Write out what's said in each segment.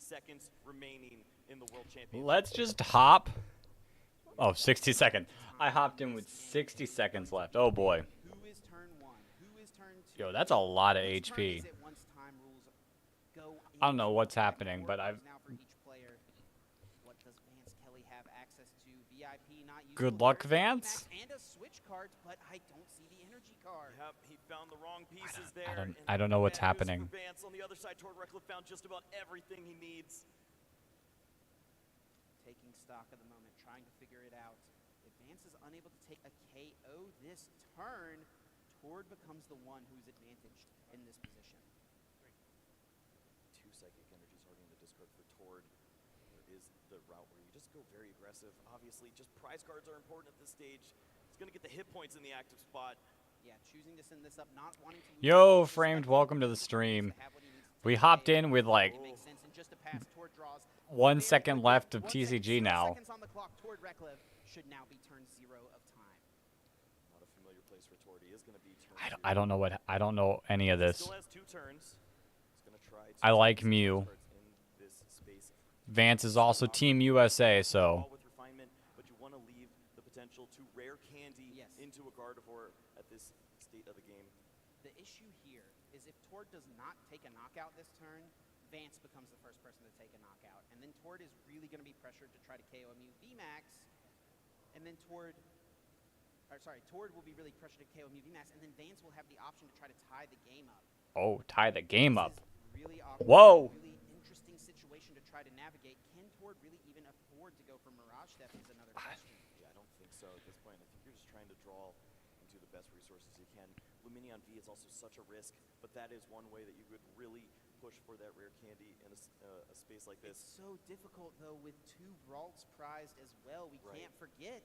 seconds remaining in the World Championship. Let's just hop. Oh, 60 seconds. I hopped in with 60 seconds left. Oh, boy. Who is turn one? Who is turn two? Yo, that's a lot of Whose turn HP. is it once time rules go I don't know into what's effect? happening, 4 but cards I've... now for each player. What does Vance Kelly have access to? VIP not useful. Good luck, There's Vance. and a switch card, but I don't see the energy card. Yep, he found the wrong pieces there. I don't know what's bad news happening. for Vance. On the other side, Tord Reckless found just about everything he needs. Taking stock of the moment, trying to figure it out. If Vance is unable to take a KO this turn, Tord becomes the one who's advantaged in this position. 2 psychic energies already in the discard for Tord. There is the route where you just go very aggressive. Obviously, just prize cards are important at this stage. He's going to get the hit points in the active spot. Yeah, choosing to send this up, not wanting to lose. Yo, Framed, welcome to the stream. We hopped in with like 1 second left of TCG now. Seconds on the clock. Tord Reckless should now be turn 0 of time. Not a familiar place for Tord. He is going to be turn I don't know what... I don't know any of this. Still has 2 turns. He's going to try to I like Mew. in this space. Vance is also Team USA, so... With refinement, but you want to leave the potential to rare candy into a Gardevoir at this state of the game. The issue here is if Tord does not take a knockout this turn, Vance becomes the first person to take a knockout. And then Tord is really going to be pressured to try to KO Mew VMAX. And then Tord will be really pressured to KO Mew VMAX. And then Vance will have the option to try to tie the game up. Oh, tie the game up. Really awkward, Whoa! really interesting situation to try to navigate. Can Tord really even afford to go for Mirage Step is another question. Yeah, I don't think so at this point. I think you're just trying to draw into the best resources you can. Luminion V is also such a risk, but that is one way that you could really push for that rare candy in a space like this. It's so difficult, though, with 2 Braults prized as well. We can't forget.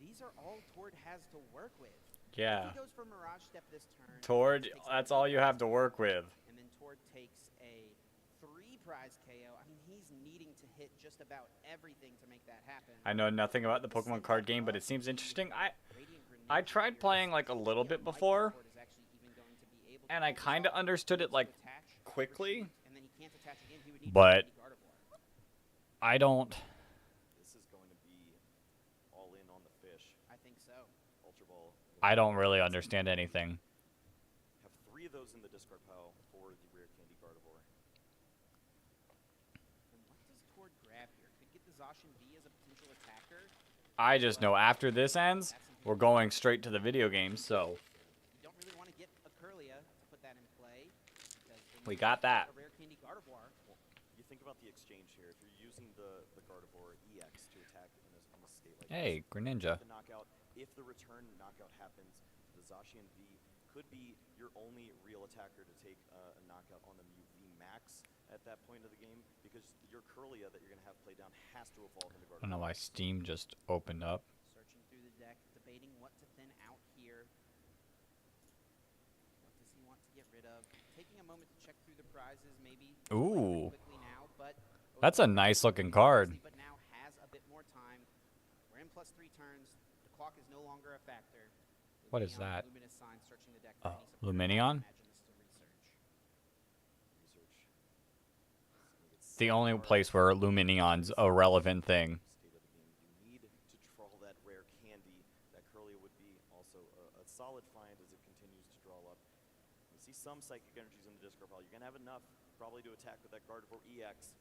These are all Tord has to work with. Yeah. If he goes for Mirage Step this turn, Tord, that's all you have to work with. and then Tord takes a 3 prize KO. I mean, he's needing to hit just about everything to make that happen. I know nothing about the Pokemon card game, but it seems interesting. I tried playing like a little bit before, and I kind of understood it like quickly, but I don't. This is going to be all in on the fish. I think so. Ultra Ball. I don't really understand anything. Have 3 of those in the discard pile for the rare candy Gardevoir. And what does Tord grab here? Could get the Zacian V as a potential attacker. I just know after this ends, we're going straight to the video games, so You don't really want to get a Curlia to put that in play. we got that. A rare candy Gardevoir. You think about the exchange here. If you're using the Gardevoir EX to attack in a state like Hey, this, Greninja. the knockout, if the return knockout happens, the Zacian V could be your only real attacker to take a knockout on the Mew V Max at that point of the game, because your Curlia that you're going to have play down has to evolve into Gardevoir. I don't know why Steam just opened up. Searching through the deck, debating what to thin out here. What does he want to get rid of? Taking a moment to check through the prizes, maybe. Ooh. Quickly now, but That's a nice looking card. But now has a bit more time. We're in +3 turns. The clock is no longer a factor. What is that? Luminous sign, searching the deck Oh, for any support. Luminion? Imagine this to research. The only place where Luminion's a relevant thing. State of the game. You need to draw that rare candy. That Curlia would be also a solid find as it continues to draw up. You see some psychic energies in the discard pile. You're going to have enough probably to attack with that Gardevoir EX.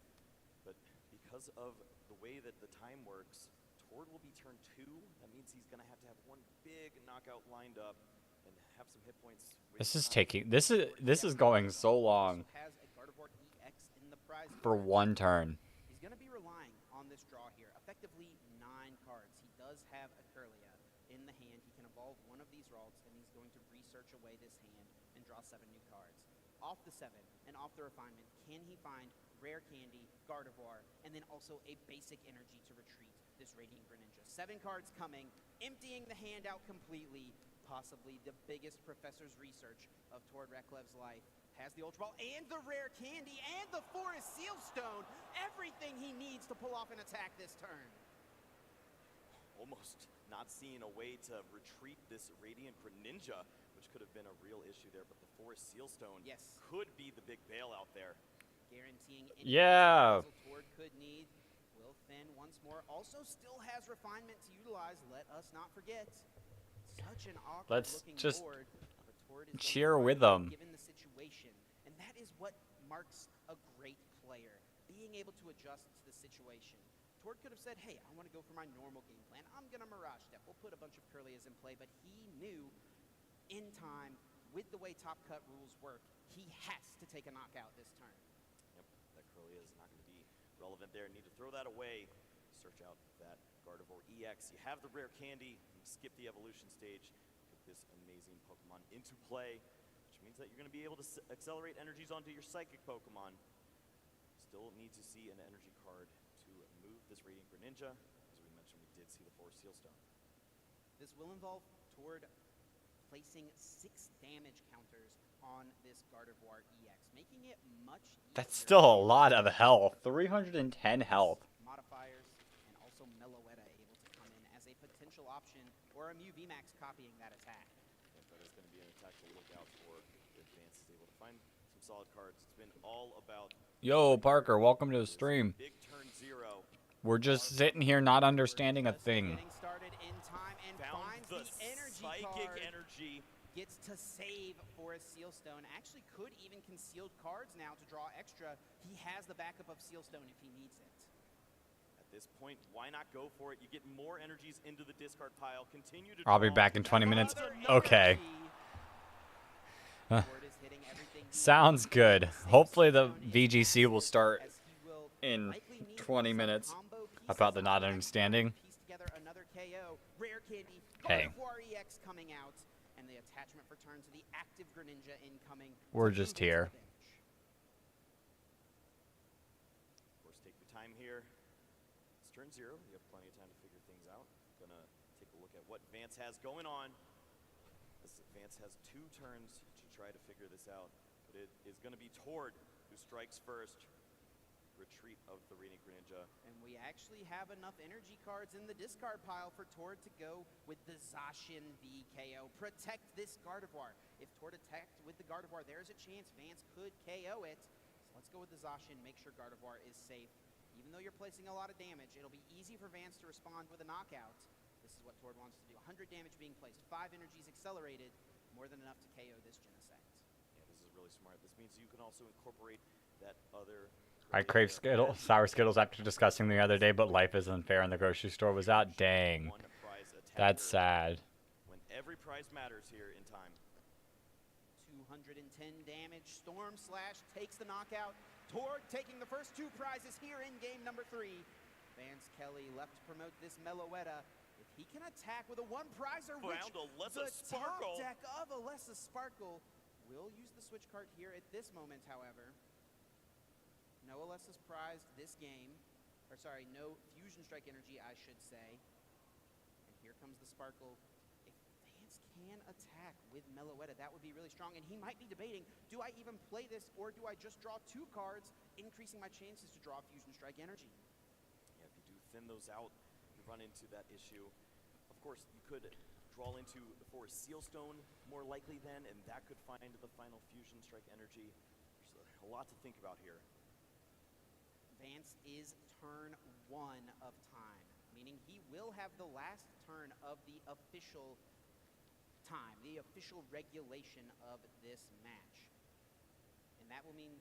But because of the way that the time works, Tord will be turn 2. That means he's going to have one big knockout lined up and have some hit points. This is taking this is going so long Has a Gardevoir EX in the prize for pool. 1 turn. He's going to be relying on this draw here. Effectively 9 cards. He does have a Curlia in the hand. He can evolve one of these Ralts, and he's going to research away this hand and draw 7 new cards. Off the 7 and off the refinement, can he find rare candy, Gardevoir, and then also a basic energy to retreat this Radiant Greninja? 7 cards coming, emptying the hand out completely. Possibly the biggest professor's research of Tord Reklev's life. Has the Ultra Ball and the rare candy and the Forest Seal Stone. Everything he needs to pull off an attack this turn. Almost not seeing a way to retreat this Radiant Greninja, which could have been a real issue there, but the Forest Seal Stone could be the big bailout there. guaranteeing any Yeah. puzzle Tord could need. Will Finn once more also still has refinement to utilize. Let us not forget. Such an awkward Let's looking just board. But Tord is cheer going to with run them. given the situation. And that is what marks a great player. Being able to adjust to the situation. Tord could have said, hey, I want to go for my normal game plan. I'm going to Mirage Step. We'll put a bunch of Curlias in play. But he knew in time, with the way Top Cut rules work, he has to take a knockout this turn. Yep, that Curlia is not going to be relevant there. Need to throw that away. Search out that Gardevoir EX. You have the rare candy. You skip the evolution stage. Put this amazing Pokemon into play, which means that you're going to be able to accelerate energies onto your Psychic Pokemon. Still need to see an energy card to move this Radiant Greninja. As we mentioned, we did see the Forest Seal Stone. This will involve Tord placing 6 damage counters on this Gardevoir EX, making it much easier. That's still a lot of health. 310 health. Modifiers, and also Meloetta able to come in as a potential option, or a Mew VMAX copying that attack. Yeah, that is going to be an attack to look out for. Advance is able to find some solid cards. It's been all about... Yo, Parker, welcome to the stream. Big turn 0. We're just sitting here not understanding a thing. Getting started in time and Found finds the the energy Psychic card. Energy. Gets to save for a Seal Stone. Actually could even concealed cards now to draw extra. He has the backup of Seal Stone if he needs it. At this point, why not go for it? You get more energies into the discard pile. Continue to I'll be draw. back in 20 minutes. Another Okay. energy. Tord is hitting everything he Sounds wants. good. Safe Hopefully the Seal Stone is VGC will massive, start as he will in likely need 20 some minutes combo pieces about the not on deck to understanding. piece together another KO. Rare candy. Hey. Gardevoir EX coming out, and the attachment return to the active Greninja incoming. We're to just move into here. the bench. Of course, take your time here. It's turn 0. You have plenty of time to figure things out. Gonna take a look at what Vance has going on. This Vance has 2 turns to try to figure this out. But it is gonna be Tord who strikes first. Retreat of the Radiant Greninja. And we actually have enough energy cards in the discard pile for Tord to go with the Zacian VKO. Protect this Gardevoir. If Tord attacked with the Gardevoir, there's a chance Vance could KO it. So let's go with the Zacian, make sure Gardevoir is safe. Even though you're placing a lot of damage, it'll be easy for Vance to respond with a knockout. This is what Tord wants to do. 100 damage being placed, 5 energies accelerated, more than enough to KO this Genesect. Yeah, this is really smart. This means you can also incorporate that other... I crave Skittles, sour Skittles after discussing the other day, but life is unfair and the grocery store was out. Dang. One prize That's attacker. sad. When every prize matters here in time. 210 damage. Storm Slash takes the knockout. Tord taking the first 2 prizes here in game number 3. Vance Kelly left to promote this Meloetta. If he can attack with a 1-prizer, which Found Alessa the Sparkle. top deck of Alessa Sparkle will use the switch card here at this moment, however. No Alessa's prized this game. Or sorry, no Fusion Strike energy, I should say. And here comes the Sparkle. If Vance can attack with Meloetta, that would be really strong. And he might be debating, do I even play this or do I just draw 2 cards, increasing my chances to draw Fusion Strike energy? Yeah, if you do thin those out, you run into that issue. Of course, you could draw into the Forest Seal Stone more likely then, and that could find the final Fusion Strike energy. There's a lot to think about here. Vance is turn 1 of time, meaning he will have the last turn of the official time, the official regulation of this match. And that will mean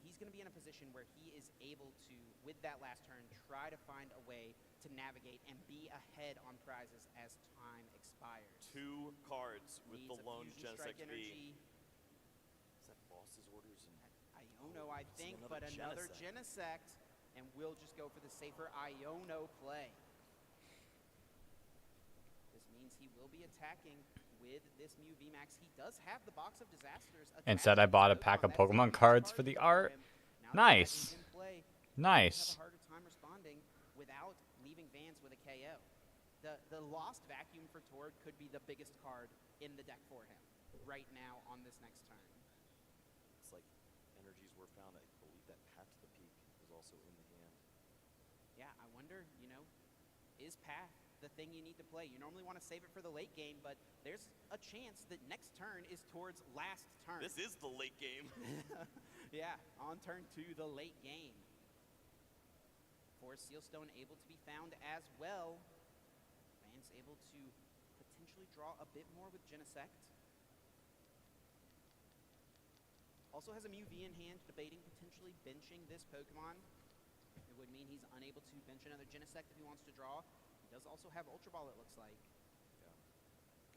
he's going to be in a position where he is able to, with that last turn, try to find a way to navigate and be ahead on prizes as time expires. 2 cards with Needs the a lone Fusion Strike Genesect V. energy. Is that Boss's orders? And Iono, I it's think, another but another Genesect. Genesect, and we'll just go for the safer Iono play. This means he will be attacking with this Mew VMAX. He does have the box of disasters. Instead, I bought a pack of Pokemon cards for the art. Nice. Nice. Have a harder time responding without leaving Vance with a KO. The lost vacuum for Tord could be the biggest card in the deck for him right now on this next turn. It's like energies were found. I believe that Path to the Peak was also in the hand. Yeah, I wonder, is Path the thing you need to play. You normally want to save it for the late game, but there's a chance that next turn is towards last turn. This is the late game. Yeah, on turn 2, the late game. Forest Sealstone able to be found as well. Vance able to potentially draw a bit more with Genesect. Also has a Mew V in hand, debating potentially benching this Pokemon. It would mean he's unable to bench another Genesect if he wants to draw. He does also have Ultra Ball, it looks like. Yeah.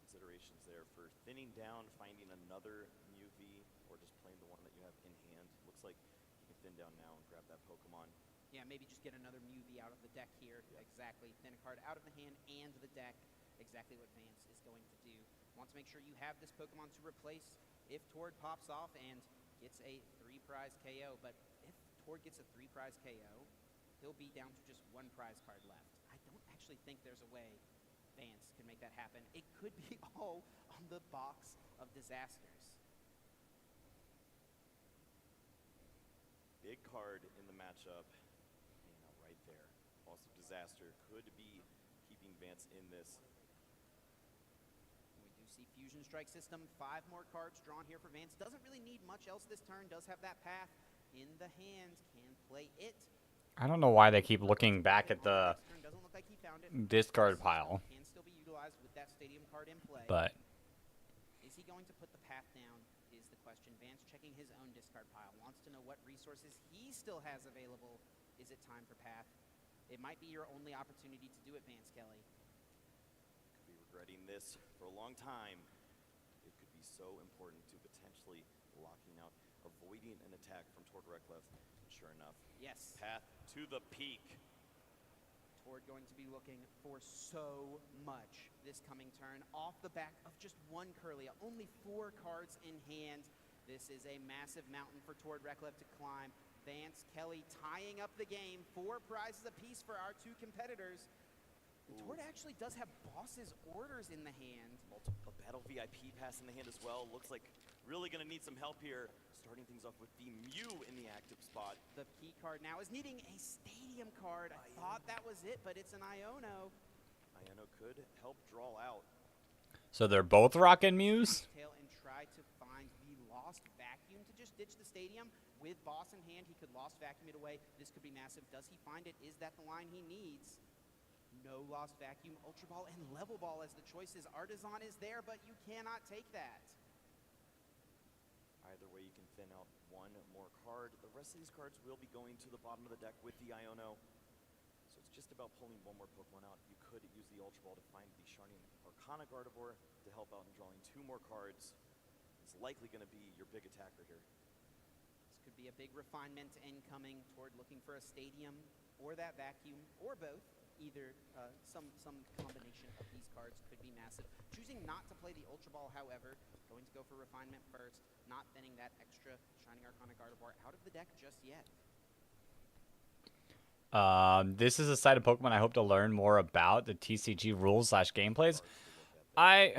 Considerations there for thinning down, finding another Mew V, or just playing the one that you have in hand. Looks like you can thin down now and grab that Pokemon. Yeah, maybe just get another Mew V out of the deck here. Yep. Exactly. Thin a card out of the hand and the deck. Exactly what Vance is going to do. Want to make sure you have this Pokemon to replace if Tord pops off and gets a 3-prize KO. But if Tord gets a 3-prize KO, he'll be down to just 1 prize card left. I don't actually think there's a way Vance can make that happen. It could be all on the box of disasters. Big card in the matchup. Right there. Boss of Disaster could be keeping Vance in this. We do see Fusion Strike System. 5 more cards drawn here for Vance. Doesn't really need much else this turn. Does have that path in the hand. Can play it. I don't know why they keep looking back at the Doesn't look like he found it. discard pile, Can still be utilized with that stadium card in play. but Is he going to put the path down is the question. Vance checking his own discard pile. Wants to know what resources he still has available. Is it time for path? It might be your only opportunity to do it, Vance Kelly. Could be regretting this for a long time. It could be so important to potentially locking out, avoiding an attack from Tord Reklev. Sure enough. Yes. Path to the peak. Tord going to be looking for so much this coming turn. Off the back of just 1 Kirlia. Only 4 cards in hand. This is a massive mountain for Tord Reklev to climb. Vance Kelly tying up the game. 4 prizes apiece for our 2 competitors. And Tord actually does have Boss's orders in the hand. Multiple Battle VIP pass in the hand as well. Looks like really going to need some help here. Starting things off with the Mew in the active spot. The P card now is needing a Stadium card. I thought that was it, but it's an Iono. Iono could help draw out. so they're both rocking Mews. Tail and try to find the Lost Vacuum to just ditch the Stadium. With Boss in hand, he could Lost Vacuum it away. This could be massive. Does he find it? Is that the line he needs? No Lost Vacuum, Ultra Ball, and Level Ball as the choices. Artisan is there, but you cannot take that. Either way, you can thin out 1 more card. The rest of these cards will be going to the bottom of the deck with the Iono. So it's just about pulling 1 more Pokemon out. You could use the Ultra Ball to find the Shining Arcana Gardevoir to help out in drawing 2 more cards. It's likely going to be your big attacker here. This could be a big refinement incoming Tord looking for a Stadium or that Vacuum or both. Either some combination of these cards could be massive. Choosing not to play the Ultra Ball, however, going to go for refinement first, not thinning that extra Shining Arcana Gardevoir out of the deck just yet. This is a side of Pokemon I hope to learn more about, the TCG rules / gameplays. I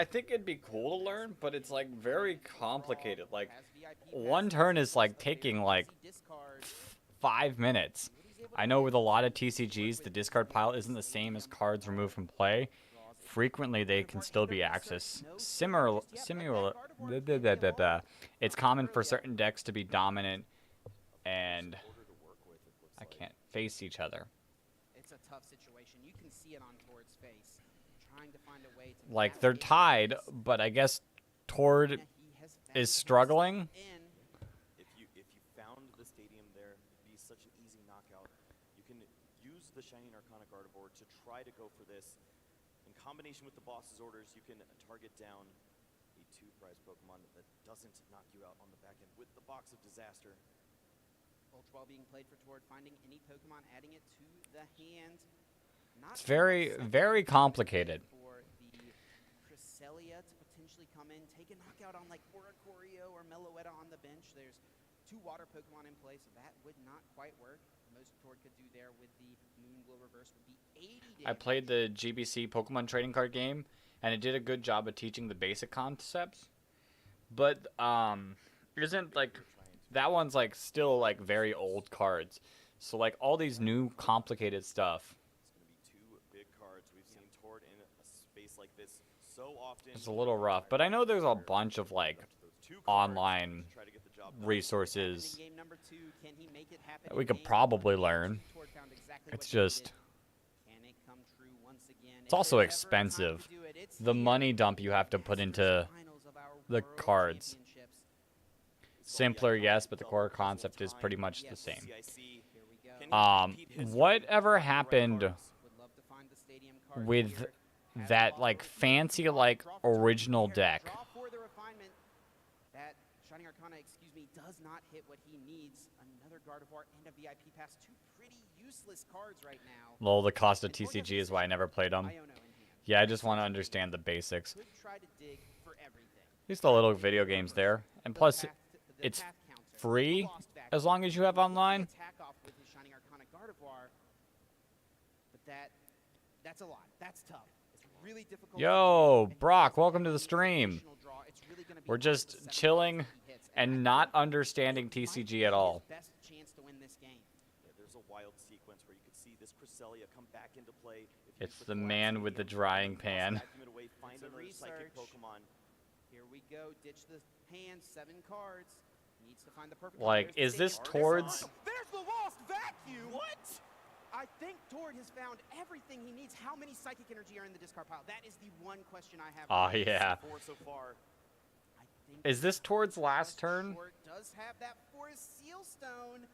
think it'd be cool to learn, but it's like very complicated. Like 1 turn is like taking like 5 minutes. I know with a lot of TCGs, the discard pile isn't the same as cards removed from play. Frequently, they can still be accessed. It's common for certain decks to be dominant, and I can't face each other. It's a tough situation. You can see it on Tord's face. Trying to find a way to Like, they're tied, but I guess Tord is struggling. If you found the Stadium there, it'd be such an easy knockout. You can use the Shining Arcana Gardevoir to try to go for this. In combination with the boss's orders, you can target down a 2-prize Pokemon that doesn't knock you out on the back end with the Box of Disaster. Ultra Ball being played for Tord, finding any Pokemon, adding it to the hand. It's very, very complicated. For the Cresselia to potentially come in, take a knockout on like Oricorio or Meloetta on the bench. There's 2 water Pokemon in play, so that would not quite work. The most Tord could do there with the Moon Will Reverse would be 80 damage. I played the GBC Pokemon trading card game, and it did a good job of teaching the basic concepts. But isn't like that one's like still like very old cards. So like all these new complicated stuff. It's going to be 2 big surface so often. It's a little rough, but I know there's a bunch of like online resources In game number 2, can he make it happen that we in could game probably number 3? learn. Tord found exactly It's what he just, needed. Can it come true once again? it's If also there's ever a time to expensive. do it, it's The here. money dump you have to put into Finals of our the World cards. Championships. Simpler, yes, but the core concept is pretty much the same. Here we go. Whatever happened Would love to find the stadium card with here. Has that lost like the- fancy draw- like draw for original here. deck? Draw for the refinement. That Shining Arcana, excuse me, does not hit what he needs. Another Gardevoir and a VIP pass. Two pretty useless cards right now. Lol, the cost of And Tord has TCG is why I never played them. Iono in hand. Yeah, I just want to understand the basics. Could try to dig for everything. Just the little video games there, and plus The it's path counter, free the lost vacuum. as long as you have online. Attack off with his Shining Arcana Gardevoir, but that's a lot. That's tough. It's really difficult. Yo, to do, Brock, and he welcome has to the an stream. additional draw. It's really gonna be We're one of the just 7 chilling cards he hits, I and not think understanding this might TCG be at all. his best chance to win this game. Yeah, there's a wild sequence where you could see this Cresselia come back into play. If you It's use the collapse man with the medium, drying toss pan. vacuum it away, find It's a another psychic research. Pokemon. Here we go. Ditch the hand. 7 cards. Needs to find the perfect. Like, There's the is this stadium. towards- There's the lost vacuum. What? I think Tord has found everything he needs. How many psychic energy are in the discard pile? That is the one question I have. Oh for you. yeah. 4 so far. I think Is this towards last just turn? short. Does have that Forest Seal Stone.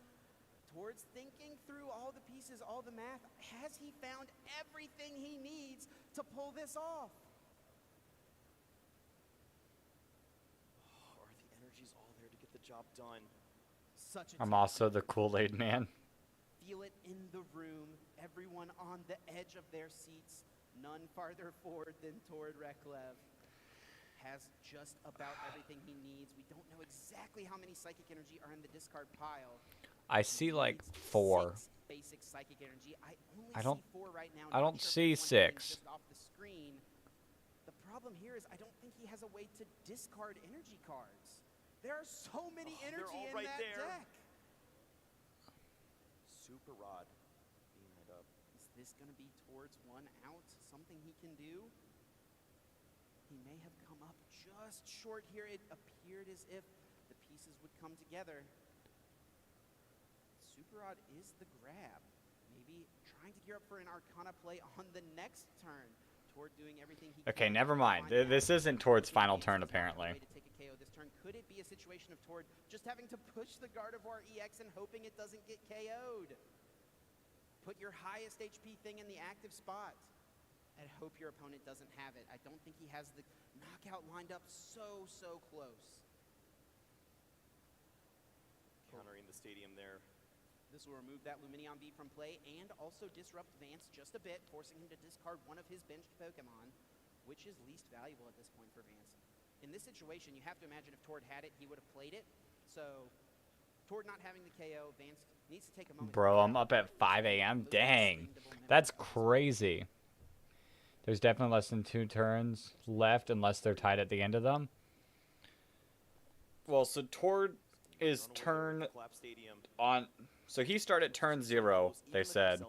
Tord's thinking through all the pieces, all the math. Has he found everything he needs to pull this off? Are the energies all there to get the job done? Such a I'm tough also the Kool-Aid man. Feel it in the room. Everyone on the edge of their seats. None farther forward than Tord Reklev. Has just about everything he needs. We don't know exactly how many psychic energy are in the discard pile. I see like Needs 4. 6 basic psychic energy. I only I don't- see 4 right now. I Not don't sure if see there's one hidden 6. just off the screen. The problem here is I don't think he has a way to discard energy cards. There are so many they're energy all in right that there. deck. Super Rod. Beam it up. Is this going to be towards 1 out? Something he can do? He may have come up just short here. It appeared as if the pieces would come together. Super Rod is the grab. Maybe trying to gear up for an Arcana play on the next turn. Toward doing everything he Okay, can never to mind. find This that. isn't towards He final needs turn to find a apparently. way to take a KO this turn. Could it be a situation of Tord just having to push the Gardevoir EX and hoping it doesn't get KO'd? Put your highest HP thing in the active spot and hope your opponent doesn't have it. I don't think he has the knockout lined up so close. Countering the stadium there. This will remove that Luminion V from play and also disrupt Vance just a bit, forcing him to discard one of his benched Pokemon, which is least valuable at this point for Vance. In this situation, you have to imagine if Tord had it, he would have played it. So, Tord not having the KO, Vance needs to take a moment. Bro, I'm up at 5 a.m. Dang. That's crazy. There's definitely less than 2 turns left unless they're tied at the end of them. Well, so Tord is turn Collapse Stadium. on... So he started turn 0, they said.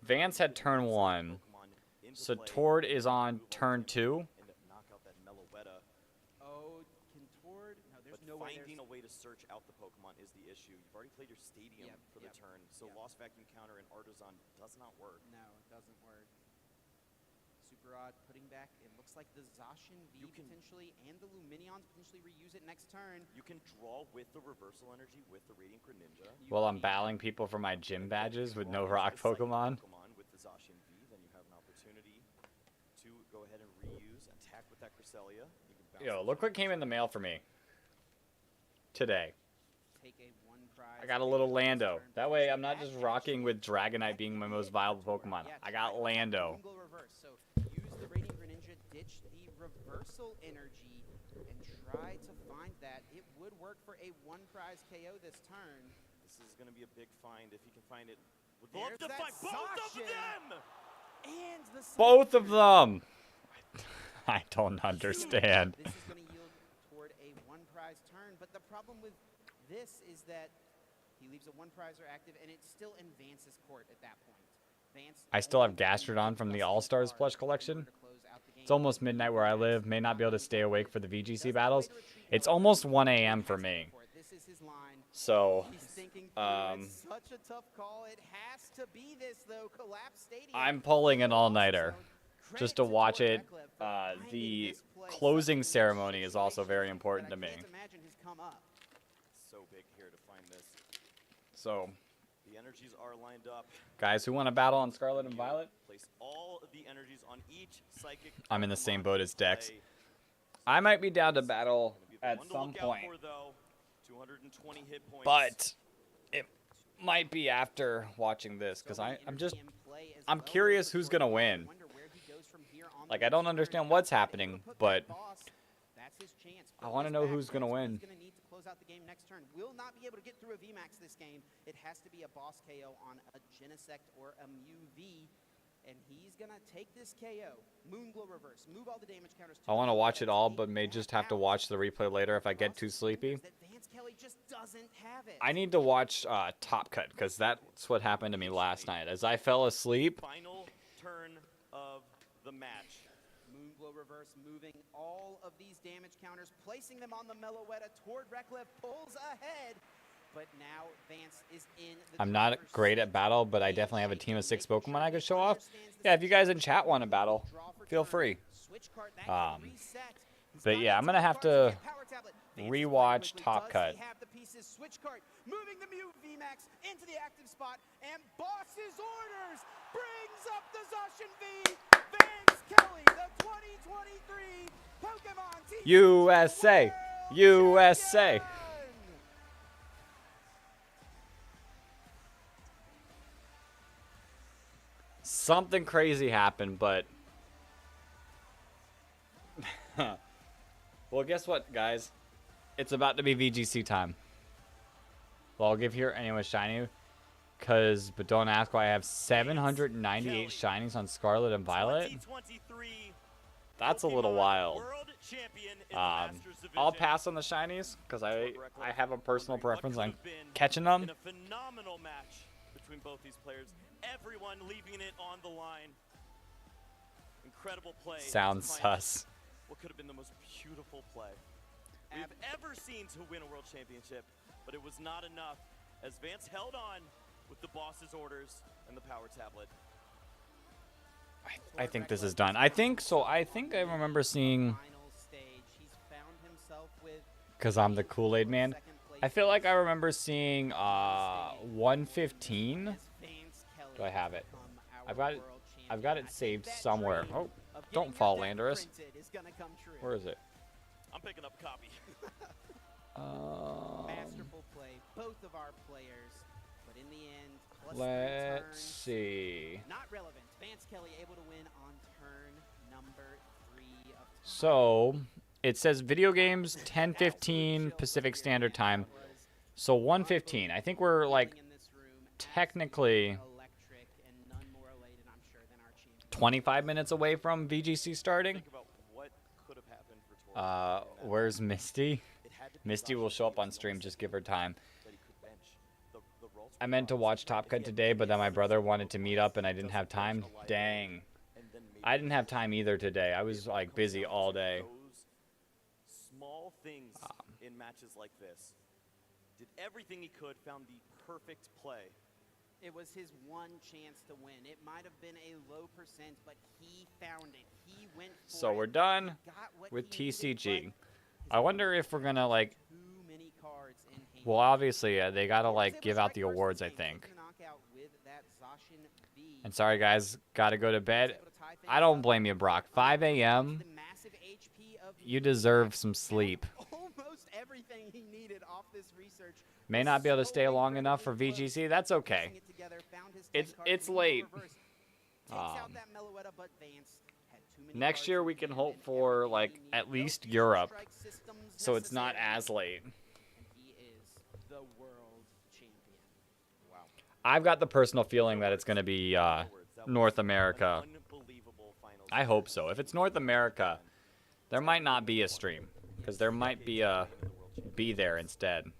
Vance had turn 1. So Tord is on turn 2. Knock out that Meloetta. Oh, can Tord? No, there's But no way. finding a way to search out the Pokemon is the issue. You've already played your stadium Yep, for the yep, turn, so yep. Lost Vacuum Counter and Artisan does not work. No, it doesn't work. Super Odd putting back, it looks like the Zacian V You can- potentially and the Luminions potentially reuse it next turn. You can draw with the Reversal Energy with the Radiant Greninja. You Well, I'm can- battling people for my gym badges with no Draw rock with the Psychic Pokemon. With the Zacian V, then you have an opportunity to go ahead and reuse, attack with that Cresselia. You can bounce Yo, it look back. what came in the mail for me today. Take a 1 prize. I got a little next Lando. turn. That way I'm not That just rocking with Dragonite that being my could most hit viable Tord. Pokemon. Yeah, I got try Lando. Jungle Reverse. So use the Radiant Greninja, ditch the Reversal Energy, and try to find that. It would work for a 1 prize KO this turn. This is going to be a big find if you can find it. Would There's love to that find both of Zacian. them! And the Both of Scepter. them! I don't understand. This is going to yield toward a 1 prize turn, but the problem with this is that he leaves a 1 prizer active, and it's still in Vance's court at that point. I still have Gastrodon from the All-Stars plush collection. It's almost midnight where I live. May not be able to stay awake for the VGC battles. It's almost 1 a.m. for me. So, such a tough call. It has to be this, though. Collapse Stadium. I'm pulling an all-nighter just to watch it. The closing ceremony is also very important to me. So big here to find this. So, The energies are lined up. guys who want to battle on Scarlet and Violet, Place all of the energies on each psychic. I'm in the same Pokemon boat as play. Dex. I might be down to battle Gonna be the at one to some look out point, for, though. 220 hit points. but it might be after watching this because I'm curious who's gonna win. Like, I don't understand what's happening, but I want to know who's gonna win. He's gonna need to close out the game next turn. Will not be able to get through a VMAX this game. It has to be a boss KO on a Genesect or a Mew V, and he's gonna take this KO. Moonglow reverse, move all the damage counters. I want to watch it all, but may just have to watch the replay later if I get too sleepy. Vance Kelly just doesn't have it. I need to watch Top Cut because that's what happened to me last night. As I fell asleep, Final turn of the match. Moonglow reverse, moving all of these damage counters, placing them on the Meloetta toward Reklev, pulls ahead. But now Vance is in the I'm not driver's great seat. at battle, but I definitely have a team of 6 Pokemon I could show off. Yeah, if you guys in chat want to battle, feel free. But yeah, I'm gonna have to rewatch Top Cut. Moving the Mew VMAX into the active spot, and Boss's orders brings up the Zacian V. Vance Kelly, the 2023 Pokemon Team USA, World USA. Champion! Something crazy happened, but well, guess what, guys? It's about to be VGC time. Well, I'll give here anyway shiny, but don't ask why I have 798 shinies on Scarlet and Violet. 2023 That's a little Pokemon wild. World Champion in the Masters I'll Division. pass on the shinies because I have a personal What preference could on have been catching them. in a phenomenal match between both these players. Everyone leaving it on the line. Incredible play. to Sounds find sus. What could have been the most beautiful play we've ever seen to win a world championship, but it was not enough as Vance held on with the boss's orders and the power tablet. I think this is done. I think so. I think I remember seeing, Final stage. He's found himself with because I'm the Kool-Aid man, second place. I feel like I remember seeing 115. As Vance Kelly Do I have it? become our I've got it. world I've got champion. it I saved think that somewhere. dream Oh, of don't getting fall, your deck Landorus. printed is gonna come true. Where is it? I'm picking up a copy. Masterful play, both of our players, but in the end, plus Let's 3 turns, see. not relevant. Vance Kelly able to win on turn number 3 of time. So it says video games 10:15 Pacific Standard Time. So 1:15. I think we're like In this room, technically electric and none more elated, I'm sure, than our champion. 25 minutes away from VGC starting. Think about what could have happened for Tori. Where's Misty? It had to be Misty Zacian will show up V on stream. Just give her time. that he could bench. The Ralts I were meant to Ralts, watch but Top if Cut he had today, but then my missed brother those wanted to meet up and I Pokemon, didn't have doesn't bench time. a liability, Dang. and then maybe I didn't have time either today. I was like busy all day. Those small things in matches like this. Did everything he could, found the perfect play. It was his one chance to win. It might have been a low percent, but he found it. He went for So it. we're done Got what with he needed, TCG. but I wonder if we're gonna like. too many cards in hand. Well, obviously they gotta He was like able give to out strike the first in awards. I this game, think. taking a knockout with that Zacian V. And sorry guys, gotta go to He was bed. able to tie things I don't up. blame you, Brock. 5 a.m. The massive HP of You Mew deserve Max some found sleep. Almost everything he needed off this research. May was not be able to so stay long enough for incredibly close. VGC. That's okay. Piecing it together, found his It's- 10 card, it's Moonglow late. reverse, takes out Um, that Meloetta, but Vance had too many Next cards year in we can hand hope and for everything like he at needed. least No future Europe, strike systems so it's not necessary, as late. and he is the world champion. Wow. I've got the personal feeling that it's gonna be That was North an America. unbelievable finals I hope so. If it's North America, there might not be a stream because there might be a in the World Championship be there instead. to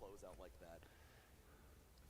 close out like that.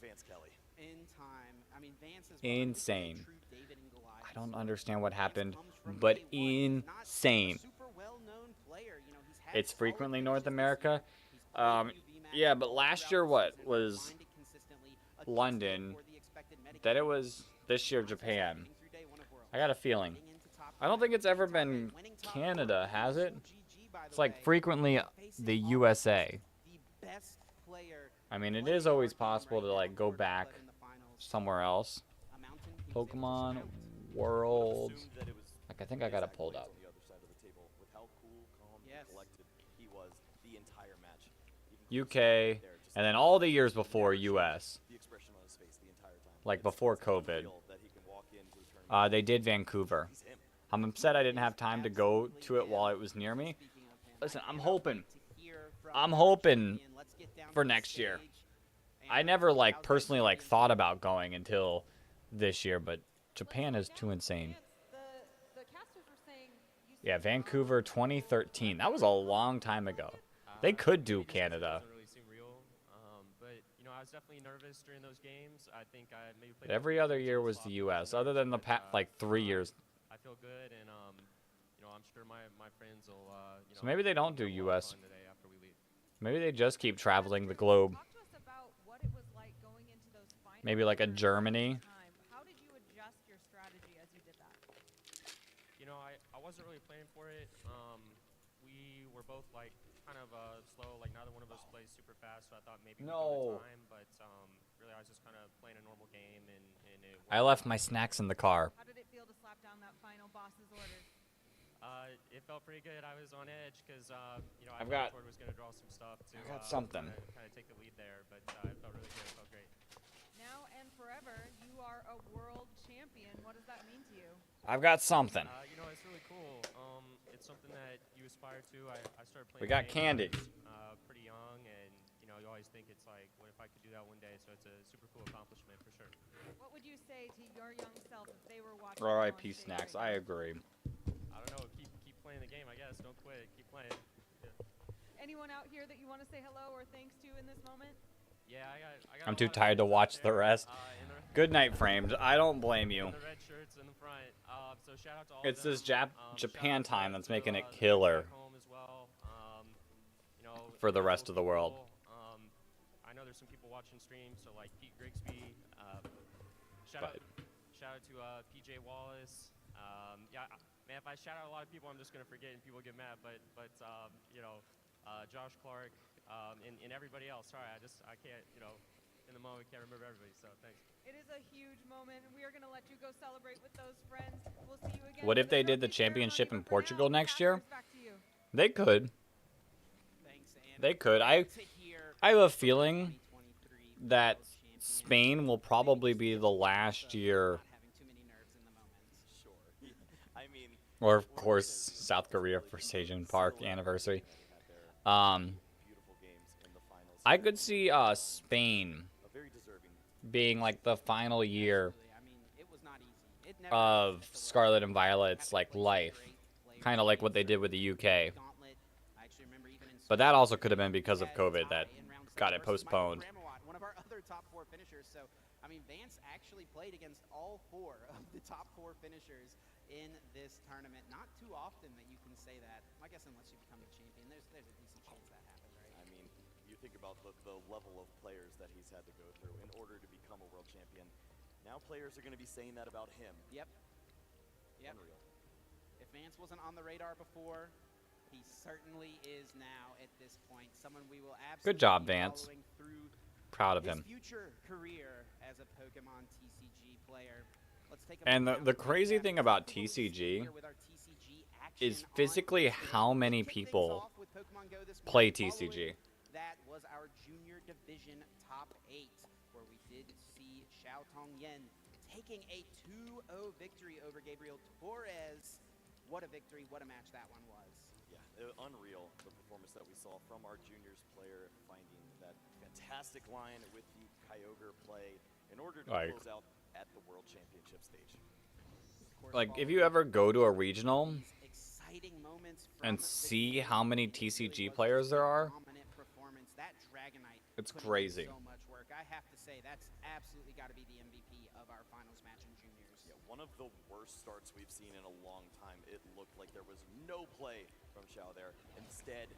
Vance Kelly. in time. I mean, Vance is Insane. a true David and Goliath I don't story. understand what Vance happened, comes from but day one. He's not insane. a super well-known player. You know, he's had It's solid frequently North finishes this America. year. He's played UV Yeah, matches but all last throughout year the what season, was aligned it consistently against London? it for the expected That it Medicaid was this year process Japan. getting through day one of Worlds, I got a feeling. getting into top I don't think it's five, ever top eight, been winning top Canada, four, has it? also GG, by the It's like way, frequently facing the off USA. the best player I mean, it playing is always our game possible right to now, like go Jordan back Blood in the finals. somewhere else. A mountain he was able to Pokemon surmount. Worlds. Assumed that it was Like, I think I got it his pulled accolades up. on the other side of the table with how cool, calm, Yes. and collected he was the entire match. Even UK, right there, just and then all the years before never changed US, the expression on his face the entire time. like It's- before it's COVID. unreal that he can walk into the tournament. They did Vancouver. He's him. I'm upset I didn't have time to go to it while it was near me. Speaking of him, Listen, I I'm cannot hoping. wait to hear from I'm our hoping champion. Let's get down for to the next year. stage. I And never like how's that personally like champion thought about going until this year, but Japan is too insane. The casters were saying you Yeah, said Vancouver 2013. That was a long time ago. They could do Canada. Doesn't really seem real, but you know, I was definitely nervous during those games. I think I maybe played But every other year was the US, other than the like 3 years. I feel good, and you know, I'm sure my friends will. You know, So maybe they don't do have a lot of US. fun today after we leave. Maybe they just keep traveling the globe. Talk to us about what it was like going into those finals. Maybe like a for the Germany. first time. How did you adjust your strategy as you did that? You know, I wasn't really planning for it. We were both like kind of slow. Like neither one of us plays super fast, so I thought maybe we'd No. go to time. But really, I was just kind of playing a normal game, and it. I left my snacks in the car. How did it feel to slap down that final boss's orders? It felt pretty good. I was on edge because you know I've thought got- Jordan was going to draw some stuff to I got something. kind of take the lead there, but it felt really good. It felt great. Now and forever, you are a world champion. What does that mean to you? I've got something. You know, it's really cool. It's something that you aspire to. I started playing. We got the game when I candy. was, pretty young, and you know, you always think it's like, what if I could do that one day? So it's a super cool accomplishment for sure. What would you say to your young self if they were watching? R.I.P. you on stage snacks. right I now? agree. I don't know. Keep playing the game. I guess. Don't quit. Keep playing. Anyone out here that you want to say hello or thanks to in this moment? Yeah, I got I'm a too lot of tired to friends out watch the there, rest. in the- Good night, frames. I don't blame you. in the red shirts in the front. So shout out to all It's of them. this Shout Japan out time to, that's making it the killer back home as well. You know, for the local rest of the world. people. I know there's some people watching streams, so like Pete Grigsby. Shout out to PJ Wallace. Yeah, man, if I shout out a lot of people, I'm just gonna forget and people get mad. But you know, Josh Clark, and everybody else. Sorry, I can't, you know, in the moment can't remember everybody. So thanks. It is a huge moment, and we are going to let you go celebrate with those friends. We'll see you again. What for if they did the trophy ceremony, championship in but for Portugal now, next year? Casters, back to you. They could. Thanks, and They could. I to hear have a from the feeling 2023 that world champion. Spain will probably be the last year, Not having too many nerves in the moment. Sure. I mean, or of course South Korea for Sejun Park anniversary. beautiful games in the finals. I could see Spain A very deserving. being like the final year Absolutely. I mean, it was not easy. It never of was at the Scarlet level. and Violet's Had to like play some life, great players, kind of like what they games, did with the UK. Gauntlet. I actually remember even in But that also Sweden, could have been because of had COVID Ty that in round got seven it versus Michael postponed. Gramawat, one of our other top four finishers. So, I mean, Vance actually played against all four of the top four finishers in this tournament. Not too often that you can say that. I guess unless you become the champion, there's a decent chance that happens, right? I mean, you think about the level of players that he's had to go through in order to become a world champion. Now players are going to be saying that about him. Yep. Yep. Unreal. If Vance wasn't on the radar before, he certainly is now at this point. Someone we will absolutely Good job, be Vance. following through Proud of his him. future career as a Pokemon TCG player. Let's take a And moment the now to crazy recap thing some about of what we've TCG seen here with our TCG action is on physically today. how many Let's kick things people off with Pokemon Go this play morning. TCG. Following that was our junior division top 8, where we did see Xiao Tongyen taking a 2-0 victory over Gabriel Torres. What a victory, what a match that one was. Yeah, unreal, the performance that we saw from our juniors player, finding that fantastic line with the Kyogre play in order to Like- close out at the World Championship stage. Of course, Like, if following you ever go to a regional these exciting moments and from see Victory, how many it really TCG was players just a there are, dominant performance. That Dragonite it's putting in crazy. so much work. I I have to say that's absolutely got to be the MVP of our finals match in juniors. Yeah, one of the worst starts we've seen in a long time. It looked like there was no play from Xiao there. Instead,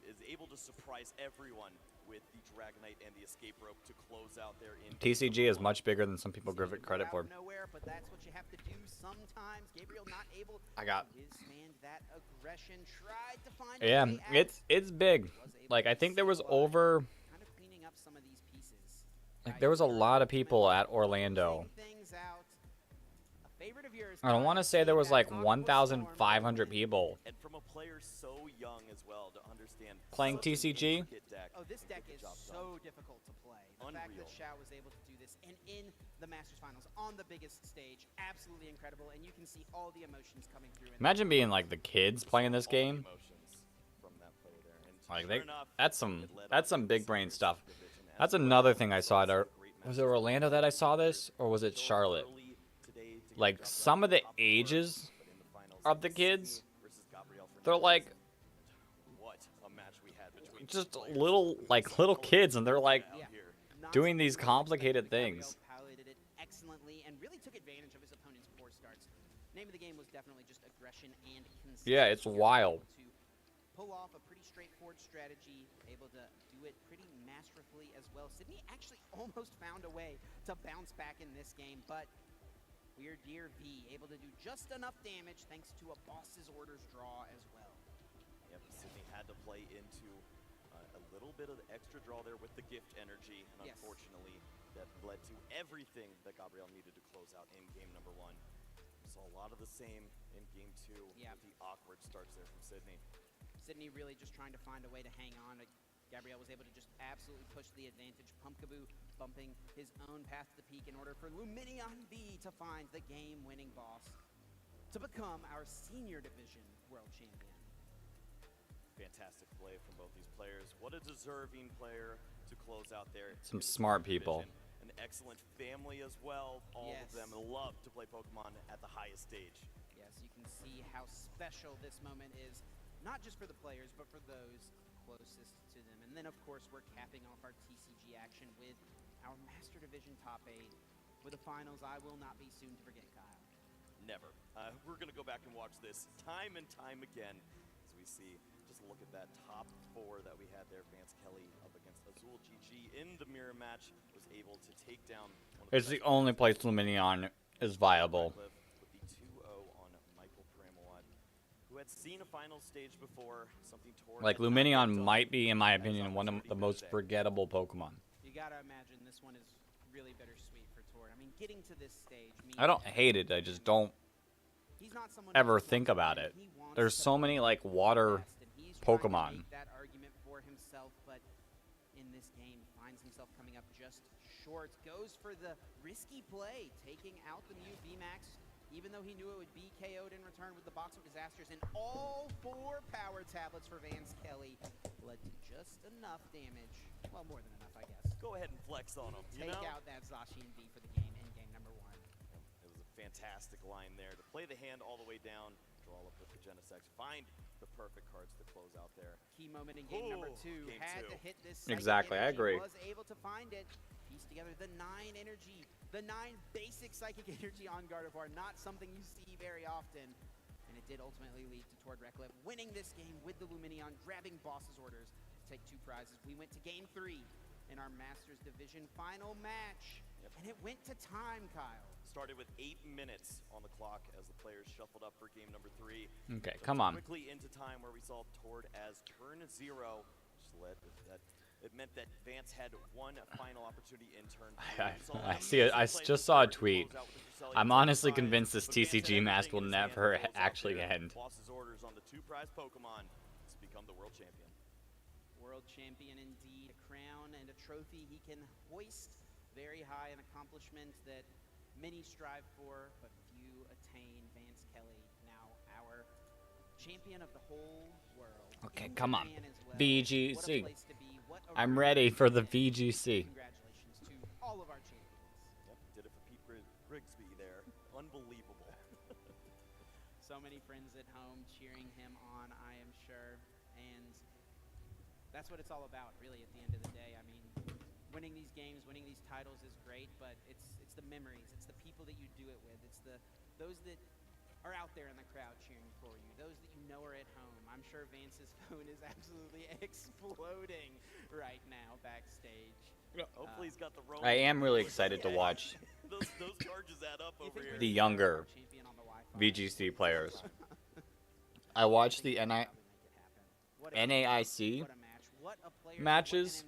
is able to surprise everyone with the Dragonite and the escape rope to close out there in TCG is much bigger than some people give it credit for. Nowhere, but that's what you have to do sometimes. Gabriel not able I got. to withstand that aggression. Tried to find Yeah, a way out. it's big. Like I think there was over. Kind of cleaning up some of these pieces. Like there was a lot of people at Orlando. Things out. A favorite of yours, I don't want to say there was like 1,500 people And from a player so young as well to understand playing such an TCG. intricate deck Oh, this and deck get is the job so done. difficult to play. The fact that Unreal. Xiao was able to do this and in the Masters Finals on the biggest stage, absolutely incredible. And you can see all the emotions coming through. In Imagine being like the kids playing this All the game. emotions from that play there. And Like sure they, enough, that's some it led on to big the brain Seniors stuff. division as That's well. another thing I saw at Some our. great Was it matches. Orlando that I saw this, or was it Still Charlotte? early today to get Like the job some done of the top four, ages but in the finals, of the Sydney kids, versus Gabriel they're Fernandez. like What a match we had between just these players. little kids, and they're like Out Yeah. here. Not doing something these we expected, complicated but Gabriel things. piloted it excellently and really took advantage of his opponent's poor starts. Name of the game was definitely just aggression and consistency. Yeah, it's wild. To pull off a pretty straightforward strategy, able to do it pretty masterfully as well. Sydney actually almost found a way to bounce back in this game, but Weird Deer V able to do just enough damage thanks to a boss's orders draw as well. Yep, Sydney had to play into a little bit of the extra draw there with the gift energy, and Yes. unfortunately, that led to everything that Gabriel needed to close out in game number 1. We saw a lot of the same in game 2 Yeah. with the awkward starts there from Sydney. Sydney really just trying to find a way to hang on. Gabriel was able to just absolutely push the advantage. Pumpkaboo bumping his own path to the peak in order for Luminion V to find the game-winning boss to become our senior division world champion. Fantastic play from both these players. What a deserving player to close out there. Some in the smart senior people. division. An excellent family as well. All Yes. of them love to play Pokemon at the highest stage. Yes, you can see how special this moment is, not just for the players, but for those closest to them. And then, of course, we're capping off our TCG action with our Master Division top 8 with a finals I will not be soon to forget, Kyle. Never. We're going to go back and watch this time and time again as we see. Just look at that top 4 that we had there. Vance Kelly up against Azul GG in the mirror match. Was able to take down one of It's the best only players place Luminion is viable. with the 2-0 on Michael Pramawat, who had seen a final stage before. Something toward Like had not Luminion been done, might be, in my as opinion, one of opportunity the been most there. forgettable Pokemon. You gotta imagine this one is really bittersweet for Tord. I mean, getting to this stage means I don't hate it. I just don't he's not someone who ever just think wants to about win. it. He wants There's to so be many like the water best, and he's trying to Pokemon. make that argument for himself, but in this game finds himself coming up just short. Goes for the risky play, taking out the Mew VMAX, even though he knew it would be KO'd in return with the Box of Disasters, and all 4 power tablets for Vance Kelly led to just enough damage. Well, more than enough, I guess. Go ahead and flex on him. You Take know? out that Zacian V for the game in game number 1. It was a fantastic line there to play the hand all the way down, draw up with the Genesect, find the perfect cards to close out there. Key moment in game number Ooh, 2. game Had 2. to hit this. Psychic Exactly, I energy, agree. Was able to find it. Piece together the 9 energy, the 9 basic psychic energy on Gardevoir. Not something you see very often. And it did ultimately lead to Tord Reckless winning this game with the Luminion, grabbing boss's orders to take 2 prizes. We went to game 3 in our Masters Division final match. Yep. And it went to time, Kyle. Started with 8 minutes on the clock as the players shuffled up for game number 3. Okay, But come on. Quickly into time where we saw Tord as turn 0, which led that. It meant that Vance had one final opportunity in turn 3. We saw I see it. I amazing play just from saw a Tord to tweet. close out with the Cresselia I'm to honestly take the convinced prize, this but Vance had TCG match everything will in his hand never to close out actually there. end. Boss's orders on the 2 prize Pokemon to become the world champion. World champion indeed, a crown and a trophy he can hoist very high, an accomplishment that many strive for, but few attain. Vance Kelly, now our champion of the whole world. Okay, In come on. Japan as well. VGC. What a place to be. What a I'm room ready to for be the in. VGC. Congratulations to all of our champions. Yep, did it for Pete Grigsby there. Unbelievable. So many friends at home cheering him on, I am sure. And that's what it's all about, really, at the end of the day. I mean, winning these games, winning these titles is great, but it's the memories, it's the people that you do it with, it's those that are out there in the crowd cheering for you, those that you know are at home. I'm sure Vance's phone is absolutely exploding right now backstage. Hopefully he's got the Roman. I am really excited to watch those charges add up over here. the younger VGC players. I watched the NAIC matches,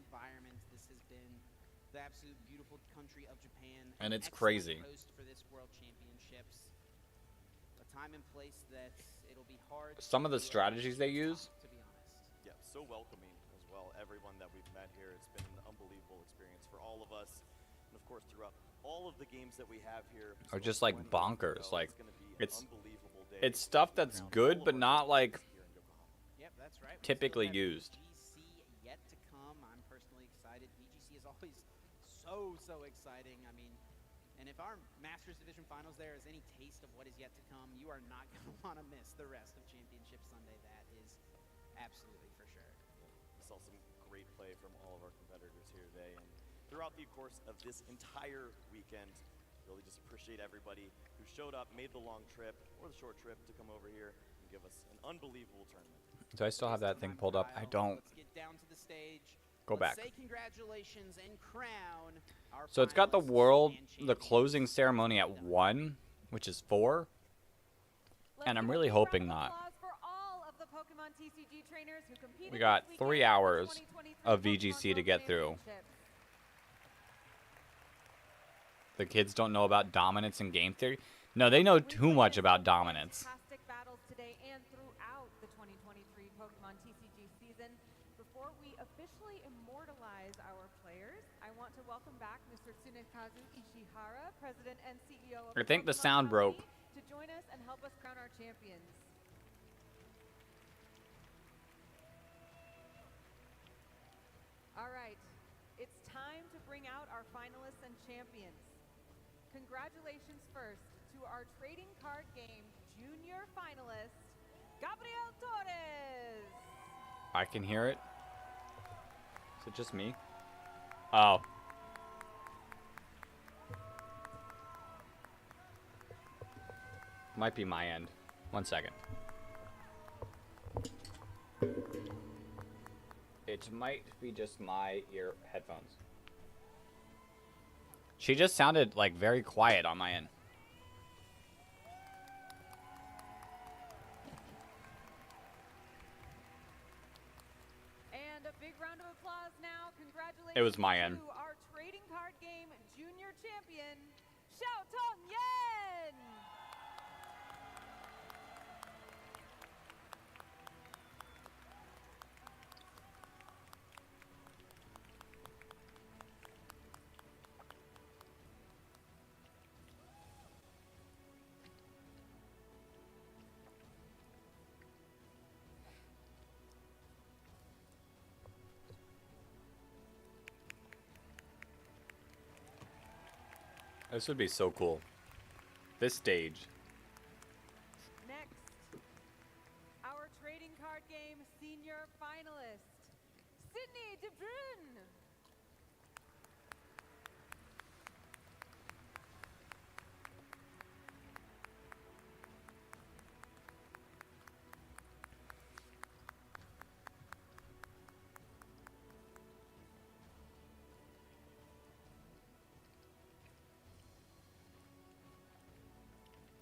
the absolute beautiful country of Japan, and it's excellent crazy. host for this World Championships. A time and place that it'll be hard. Some of the strategies they use. To be honest. Yeah, so welcoming as well. Everyone that we've met here, it's been an unbelievable experience for all of us, and of course throughout all of the games that we have here. Are just like bonkers. Like it's gonna be an it's unbelievable day. it's stuff that's good, but not like Yep, that's right. We typically still have used. VGC yet to come. I'm personally excited. VGC is always so exciting. I mean, and if our Masters Division Finals there is any taste of what is yet to come, you are not going to want to miss the rest of Championship Sunday. That is absolutely for sure. We saw some great play from all of our competitors here today, and throughout the course of this entire weekend, really just appreciate everybody who showed up, made the long trip or the short trip to come over here and give us an unbelievable tournament. Do I still have that thing pulled up? I don't. Let's get down to the stage. Go back. Say congratulations and crown our So it's got the finalists world, and the champions. closing ceremony at 1, which is 4. And I'm really hoping not. We got 3 hours of VGC to get through. The kids don't know about dominance and game theory. No, they know too much about dominance. Fantastic battles today and throughout the 2023 Pokemon TCG season. Before we officially immortalize our players, I want to welcome back Mr. Tsunekazu Ishihara, President and CEO of I think the Pokemon sound broke. Company, to join us and help us crown our champions. All right, it's time to bring out our finalists and champions. Congratulations first to our trading card game junior finalist, Gabriel Torres. I can hear it. Is it just me? Oh. Might be my end. 1 second. It might be just my ear headphones. She just sounded like very quiet on my end. And a big round of applause now. Congratulations It was my end. to our trading card game junior champion, Xiao Tong Yen. This would be so cool. This stage. Next, our trading card game senior finalist, Sydney DeBruyne.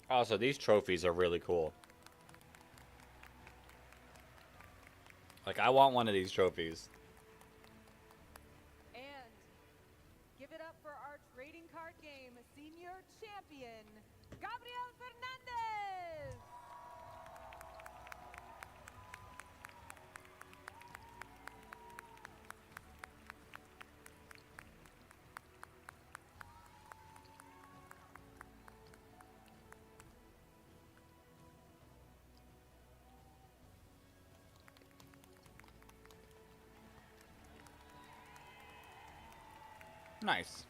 Also, these trophies are really cool. Like, I want one of these trophies. And give it up for our trading card game senior champion, Gabriel Fernandez. Nice.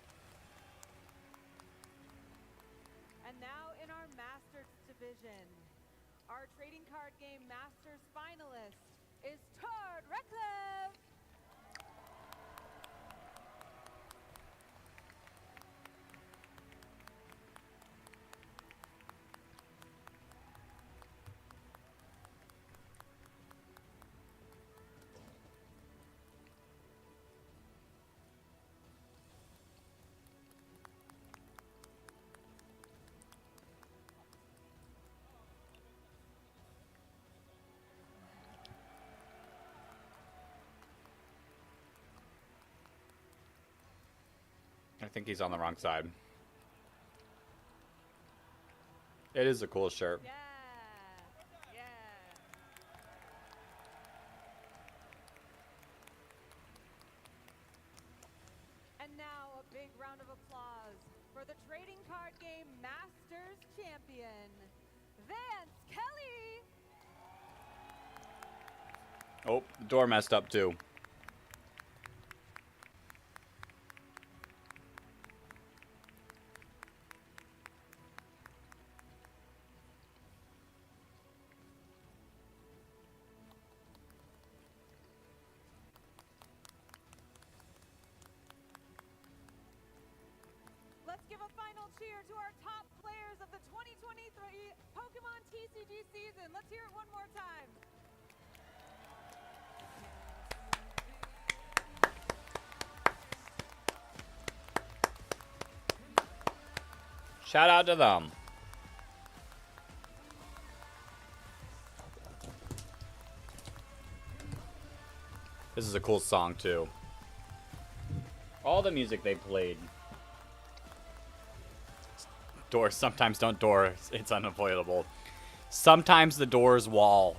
And now in our Masters division, our trading card game Masters finalist is Todd Recliffe. think he's on the wrong side. It is a cool shirt. Yeah. Yeah. And now a big round of applause for the trading card game Masters champion, Vance Kelly. Oh, the door messed up too. Let's give a final cheer to our top players of the 2023 Pokemon TCG season. Let's hear it one more time. Shout out to them. This is a cool song too. All the music they played. Doors sometimes don't door. It's unavoidable. Sometimes the door's wall.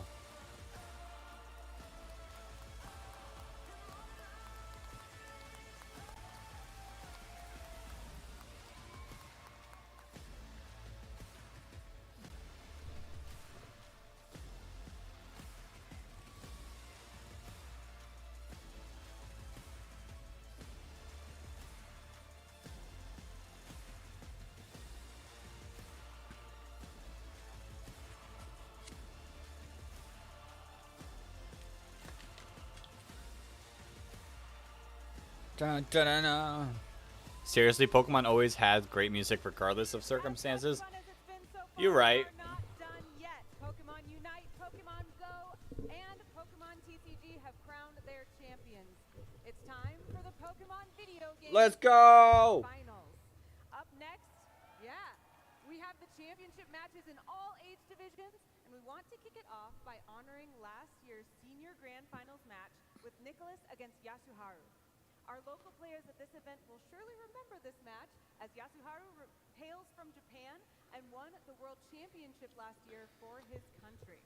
Dun, dun, dun, dun. Seriously, Pokemon always has great music regardless of circumstances. As fun as it's been so far, You're right. we're not done yet. Pokemon Unite, Pokemon Go, and Pokemon TCG have crowned their champions. It's time for the Pokemon video game Let's go! finals. Up next, we have the championship matches in all age divisions, and we want to kick it off by honoring last year's senior grand finals match with Nicholas against Yasuharu. Our local players at this event will surely remember this match, as Yasuharu hails from Japan and won the World Championship last year for his country.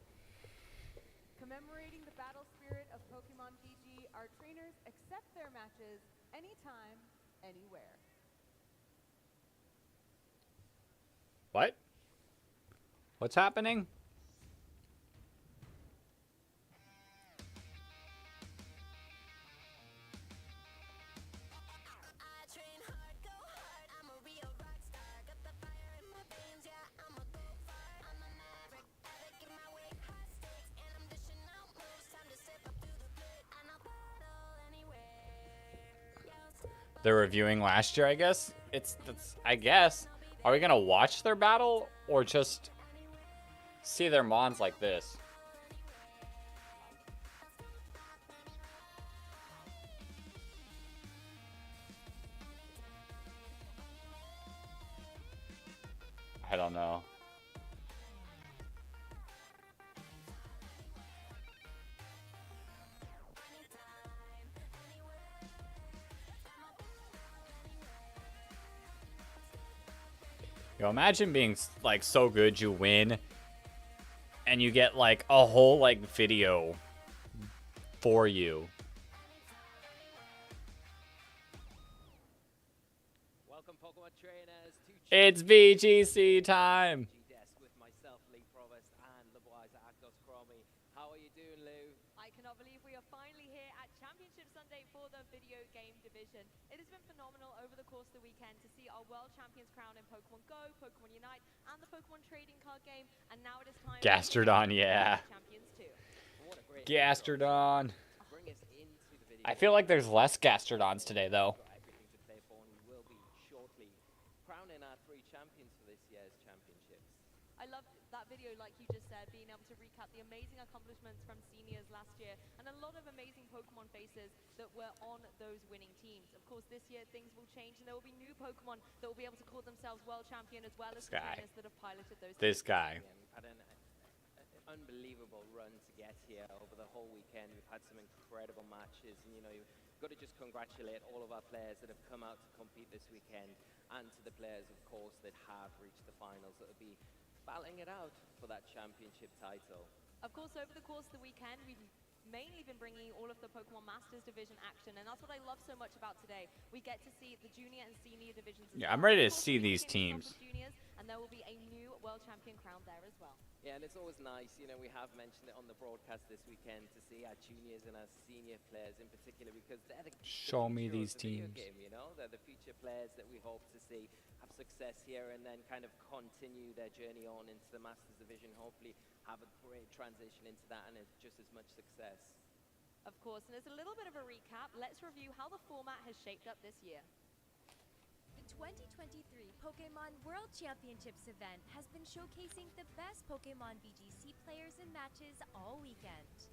Commemorating the battle spirit of Pokemon VG, our trainers accept their matches anytime, anywhere. What? What's happening? They're reviewing last year, I guess. I guess. Are we gonna watch their battle or just see their mons like this? I don't know. Yo, imagine being like so good you win and you get like a whole like video for you. Welcome, Pokemon trainers, to It's VGC time. Desk with myself, Lee Provost, and Lubwise Akdos Chromie. How are you doing, Lou? I cannot believe we are finally here at Championship Sunday for the video game division. It has been phenomenal over the course of the weekend to see our world champions crowned in Pokemon Go, Pokemon Unite, and the Pokemon trading card game. And now it is time Gastrodon, yeah. champions too. What a great Gastrodon. bring us into the video. I feel like there's less Gastrodons today though. Got everything to play for, and we will be shortly crowning our 3 champions for this year's championships. I loved that video, like you just said, being able to recap the amazing accomplishments from seniors last year and a lot of amazing Pokemon faces that were on those winning teams. Of course, this year things will change and there will be new Pokemon that will be able to call themselves world champion as well as the trainers that have piloted those This teams. guy. Yeah, we've had an unbelievable run to get here over the whole weekend. We've had some incredible matches, and got to just congratulate all of our players that have come out to compete this weekend, and to the players, of course, that have reached the finals, that will be battling it out for that championship title. Of course, over the course of the weekend, we've mainly been bringing all of the Pokemon Masters Division action, and that's what I love so much about today. We get to see the junior and senior divisions as Yeah, well. I'm ready to Of course, see we'll be these kicking off teams. with juniors, and there will be a new world champion crowned there as well. Yeah, and it's always nice, you know, we have mentioned it on the broadcast this weekend, to see our juniors and our senior players in particular, because they're the Show me future of these the video teams. game, you know? They're the future players that we hope to see have success here and then kind of continue their journey on into the Masters Division, hopefully have a great transition into that and just as much success. Of course, and as a little bit of a recap, let's review how the format has shaped up this year. The 2023 Pokemon World Championships event has been showcasing the best Pokemon VGC players and matches all weekend.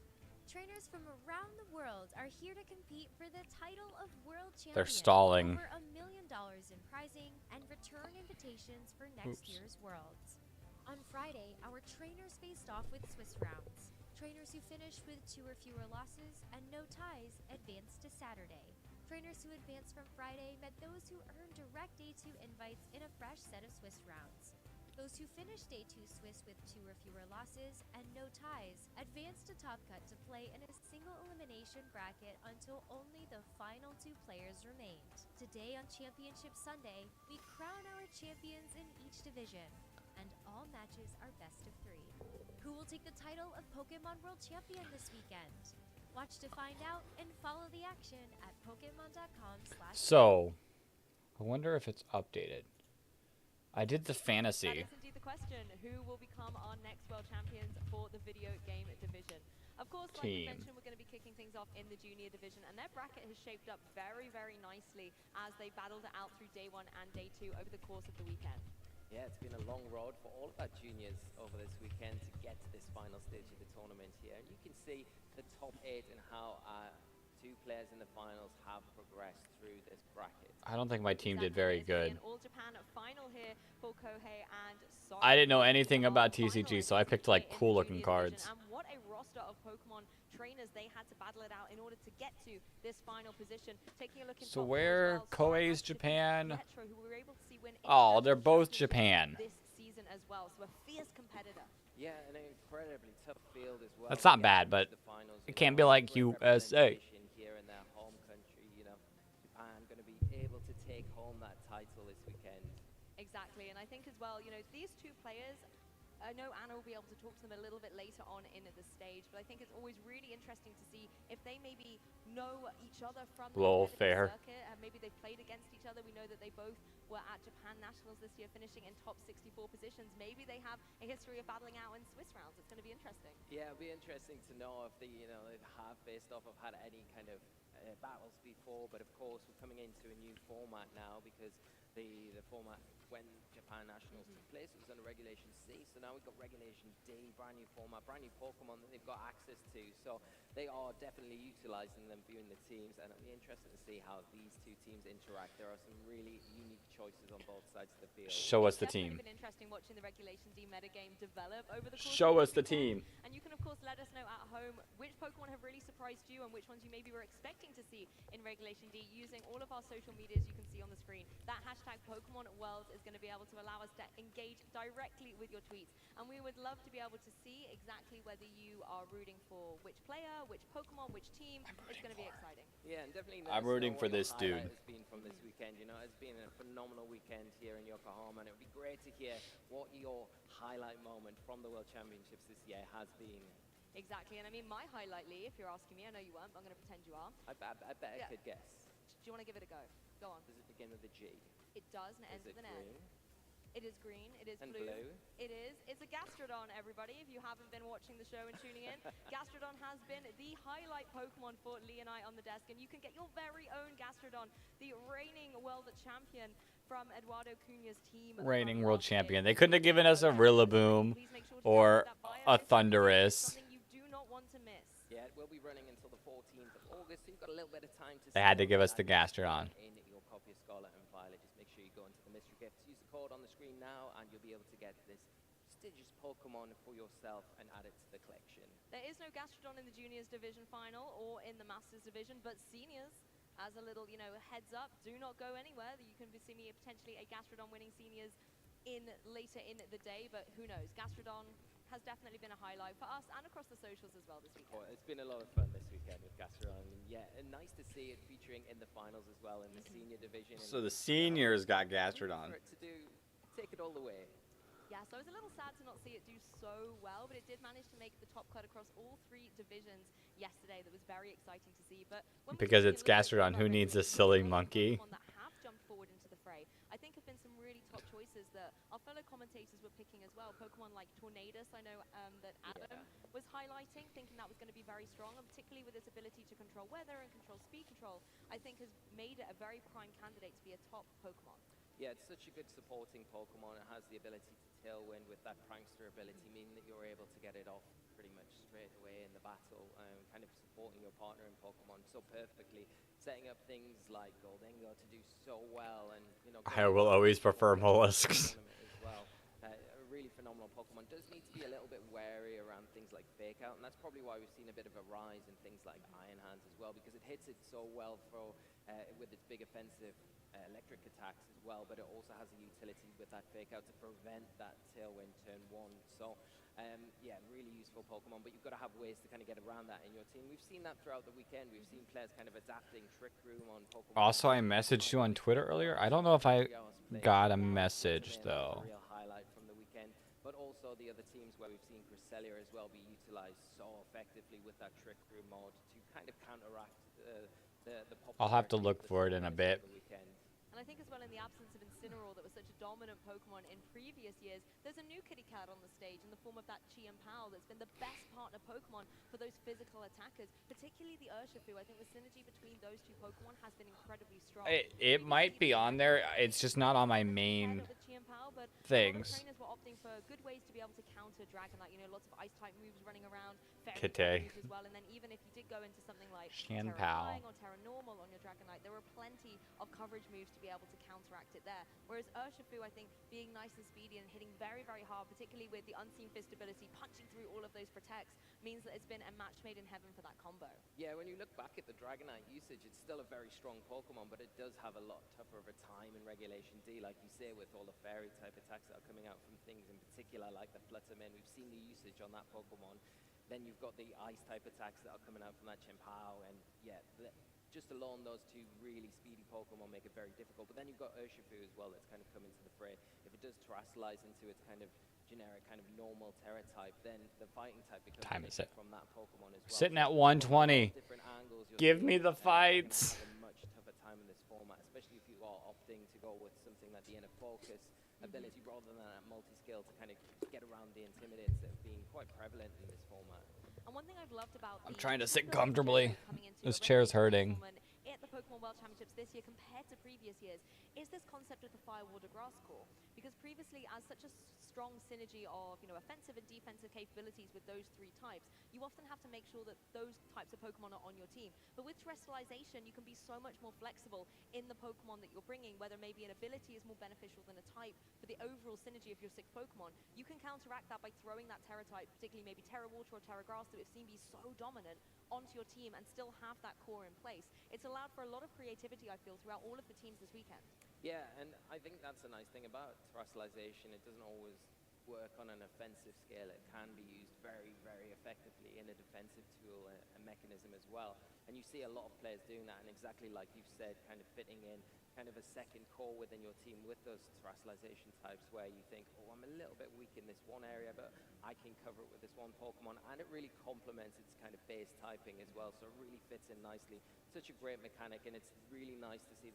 Trainers from around the world are here to compete for the title of World Champion. They're stalling. Over $1 million in prizing and return invitations for next year's Worlds. On Friday, our trainers faced off with Swiss rounds. Trainers who finished with 2 or fewer losses and no ties advanced to Saturday. Trainers who advanced from Friday met those who earned direct Day 2 invites in a fresh set of Swiss rounds. Those who finished Day 2 Swiss with 2 or fewer losses and no ties advanced to Top Cut to play in a single elimination bracket until only the final 2 players remained. Today on Championship Sunday, we crown our champions in each division, and all matches are best of 3. Who will take the title of Pokemon World Champion this weekend? Watch to find out and follow the action at pokemon.com/. So, I wonder if it's updated. I did the That fantasy. is indeed the question. Who will become our next world champions for the video game division? Of course, like we Team. mentioned, we're going to be kicking things off in the junior division, and their bracket has shaped up very, very nicely as they battled it out through Day 1 and Day 2 over the course of the weekend. Yeah, it's been a long road for all of our juniors over this weekend to get to this final stage of the tournament here. And you can see the top 8 and how our 2 players in the finals have progressed through this bracket. I don't think my team did Exactly, very it's gonna be good. an all-Japan final here for Kohei and Sora. I didn't know Both anything are about TCG, so I finalists picked like in the cool-looking junior division, cards. And what a roster of Pokemon trainers they had to battle it out in order to get to this final position. Taking a look in So top four as where well, Sora Koei's has defeated Japan? Retro, who we were able to see win Oh, they're international both championship Japan. this season as well. So a fierce competitor. Yeah, an incredibly tough field as well. That's to not get bad, into but the finals, it you can't know, be like great USA. representation here in their home country, you know. Japan going to be able to take home that title this weekend. Exactly, and I think as well, you know, these 2 players, I know Anna will be able to talk to them a little bit later on in the stage, but I think it's always really interesting to see if they maybe know each other from the Lol, competitive fair. circuit, and maybe they've played against each other. We know that they both were at Japan Nationals this year, finishing in top 64 positions. Maybe they have a history of battling out in Swiss rounds. It's going to be interesting. Yeah, it'll be interesting to know if they, you know, they have faced off, have had any kind of battles before. But of course, we're coming into a new format now because the format when Japan Nationals took place, it was under Regulation C. So now we've got Regulation D, brand new format, brand new Pokemon that they've got access to. So they are definitely utilizing them, viewing the teams, and it'll be interesting to see how these 2 teams interact. There are some really unique choices on both sides of the field. Show us the It's definitely team. been interesting watching the Regulation D metagame develop over the course Show of us the weekend. team. And you can, of course, let us know at home which Pokemon have really surprised you and which ones you maybe were expecting to see in Regulation D using all of our social medias you can see on the screen. That hashtag Pokemon World is going to be able to allow us to engage directly with your tweets. And we would love to be able to see exactly whether you are rooting for which player, which Pokemon, which team. It's going to be exciting. Yeah, and definitely I'm let us rooting know for what your this dude. highlight has been from this weekend. You know, it's been a phenomenal weekend here in Yokohama, and it would be great to hear what your highlight moment from the World Championships this year has been. Exactly. And I mean, my highlight, Lee, if you're asking me, I know you weren't, but I'm going to pretend you are. I bet I Yeah. could guess. Do you want to give it a go? Go on. Does it begin with a G? It does, and it ends Is it with an N. green It is green. It is and blue. blue? It is. It's a Gastrodon, everybody. If you haven't been watching the show and tuning in, Gastrodon has been the highlight Pokemon for Lee and I on the desk, and you can get your very own Gastrodon, the reigning world champion from Eduardo Cunha's team. Reigning from world last year. champion. They couldn't have given us a Rillaboom Please make sure to or download that bio. a It's Thundurus. something you do not want to miss. Yeah, it will be running until the 14th of August, so you've got a little bit of time to They had to save give us that the Gastrodon. in your copy of Scarlet and Violet. Just make sure you go into the mystery gifts, use the code on the screen now, and you'll be able to get this prestigious Pokemon for yourself and add it to the collection. There is no Gastrodon in the juniors division final or in the masters division, but seniors as a little, you know, heads up, do not go anywhere. You can see me potentially a Gastrodon winning seniors in later in the day, but who knows? Gastrodon has definitely been a highlight for us and across the socials as well this weekend. It's been a lot of fun this weekend with Gastrodon. And yeah, and nice to see it featuring in the finals as well in the senior division. So the seniors got Gastrodon. Take it all the way. Yeah, so I was a little sad to not see it do so well, but it did manage to make the top cut across all 3 divisions yesterday. That was very exciting to see. But because it's Gastrodon, who needs a silly monkey? That have jumped forward into the fray, I think have been some really top choices that our fellow commentators were picking as well. Pokemon like Tornadus, I know that Adam was highlighting, thinking that was going to be very strong, and particularly with its ability to control weather and control speed control, I think has made it a very prime candidate to be a top Pokemon. Yeah, it's such a good supporting Pokemon. It has the ability to tailwind with that prankster ability, meaning that you're able to get it off pretty much straight away in the battle, kind of supporting your partner in Pokemon so perfectly, setting up things like Goldingo to do so well, and you know. I will always prefer mollusks. As well. A really phenomenal Pokemon. Does need to be a little bit wary around things like Fake Out, and that's probably why we've seen a bit of a rise in things like Iron Hands as well, because it hits it so well for with its big offensive electric attacks as well, but it also has a utility with that Fake Out to prevent that Tailwind turn 1. So yeah, really useful Pokemon, but you've got to have ways to kind of get around that in your team. We've seen that throughout the weekend. We've seen players kind of adapting Trick Room on Pokemon. Also, I messaged you on Twitter earlier. I don't know if I got a message though. A real highlight from the weekend, but also the other teams where we've seen Cresselia as well be utilized so effectively with that Trick Room mode to kind of counteract the I'll have to look for it in a bit. And I think as well, in the absence of Incineroar that was such a dominant Pokemon in previous years, there's a new kitty cat on the stage in the form of that Chi-Pao that's been the best partner Pokemon for those physical attackers, particularly the Urshifu. I think the synergy between those 2 Pokemon has been incredibly strong. It might be on there. It's just not on my main things. Trainers were opting for good ways to be able to counter Dragonite. You know, lots of Ice-type moves running around, Kitty moves as well, and then even if you did go into something like Xianpao Terra Flying or Terra Normal on your Dragonite, there were plenty of coverage moves to be able to counteract it there. Whereas Urshifu, I think, being nice and speedy and hitting very, very hard, particularly with the Unseen Fist ability, punching through all of those protects, means that it's been a match made in heaven for that combo. Yeah, when you look back at the Dragonite usage, it's still a very strong Pokemon, but it does have a lot tougher of a time in Regulation D, like you say, with all the Fairy-type attacks that are coming out from things in particular, like the Flutterman. We've seen the usage on that Pokemon. Then you've got the Ice-type attacks that are coming out from that Chien-Pao, and yeah, just alone those 2 really speedy Pokemon make it very difficult. But then you've got Urshifu as well that's kind of come into the fray. If it does terastallize into its kind of generic kind of normal Terra type, then the fighting type becomes from that Pokemon as well. Sitting at 120. Give me the fights. Much tougher time in this format, especially if you are opting to go with something like the Inner Focus ability rather than that multi-skill to kind of get around the Intimidates that have been quite prevalent in this format. And one thing I've loved about I'm trying to sit comfortably. This chair's hurting. At the Pokemon World Championships this year compared to previous years is this concept of the Fire, Water, Grass core. Because previously, as such a strong synergy of, you know, offensive and defensive capabilities with those 3 types, you often have to make sure that those types of Pokemon are on your team. But with terrestrialization, you can be so much more flexible in the Pokemon that you're bringing, whether maybe an ability is more beneficial than a type for the overall synergy of your 6 Pokemon. You can counteract that by throwing that Terra type, particularly maybe Terra Water or Terra Grass that we've seen be so dominant, onto your team and still have that core in place. It's allowed for a lot of creativity, I feel, throughout all of the teams this weekend. Yeah, and I think that's a nice thing about terrestrialization. It doesn't always work on an offensive scale. It can be used very, very effectively in a defensive tool, a mechanism as well. And you see a lot of players doing that, and exactly like you've said, kind of fitting in kind of a second core within your team with those terrestrialization types where you think, oh, I'm a little bit weak in this one area, but I can cover it with this one Pokemon, and it really complements its kind of base typing as well, so it really fits in nicely. Such a great mechanic, and it's really nice to see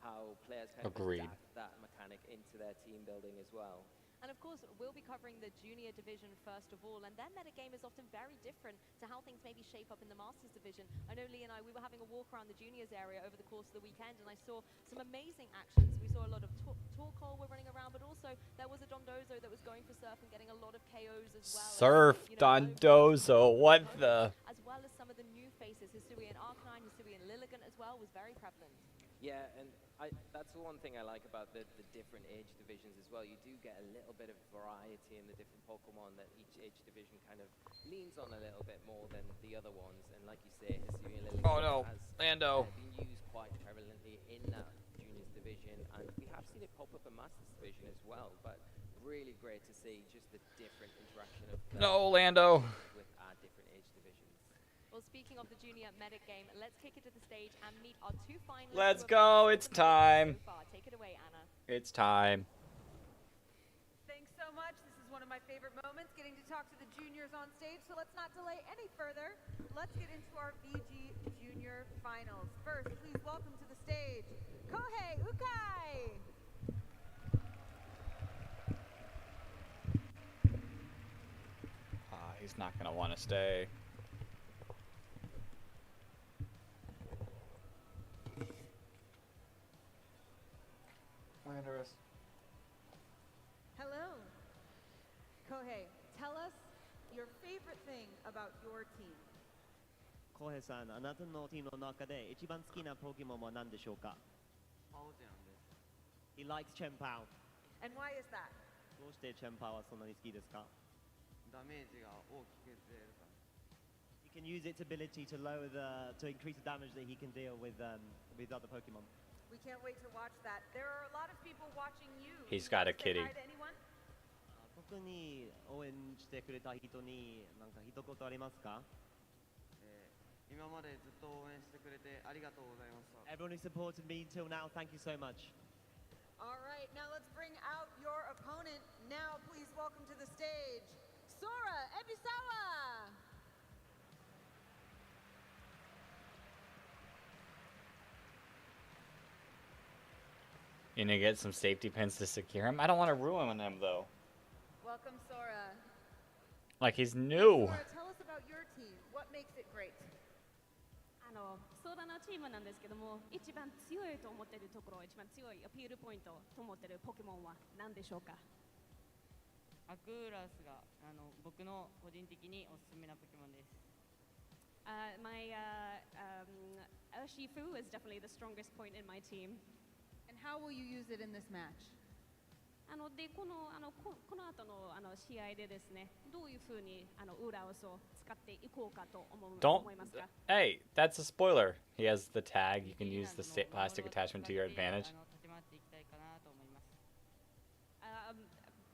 how players kind of adapt that mechanic into their team building as well. And of course, we'll be covering the junior division first of all, and their metagame is often very different to how things maybe shape up in the Masters division. I know Lee and I, we were having a walk around the juniors area over the course of the weekend, and I saw some amazing actions. We saw a lot of Torkoal were running around, but also there was a Dondozo that was going for Surf and getting a lot of KOs as well. Surf, and, you know, Dondozo, what the? As well as some of the new faces, Hisui and Arcanine, Hisui and Lilligant as well, was very prevalent. Yeah, and That's the one thing I like about the different age divisions as well. You do get a little bit of variety in the different Pokemon that each age division kind of leans on a little bit more than the other ones. And like you say, Hisuian Lily Oh no, has Lando. been used quite prevalently in that juniors division, and we have seen it pop up in Masters division as well. But really great to see just the different interaction of No, Lando. with our different age divisions. Well, speaking of the junior medic game, let's kick it to the stage and meet our two finalists. Let's who have go, advanced it's to the main time. So far. Take it away, Anna. It's time. Thanks so much. This is one of my favorite moments, getting to talk to the juniors on stage. So let's not delay any further. Let's get into our VG Junior Finals. First, please welcome to the stage, Kohei Ukai. He's not gonna want to stay. Landorus. Hello. Kohei, tell us your favorite thing about your team. 浩平さん、あなたのチームの中で一番好きなポケモンは何でしょうか？パオちゃんです。 He likes Chen Pao. And why is that? どうしてチェンパオはそんなに好きですか？ダメージが大きく出るから。He can use its ability to increase the damage that he can deal with other Pokemon. We can't wait to watch that. There are a lot of people watching you. He's Would you got a like to say kitty. hi to anyone? 僕に応援してくれた人に何か一言ありますか？今までずっと応援してくれてありがとうございました。 Everyone who supported me till now, thank you so much. All right, now let's bring out your opponent. Now, please welcome to the stage, Sora Ebisawa. You gonna get some safety pins to secure him? I don't want to ruin him though. Welcome, Sora. Like he's new. Sora, tell us about your team. What makes it great? ソーダのチームなんですけども、一番強いと思っているところ、一番強いアピールポイントと思っているポケモンは何でしょうか？アクーラスが僕の個人的におすすめなポケモンです。My Urshifu is definitely the strongest point in my team. And how will you use it in this match? でこの後の試合でですね、どういうふうにウラウスを使っていこうかと思いますか？ Hey, that's a spoiler. He has the tag. You can use the plastic attachment to your advantage.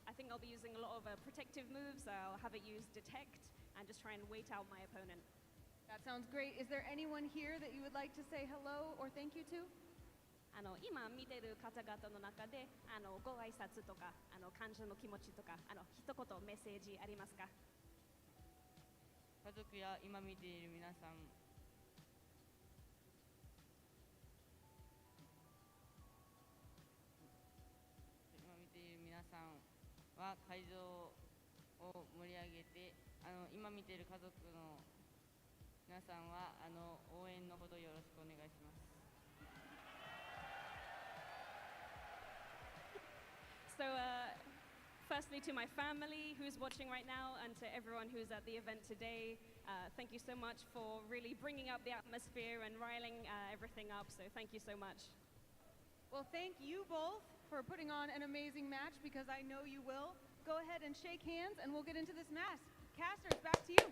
I think I'll be using a lot of protective moves. I'll have it use detect and just try and wait out my opponent. That sounds great. Is there anyone here that you would like to say hello or thank you to? 今見てる方々の中でご挨拶とか感謝の気持ちとか一言メッセージありますか？家族や今見ている皆さん、は会場を盛り上げて今見ている家族の皆さんは応援のほどよろしくお願いします。So, firstly to my family who's watching right now and to everyone who's at the event today, thank you so much for really bringing up the atmosphere and riling everything up, so thank you so much. Well, thank you both for putting on an amazing match, because I know you will. Go ahead and shake hands and we'll get into this match. Casters, back to you.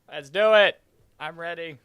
Let's do it. I'm ready.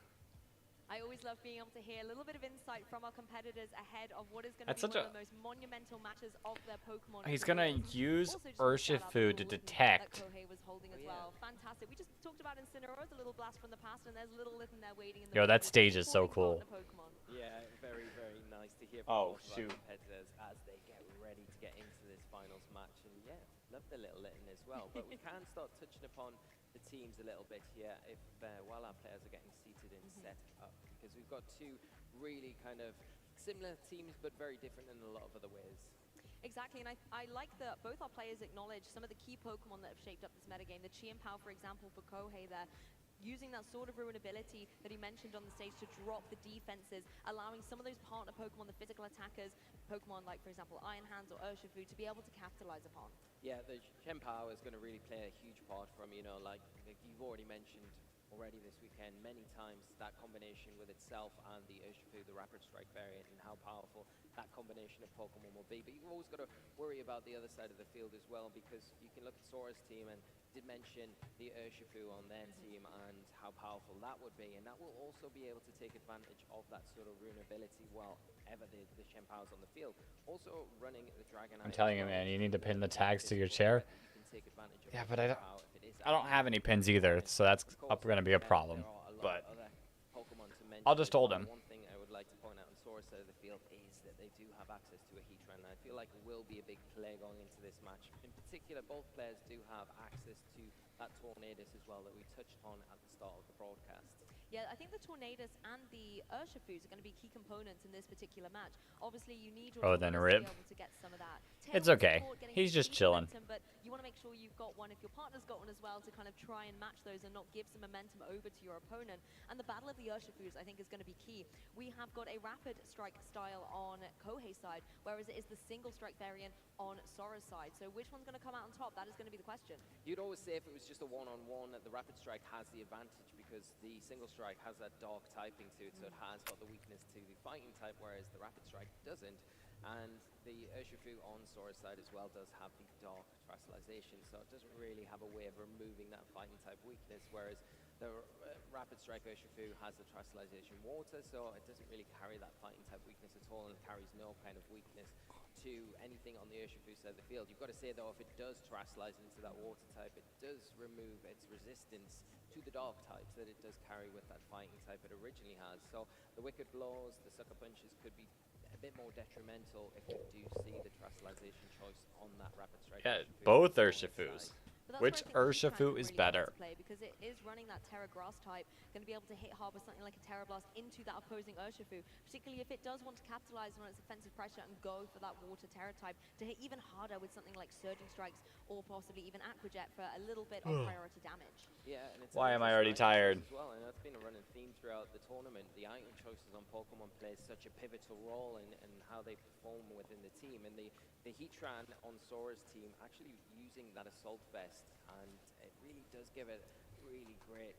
I always love being able to hear a little bit of insight from our competitors ahead of what is going to be That's one of the most monumental matches of their Pokemon. He's going to use Also, just Urshifu to detect. that Kohei was holding as well. Fantastic. We just talked about Incineroar, a little blast from the past, and there's a little Lithin there waiting in the Yo, that wings, stage is so forming cool. partner Pokemon. Yeah, very, very nice to hear Oh, from both of our competitors as they get ready to get into this finals match. And yeah, love the little Litton as well. But we can start touching upon the teams a little bit here if while our players are getting seated and set up, because we've got two really kind of similar teams but very different in a lot of other ways. Exactly, and I like that both our players acknowledge some of the key Pokemon that have shaped up this metagame. The Chi-Pao, for example, for Kohei there, using that Sword of Ruin ability that he mentioned on the stage to drop the defenses, allowing some of those partner Pokemon, the physical attackers, Pokemon like, for example, Iron Hands or Urshifu, to be able to capitalize upon. Yeah, the Chen Pao is going to really play a huge part from, you know, like you've already mentioned already this weekend many times, that combination with itself and the Urshifu, the Rapid Strike variant, and how powerful that combination of Pokemon will be. But you've always got to worry about the other side of the field as well, because you can look at Sora's team and did mention the Urshifu on their team and how powerful that would be, and that will also be able to take advantage of that sort of rune ability while ever the Shenpao's on the field. Also running the Dragonite. I'm telling you, man, you need to pin the tags to your chair. Yeah, but I don't have any pins either, so that's going to be a problem. But I'll just hold him. One thing I would like to point out on Sora's side of the field is that they do have access to a Heatran, and I feel like it will be a big play going into this match. In particular, both players do have access to that Tornadus as well that we touched on at the start of the broadcast. Yeah, I think the Tornadus and the Urshifus are going to be key components in this particular match. Obviously, you need your Oh, then Tornadus Rip. to be able to get some of that. It's okay. He's just chilling. But you want to make sure you've got one, if your partner's got one as well, to kind of try and match those and not give some momentum over to your opponent. And the battle of the Urshifus, I think, is going to be key. We have got a rapid strike style on Kohei's side, whereas it is the single strike variant on Sora's side. So which one's going to come out on top? That is going to be the question. You'd always say if it was just a one-on-one, that the Rapid Strike has the advantage because the single strike has that dark typing to it, so it has got the weakness to the fighting type, whereas the Rapid Strike doesn't. And the Urshifu on Sora's side as well does have the dark terrestrialization, so it doesn't really have a way of removing that fighting type weakness, whereas the Rapid Strike Urshifu has the terrestrialization water, so it doesn't really carry that fighting type weakness at all, and it carries no kind of weakness to anything on the Urshifu side of the field. You've got to say though, if it does terrestrialize into that water type, it does remove its resistance to the dark types that it does carry with that fighting type it originally has. So the Wicked Blows, the Sucker Punches could be a bit more detrimental if you do see the terrestrialization choice on that Rapid Strike. Yeah, Urshifu both on the Urshifus. side. Which Urshifu is better? Because it is running that Terra Grass type, going to be able to hit hard with something like a Terra Blast into that opposing Urshifu, particularly if it does want to capitalize on its offensive pressure and go for that Water Terra type to hit even harder with something like Surging Strikes or possibly even Aqua Jet for a little bit of priority damage. Yeah, and it's Why am I already tired? as well, and that's been a running theme throughout the tournament. The item choices on Pokemon plays such a pivotal role in how they perform within the team, and the Heatran on Sora's team actually using that Assault Vest, and it really does give it really great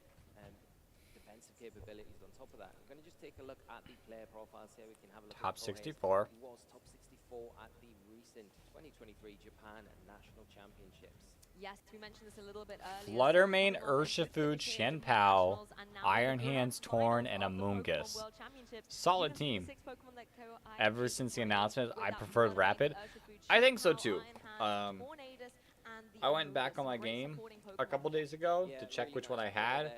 defensive capabilities on top of that. I'm going to just take a look at the player profiles here. We can have a look Top at Kohei. 64. He was top 64 at the recent 2023 Japan National Championships. Yes, we mentioned this a little bit earlier. Fluttermane, Urshifu, Shenpao, Iron Hands, Torn, and Amoonguss. Solid team. Ever since the announcement, I preferred Rapid. I think so too. I went back on my game a couple days ago to check which one I had,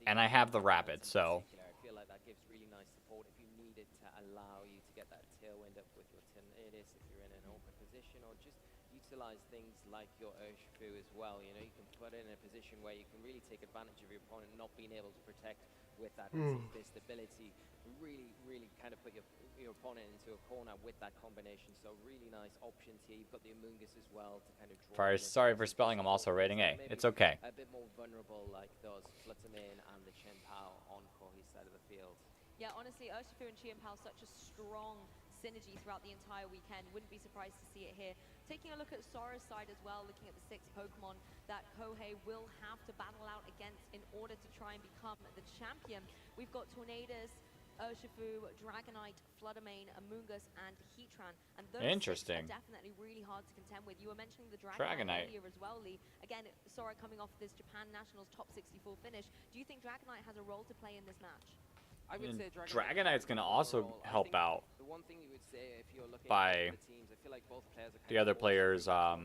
and I have the Rapid, so. I feel like that gives really nice support if you need it to allow you to get that tailwind up with your Tornadus if you're in an open position, or just utilize things like your Urshifu as well. You know, you can put it in a position where you can really take advantage of your opponent not being able to protect with that resist ability. Really kind of put your opponent into a corner with that combination. So really nice options here. You've got the Amoonguss as well to kind of draw. Sorry for spelling, I'm also rating A. It's okay. A bit more vulnerable like those Fluttermane and the Shenpao on Kohei's side of the field. Yeah, honestly, Urshifu and Shenpao such a strong synergy throughout the entire weekend. Wouldn't be surprised to see it here. Taking a look at Sora's side as well, looking at the 6 Pokemon that Kohei will have to battle out against in order to try and become the champion. We've got Tornadus, Urshifu, Dragonite, Fluttermane, Amoonguss, and Heatran. And those Interesting. are definitely really hard to contend with. You were mentioning the Dragonite earlier as well, Lee. Again, Sora coming off this Japan Nationals top 64 finish. Do you think Dragonite has a role to play in this match? I would say Dragonite's going to also help out the one thing you would say if you're looking by at the teams, I feel like both players are the other players, so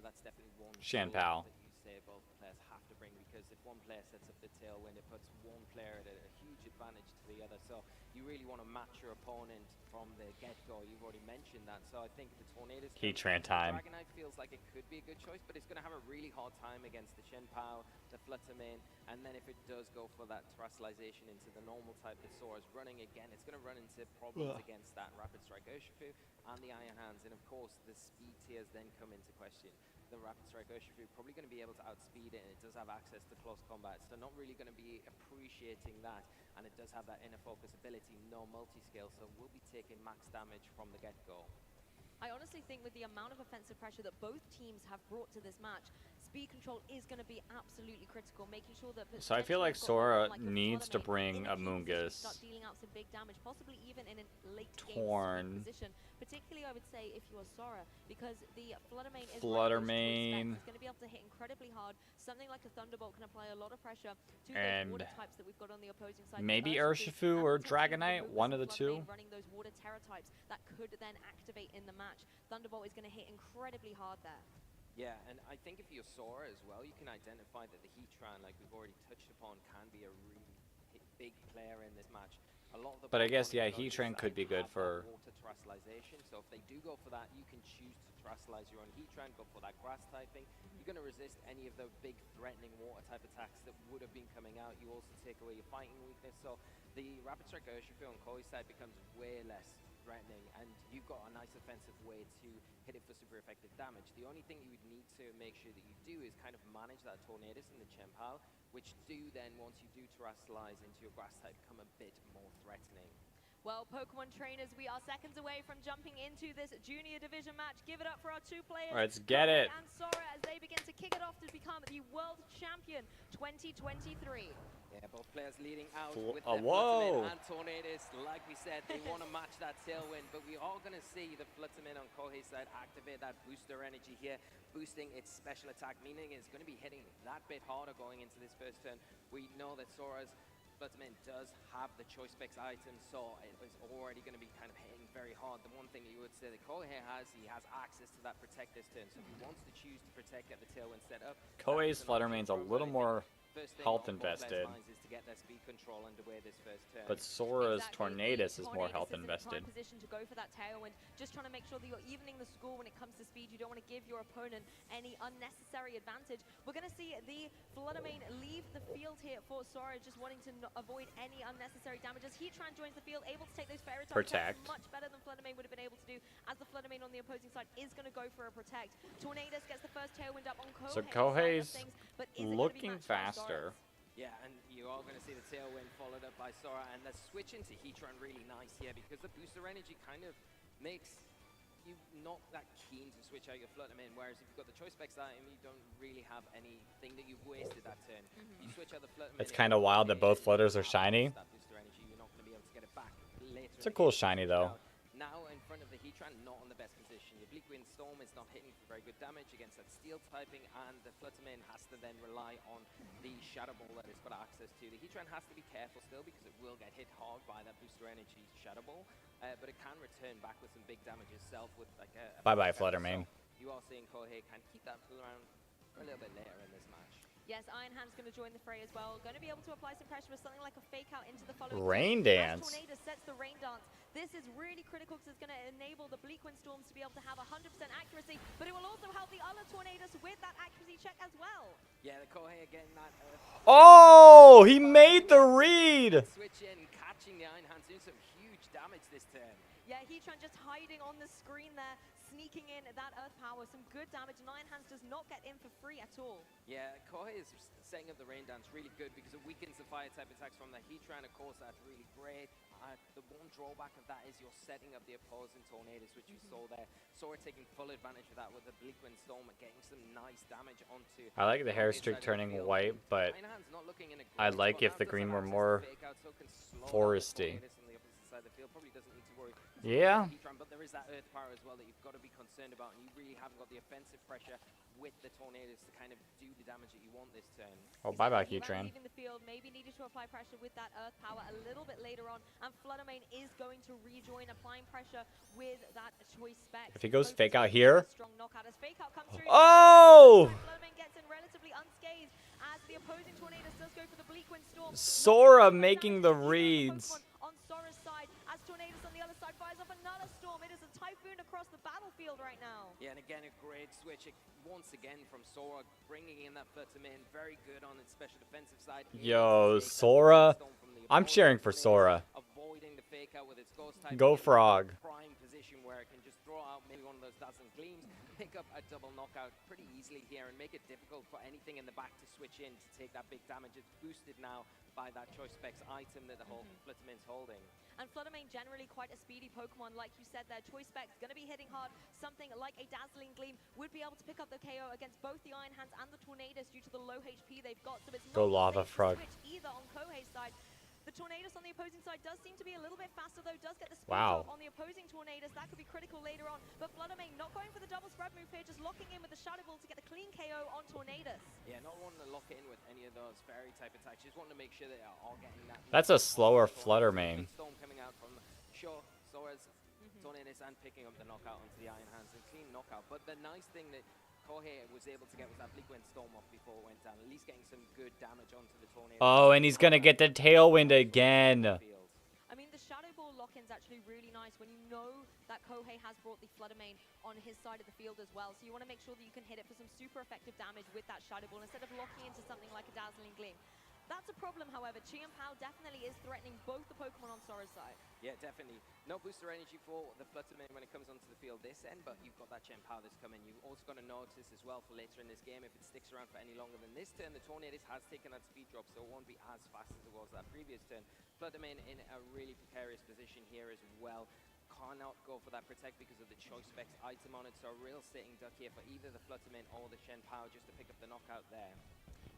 that's definitely one Shenpao. that you say both players have to bring, because if one player sets up the tailwind, it puts one player at a huge advantage to the other. So you really want to match your opponent from the get-go. You've already mentioned that. So I think the Tornadus Heatran time. Dragonite feels like it could be a good choice, but it's going to have a really hard time against the Shenpao, the Fluttermane, and then if it does go for that terrestrialization into the normal type that Sora's running again, it's going to run into problems against that Rapid Strike Urshifu and the Iron Hands, and of course the speed tiers then come into question. The Rapid Strike Urshifu probably going to be able to outspeed it, and it does have access to close combat, so not really going to be appreciating that, and it does have that inner focus ability, no multi-scale, so we'll be taking max damage from the get-go. I honestly think with the amount of offensive pressure that both teams have brought to this match, speed control is going to be absolutely critical, making sure that. So I feel like Sora needs to bring Amoonguss. Start dealing out some big damage, possibly even in a late Torn. game position. Particularly, I would say, if you are Sora, because the Fluttermane is Fluttermane. It's going to be able to hit incredibly hard. Something like a Thunderbolt can apply a lot of pressure to And those water types that we've got on the opposing side. maybe Urshifu or Dragonite, one of the two. Running those water Terra types that could then activate in the match. Thunderbolt is going to hit incredibly hard there. Yeah, and I think if you're Sora as well, you can identify that the Heatran, like we've already touched upon, can be a really big player in this match. A lot of the But I guess, Pokemon yeah, Heatran could be good for... water terastallization, so if they do go for that, you can choose to terastallize your own Heatran, go for that grass typing. You're going to resist any of the big threatening water type attacks that would have been coming out. You also take away your fighting weakness, so the Rapid Strike Urshifu on Koi's side becomes way less threatening, and you've got a nice offensive way to hit it for super effective damage. The only thing you would need to make sure that you do is kind of manage that Tornadus and the Chempal, which do then, once you do terastallize into your grass type, become a bit more threatening. Well, Pokemon trainers, we are seconds away from jumping into this junior division match. Give it up for our two players. Let's get it. And Sora as they begin to kick it off to become the world champion 2023. Yeah, both players leading out with whoa. Fluttermane and Tornadus. Like we said, they want to match that tailwind, but we are going to see the Fluttermane on Kohei's side activate that booster energy here, boosting its special attack, meaning it's going to be hitting that bit harder going into this first turn. We know that Sora's Fluttermane does have the choice specs item, so it is already going to be kind of hitting very hard. The one thing that you would say that Kohei has, he has access to that protect this turn, so if he wants to choose to protect, get the tailwind set up. Kohei's Fluttermane's a little more health invested. Is to get their speed control underway this first turn. But Sora's Tornadus is more health invested. Position to go for that tailwind, just trying to make sure that you're evening the score when it comes to speed. You don't want to give your opponent any unnecessary advantage. We're going to see the Fluttermane leave the field here for Sora, just wanting to avoid any unnecessary damages. Heatran joins the field, able to take those fairy type attacks much better than Fluttermane would have been able to do, as the Fluttermane on the opposing side is going to go for a protect. Tornadus gets the first tailwind up on Kohei. So Kohei's looking faster. Yeah, and you are going to see the tailwind followed up by Sora, and the switch into Heatran really nice here, because the booster energy kind of makes you not that keen to switch out your Fluttermane, whereas if you've got the choice specs item, you don't really have anything that you've wasted that turn. You switch out the Fluttermane. It's kind of wild that both Flutters are shiny. That booster energy, you're not going to be able to get it back later. It's a cool shiny though. Now in front of the Heatran, not on the best position. Your Bleak Wind Storm is not hitting for very good damage against that steel typing, and the Fluttermane has to then rely on the Shadow Ball that it's got access to. The Heatran has to be careful still, because it will get hit hard by that booster energy Shadow Ball, but it can return back with some big damage itself with like a bye-bye Fluttermane. So you are seeing Kohei kind of keep that around for a little bit later in this match. Yes, Iron Hand's going to join the fray as well. Going to be able to apply some pressure with something like a fake out into the following Rain turn. Dance. As Tornadus sets the Rain Dance. This is really critical because it's going to enable the Bleak Wind Storms to be able to have 100% accuracy, but it will also help the other Tornadus with that accuracy check as well. Yeah, the Kohei again that. Oh, he made the read. Switch in, catching the Iron Hands, doing some huge damage this turn. Yeah, Heatran just hiding on the screen there, sneaking in that Earth Power, some good damage. Iron Hands does not get in for free at all. Yeah, Kohei is setting up the Rain Dance really good because it weakens the fire type attacks from the Heatran. Of course, that's really great. The one drawback of that is you're setting up the opposing Tornadus, which you saw there. Sora taking full advantage of that with the Bleak Wind Storm, getting some nice damage onto. I like the hair streak turning white, but I like if the green were more foresty. Yeah. But there is that Earth Power as well that you've got to be concerned about, and you really haven't got the offensive pressure with the Tornadus to kind of do the damage that you want this turn. Oh, bye-bye, Heatran. Leaving the field, maybe needed to apply pressure with that Earth Power a little bit later on, and Fluttermane is going to rejoin, applying pressure with that choice spec. If he goes fake out here. Strong knockout as fake out comes through. Oh! Fluttermane gets in relatively unscathed as the opposing Tornadus does go for the Bleak Wind Storm. Sora making the reads. On Sora's side, as Tornadus on the other side fires off another storm. It is a typhoon across the battlefield right now. Yeah, and again, a great switch once again from Sora, bringing in that Fluttermane. Very good on its special defensive side. Yo, Sora. I'm cheering for Sora. Avoiding the fake out with its ghost type. Go get in Frog. that prime position where it can just throw out maybe one of those dazzling gleams, pick up a double knockout pretty easily here, and make it difficult for anything in the back to switch in to take that big damage. It's boosted now by that Choice Specs item that the whole Fluttermane's holding. And Fluttermane generally quite a speedy Pokemon, like you said there. Choice Specs going to be hitting hard. Something like a Dazzling Gleam would be able to pick up the KO against both the Iron Hands and the Tornadus due to the low HP they've got. So it's Go not Lava safe to Frog. switch either on Kohei's side. The Tornadus on the opposing side does seem to be a little bit faster, though. Does get the speed Wow. drop on the opposing Tornadus. That could be critical later on. But Fluttermane not going for the double spread move here, just locking in with the Shadow Ball to get the clean KO on Tornadus. Yeah, not wanting to lock in with any of those fairy type attacks. Just wanting to make sure they are all getting that. That's a slower Fluttermane. Storm coming out from Sora's Tornadus and picking up the knockout onto the Iron Hands. A clean knockout. But the nice thing that Kohei was able to get was that Bleak Wind Storm off before it went down. At least getting some good damage onto the Tornado. Oh, and he's gonna get the Tailwind again. I mean, the Shadow Ball lock-in's actually really nice when you know that Kohei has brought the Fluttermane on his side of the field as well. So you want to make sure that you can hit it for some super effective damage with that Shadow Ball instead of locking into something like a Dazzling Gleam. That's a problem, however. Chien-Pao definitely is threatening both the Pokemon on Sora's side. Yeah, definitely. No booster energy for the Fluttermane when it comes onto the field this end, but you've got that Chien-Pao that's coming. You've also got to notice as well for later in this game, if it sticks around for any longer than this turn, the Tornadus has taken that speed drop, so it won't be as fast as it was that previous turn. Fluttermane in a really precarious position here as well. Cannot go for that Protect because of the Choice Specs item on it, so a real sitting duck here for either the Fluttermane or the Chien-Pao just to pick up the knockout there.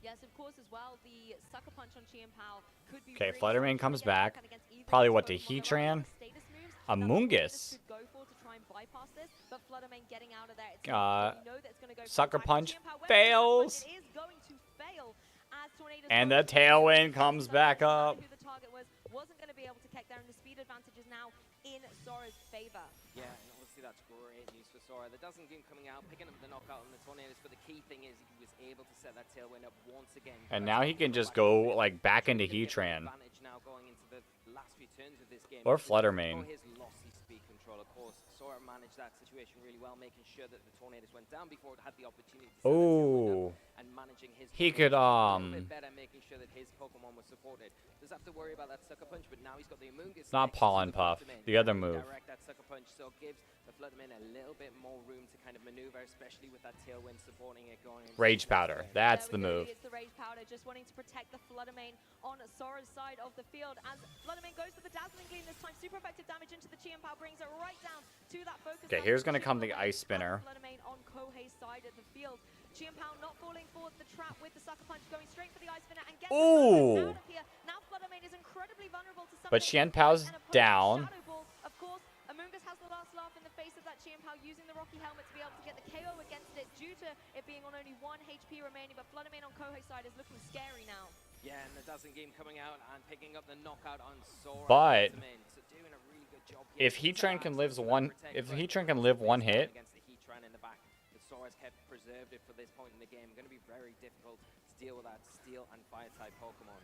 Yes, of course, as well, the Sucker Punch on Chien-Pao could be Okay, really Fluttermane strong comes to get back. back against either Probably of what, these to Pokemon. There are a lot Heatran? of status moves that Amoonguss. could go for to try and bypass this, but Fluttermane getting out of there. It's Uh, not, you know that it's gonna go for Sucker the attack. Punch Chien-Pao, where fails. It is going to fail as Tornadus And goes the for Tailwind it. comes So back no matter up. who the target wasn't going to be able to kick there, and the speed advantage is now in Sora's favor. Yeah, and obviously that's great news for Sora. The Dazzling Gleam coming out, picking up the knockout on the Tornadus, but the key thing is he was able to set that Tailwind up once again. And now he can just go like back into Heatran. Advantage now going into the last few turns of this game. Or Fluttermane. His lossy speed control, of course. Sora managed that situation really well, making sure that the Tornadus went down before it had the opportunity to set that Tailwind up, and managing his He Tornadus could a little bit better, making sure that his Pokemon was supported. Does have to worry about that Sucker Punch, but now he's got the Amoonguss. Not next to Pollen the Puff, Fluttermane. the other He can move. Direct that Sucker Punch, so it gives the Fluttermane a little bit more room to kind of maneuver, especially with that Tailwind supporting it going into Rage the Powder. turn. That's There the we go, move. It's the Rage Powder, just wanting to protect the Fluttermane on Sora's side of the field. As Fluttermane goes for the Dazzling Gleam this time, super effective damage into the Chien-Pao, brings it right down to that focus. Okay, line. here's gonna come the Chien-Pao Ice Spinner. and Fluttermane on Kohei's side of the field. Chien-Pao not falling for the trap with the Sucker Punch, going straight for the Ice Spinner and gets the Fluttermane out of here. Now Fluttermane is incredibly vulnerable to something But Chien-Pao's and opposing down. Shadow Ball. Of course, Amoonguss has the last laugh in the face of that Chien-Pao, using the Rocky Helmet to be able to get the KO against it due to it being on only 1 HP remaining. But Fluttermane on Kohei's side is looking scary now. Yeah, and the Dazzling Game coming out and picking up the knockout on Sora. But Fluttermane. So doing a really good job here. if Heatran can live one, Protect, if but Heatran can live one hit, against the Heatran in the back, but Sora's kept preserved it for this point in the game. Going to be very difficult to deal with that Steel and Fire type Pokemon.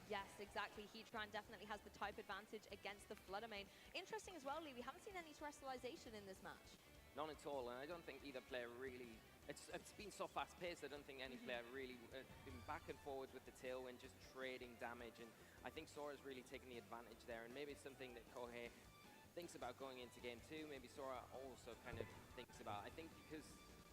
Yes, exactly. Heatran definitely has the type advantage against the Fluttermane. Interesting as well, Lee, we haven't seen any Terrestrialization in this match. None at all, and I don't think either player really... It's been so fast-paced, I don't think any player really been back and forwards with the Tailwind, just trading damage, and I think Sora's really taken the advantage there, and maybe it's something that Kohei thinks about going into Game 2, maybe Sora also kind of thinks about. I think because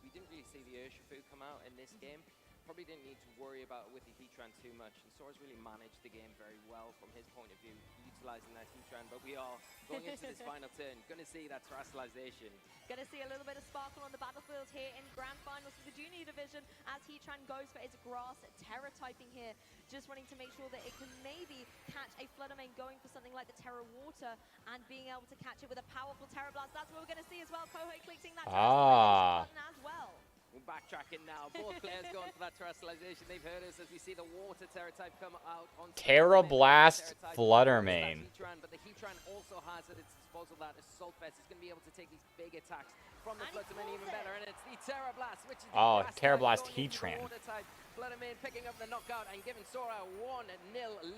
we didn't really see the Urshifu come out in this game, probably didn't need to worry about with the Heatran too much, and Sora's really managed the game very well from his point of view, utilizing that Heatran, but we are going into this final turn, going to see that Terrestrialization. Going to see a little bit of sparkle on the battlefield here in Grand Finals of the Junior Division as Heatran goes for its Grass Terra typing here, just wanting to make sure that it can maybe catch a Fluttermane going for something like the Terra Water and being able to catch it with a powerful Terra Blast. That's what we're going to see as well. Kohei clicking that Terrestrialization button as well. We're backtracking now. Both players going for that Terrestrialization. They've heard us as we see the Water Terra type come out on Terra Blast Terra type. Fluttermane. Heatran, but the Heatran also has at its disposal that Assault Vest. It's going to be able to take these big attacks from the Fluttermane even better, and it's the Terra Blast, which is the Terra Blast going into the Heatran. Water type. Fluttermane picking up the knockout and giving Sora a 1-0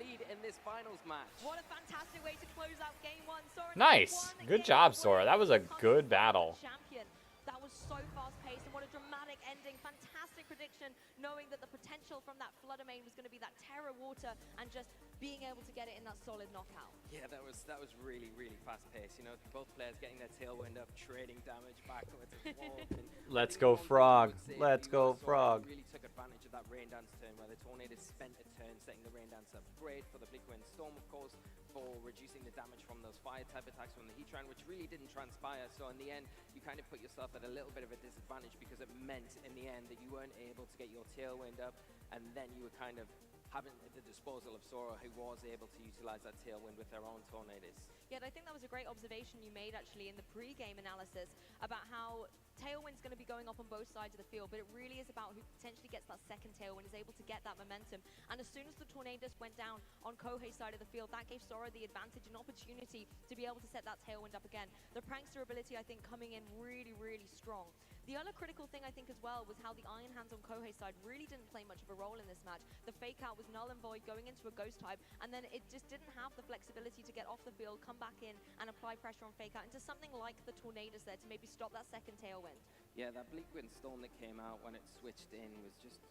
lead in this finals match. What a fantastic way to close out Game 1. Sora nice. Good job, Sora. That was a good battle. Champion. That was so fast-paced, and what a dramatic dramatic ending. Fantastic prediction, knowing that the potential from that Fluttermane was going to be that Terra Water and just being able to get it in that solid knockout. Yeah, that was really, really fast paced. You know, both players getting their tailwind up, trading damage backwards and forwards. Let's go Frog. Let's go Frog. Really took advantage of that Rain Dance turn where the Tornadus spent a turn setting the Rain Dance up. Great for the Bleakwind Storm, of course, for reducing the damage from those fire type attacks from the Heatran, which really didn't transpire. So in the end, you kind of put yourself at a little bit of a disadvantage because it meant in the end that you weren't able to get your tailwind up, and then you were kind of having at the disposal of Sora, who was able to utilize that tailwind with their own Tornadus. Yeah, and I think that was a great observation you made actually in the pre-game analysis about how Tailwind's going to be going up on both sides of the field, but it really is about who potentially gets that second Tailwind, is able to get that momentum. And as soon as the Tornadus went down on Kohei's side of the field, that gave Sora the advantage and opportunity to be able to set that Tailwind up again. The Prankster ability, I think, coming in really, really strong. The other critical thing, I think, as well, was how the Iron Hands on Kohei's side really didn't play much of a role in this match. The Fake Out was null and void going into a Ghost type, and then it just didn't have the flexibility to get off the field, come back in, and apply pressure on Fake Out into something like the Tornadus there to maybe stop that second Tailwind. Yeah, that Bleakwind Storm that came out when it switched in was just,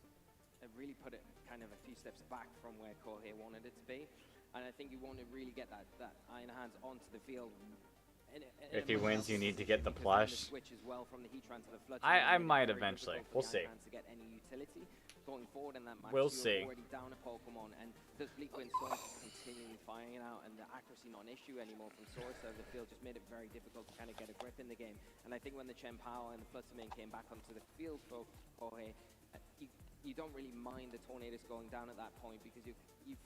it really put it kind of a few steps back from where Kohei wanted it to be. And I think you want to really get that Iron Hands onto the field. If he wins, you need to get the plush. I might eventually. We'll see. Going forward in that match, we'll see. Already down a Pokemon, and the Bleakwind Storm continually firing out, and the accuracy not an issue anymore from Sora side of the field just made it very difficult to kind of get a grip in the game. And I think when the Chien-Pao and the Fluttermane came back onto the field for Kohei, you don't really mind the Tornadus going down at that point because you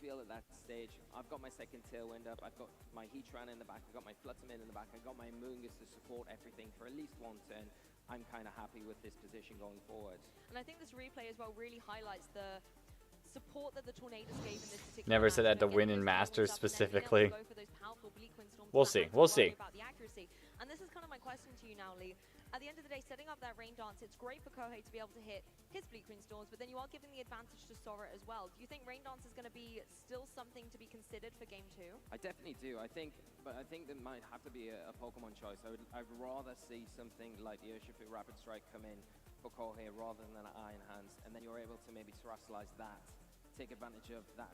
feel at that stage, I've got my second Tailwind up, I've got my Heatran in the back, I've got my Fluttermane in the back, I've got my Moongus to support everything for at least one turn. I'm kind of happy with this position going forward. And I think this replay as well really highlights the support that the Tornadus gave in this particular Never said that to win in Masters specifically. We'll see. We'll see. And this is kind of my question to you now, Lee. At the end of the day, setting up that Rain Dance, it's great for Kohei to be able to hit his Bleakwind Storms, but then you are giving the advantage to Sora as well. Do you think Rain Dance is going to be still something to be considered for Game 2? I definitely do. I think there might have to be a Pokemon choice. I'd rather see something like the Urshifu Rapid Strike come in for Kohei rather than an Iron Hands, and then you're able to maybe terastallize that, take advantage of that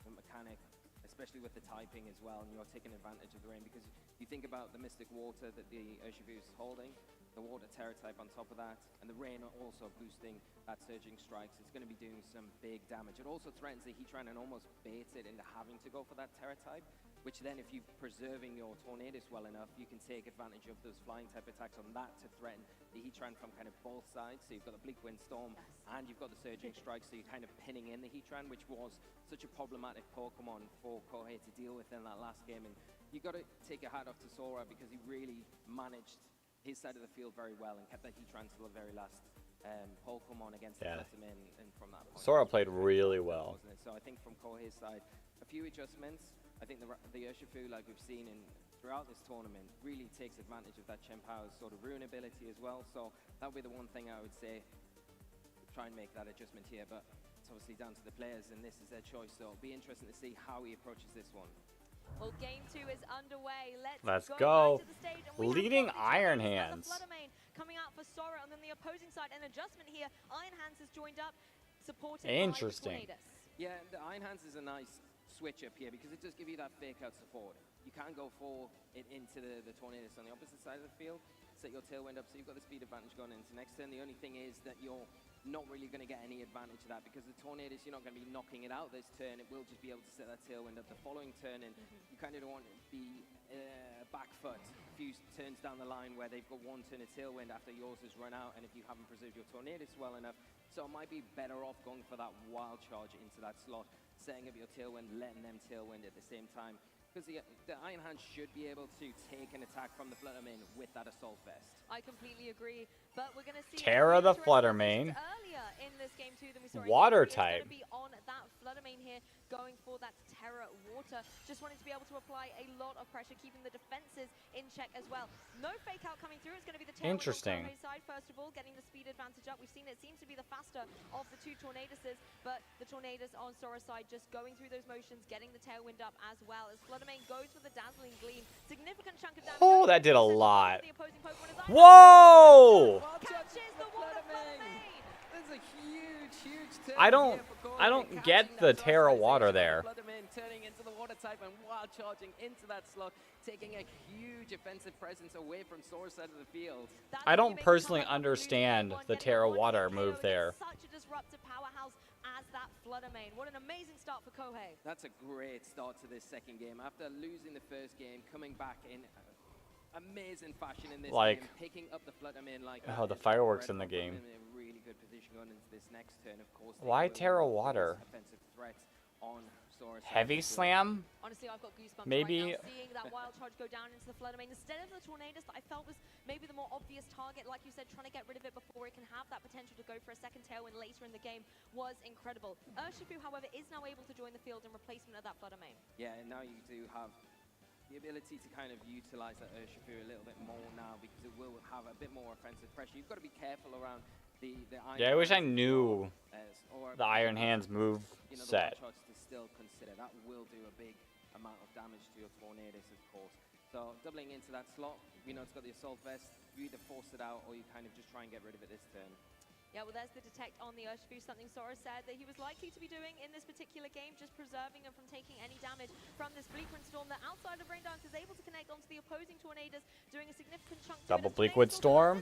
mechanic, especially with the typing as well, and you're taking advantage of the rain, because you think about the Mystic Water that the Urshifu is holding, the Water Terra type on top of that, and the rain also boosting that Surging Strikes. It's going to be doing some big damage. It also threatens the Heatran and almost baits it into having to go for that Terra type, which then if you're preserving your Tornadus well enough, you can take advantage of those flying type attacks on that to threaten the Heatran from kind of both sides. So you've got the Bleakwind Storm and you've got the Surging Strike, so you're kind of pinning in the Heatran, which was such a problematic Pokemon for Kohei to deal with in that last game. And you got to take your hat off to Sora because he really managed his side of the field very well and kept that Heatran to the very last Pokemon against the Fluttermane, and from that point Sora played really well. So I think from Kohei's side, a few adjustments. I think the Urshifu, like we've seen throughout this tournament, really takes advantage of that Chien-Pao's sort of ruin ability as well. So that would be the one thing I would say, try and make that adjustment here, but it's obviously down to the players and this is their choice. So it'll be interesting to see how he approaches this one. Well, Game 2 is underway. Let's go. Right to the stage, leading Iron Hands. Coming out for Sora, and then the opposing side, an adjustment here. Iron Hands has joined up, supported Interesting. by the Tornadus. Yeah, the Iron Hands is a nice switch up here because it does give you that fake out support. You can go for it into the Tornadus on the opposite side of the field, set your Tailwind up, so you've got the speed advantage going into next turn. The only thing is that you're not really going to get any advantage of that because the Tornadus, you're not going to be knocking it out this turn. It will just be able to set that Tailwind up the following turn, and you kind of don't want to be back foot a few turns down the line where they've got one turn of Tailwind after yours has run out, and if you haven't preserved your Tornadus well enough. So it might be better off going for that wild charge into that slot, setting up your Tailwind, letting them Tailwind at the same time. Because the Iron Hand should be able to take an attack from the Fluttermane with that Assault Vest. I completely agree, but we're going to see Terra the Fluttermane. Earlier in this game too than we saw Water in type. Going to be on that Fluttermane here, going for that Terra Water. Just wanting to be able to apply a lot of pressure, keeping the defenses in check as well. No fake out coming through. It's going to be the Terra Interesting. on side first of all, getting the speed advantage up. We've seen it seems to be the faster of the two Tornaduses, but the Tornadus on Sora's side just going through those motions, getting the Tailwind up as well as Fluttermane goes for the Dazzling Gleam. Significant chunk of damage. Oh, that did a lot. The opposing Pokemon is Whoa! catches the Water Fluttermane. I don't get the Terra water there. Turning into the water type and wild charging into that slot, taking a huge offensive presence away from Sora's side of the field. I don't personally understand the Terra water move there. Such a disruptive powerhouse as that Fluttermane. What an amazing start for Kohei. That's a great start to this second game. After losing the first game, coming back in amazing fashion in this game, picking up the Fluttermane like oh, the fireworks in the game. In a really good position going into this next turn, of course. Why Terra water? Offensive threats on Sora's Heavy slam? Honestly, I've got goosebumps Maybe. right now seeing that wild charge go down into the Fluttermane instead of the Tornadus that I felt was maybe the more obvious target. Like you said, trying to get rid of it before it can have that potential to go for a second tailwind later in the game was incredible. Urshifu, however, is now able to join the field in replacement of that Fluttermane. Yeah, and now you do have the ability to kind of utilize that Urshifu a little bit more now because it will have a bit more offensive pressure. You've got to be careful around the Iron Yeah, I wish I Hands knew or the Iron Hands move set. The to still consider. That will do a big amount of damage to your Tornadus, of course. So doubling into that slot, we know it's got the Assault Vest. You either force it out or you kind of just try and get rid of it this turn. Yeah, well, there's the detect on the Urshifu, something Sora said that he was likely to be doing in this particular game, just preserving him from taking any damage from this Bleakwind Storm. The outside of Rain Dance is able to connect onto the opposing Tornadus, doing a significant chunk to Double it. Bleakwood Storm.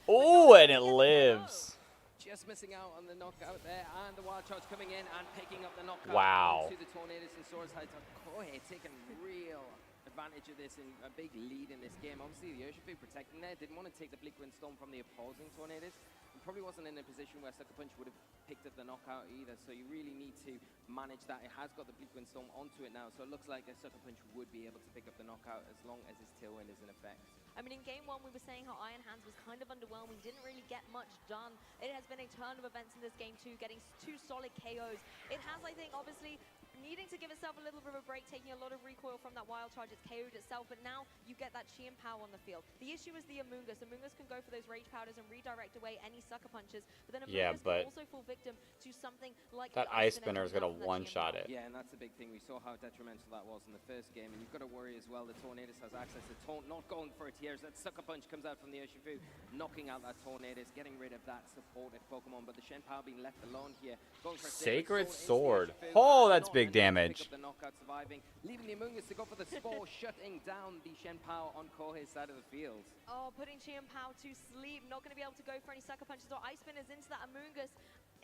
Oh, and it lives. Just missing out on the knockout there, and the Wild Charge coming in and picking up the knockout wow. to the Tornadus and Sora's height. Kohei taking real advantage of this and a big lead in this game. Obviously, the Urshifu protecting there, didn't want to take the Bleakwind Storm from the opposing Tornadus. Probably wasn't in a position where Sucker Punch would have picked up the knockout either, so you really need to manage that. It has got the Bleakwind Storm onto it now, so it looks like a Sucker Punch would be able to pick up the knockout as long as his Tailwind is in effect. I mean, in game one, we were saying how Iron Hands was kind of underwhelming, didn't really get much done. It has been a ton of events in this game too, getting 2 solid KOs. It has, I think, obviously, needing to give itself a little bit of a break, taking a lot of recoil from that Wild Charge. It's KO'd itself, but now you get that Qian Pow on the field. The issue is the Amoonguss. Amoonguss can go for those Rage Powders and redirect away any Sucker Punches, but then Amoonguss can also fall victim to something like that Ice Spinner is going to one-shot it. Yeah, and that's a big thing. We saw how detrimental that was in the first game, and you've got to worry as well. The Tornadus has access to Taunt, not going for it here. That Sucker Punch comes out from the Urshifu, knocking out that Tornadus, getting rid of that supportive Pokemon, but the Qian Pow being left alone here. Going for Sacred Sword. Oh, that's big damage. Knockout surviving, leaving the Amoonguss to go for the Spore, shutting down the Qian Pow on Kohei's side of the field. Oh, putting Qian Pow to sleep, not going to be able to go for any Sucker Punches or Ice Spinners into that Amoonguss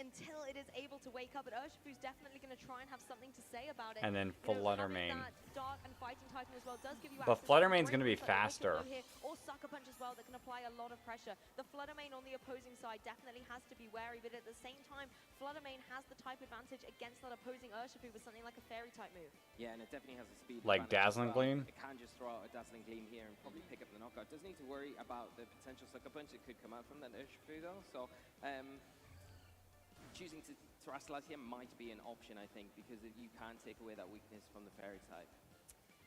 until it is able to wake up. But Urshifu's definitely going to try and have something to say about it. And then Fluttermane. That Dark and Fighting Titan as well does give you but Fluttermane's going to be faster. Or Sucker Punch as well that can apply a lot of pressure. The Fluttermane on the opposing side definitely has to be wary, but at the same time, Fluttermane has the type advantage against that opposing Urshifu with something like a Fairy type move. Yeah, and it definitely has a speed like Dazzling Gleam. It can just throw out a Dazzling Gleam here and probably pick up the knockout. Doesn't need to worry about the potential Sucker Punch that could come out from that Urshifu though. So choosing to Terastallize here might be an option, I think, because you can take away that weakness from the Fairy type.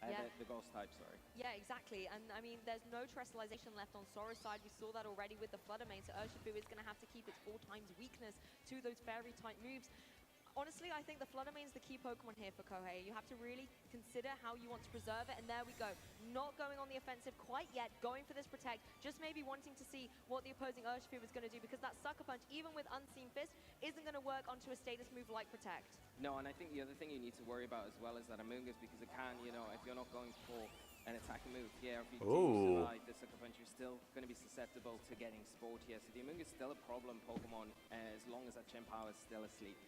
The Ghost type, sorry. Yeah, exactly. And I mean, there's no Terastallization left on Sora's side. We saw that already with the Fluttermane, so Urshifu is going to have to keep its 4 times weakness to those Fairy type moves. Honestly, I think the Fluttermane's the key Pokemon here for Kohei. You have to really consider how you want to preserve it, and there we go. Not going on the offensive quite yet, going for this Protect, just maybe wanting to see what the opposing Urshifu is going to do, because that Sucker Punch, even with Unseen Fist, isn't going to work onto a status move like Protect. No, and I think the other thing you need to worry about as well is that Amoonguss, because it can, you know, if you're not going for an attacking move here, if you do survive the Sucker Punch, you're still going to be susceptible to getting spored here. So the Amoonguss is still a problem Pokemon as long as that Qian Pow is still asleep.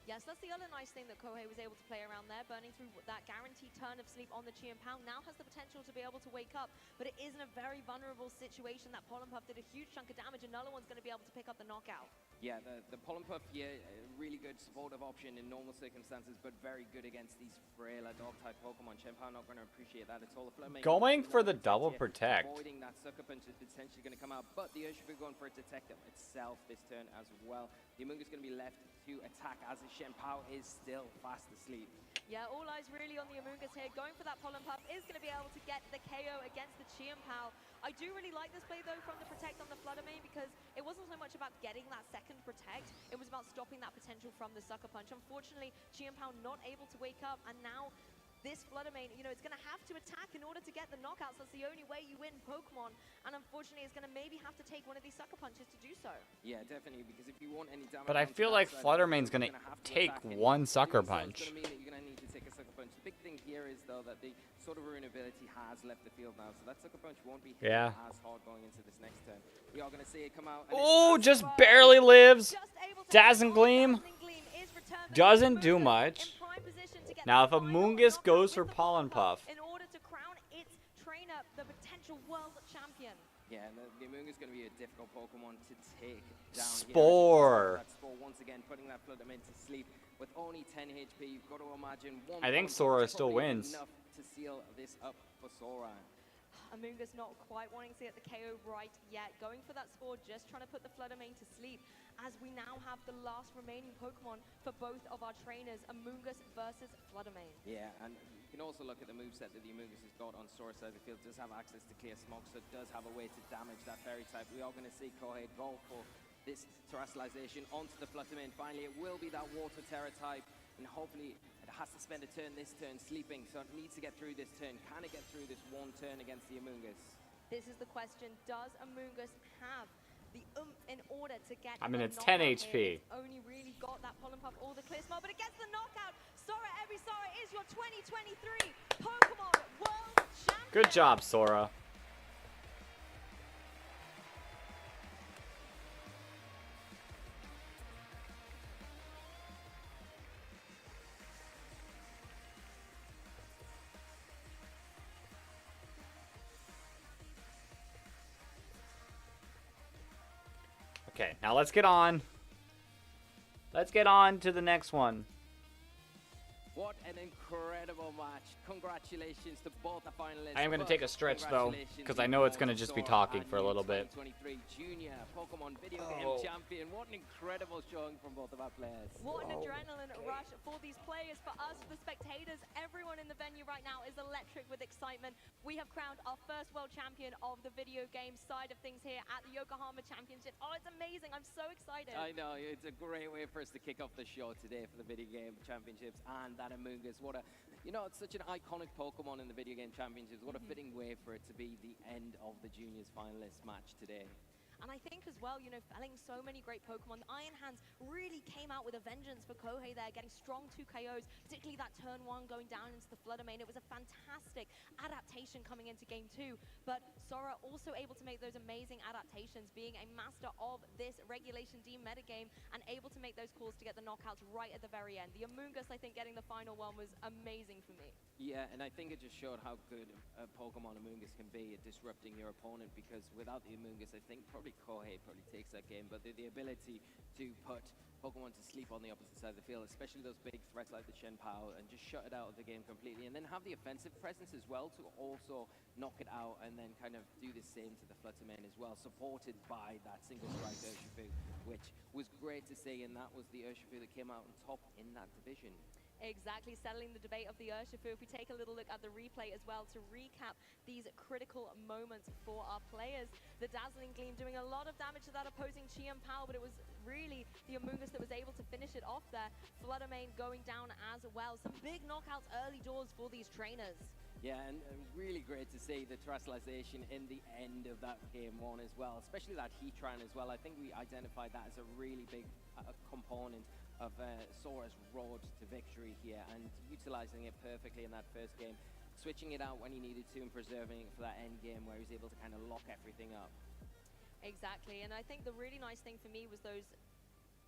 Yes, that's the other nice thing that Kohei was able to play around there, burning through that guaranteed turn of sleep on the Qian Pow. Now has the potential to be able to wake up, but it is in a very vulnerable situation. That Pollen Puff did a huge chunk of damage, and another one's going to be able to pick up the knockout. Yeah, the Pollen Puff here, a really good supportive option in normal circumstances, but very good against these frailer dog-type Pokemon. Qian Pow not going to appreciate that at all. Going for the double protect. Avoiding that Sucker Punch is potentially going to come out, but the Urshifu going for a Detective itself this turn as well. The Amoonguss is going to be left to attack as the Qian Pow is still fast asleep. Yeah, all eyes really on the Amoonguss here. Going for that Pollen Puff is going to be able to get the KO against the Qian Pow. I do really like this play though from the Protect on the Fluttermane, because it wasn't so much about getting that second Protect, it was about stopping that potential from the Sucker Punch. Unfortunately, Qian Pow not able to wake up, and now this Fluttermane, you know, it's going to have to attack in order to get the knockouts. That's the only way you win Pokemon. And unfortunately, it's going to maybe have to take one of these Sucker Punches to do so. Yeah, definitely, because if you want any damage... But I onto feel that like side of the Fluttermane's field, gonna you're have to take attack it. one Sucker Doing so is Punch. gonna mean that you're going to need to take a Sucker Punch. The big thing here is, though, that the sort of Rune ability has left the field now, so that Sucker Punch won't be hitting as hard going into this next turn. We are going to see it come out. Oh, just barely lives. Dazzling Gleam doesn't do much. Now, if Amoonguss goes for Pollen Puff, in order to crown its trainer the potential world champion. Yeah, and the Amoonguss is going to be a difficult Pokemon to take down. Spore. That Spore once again putting that Fluttermane to sleep with only 10 HP. You've got to imagine one. I think Pollen Puff Sora is still probably wins. Enough to seal this up for Sora. Amoonguss not quite wanting to get the KO right yet. Going for that Spore, just trying to put the Fluttermane to sleep. As we now have the last remaining Pokemon for both of our trainers, Amoonguss versus Fluttermane. Yeah, and you can also look at the moveset that the Amoonguss has got on Sora's side of the field. Does have access to Clear Smog, so it does have a way to damage that Fairy type. We are going to see Kohei go for this Terrestrialization onto the Fluttermane. Finally, it will be that Water Terror type, and hopefully it has to spend a turn this turn sleeping, so it needs to get through this turn. Can it get through this one turn against the Amoonguss? This is the question. Does Amoonguss have the oomph in order to get I mean, the it's 10 knockout here? HP. It's only really got that Pollen Puff or the Clear Smog, but it gets the knockout. Sora, every Sora is your 2023 Pokemon World Champion. Good job, Sora. Okay, now let's get on. Let's get on to the next one. What an incredible match. Congratulations to both the finalists. I am going to take a stretch, though, because I know it's going to just be talking for a little bit. 2023 Junior Pokemon Video Game Champion. What an incredible showing from both of our players. What an adrenaline rush for these players, for us, for the spectators. Everyone in the venue right now is electric with excitement. We have crowned our first world champion of the video game side of things here at the Yokohama Championship. Oh, it's amazing. I'm so excited. I know. It's a great way for us to kick off the show today for the Video Game Championships and that Amoonguss. What a, you know, it's such an iconic Pokemon in the Video Game Championships. What a fitting way for it to be the end of the Juniors finalist match today. And I think as well, you know, felling so many great Pokemon, Iron Hands really came out with a vengeance for Kohei there, getting strong 2 KOs, particularly that turn 1 going down into the Fluttermane. It was a fantastic adaptation coming into game 2, but Sora also able to make those amazing adaptations, being a master of this Regulation D metagame and able to make those calls to get the knockouts right at the very end. The Amoonguss, I think, getting the final one was amazing for me. Yeah, and I think it just showed how good a Pokemon Amoonguss can be at disrupting your opponent, because without the Amoonguss, I think probably Kohei probably takes that game, but the ability to put Pokemon to sleep on the opposite side of the field, especially those big threats like the Shen Pao, and just shut it out of the game completely, and then have the offensive presence as well to also knock it out and then kind of do the same to the Fluttermane as well, supported by that single strike Urshifu, which was great to see, and that was the Urshifu that came out on top in that division. Exactly, settling the debate of the Urshifu. If we take a little look at the replay as well to recap these critical moments for our players. The Dazzling Gleam doing a lot of damage to that opposing Chien Pao, but it was really the Amoonguss that was able to finish it off there. Fluttermane going down as well. Some big knockouts early doors for these trainers. Yeah, and really great to see the Terrestrialization in the end of that game 1 as well, especially that Heatran as well. I think we identified that as a really big component of Sora's road to victory here, and utilizing it perfectly in that first game, switching it out when he needed to and preserving it for that end game where he was able to kind of lock everything up. Exactly, and I think the really nice thing for me was those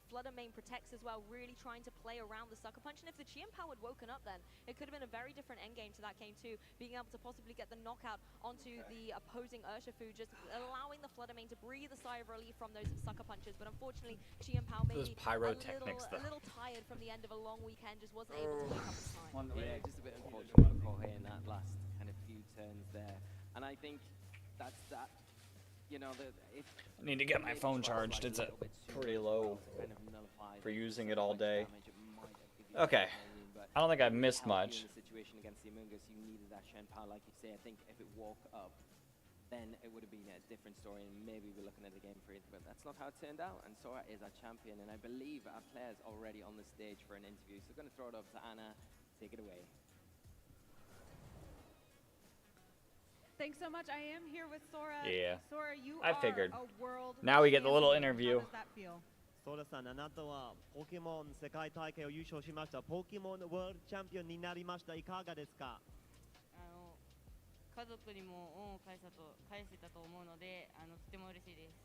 Fluttermane protects as well, really trying to play around the Sucker Punch. And if the Chien Pao had woken up then, it could have been a very different endgame to that game too, being able to possibly get the knockout onto the opposing Urshifu, just allowing the Fluttermane to breathe a sigh of relief from those Sucker Punches. But unfortunately, Chien Pao maybe a little tired from the end of a long weekend, just wasn't able to wake up in time. Yeah, just a bit unfortunate for Kohei in that last kind of few turns there. And I think that's that. You know, I need to get my phone charged. It's pretty low for using it all day. Okay. I don't think I've missed much. In the situation against the Amoonguss, you needed that Shen Pao, like you say. I think if it woke up, then it would have been a different story, and maybe we're looking at a game 3. But that's not how it turned out, and Sora is our champion. And I believe our player's already on the stage for an interview. So I'm going to throw it over to Anna. Take it away. Thanks so much. I am here with Sora. Yeah. Sora, you I are figured. a world Now we get the little champion. interview. How does that feel? ソーラさん、あなたはポケモン世界大会を優勝しました。ポケモンワールドチャンピオンになりました。いかがですか？家族にも恩を返せたと思うので、とても嬉しいです。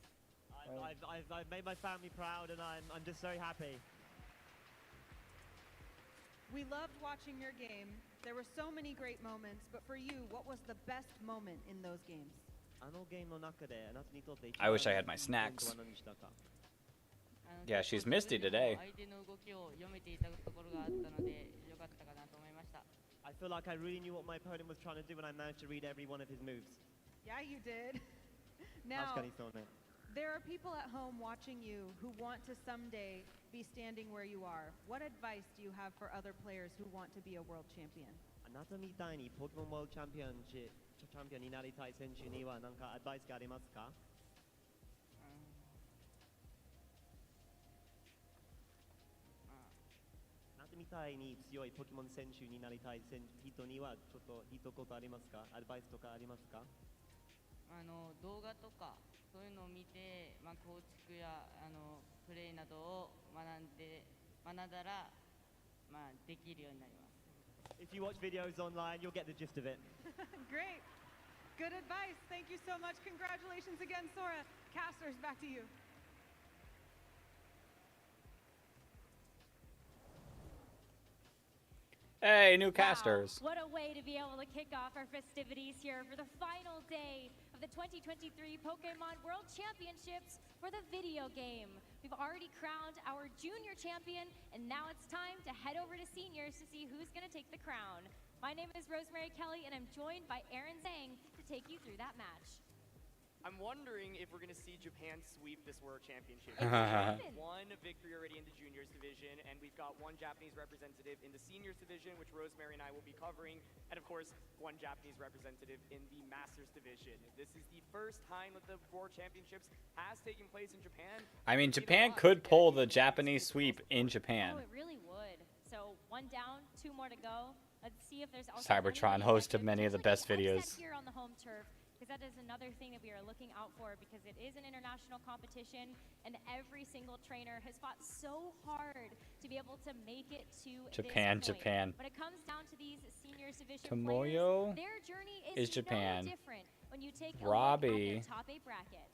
I've made my family proud and I'm just very happy. We loved watching your game. There were so many great moments, but for you, what was the best moment in those games? あのゲームの中であなたにとって一 I 番 wish I had my いいポイント snacks. は何でしたか？Yeah, she's misty today. 相手の動きを読めていたところがあったので、良かったかなと思いました。I feel like I really knew what my opponent was trying to do and I managed to read every one of his moves. Yeah, you did. 確 Now, かにそうね。 there are people at home watching you who want to someday be standing where you are. What advice do you have for other players who want to be a world champion? あなたみたいにポケモンワールドチャンピオンになりたい選手には何かアドバイスがありますか？あなたみたいに強いポケモン選手になりたい人にはちょっと一言ありますか？アドバイスとかありますか？動画とかそういうのを見て、構築やプレーなどを学んだら、できるようになります。If you watch videos online, you'll get the gist of it. Great. Good advice. Thank you so much. Congratulations again, Sora. Casters, back to you. Hey, new casters. Wow, what a way to be able to kick off our festivities here for the final day of the 2023 Pokemon World Championships for the video game. We've already crowned our junior champion, and now it's time to head over to seniors to see who's going to take the crown. My name is Rosemary Kelly, and I'm joined by Aaron Zhang to take you through that match. I'm wondering if we're going to see Japan sweep this World Championship. One victory already in the juniors division, and we've got one Japanese representative in the seniors division, which Rosemary and I will be covering, and of course, one Japanese representative in the masters division. This is the first time that the World Championships has taken place in Japan. I mean, Japan could pull the Japanese sweep in Japan. Oh, it really would. So one down, two more to go. Let's see if there's also Cybertron, host of many of the best videos. Here on the home turf. Because that is another thing that we are looking out for, because it is an international competition, and every single trainer has fought so hard to be able to make it to Japan, this point. Japan. When it comes down to these seniors division Tomoyo players, their journey is Japan. no different when you take Robbie a look at their top 8 bracket.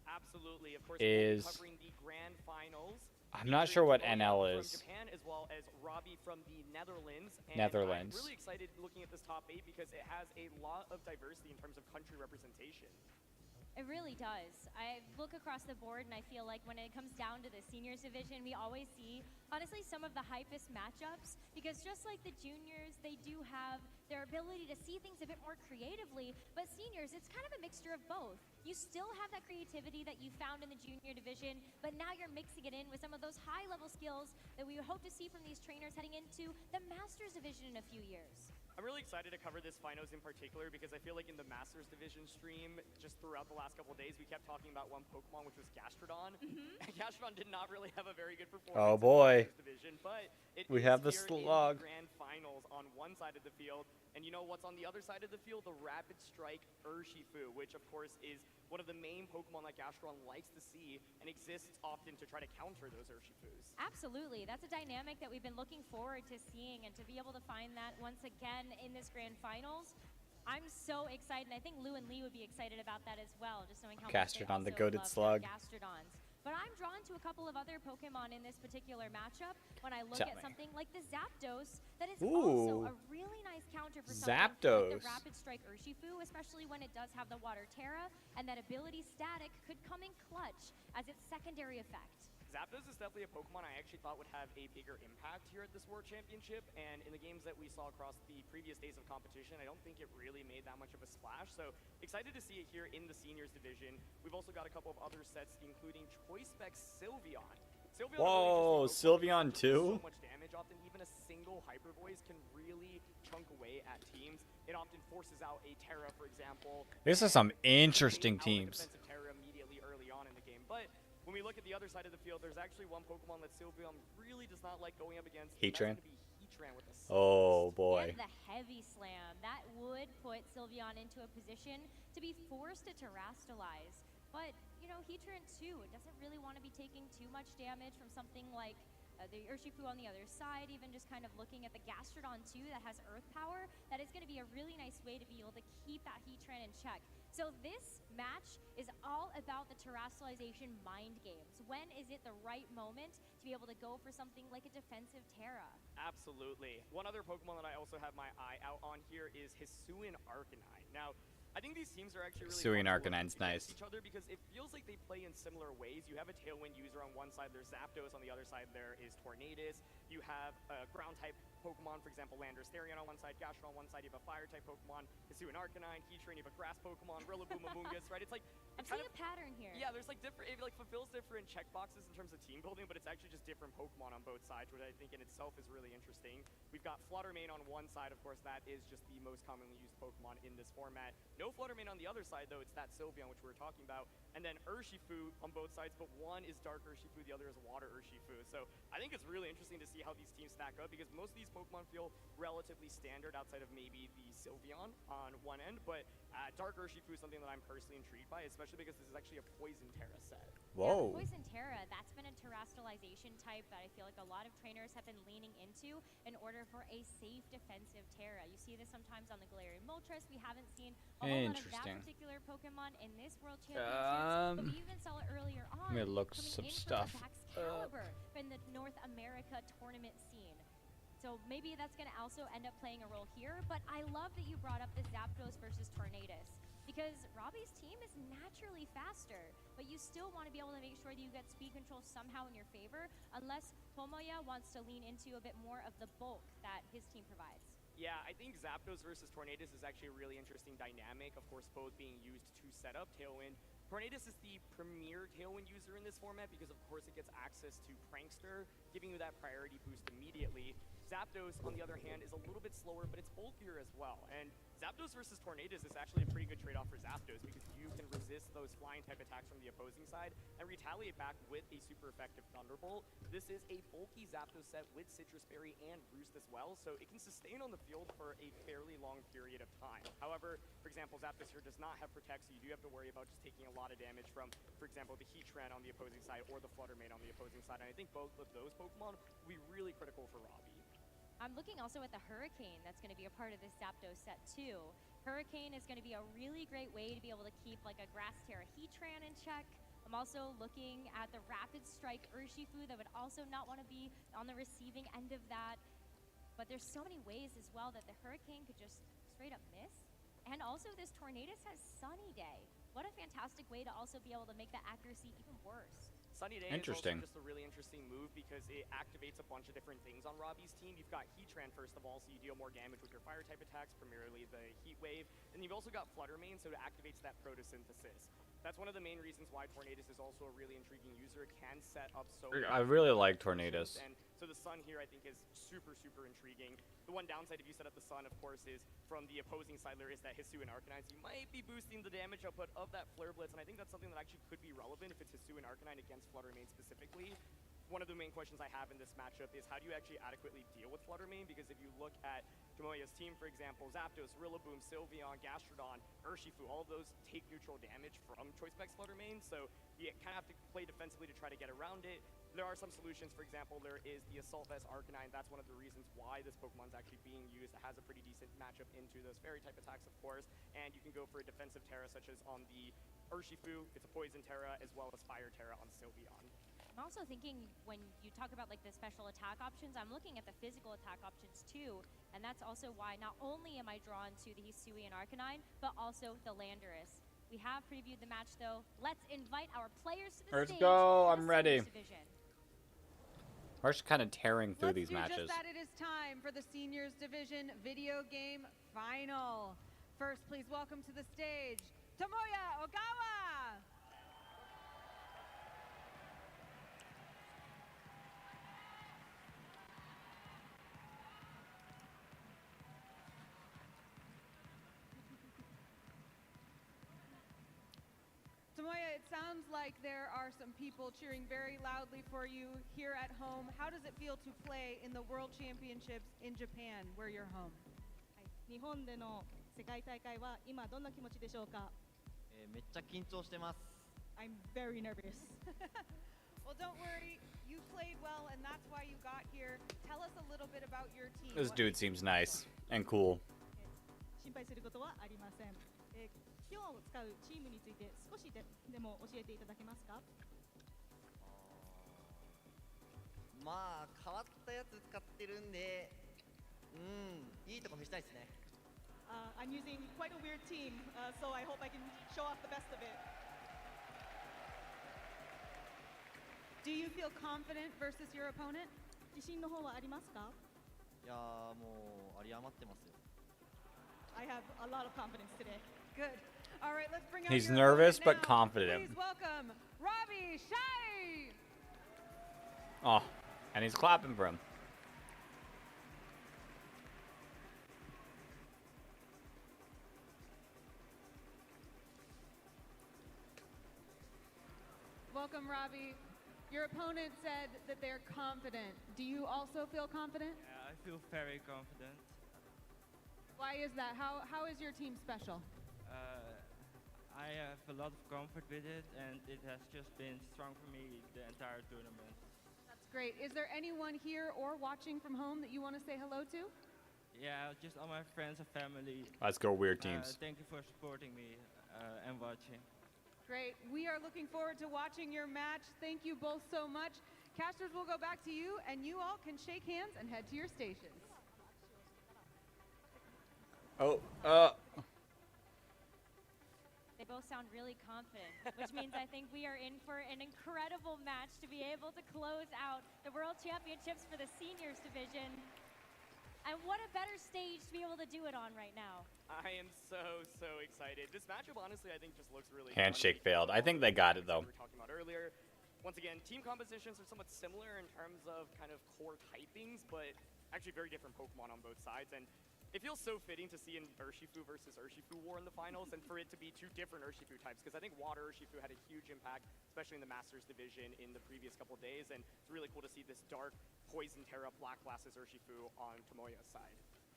Absolutely, of course, is covering the grand finals. I'm not sure what NL From is. Japan, as well as Robbie from the Netherlands. And Netherlands. I'm really excited looking at this top 8 because it has a lot of diversity in terms of country representation. It really does. I look across the board and I feel like when it comes down to the seniors division, we always see, honestly, some of the hypest matchups, because just like the juniors, they do have their ability to see things a bit more creatively, but seniors, it's kind of a mixture of both. You still have that creativity that you found in the junior division, but now you're mixing it in with some of those high-level skills that we would hope to see from these trainers heading into the Masters division in a few years. I'm really excited to cover this finals in particular because I feel like in the Masters division stream, just throughout the last couple of days, we kept talking about one Pokemon, which was Gastrodon. And Gastrodon did not really have a very good performance Oh in the boy. Masters division, but it We is have the here in slug. the grand finals on one side of the field. And you know what's on the other side of the field? The Rapid Strike Urshifu, which of course is one of the main Pokemon that Gastrodon likes to see and exists often to try to counter those Urshifus. Absolutely. That's a dynamic that we've been looking forward to seeing, and to be able to find that once again in this grand finals. I'm so excited, and I think Lou and Lee would be excited about that as well, just knowing how much they Gastrodon, the also goated love slug. their Gastrodons. But I'm drawn to a couple of other Pokemon in this particular matchup when I look Tell at me. something like the Zapdos, that is Ooh. also a really nice counter for something like Zapdos. the Rapid Strike Urshifu, especially when it does have the Water Terra, and that ability Static could come in clutch as its secondary effect. Zapdos is definitely a Pokemon I actually thought would have a bigger impact here at this World Championship, and in the games that we saw across the previous days of competition, I don't think it really made that much of a splash, so excited to see it here in the seniors division. We've also got a couple of other sets, including Choice Spec Sylveon. Sylveon Whoa, Sylveon too? so much damage, often even a single Hyper Voice can really chunk away at teams. It often forces out a Terra, for example. These are some interesting Out a teams. defensive Terra immediately early on in the game, but when we look at the other side of the field, there's actually one Pokemon that Sylveon really does not like going up against. Heatran. That's going to be Heatran with a Oh boy. And the heavy slam. That would put Sylveon into a position to be forced to terastalize. But, you know, Heatran too doesn't really want to be taking too much damage from something like the Urshifu on the other side, even just kind of looking at the Gastrodon too that has Earth Power. That is going to be a really nice way to be able to keep that Heatran in check. So this match is all about the terastallization mind games. When is it the right moment to be able to go for something like a defensive Terra? Absolutely. One other Pokemon that I also have my eye out on here is Hisuian Arcanine. Now, I think these teams are actually really Hisuian fun to work Arcanine's against nice. each other because it feels like they play in similar ways. You have a Tailwind user on one side, there's Zapdos, on the other side there is Tornadus. You have a ground-type Pokemon, for example, Landorus Therian on one side, Gastrodon on one side, you have a Fire-type Pokemon, Hisuian Arcanine, Heatran, you have a Grass Pokemon, Rillaboom, Amoonguss, right? It's like... I'm seeing a pattern here. Yeah, there's like different, it like fulfills different checkboxes in terms of team building, but it's actually just different Pokemon on both sides, which I think in itself is really interesting. We've got Fluttermane on one side, of course, that is just the most commonly used Pokemon in this format. No Fluttermane on the other side, though, it's that Sylveon, which we were talking about. And then Urshifu on both sides, but one is Dark Urshifu, the other is Water Urshifu. So I think it's really interesting to see how these teams stack up, because most of these Pokemon feel relatively standard outside of maybe the Sylveon on one end, but Dark Urshifu is something that I'm personally intrigued by, especially because this is actually a Poison Terra set. Whoa. Yeah, the Poison Terra, that's been a terastallization type that I feel like a lot of trainers have been leaning into in order for a safe defensive Terra. You see this sometimes on the Galarian Moltres. We haven't seen a whole lot of that particular Pokemon in this World Championships, but we even saw it earlier on Let me look coming some in stuff from the Excalibur in the North America tournament scene. So maybe that's going to also end up playing a role here, but I love that you brought up the Zapdos versus Tornadus, because Robbie's team is naturally faster, but you still want to be able to make sure that you get speed control somehow in your favor, unless Tomoya wants to lean into a bit more of the bulk that his team provides. Yeah, I think Zapdos versus Tornadus is actually a really interesting dynamic, of course both being used to set up Tailwind. Tornadus is the premier Tailwind user in this format because of course it gets access to Prankster, giving you that priority boost immediately. Zapdos, on the other hand, is a little bit slower, but it's bulkier as well. And Zapdos versus Tornadus is actually a pretty good trade-off for Zapdos because you can resist those flying-type attacks from the opposing side and retaliate back with a super effective Thunderbolt. This is a bulky Zapdos set with Citrus Berry and Roost as well, so it can sustain on the field for a fairly long period of time. However, for example, Zapdos here does not have Protect, so you do have to worry about just taking a lot of damage from, for example, the Heatran on the opposing side or the Fluttermane on the opposing side. And I think both of those Pokemon will be really critical for Robbie. I'm looking also at the Hurricane that's going to be a part of this Zapdos set too. Hurricane is going to be a really great way to be able to keep like a Grass Terra Heatran in check. I'm also looking at the Rapid Strike Urshifu that would also not want to be on the receiving end of that. But there's so many ways as well that the Hurricane could just straight up miss. And also this Tornadus has Sunny Day. What a fantastic way to also be able to make that accuracy even worse. Sunny Day is also just a really interesting move because it activates a bunch of different things on Robbie's team. You've got Heatran first of all, so you deal more damage with your fire-type attacks, primarily the Heat Wave. And you've also got Fluttermane, so it activates that Photosynthesis. That's one of the main reasons why Tornadus is also a really intriguing user. It can set up so many I really like Tornadus. And so the Sun here, I think, is super, super intriguing. The one downside if you set up the Sun, of course, is from the opposing side there is that Hisuian Arcanine. So you might be boosting the damage output of that Flare Blitz, and I think that's something that actually could be relevant if it's Hisuian Arcanine against Fluttermane specifically. One of the main questions I have in this matchup is how do you actually adequately deal with Fluttermane? Because if you look at Tomoya's team, for example, Zapdos, Rillaboom, Sylveon, Gastrodon, Urshifu, all of those take neutral damage from Choice Specs Fluttermane, so you kind of have to play defensively to try to get around it. There are some solutions. For example, there is the Assault Vest Arcanine. That's one of the reasons why this Pokemon's actually being used. It has a pretty decent matchup into those Fairy-type attacks, of course, and you can go for a defensive Terra, such as on the Urshifu, it's a Poison Terra, as well as Fire Terra on Sylveon. I'm also thinking when you talk about like the special attack options, I'm looking at the physical attack options too, and that's also why not only am I drawn to the Hisuian Arcanine, but also the Landorus. We have previewed the match though. Let's invite our players to the Let's stage. go, I'm ready. Division. We're just kind of tearing through these Let's do matches. just that. It is time for the Seniors Division Video Game Final. First, please welcome to the stage, Tomoya Ogawa. Tomoya, it sounds like there are some people cheering very loudly for you here at home. How does it feel to play in the World Championships in Japan, where you're home? 日本での世界大会は今どんな気持ちでしょうか？めっちゃ緊張してます。I'm very nervous. Well, don't worry. You played well, and that's why you got here. Tell us a little bit about your team. This What dude makes you seems nice and cool. 心配することはありません。今日使うチームについて少しでも教えていただけますか？まあ変わったやつ使ってるんで、いいとこ見せたいですね。I'm using quite a weird team, so I hope I can show off the best of it. Do you feel confident versus your opponent? 自信の方はありますか？いやもう有り余ってますよ。I have a lot of confidence today. Good. All right, let's bring out He's your nervous opponent but now. confident. Please welcome Robbie Shai. Oh, and he's clapping for him. Welcome, Robbie. Your opponent said that they're confident. Do you also feel confident? Yeah, I feel very confident. Why is that? How is your team special? I have a lot of comfort with it, and it has just been strong for me the entire tournament. That's great. Is there anyone here or watching from home that you want to say hello to? Yeah, just all my friends and family. Let's go weird teams. Thank you for supporting me and watching. Great. We are looking forward to watching your match. Thank you both so much. Casters will go back to you, and you all can shake hands and head to your stations. Oh, They both sound really confident, which means I think we are in for an incredible match to be able to close out the World Championships for the seniors division. And what a better stage to be able to do it on right now. I am so excited. This matchup, honestly, I think just looks really handshake fun. failed. I think they got it though. We were talking about earlier. Once again, team compositions are somewhat similar in terms of kind of core typings, but actually very different Pokemon on both sides. And it feels so fitting to see an Urshifu versus Urshifu war in the finals, and for it to be two different Urshifu types, because I think Water Urshifu had a huge impact, especially in the Masters division in the previous couple days, and it's really cool to see this dark Poison Terra Black Glasses Urshifu on Tomoya's side.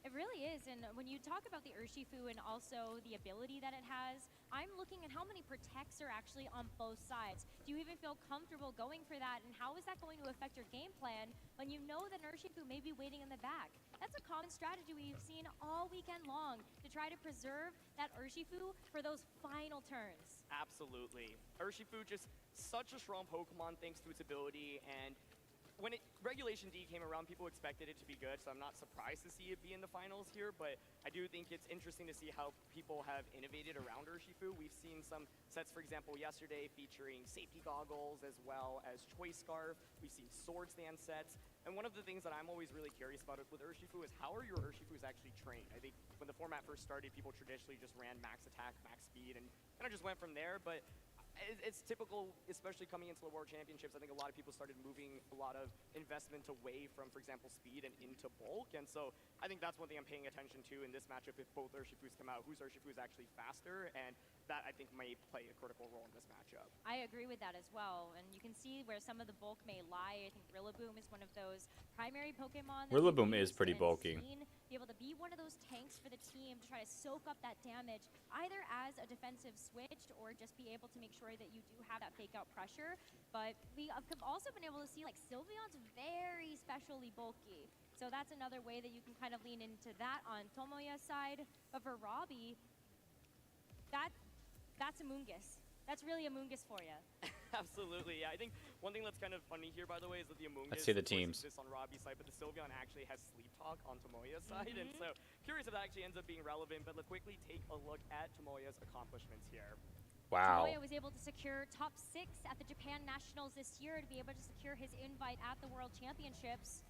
It really is, and when you talk about the Urshifu and also the ability that it has, I'm looking at how many protects are actually on both sides. Do you even feel comfortable going for that, and how is that going to affect your game plan when you know that Urshifu may be waiting in the back? That's a common strategy we've seen all weekend long to try to preserve that Urshifu for those final turns. Absolutely. Urshifu just such a strong Pokemon thanks to its ability, and when Regulation D came around, people expected it to be good, so I'm not surprised to see it be in the finals here, but I do think it's interesting to see how people have innovated around Urshifu. We've seen some sets, for example, yesterday featuring safety goggles as well as Choice Scarf. We've seen Sword Stand sets, and one of the things that I'm always really curious about with Urshifu is how are your Urshifus actually trained? I think when the format first started, people traditionally just ran max attack, max speed, and kind of just went from there, but it's typical, especially coming into the World Championships. I think a lot of people started moving a lot of investment away from, for example, speed and into bulk. And so I think that's one thing I'm paying attention to in this matchup. If both Urshifus come out, whose Urshifu is actually faster? And that, I think, may play a critical role in this matchup. I agree with that as well. And you can see where some of the bulk may lie. I think Rillaboom is one of those primary Pokemon. Rillaboom is pretty bulky. Be able to be one of those tanks for the team to try to soak up that damage, either as a defensive switch or just be able to make sure that you do have that fake out pressure. But we have also been able to see like Sylveon's very specially bulky. So that's another way that you can kind of lean into that on Tomoya's side. But for Robbie, that's a Mungus. That's really a Mungus for you. Absolutely, yeah. I think one thing that's kind of funny here, by the way, is that the Amoonguss Let's see the teams. exists on Robbie's side, but the Sylveon actually has Sleep Talk on Tomoya's side, and so curious if that actually ends up being relevant, but let's quickly take a look at Tomoya's accomplishments here. Wow. Tomoya was able to secure top 6 at the Japan Nationals this year to be able to secure his invite at the World Championships.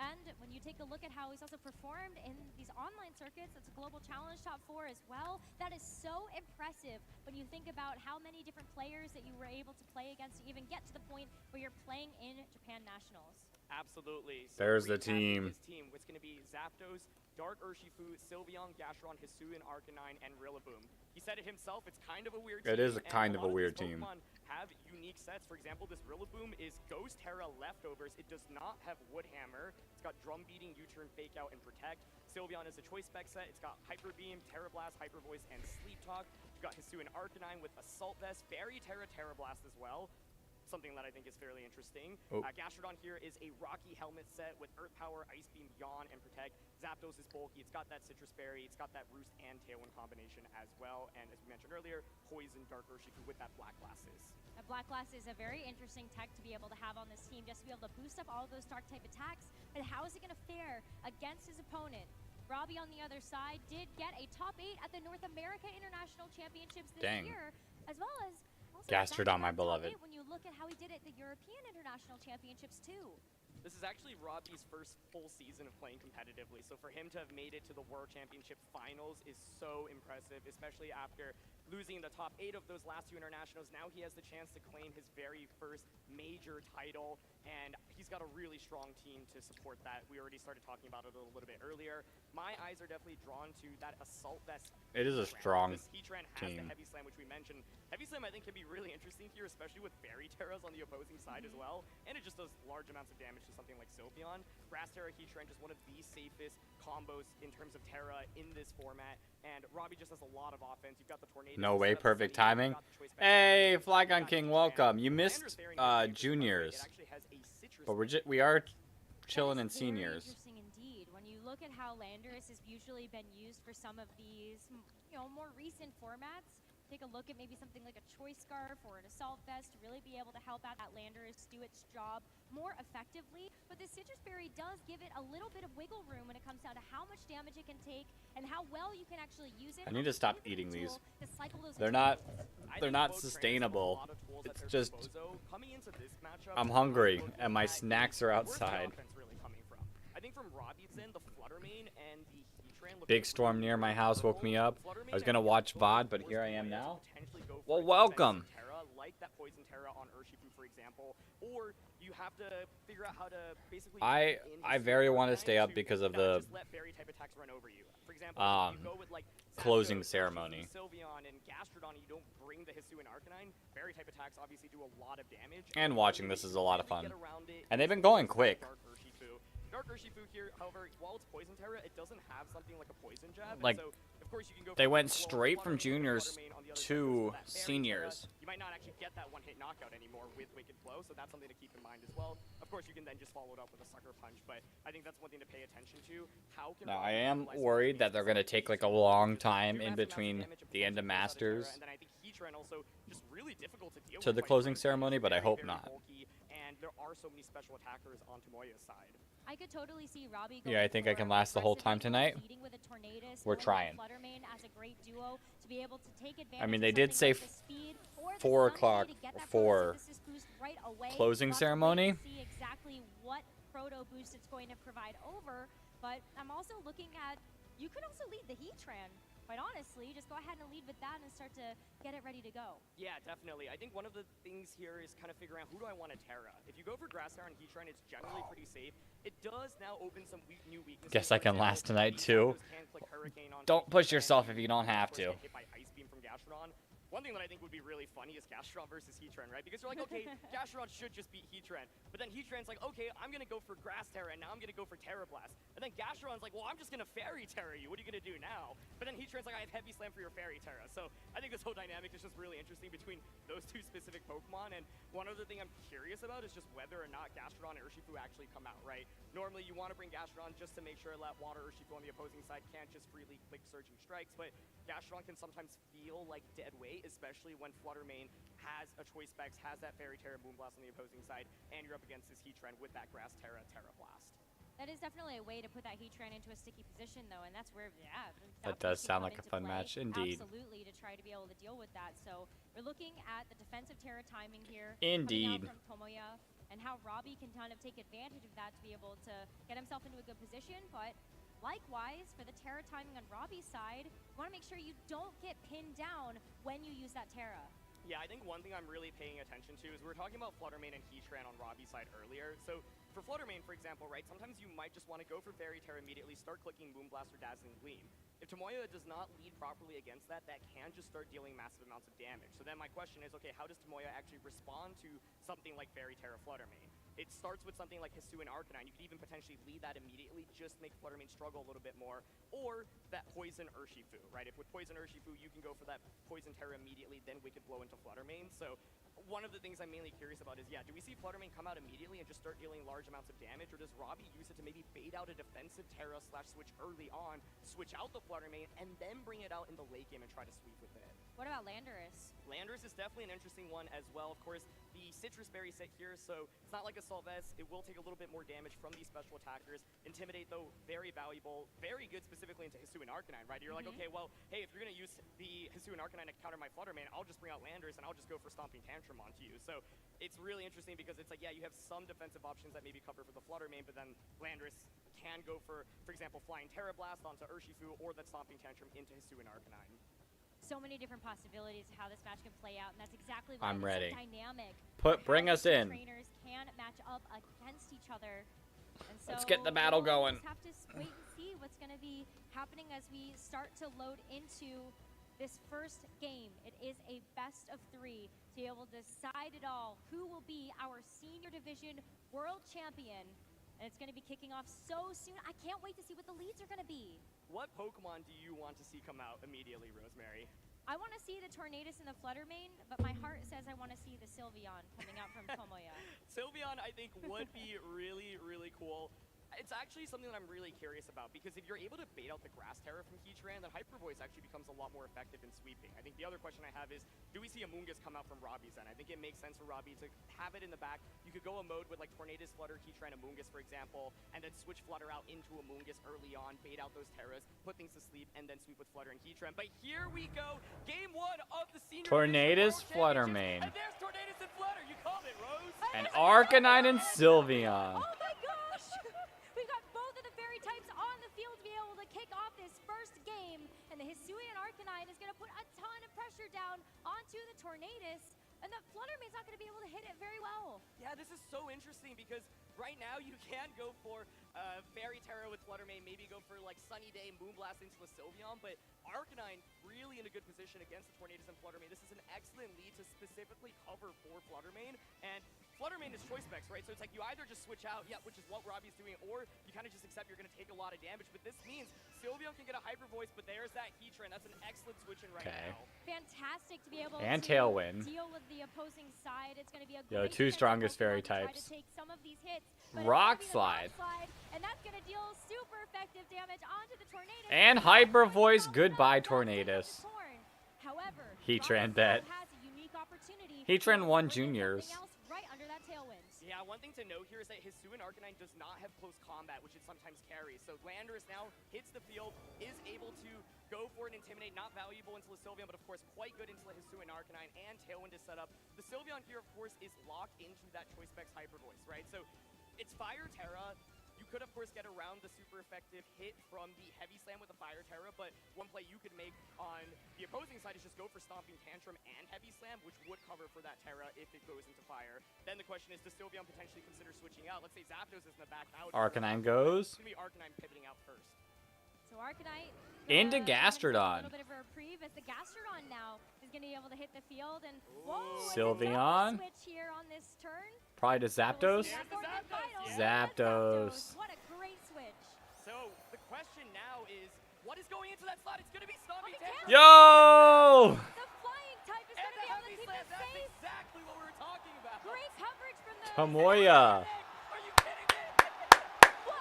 And when you take a look at how he's also performed in these online circuits, it's a Global Challenge top 4 as well. That is so impressive when you think about how many different players that you were able to play against to even get to the point where you're playing in Japan Nationals. Absolutely. So There's the recapping team. His team. It's going to be Zapdos, Dark Urshifu, Sylveon, Gastrodon, Hisuian, Arcanine, and Rillaboom. He said it himself, it's kind of a weird team. It is and kind of a lot weird these team. Pokemon have unique sets. For example, this Rillaboom is Ghost Terra leftovers. It does not have Wood Hammer. It's got Drum Beating, U-Turn, Fake Out, and Protect. Sylveon is a Choice Spec set. It's got Hyper Beam, Terra Blast, Hyper Voice, and Sleep Talk. You've got Hisuian Arcanine with Assault Vest, Fairy Terra, Terra Blast as well. Something that I think is fairly interesting. Oh. Gastrodon here is a Rocky Helmet set with Earth Power, Ice Beam, Yawn, and Protect. Zapdos is bulky. It's got that Citrus Berry. It's got that Roost and Tailwind combination as well. And as we mentioned earlier, Poison, Dark Urshifu with that Black Glasses. A Black Glass is a very interesting tech to be able to have on this team, just to be able to boost up all those dark type attacks. But how is it going to fare against his opponent? Robbie on the other side did get a top 8 at the North America International Championships this year, as well as Gastrodon, my beloved. when you look at how he did it at the European International Championships too. This is actually Robbie's first full season of playing competitively, so for him to have made it to the World Championship Finals is so impressive, especially after losing the top 8 of those last 2 internationals. Now he has the chance to claim his very first major title, and he's got a really strong team to support that. We already started talking about it a little bit earlier. My eyes are definitely drawn to that Assault Vest. It is a strong This Heatran has team. the Heavy Slam, which we mentioned. Heavy Slam, I think, can be really interesting here, especially with Fairy Terras on the opposing side as well, and it just does large amounts of damage to something like Sylveon. Grass Terra Heatran is one of the safest combos in terms of Terra in this format, and Robbie just has a lot of offense. You've got the Tornado. No way, perfect timing. Hey, Flygon King, welcome. You missed juniors, but we are chilling in seniors. Interesting indeed. When you look at how Landorus has usually been used for some of these, more recent formats, take a look at maybe something like a Choice Scarf or an Assault Vest to really be able to help out that Landorus do its job more effectively. But the Citrus Berry does give it a little bit of wiggle room when it comes down to how much damage it can take and how well you can actually use it. I need to stop eating these. They're not sustainable. It's just I'm hungry and my snacks are outside. I think from Robbie's end, the Fluttermane and the Heatran look Big storm near my house woke me up. I was gonna watch VOD, but here I am now. Well, welcome. Like that Poison Terra on Urshifu, for example, or you have to figure out how to basically. I very want to stay up because of the just let Berry type attacks run over you. For example, you go with like closing ceremony. Sylveon and Gastrodon, you don't bring the Hisuian Arcanine. Berry type attacks obviously do a lot of damage. And watching this is a lot of fun. And they've been going quick. Dark Urshifu here, however, while it's Poison Terra, it doesn't have something like a Poison Jab. Like, so, of course, you can go they went straight from juniors to seniors. You might not actually get that one-hit knockout anymore with Wicked Flow, so that's something to keep in mind as well. Of course, you can then just follow it up with a Sucker Punch, but I think that's one thing to pay attention to. How can now, I am worried that they're going to take like a long time in between the end of Masters and then I think Heatran also just really difficult to deal to with the closing ceremony, but I hope not. And there are so many special attackers on Tomoya's side. I could totally see Robbie Yeah, I think I can last the whole time tonight. We're trying. I mean, they did say 4 o'clock for closing ceremony. See exactly what proto boost it's going to provide over, but I'm also looking at, you could also lead the Heatran. Quite honestly, just go ahead and lead with that and start to get it ready to go. Yeah, definitely. I think one of the things here is kind of figuring out who do I want to Terra. If you go for Grass Terra and Heatran, it's generally pretty safe. It does now open some new weaknesses. Guess I can last tonight too. Don't push yourself if you don't have to. Hit by Ice Beam from Gastrodon. One thing that I think would be really funny is Gastrodon versus Heatran, right? Because you're like, okay, Gastrodon should just beat Heatran. But then Heatran's like, okay, I'm going to go for Grass Terra, and now I'm going to go for Terra Blast. And then Gastrodon's like, well, I'm just going to Fairy Terra you. What are you going to do now? But then Heatran's like, I have Heavy Slam for your Fairy Terra. So I think this whole dynamic is just really interesting between those two specific Pokemon. And one other thing I'm curious about is just whether or not Gastrodon and Urshifu actually come out, right? Normally, you want to bring Gastrodon just to make sure that Water Urshifu on the opposing side can't just freely click Surging Strikes. But Gastrodon can sometimes feel like dead weight, especially when Fluttermane has a Choice Specs, has that Fairy Terra Moonblast on the opposing side, and you're up against this Heatran with that Grass Terra, Terra Blast. That is definitely a way to put that Heatran into a sticky position, though, and that's where, that does sound like a fun match, indeed. Absolutely, to try to be able to deal with that. So we're looking at the defensive Terra timing here. Indeed. Coming out from Tomoya, and how Robbie can kind of take advantage of that to be able to get himself into a good position, but likewise, for the Terra timing on Robbie's side, you want to make sure you don't get pinned down when you use that Terra. Yeah, I think one thing I'm really paying attention to is we were talking about Fluttermane and Heatran on Robbie's side earlier. So for Fluttermane, for example, right, sometimes you might just want to go for Fairy Terra immediately, start clicking Moonblast or Dazzling Gleam. If Tomoya does not lead properly against that, that can just start dealing massive amounts of damage. So then my question is, okay, how does Tomoya actually respond to something like Fairy Terra Fluttermane? It starts with something like Hisuian Arcanine. You could even potentially lead that immediately, just make Fluttermane struggle a little bit more. Or that Poison Urshifu, right? If with Poison Urshifu, you can go for that Poison Terra immediately, then Wicked Blow into Fluttermane. So one of the things I'm mainly curious about is, yeah, do we see Fluttermane come out immediately and just start dealing large amounts of damage, or does Robbie use it to maybe bait out a defensive Terra / switch early on, switch out the Fluttermane, and then bring it out in the late game and try to sweep with it? What about Landorus? Landorus is definitely an interesting one as well. Of course, the Citrus Berry set here, so it's not like a Solves. It will take a little bit more damage from these special attackers. Intimidate, though, very valuable, very good specifically into Hisuian Arcanine, right? You're like, okay, well, hey, if you're going to use the Hisuian Arcanine to counter my Fluttermane, I'll just bring out Landorus and I'll just go for Stomping Tantrum onto you. So it's really interesting because it's like, yeah, you have some defensive options that maybe cover for the Fluttermane, but then Landorus can go for example, Flying Terra Blast onto Urshifu or that Stomping Tantrum into Hisuian Arcanine. So many different possibilities of how this match can play out, and that's exactly why I'm it's ready. so dynamic. Bring us in. Trainers can match up against each other. And so Let's get the battle we'll going. just have to wait and see what's going to be happening as we start to load into this first game. It is a best of 3 to be able to decide it all. Who will be our senior division world champion? And it's going to be kicking off so soon. I can't wait to see what the leads are going to be. What Pokemon do you want to see come out immediately, Rosemary? I want to see the Tornadus and the Fluttermane, but my heart says I want to see the Sylveon coming out from Tomoya. Sylveon, I think, would be really, really cool. It's actually something that I'm really curious about, because if you're able to bait out the Grass Terra from Heatran, then Hyper Voice actually becomes a lot more effective in sweeping. I think the other question I have is, do we see Amoonguss come out from Robbie's end? I think it makes sense for Robbie to have it in the back. You could go a mode with like Tornadus, Flutter, Heatran, Amoonguss, for example, and then switch Flutter out into Amoonguss early on, bait out those Terras, put things to sleep, and then sweep with Flutter and Heatran. But here we go, game 1 of the Senior Tornadus, Division World Fluttermane. Championships. And there's Tornadus and Flutter, you called it, Rose. And Arcanine and Sylveon. Oh my gosh! We've got both of the fairy types on the field to be able to kick off this first game. And the Hisuian Arcanine is going to put a ton of pressure down onto the Tornadus. And the Fluttermane's not going to be able to hit it very well. Yeah, this is so interesting because right now you can go for Fairy Terra with Fluttermane, maybe go for like Sunny Day, Moonblast into a Sylveon, but Arcanine really in a good position against the Tornadus and Fluttermane. This is an excellent lead to specifically cover for Fluttermane, and Fluttermane is choice specs, right? So it's like you either just switch out, yeah, which is what Robbie's doing, or you kind of just accept you're going to take a lot of damage, but this means Sylveon can get a Hyper Voice, but there's that Heatran. That's an excellent switch in right now. Fantastic to be able And to Tailwind. deal with the opposing side. It's going to be a Yo, great 2 chance strongest for fairy Pokemon to try types. to take some of these hits, but Rock it's gonna be the Slide. Rock Slide, and that's going to deal super effective damage onto the Tornadus. And Hyper Voice, goodbye Tornadus. However, Heatran Rock bet. Slide has a unique opportunity Heatran to won bring in juniors. something else right under that Tailwind. Yeah, one thing to note here is that Hisuian Arcanine does not have close combat, which it sometimes carries. So Landorus now hits the field, is able to go for an Intimidate, not valuable into the Sylveon, but of course quite good into the Hisuian Arcanine, and Tailwind is set up. The Sylveon here, of course, is locked into that Choice Specs Hyper Voice, right? So it's Fire Terra. You could, of course, get around the super effective hit from the Heavy Slam with the Fire Terra, but one play you could make on the opposing side is just go for Stomping Tantrum and Heavy Slam, which would cover for that Terra if it goes into Fire. Then the question is, does Sylveon potentially consider switching out? Let's say Zapdos is in the back. Arcanine goes. It's going to be Arcanine pivoting out first. So Arcanine Into a Gastrodon. little bit of a reprieve as the Gastrodon now is going to be able to hit the field, and whoa, Sylveon. switch here on this turn. Probably to Zapdos. Zapdos. What a great switch. So the question now is, what is going into that slot? It's going to be Stomping Tantrum. Yo! The flying type is going to be able to keep it That's safe. exactly what we were talking about. Great coverage from the Tomoya.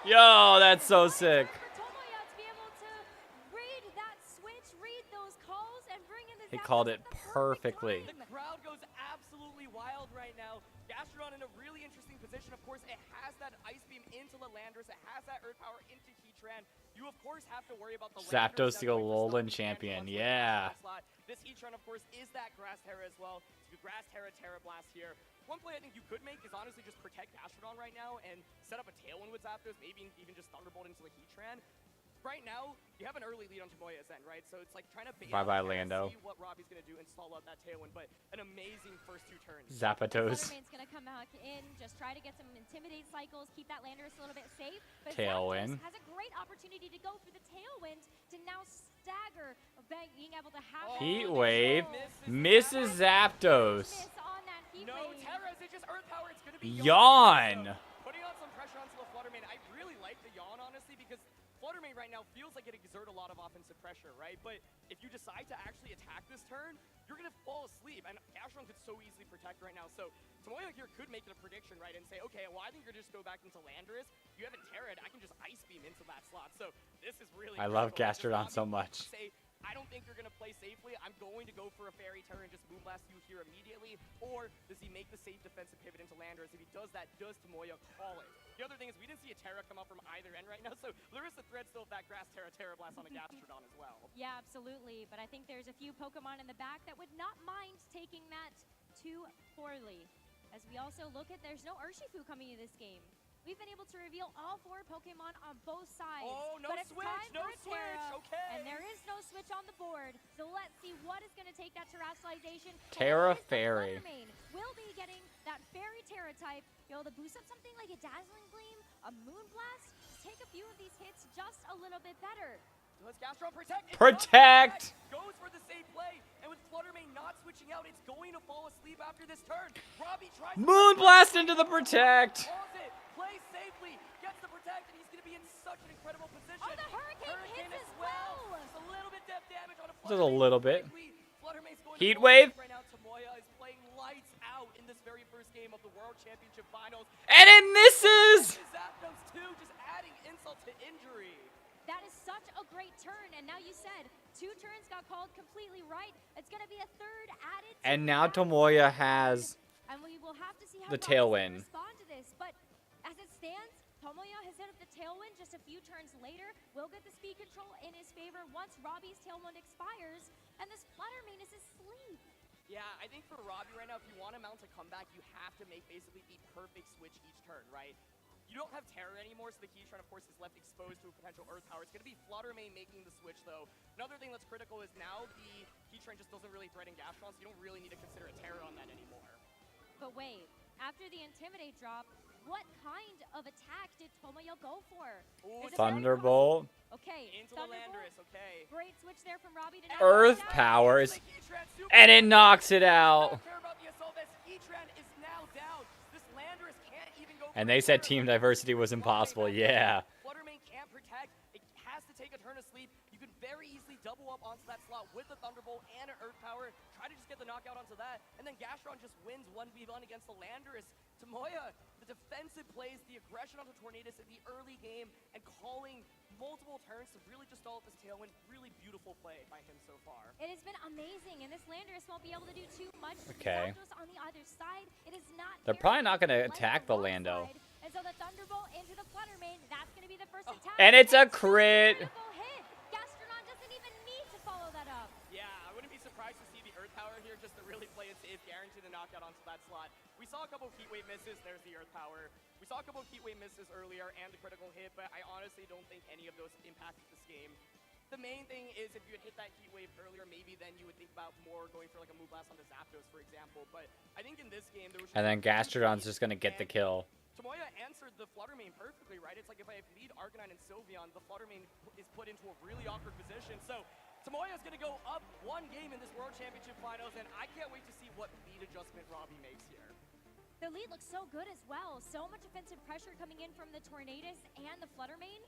Yo, that's so sick. Tomoya to be able to read that switch, read those calls, and bring in the He Zapdos called at it the perfect perfectly. time. The crowd goes absolutely wild right now. Gastrodon in a really interesting position. Of course, it has that Ice Beam into the Landorus. It has that Earth Power into Heatran. You, of course, have to worry about the Zapdos, Landorus the Alolan champion. Yeah. This Heatran, of course, is that Grass Terra as well. So Grass Terra, Terra Blast here. One play I think you could make is honestly just protect Gastrodon right now and set up a Tailwind with Zapdos, maybe even just Thunderbolt into the Heatran. right now, you have an early lead on Tomoya's end, right? So it's like trying to bait Bye-bye, out there and Lando. see what Robbie's going to do and stall out that tailwind, but an amazing first 2 turns. Zapatos. Fluttermane's going to come back in, just try to get some intimidate cycles, keep that Landorus a little bit safe. But Tailwind. Zapdos has a great opportunity to go for the tailwind to now stagger, being able to have that Heat control. wave. Misses Zapdos. Miss on that heat No wave. Terras, it's just Earth Power. It's going to be Yawn. So, putting on some pressure onto the Fluttermane. I really like the Yawn, honestly, because Fluttermane right now feels like it exerts a lot of offensive pressure, right? But if you decide to actually attack this turn, you're going to fall asleep. And Gastron could so easily protect right now. So Tomoya here could make it a prediction, right? And say, okay, well, I think you're just go back into Landorus. You haven't Terra'd. I can just Ice Beam into that slot. So this is really I love critical. Gastrodon so much. Say, I don't think you're going to play safely. I'm going to go for a Fairy Terror and just Moonblast you here immediately. Or does he make the safe defensive pivot into Landorus? If he does that, does Tomoya call it? The other thing is we didn't see a Terra come out from either end right now, so there is a threat still of that Grass Terra Blast on a Gastrodon as well. Yeah, absolutely. But I think there's a few Pokemon in the back that would not mind taking that too poorly. As we also look at, there's no Urshifu coming into this game. We've been able to reveal all 4 Pokemon on both sides. Oh, no but it's switch, time no for a switch, Terra, okay. And there is no switch on the board. So let's see what is going to take that Terastallization. Terra Fairy. Will be getting that Fairy Terra type, be able to boost up something like a Dazzling Gleam, a Moonblast, take a few of these hits just a little bit better. Does Gastron protect? It Protect! Goes for the safe play, and with Fluttermane not switching out, it's going to fall asleep after this turn. Robbie tries to Moonblast into the protect. Pause it, plays safely, gets the protect, and he's going to be in such an incredible position. Oh, the Hurricane hits as well. Just a little bit depth damage on a Just a little bit. Fluttermane's going Heat to wave. right now. Tomoya is playing lights out in this very first game of the World Championship Finals. And it misses. Zapdos too, just adding insult to injury. That is such a great turn, and now you said 2 turns got called completely right. It's going to be a 3rd added. And now Tomoya has And we will have to see how the Robbie's tailwind. gonna respond to this. But as it stands, Tomoya has hit up the tailwind just a few turns later. Will get the speed control in his favor once Robbie's tailwind expires, and this Fluttermane is asleep. Yeah, I think for Robbie right now, if you want to mount a comeback, you have to make basically the perfect switch each turn, right? You don't have Terra anymore, so the Keytron, of course, is left exposed to a potential Earth Power. It's going to be Fluttermane making the switch, though. Another thing that's critical is now the Keytron just doesn't really threaten Gastron, so you don't really need to consider a Terra on that anymore. But wait, after the Intimidate drop, what kind of attack did Tomoya go for? Ooh, Is it Thunderbolt. Okay, into the Landorus, okay. Great switch there from Robbie to Earth powers. And it knocks it out. And they said team diversity was impossible. Yeah. Fluttermane can't protect. It has to take a turn of sleep. You can very easily double up onto that slot with the Thunderbolt and an Earth Power. Try to just get the knockout onto that. And then Gastron just wins 1v1 against the Landorus. Tomoya, the defensive plays, the aggression onto Tornadus in the early game, and calling multiple turns to really just stall up this tailwind. Really beautiful play by him so far. It has been amazing, and this Landorus won't be able to do too much. Okay. Zapdos on the other side. It is not. They're probably not going to attack the Lando. And so the Thunderbolt into the Fluttermane. That's going to be the first attack. And it's a crit. Beautiful hit. Gastrodon doesn't even need to follow that up. Yeah, I wouldn't be surprised to see the Earth Power here just to really play it safe, guarantee the knockout onto that slot. We saw a couple of Heat Wave misses. There's the Earth Power. We saw a couple of Heat Wave misses earlier and the critical hit, but I honestly don't think any of those impacted this game. The main thing is if you had hit that Heat Wave earlier, maybe then you would think about more going for like a Moonblast on the Zapdos, for example. But I think in this game, there was And then Gastrodon's just going to get the kill. Tomoya answered the Fluttermane perfectly, right? It's like if I lead Arcanine and Sylveon, the Fluttermane is put into a really awkward position. So Tomoya's going to go up 1 game in this World Championship Finals, and I can't wait to see what lead adjustment Robbie makes here. The lead looks so good as well. So much offensive pressure coming in from the Tornadus and the Fluttermane.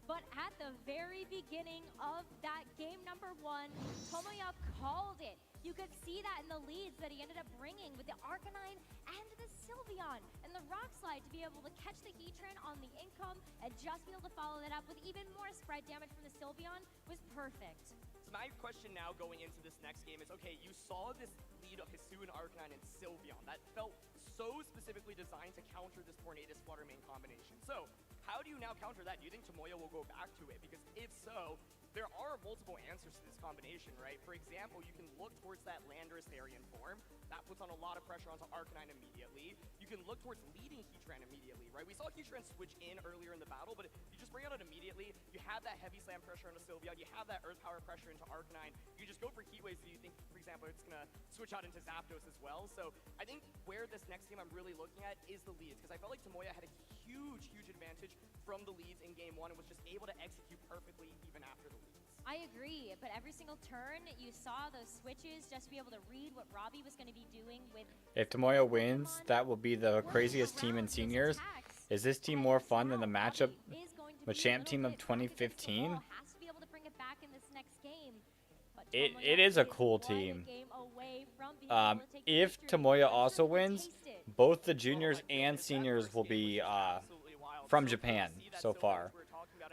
But at the very beginning of that game number 1, Tomoya called it. You could see that in the leads that he ended up bringing with the Arcanine and the Sylveon and the Rock Slide to be able to catch the Heatran on the income and just be able to follow that up with even more spread damage from the Sylveon was perfect. So my question now going into this next game is, okay, you saw this lead of Hisuian, Arcanine, and Sylveon. That felt so specifically designed to counter this Tornadus Fluttermane combination. So how do you now counter that? Do you think Tomoya will go back to it? Because if so, there are multiple answers to this combination, right? For example, you can look towards that Landorus Therian form. That puts on a lot of pressure onto Arcanine immediately. You can look towards leading Heatran immediately, right? We saw Heatran switch in earlier in the battle, but you just bring out it immediately. You have that heavy slam pressure onto Sylveon. You have that Earth Power pressure into Arcanine. You just go for Heat Waves, so you think, for example, it's going to switch out into Zapdos as well. So I think where this next game I'm really looking at is the leads, because I felt like Tomoya had a huge advantage from the leads in game 1 and was just able to execute perfectly even after the leads. I agree, but every single turn you saw those switches, just be able to read what Robbie was going to be doing with. If Tomoya wins, that will be the craziest team in seniors. Is this team more fun than the matchup with Champ Team of 2015? It is a cool team. If Tomoya also wins, both the juniors and seniors will be from Japan so far.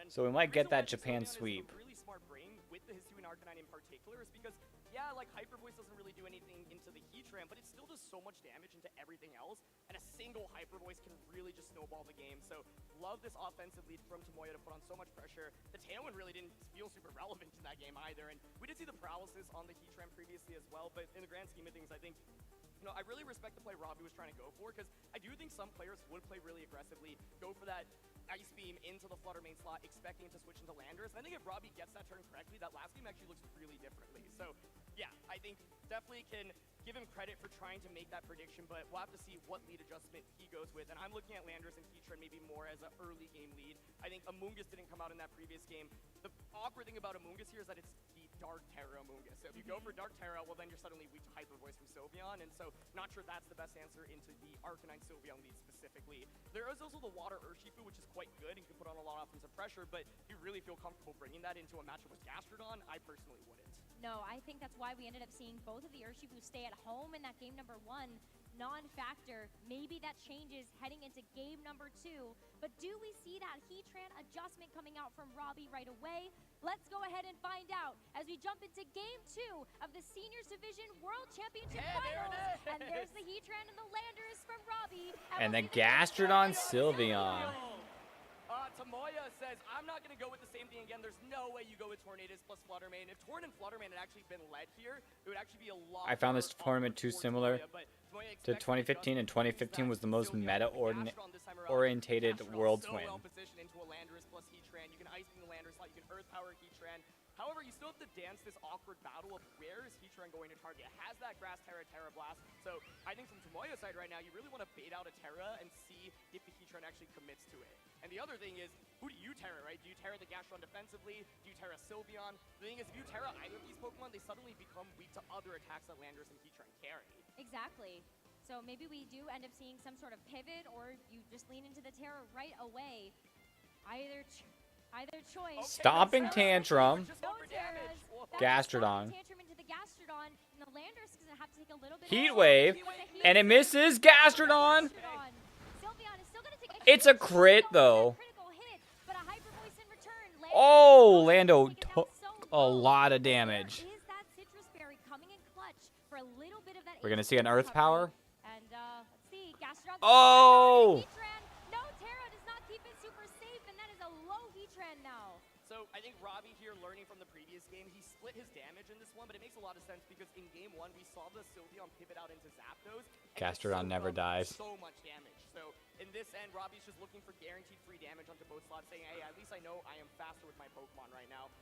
So we might get that Japan sweep. Really smart brain with the Hisuian Arcanine in particular is because, yeah, like Hyper Voice doesn't really do anything into the Heatran, but it still does so much damage into everything else, and a single Hyper Voice can really just snowball the game. So love this offensive lead from Tomoya to put on so much pressure. The Tailwind really didn't feel super relevant in that game either, and we did see the paralysis on the Heatran previously as well, but in the grand scheme of things, I think, you know, I really respect the play Robbie was trying to go for, because I do think some players would play really aggressively, go for that Ice Beam into the Flutter Mane slot, expecting it to switch into Landorus. And I think if Robbie gets that turn correctly, that last game actually looks really differently. So, yeah, I think definitely can give him credit for trying to make that prediction, but we'll have to see what lead adjustment he goes with. And I'm looking at Landorus and Heatran maybe more as an early game lead. I think Amoonguss didn't come out in that previous game. The awkward thing about Amoonguss here is that it's the Dark Terra Amoonguss. So if you go for Dark Terra, well, then you're suddenly weak to Hyper Voice from Sylveon, and so not sure that's the best answer into the Arcanine Sylveon lead specifically. There is also the Water Urshifu, which is quite good and can put on a lot of offensive pressure, but you really feel comfortable bringing that into a matchup with Gastrodon? I personally wouldn't. No, I think that's why we ended up seeing both of the Urshifu stay at home in that game number 1. Non-factor. Maybe that changes heading into game number 2. But do we see that Heatran adjustment coming out from Robbie right away? Let's go ahead and find out as we jump into game 2 of the Seniors Division World Championship Finals. And there's the Heatran and the Landorus from Robbie. And the Gastrodon Sylveon. Tomoya says, I'm not going to go with the same thing again. There's no way you go with Tornadus plus Flutter Mane. If Torn and Flutter Mane had actually been led here, it would actually be a lot. I found this tournament too similar to 2015, and 2015 was the most meta-orientated Worlds win. Well positioned into a Landorus plus Heatran. You can Ice Beam the Landorus slot, you can Earth Power Heatran. However, you still have to dance this awkward battle of where is Heatran going to target. It has that Grass Terra, Terra Blast. So I think from Tomoya's side right now, you really want to bait out a Terra and see if the Heatran actually commits to it. And the other thing is, who do you Terra, right? Do you Terra the Gastrodon defensively? Do you Terra Sylveon? The thing is, if you Terra either of these Pokemon, they suddenly become weak to other attacks that Landorus and Heatran carry. Exactly. So maybe we do end up seeing some sort of pivot, or you just lean into the Terra right away. Either choice. Stomping Tantrum. No Gastrodon. Tantrum into the Gastrodon. And the Landorus is going to have to take a little bit Heat of Wave. And it misses Gastrodon. It's a crit, though. Oh, Lando took a lot of damage. We're going to see an Earth Power. And let's see. Gastrodon. Oh! No, Terra does not keep it super safe, and that is a low Heatran now. So I think Robbie here, learning from the previous game, he split his damage in this one, but it makes a lot of sense because in game 1 we saw the Sylveon pivot out into Zapdos. Gastrodon never dies. So much damage. So in this end, Robbie's just looking for guaranteed free damage onto both slots, saying, hey, at least I know I am faster with my Pokemon right now.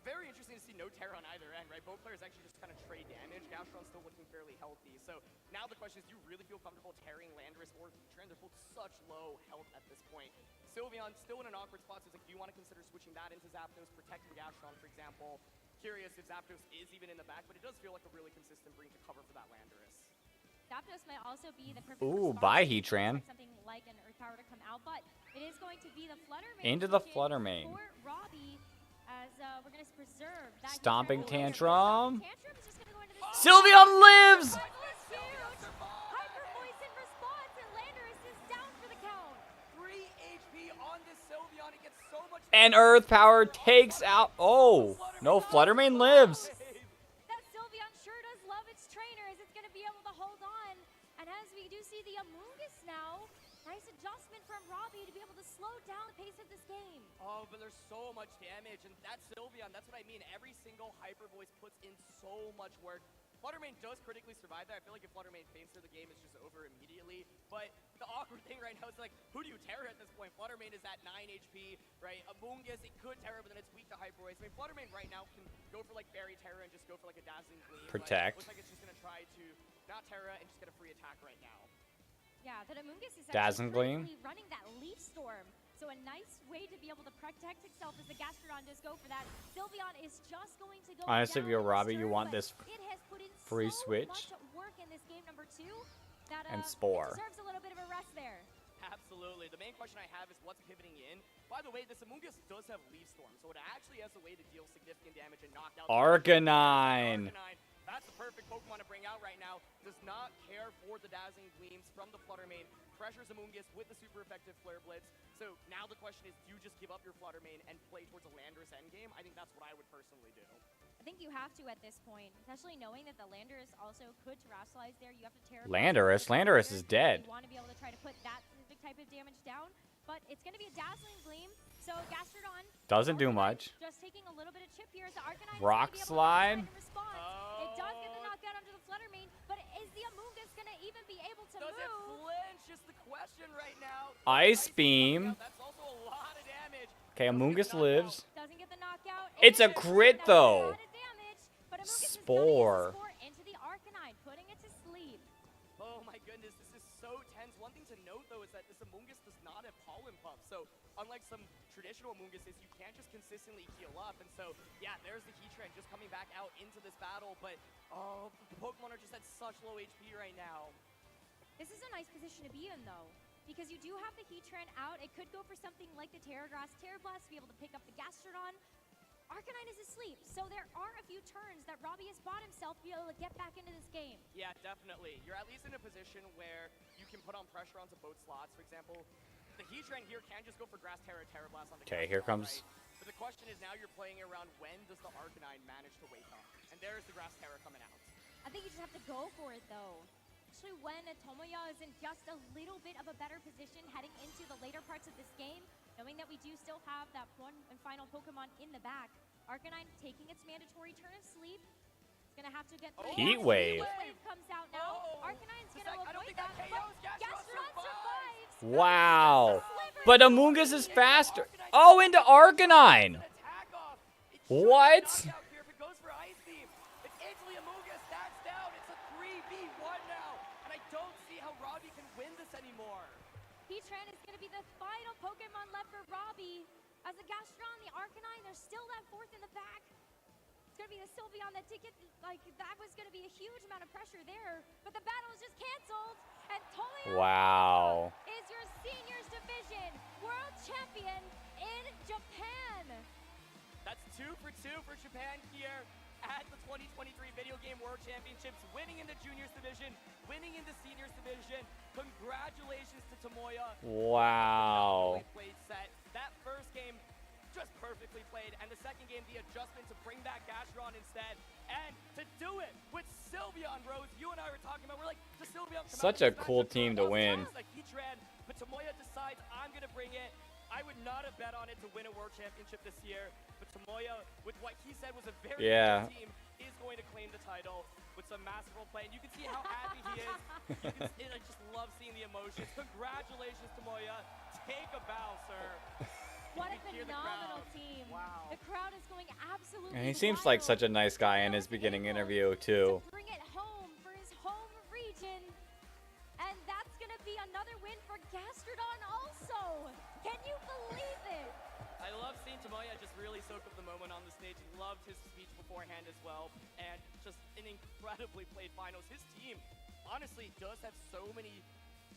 Very interesting to see no Terra on either end, right? Both players actually just kind of trade damage. Gastrodon's still looking fairly healthy. So now the question is, do you really feel comfortable carrying Landorus or Heatran? They're both such low health at this point. Sylveon still in an awkward spot, so it's like, do you want to consider switching that into Zapdos, protecting Gastrodon, for example? Curious if Zapdos is even in the back, but it does feel like a really consistent bring to cover for that Landorus. Zapdos might also be the perfect bye Heatran. Something like an Earth Power to come out, but it is going to be the Flutter Mane. Into the Flutter Mane. For Robbie, as we're going to preserve that Stomping Tantrum. Tantrum is just going to go into the Sylveon lives! Hyper Voice in response, and Landorus is down for the count. 3 HP on this Sylveon. It gets so much. And Earth Power takes out. Oh, no, Flutter Mane lives. That Sylveon sure does love its trainer, as it's going to be able to hold on. And as we do see the Amoonguss now, nice adjustment from Robbie to be able to slowed down the pace of this game. Oh, but there's so much damage, and that's Sylveon. That's what I mean. Every single Hyper Voice puts in so much work. Fluttermane does critically survive that. I feel like if Fluttermane faints her, the game is just over immediately. But the awkward thing right now is like, who do you Terra at this point? Fluttermane is at 9 HP, right? Amoonguss, it could Terra, but then it's weak to Hyper Voice. I mean, Fluttermane right now can go for like Fairy Terra and just go for like a Dazzling Gleam. Protect. Looks like it's just gonna try to not Terra and just get a free attack right now. Yeah, but Amoonguss is Dazzling actually Gleam. running that Leaf Storm. So a nice way to be able to protect itself as the Gastrodon does go for that. Sylveon is just going to go Honestly, if down you're this Robbie, you turn, want but this it has put in free so switch much work in this game number 2 that and it Spore. deserves a little bit of a rest there. Absolutely. The main question I have is what's pivoting in. By the way, this Amoonguss does have Leaf Storm, so it actually has a way to deal significant damage and knock out Arcanine. That's the perfect Pokemon to bring out right now. Does not care for the Dazzling Gleams from the Fluttermane. Pressures Amoonguss with the super effective Flare Blitz. So now the question is, do you just give up your Fluttermane and play towards a Landorus endgame? I think that's what I would personally do. I think you have to at this point, especially knowing that the Landorus also could terrestrialize there. You have to tear Landorus is dead. You want to be able to try to put that specific type of damage down, but it's going to be a Dazzling Gleam. So Gastrodon Doesn't do much. just taking a little bit of chip here as the Arcanine Rock slide. It does get the knockout onto the Fluttermane, but is the Amoonguss going to even be able to Does move? it flinch is the question right now. Ice Beam. That's also a lot of damage. Okay, Amoonguss lives. Doesn't get the knockout. It's a crit though. Spore. Into the Arcanine, putting it to sleep. Oh my goodness, this is so tense. One thing to note though is that this Amoonguss does not have Pollen Puff. So unlike some traditional Amoongusses, you can't just consistently heal up. And so yeah, there's the Heatran just coming back out into this battle. But oh, the Pokemon are just at such low HP right now. This is a nice position to be in though, because you do have the Heatran out. It could go for something like the Terra Blast to be able to pick up the Gastrodon. Arcanine is asleep, so there are a few turns that Robbie has bought himself to be able to get back into this game. Yeah, definitely. You're at least in a position where you can put on pressure onto both slots. For example, the Heatran here can just go for Grass Terra, Terra Blast on the Okay, here comes. Right? But the question is now you're playing around when does the Arcanine manage to wake up? And there's the Grass Terra coming out. I think you just have to go for it though. Especially when Tomoya is in just a little bit of a better position heading into the later parts of this game, knowing that we do still have that one and final Pokemon in the back. Arcanine taking its mandatory turn of sleep. It's gonna have to get through. Heat Wave. Heat Wave comes out now. Arcanine's gonna avoid that, but Gastrodon survives. Wow. But Amoonguss is faster. Oh, into Arcanine. What? If it goes for Ice Beam, it's instantly Amoonguss stacks down. It's a 3v1 now, and I don't see how Robbie can win this anymore. Heatran is gonna be the final Pokemon left for Robbie. As the Gastrodon, the Arcanine, there's still that fourth in the back. It's going to be the Sylveon that did get, like, that was going to be a huge amount of pressure there. But the battle is just canceled. And Tomoya is your seniors division world champion in Japan. That's 2 for 2 for Japan here at the 2023 Video Game World Championships, winning in the juniors division, winning in the seniors division. Congratulations to Tomoya. Wow. Played set. That first game just perfectly played, and the second game, the adjustment to bring back Gastrodon instead, and to do it with Sylveon, Rose. You and I were talking about, we're like, does Sylveon come Such a cool team to win. Like Heatran, but Tomoya decides, I'm gonna bring it. I would not have bet on it to win a world championship this year, but Tomoya, with what he said was a very good team, is going to claim the title with some masterful play, and you can see how happy he is. I just love seeing the emotions. Congratulations, Tomoya. Take a bow, sir. What a phenomenal team. Wow. The crowd is going absolutely And he seems like such a nice guy in his beginning interview too. to bring it home for his home region. And that's going to be another win for Gastrodon also. Can you believe it? I love seeing Tomoya just really soak up the moment on the stage. Loved his speech beforehand as well. And just an incredibly played finals. His team, honestly, does have so many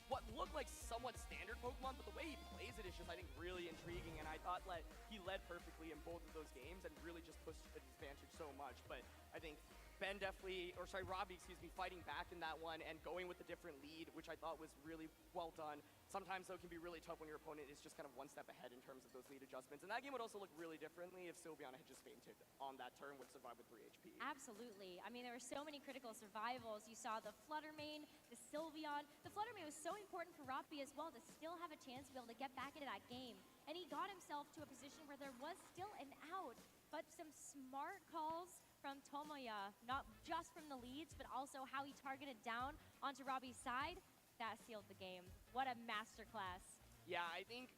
what look like somewhat standard Pokemon, but the way he plays it is just, I think, really intriguing. And I thought that he led perfectly in both of those games and really just pushed his advantage so much. But I think Robbie, fighting back in that one and going with a different lead, which I thought was really well done. Sometimes, though, it can be really tough when your opponent is just kind of one step ahead in terms of those lead adjustments. And that game would also look really differently if Sylveon had just fainted on that turn, would survive with 3 HP. Absolutely. I mean, there were so many critical survivals. You saw the Flutter Mane, the Sylveon. The Flutter Mane was so important for Roppy as well to still have a chance to be able to get back into that game. And he got himself to a position where there was still an out. But some smart calls from Tomoya, not just from the leads, but also how he targeted down onto Robbie's side, that sealed the game. What a masterclass. Yeah, I think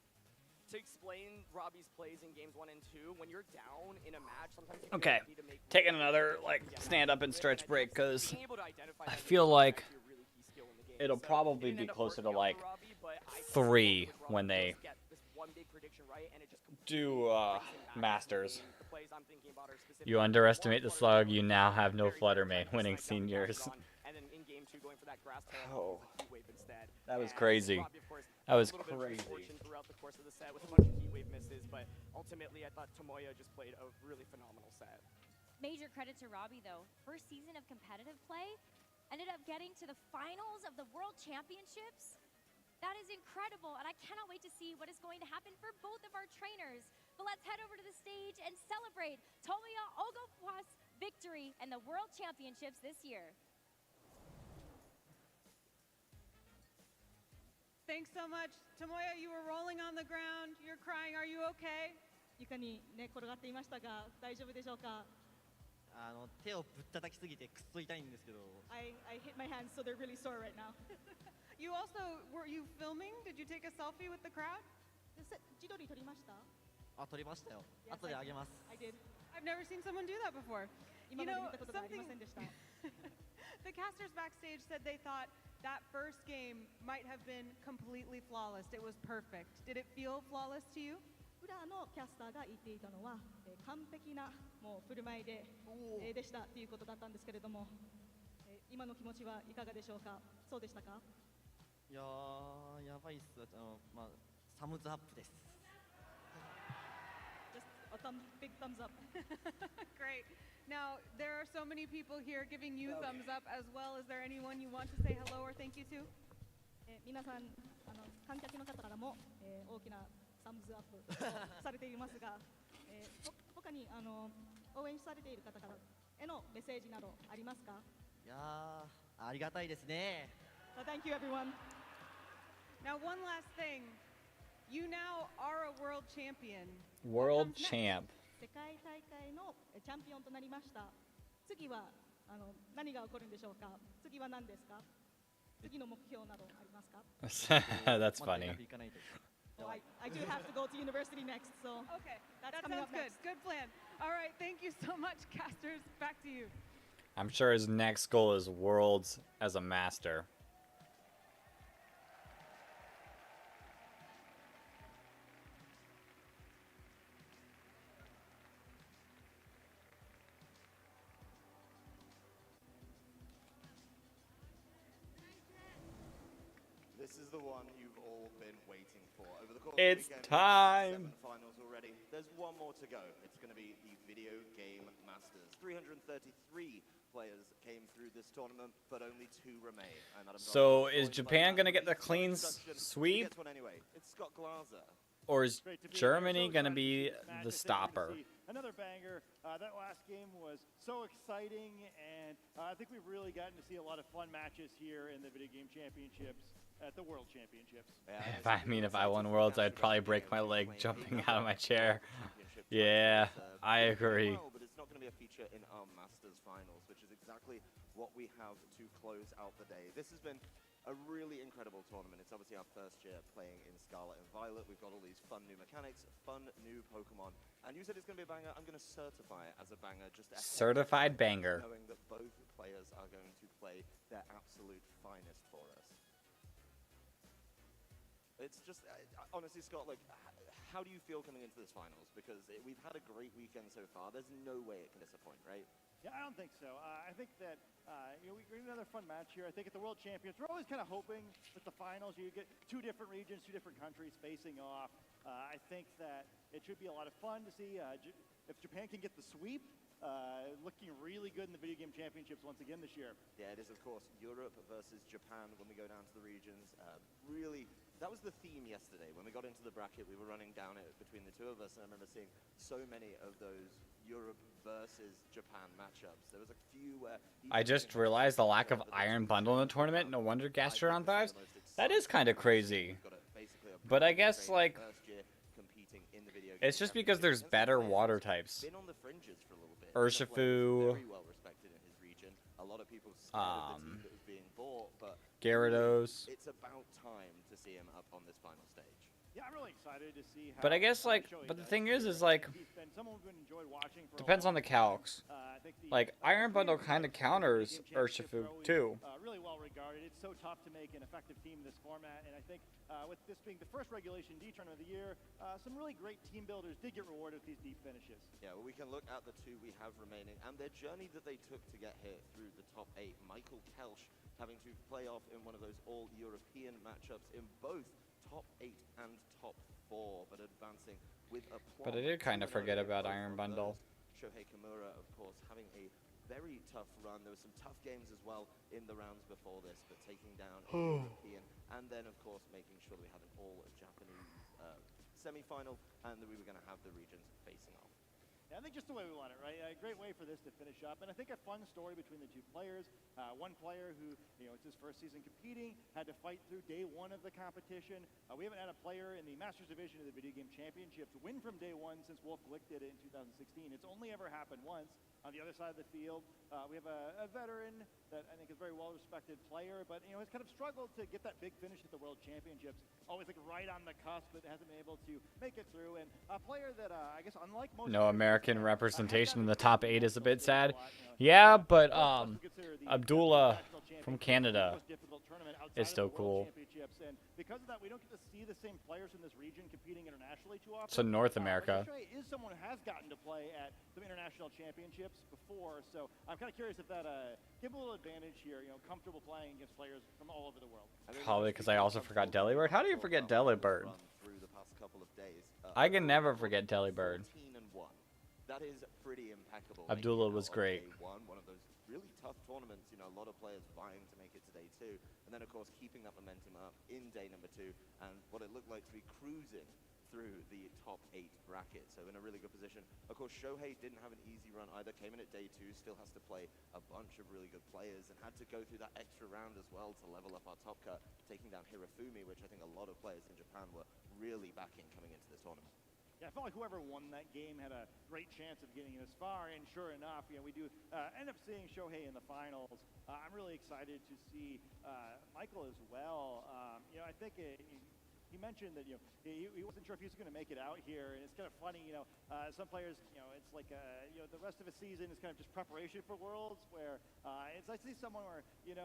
to explain Robbie's plays in games 1 and 2, when you're down in a match, sometimes you Okay, need to make taking another like stand up and stretch break because I feel like it'll probably be closer to like 3 when they do Masters. You underestimate the slug. You now have no Flutter Mane winning seniors. And then in game 2, going for that grass Oh. wave instead. That was crazy. Robbie, of course, That was a little bit of crazy. misfortune throughout the course of the set with a bunch of heat wave misses, but ultimately I thought Tomoya just played a really phenomenal set. Major credit to Robbie, though. First season of competitive play, ended up getting to the finals of the World Championships. That is incredible, and I cannot wait to see what is going to happen for both of our trainers. But let's head over to the stage and celebrate Tomoya Ogofua's victory in the World Championships this year. Thanks so much. Tomoya, you were rolling on the ground. You're crying. Are you okay? 床に寝転がっていましたが大丈夫でしょうか。手をぶったたきすぎてくっそ痛いんですけど。I hit my hands so they're really sore right now. You also, were you filming? Did you take a selfie with the crowd? 自撮り撮りました？撮りましたよ。 Yes, 後であげます。I did. I've never seen someone do that before. 今まで見たことがありませんでした。The casters backstage said they thought that first game might have been completely flawless. It was perfect. Did it feel flawless to you? 裏のキャスターが言っていたのは、完璧なもう振る舞いで、でしたということだったんですけれども、今の気持ちはいかがでしょうか。そうでしたか。いやー、やばいっす。サムズアップです。Just a big thumbs up. Great. Now, there are so many people here giving you thumbs up as well. Is there anyone you want to say hello or thank you to? 皆さん、観客の方からも、大きなサムズアップされていますが、他に応援されている方からへのメッセージなどありますか？いやー、ありがたいですね。Thank you, everyone. Now, one last thing. You now are a world champion. World champ. 世界大会のチャンピオンとなりました。次は何が起こるんでしょうか。次は何ですか。次の目標などありますか。That's funny. Oh, I do have to go to university next, so okay, that's that coming sounds up good. next. Good plan. All right, thank you so much, casters. Back to you. I'm sure his next goal is Worlds as a master. This is the one you've all been waiting for. Over the course It's of the weekend, time. 7 finals already. There's one more to go. It's going to be the Video Game Masters. 333 players came through this tournament, but only 2 remain. So is Japan going to get the clean sweep? Anyway, it's Scott Glaser. Or is Germany going to be the stopper? Another banger. That last game was so exciting, and I think we've really gotten to see a lot of fun matches here in the Video Game Championships at the World Championships. If I won Worlds, I'd probably break my leg jumping out of my chair. Yeah, I agree. But it's not going to be a feature in our Masters finals, which is exactly what we have to close out the day. This has been a really incredible tournament. It's obviously our first year playing in Scarlet and Violet. We've got all these fun new mechanics, fun new Pokemon. And you said it's going to be a banger. I'm going to certify it as a banger. Just Certified banger. Knowing that both players are going to play their absolute finest for us. It's just, honestly, Scott, like, how do you feel coming into this finals? Because we've had a great weekend so far. There's no way it can disappoint, right? Yeah, I don't think so. I think that we get another fun match here. I think at the World Champions, we're always kind of hoping that the finals, you get 2 different regions, 2 different countries facing off. I think that it should be a lot of fun to see if Japan can get the sweep. Looking really good in the Video Game Championships once again this year. Yeah, it is, of course, Europe versus Japan when we go down to the regions. Really that was the theme yesterday. When we got into the bracket, we were running down it between the two of us, and I remember seeing so many of those Europe versus Japan matchups. There was a few where I just realized the lack of Iron Bundle in the tournament. No wonder Gastron thrives. That is kind of crazy. But I guess, like, it's just because there's better water types. Been on the fringes for a little bit. Urshifu, very well respected in his region. A lot of people scared of the team that was being bought, but Gyarados. it's about time to see him up on this final stage. Yeah, I'm really excited to see how. But I guess, like, but the thing is like, he's been someone we've enjoyed watching for depends on the calcs. I think Like, Iron Bundle kind of counters Urshifu, too. Really well regarded. It's so tough to make an effective team in this format, and I think with this being the first Regulation D tournament of the year, some really great team builders did get rewarded with these deep finishes. Yeah, well, we can look at the two we have remaining and their journey that they took to get here through the top 8. Michael Kelsch having to play off in one of those all-European matchups in both top 8 and top 4, but advancing with a plot. But I did kind of forget about Iron Bundle. Shohei Kimura, of course, having a very tough run. There were some tough games as well in the rounds before this, but taking down a European, and then, of course, making sure that we had an all-Japanese semi-final, and that we were going to have the regions facing off. Yeah, I think just the way we want it, right? A great way for this to finish up, and I think a fun story between the two players. One player who, it's his first season competing, had to fight through day one of the competition. We haven't had a player in the Masters Division of the Video Game Championships win from day one since Wolf Glick did it in 2016. It's only ever happened once. On the other side of the field, we have a veteran that I think is a very well-respected player, but has kind of struggled to get that big finish at the World Championships. Always like right on the cusp, but hasn't been able to make it through. And a player that I guess unlike most No American representation in the top 8 is a bit sad. Yeah, but Abdullah from Canada is still cool. And because of that, we don't get to see the same players in this region competing internationally too often. So North America. Shohei is someone who has gotten to play at some international championships before, so I'm kind of curious if that give a little advantage here. Comfortable playing against players from all over the world. Probably because I also forgot Delibird. How do you forget Delibird? I can never forget Delibird. That is pretty impeccable. Abdullah was great. One of those really tough tournaments, a lot of players vying to make it to day 2. And then, of course, keeping that momentum up in day number 2 and what it looked like to be cruising through the top 8 bracket. So in a really good position. Of course, Shohei didn't have an easy run either. Came in at day 2, still has to play a bunch of really good players and had to go through that extra round as well to level up our top cut, taking down Hirofumi, which I think a lot of players in Japan were really backing coming into this tournament. Yeah, I felt like whoever won that game had a great chance of getting this far, and sure enough, we do end up seeing Shohei in the finals. I'm really excited to see Michael as well. I think he mentioned that he wasn't sure if he was going to make it out here, and it's kind of funny. Some players, it's like the rest of the season is kind of just preparation for Worlds, where it's I see someone where he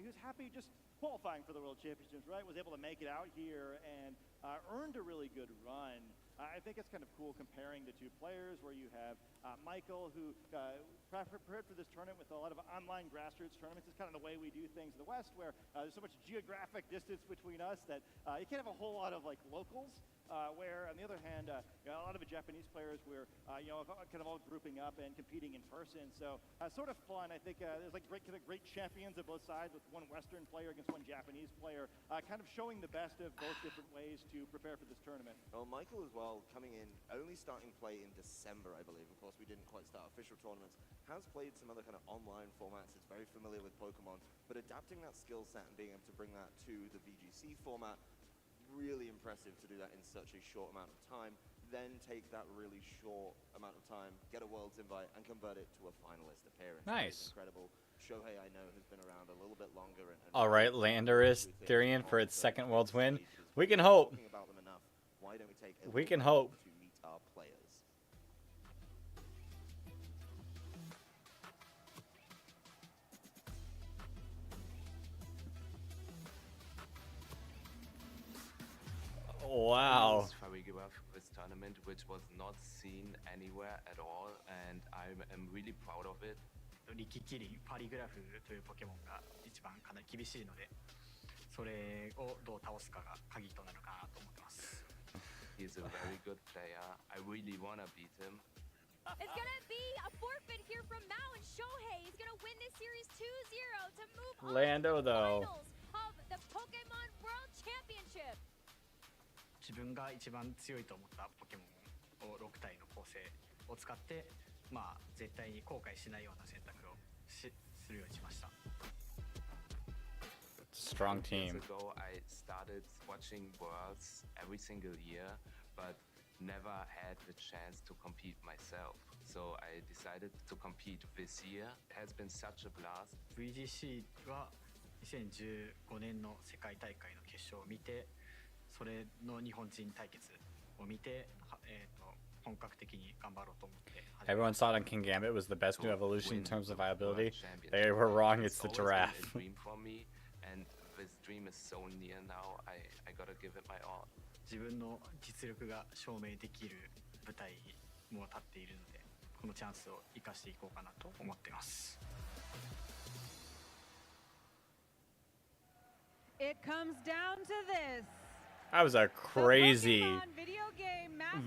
was happy just qualifying for the World Championships, right? Was able to make it out here and earned a really good run. I think it's kind of cool comparing the two players where you have Michael, who prepared for this tournament with a lot of online grassroots tournaments. It's kind of the way we do things in the West, where there's so much geographic distance between us that you can't have a whole lot of locals. Where on the other hand, a lot of the Japanese players were kind of all grouping up and competing in person. So sort of fun. I think there's great champions of both sides, with one Western player against one Japanese player, kind of showing the best of both different ways to prepare for this tournament. Well, Michael as well, coming in, only starting play in December, I believe. Of course, we didn't quite start official tournaments. Has played some other kind of online formats. It's very familiar with Pokemon, but adapting that skill set and being able to bring that to the VGC format, really impressive to do that in such a short amount of time. Then take that really short amount of time, get a Worlds invite, and convert it to a finalist appearance. Nice. Incredible. Shohei, I know, has been around a little bit longer. All right, Landorus Therian for its second Worlds win. We can hope. Why don't we take a We can hope. to meet our players? Wow. This tournament, which was not seen anywhere at all, and I am really proud of it. 力きりパリグラフというポケモンが一番かなり厳しいので、それをどう倒すかが鍵となるかなと思ってます。He's a very good player. I really wanna beat him. It's gonna be a forfeit here from Mao and Shohei. He's gonna win this series 2-0 to move on Lando, to the though. finals of the Pokemon World Championship. 自分が一番強いと思ったポケモンを6体の構成を使って、まあ、絶対に後悔しないような選択をするようにしました。Strong team. Years ago, I started watching Worlds every single year, but never had the chance to compete myself. So I decided to compete this year. It has been such a blast. VGC は2015年の世界大会の決勝を見て、それの日本人対決を見て、本格的に頑張ろうと思って。Everyone thought on King Gambit was the best new evolution in terms of viability. They were wrong. It's the giraffe. And this dream is so near now. I gotta give it my all. 自分の実力が証明できる舞台にもう立っているので、このチャンスを生かしていこうかなと思っています。It comes down to this. That was a crazy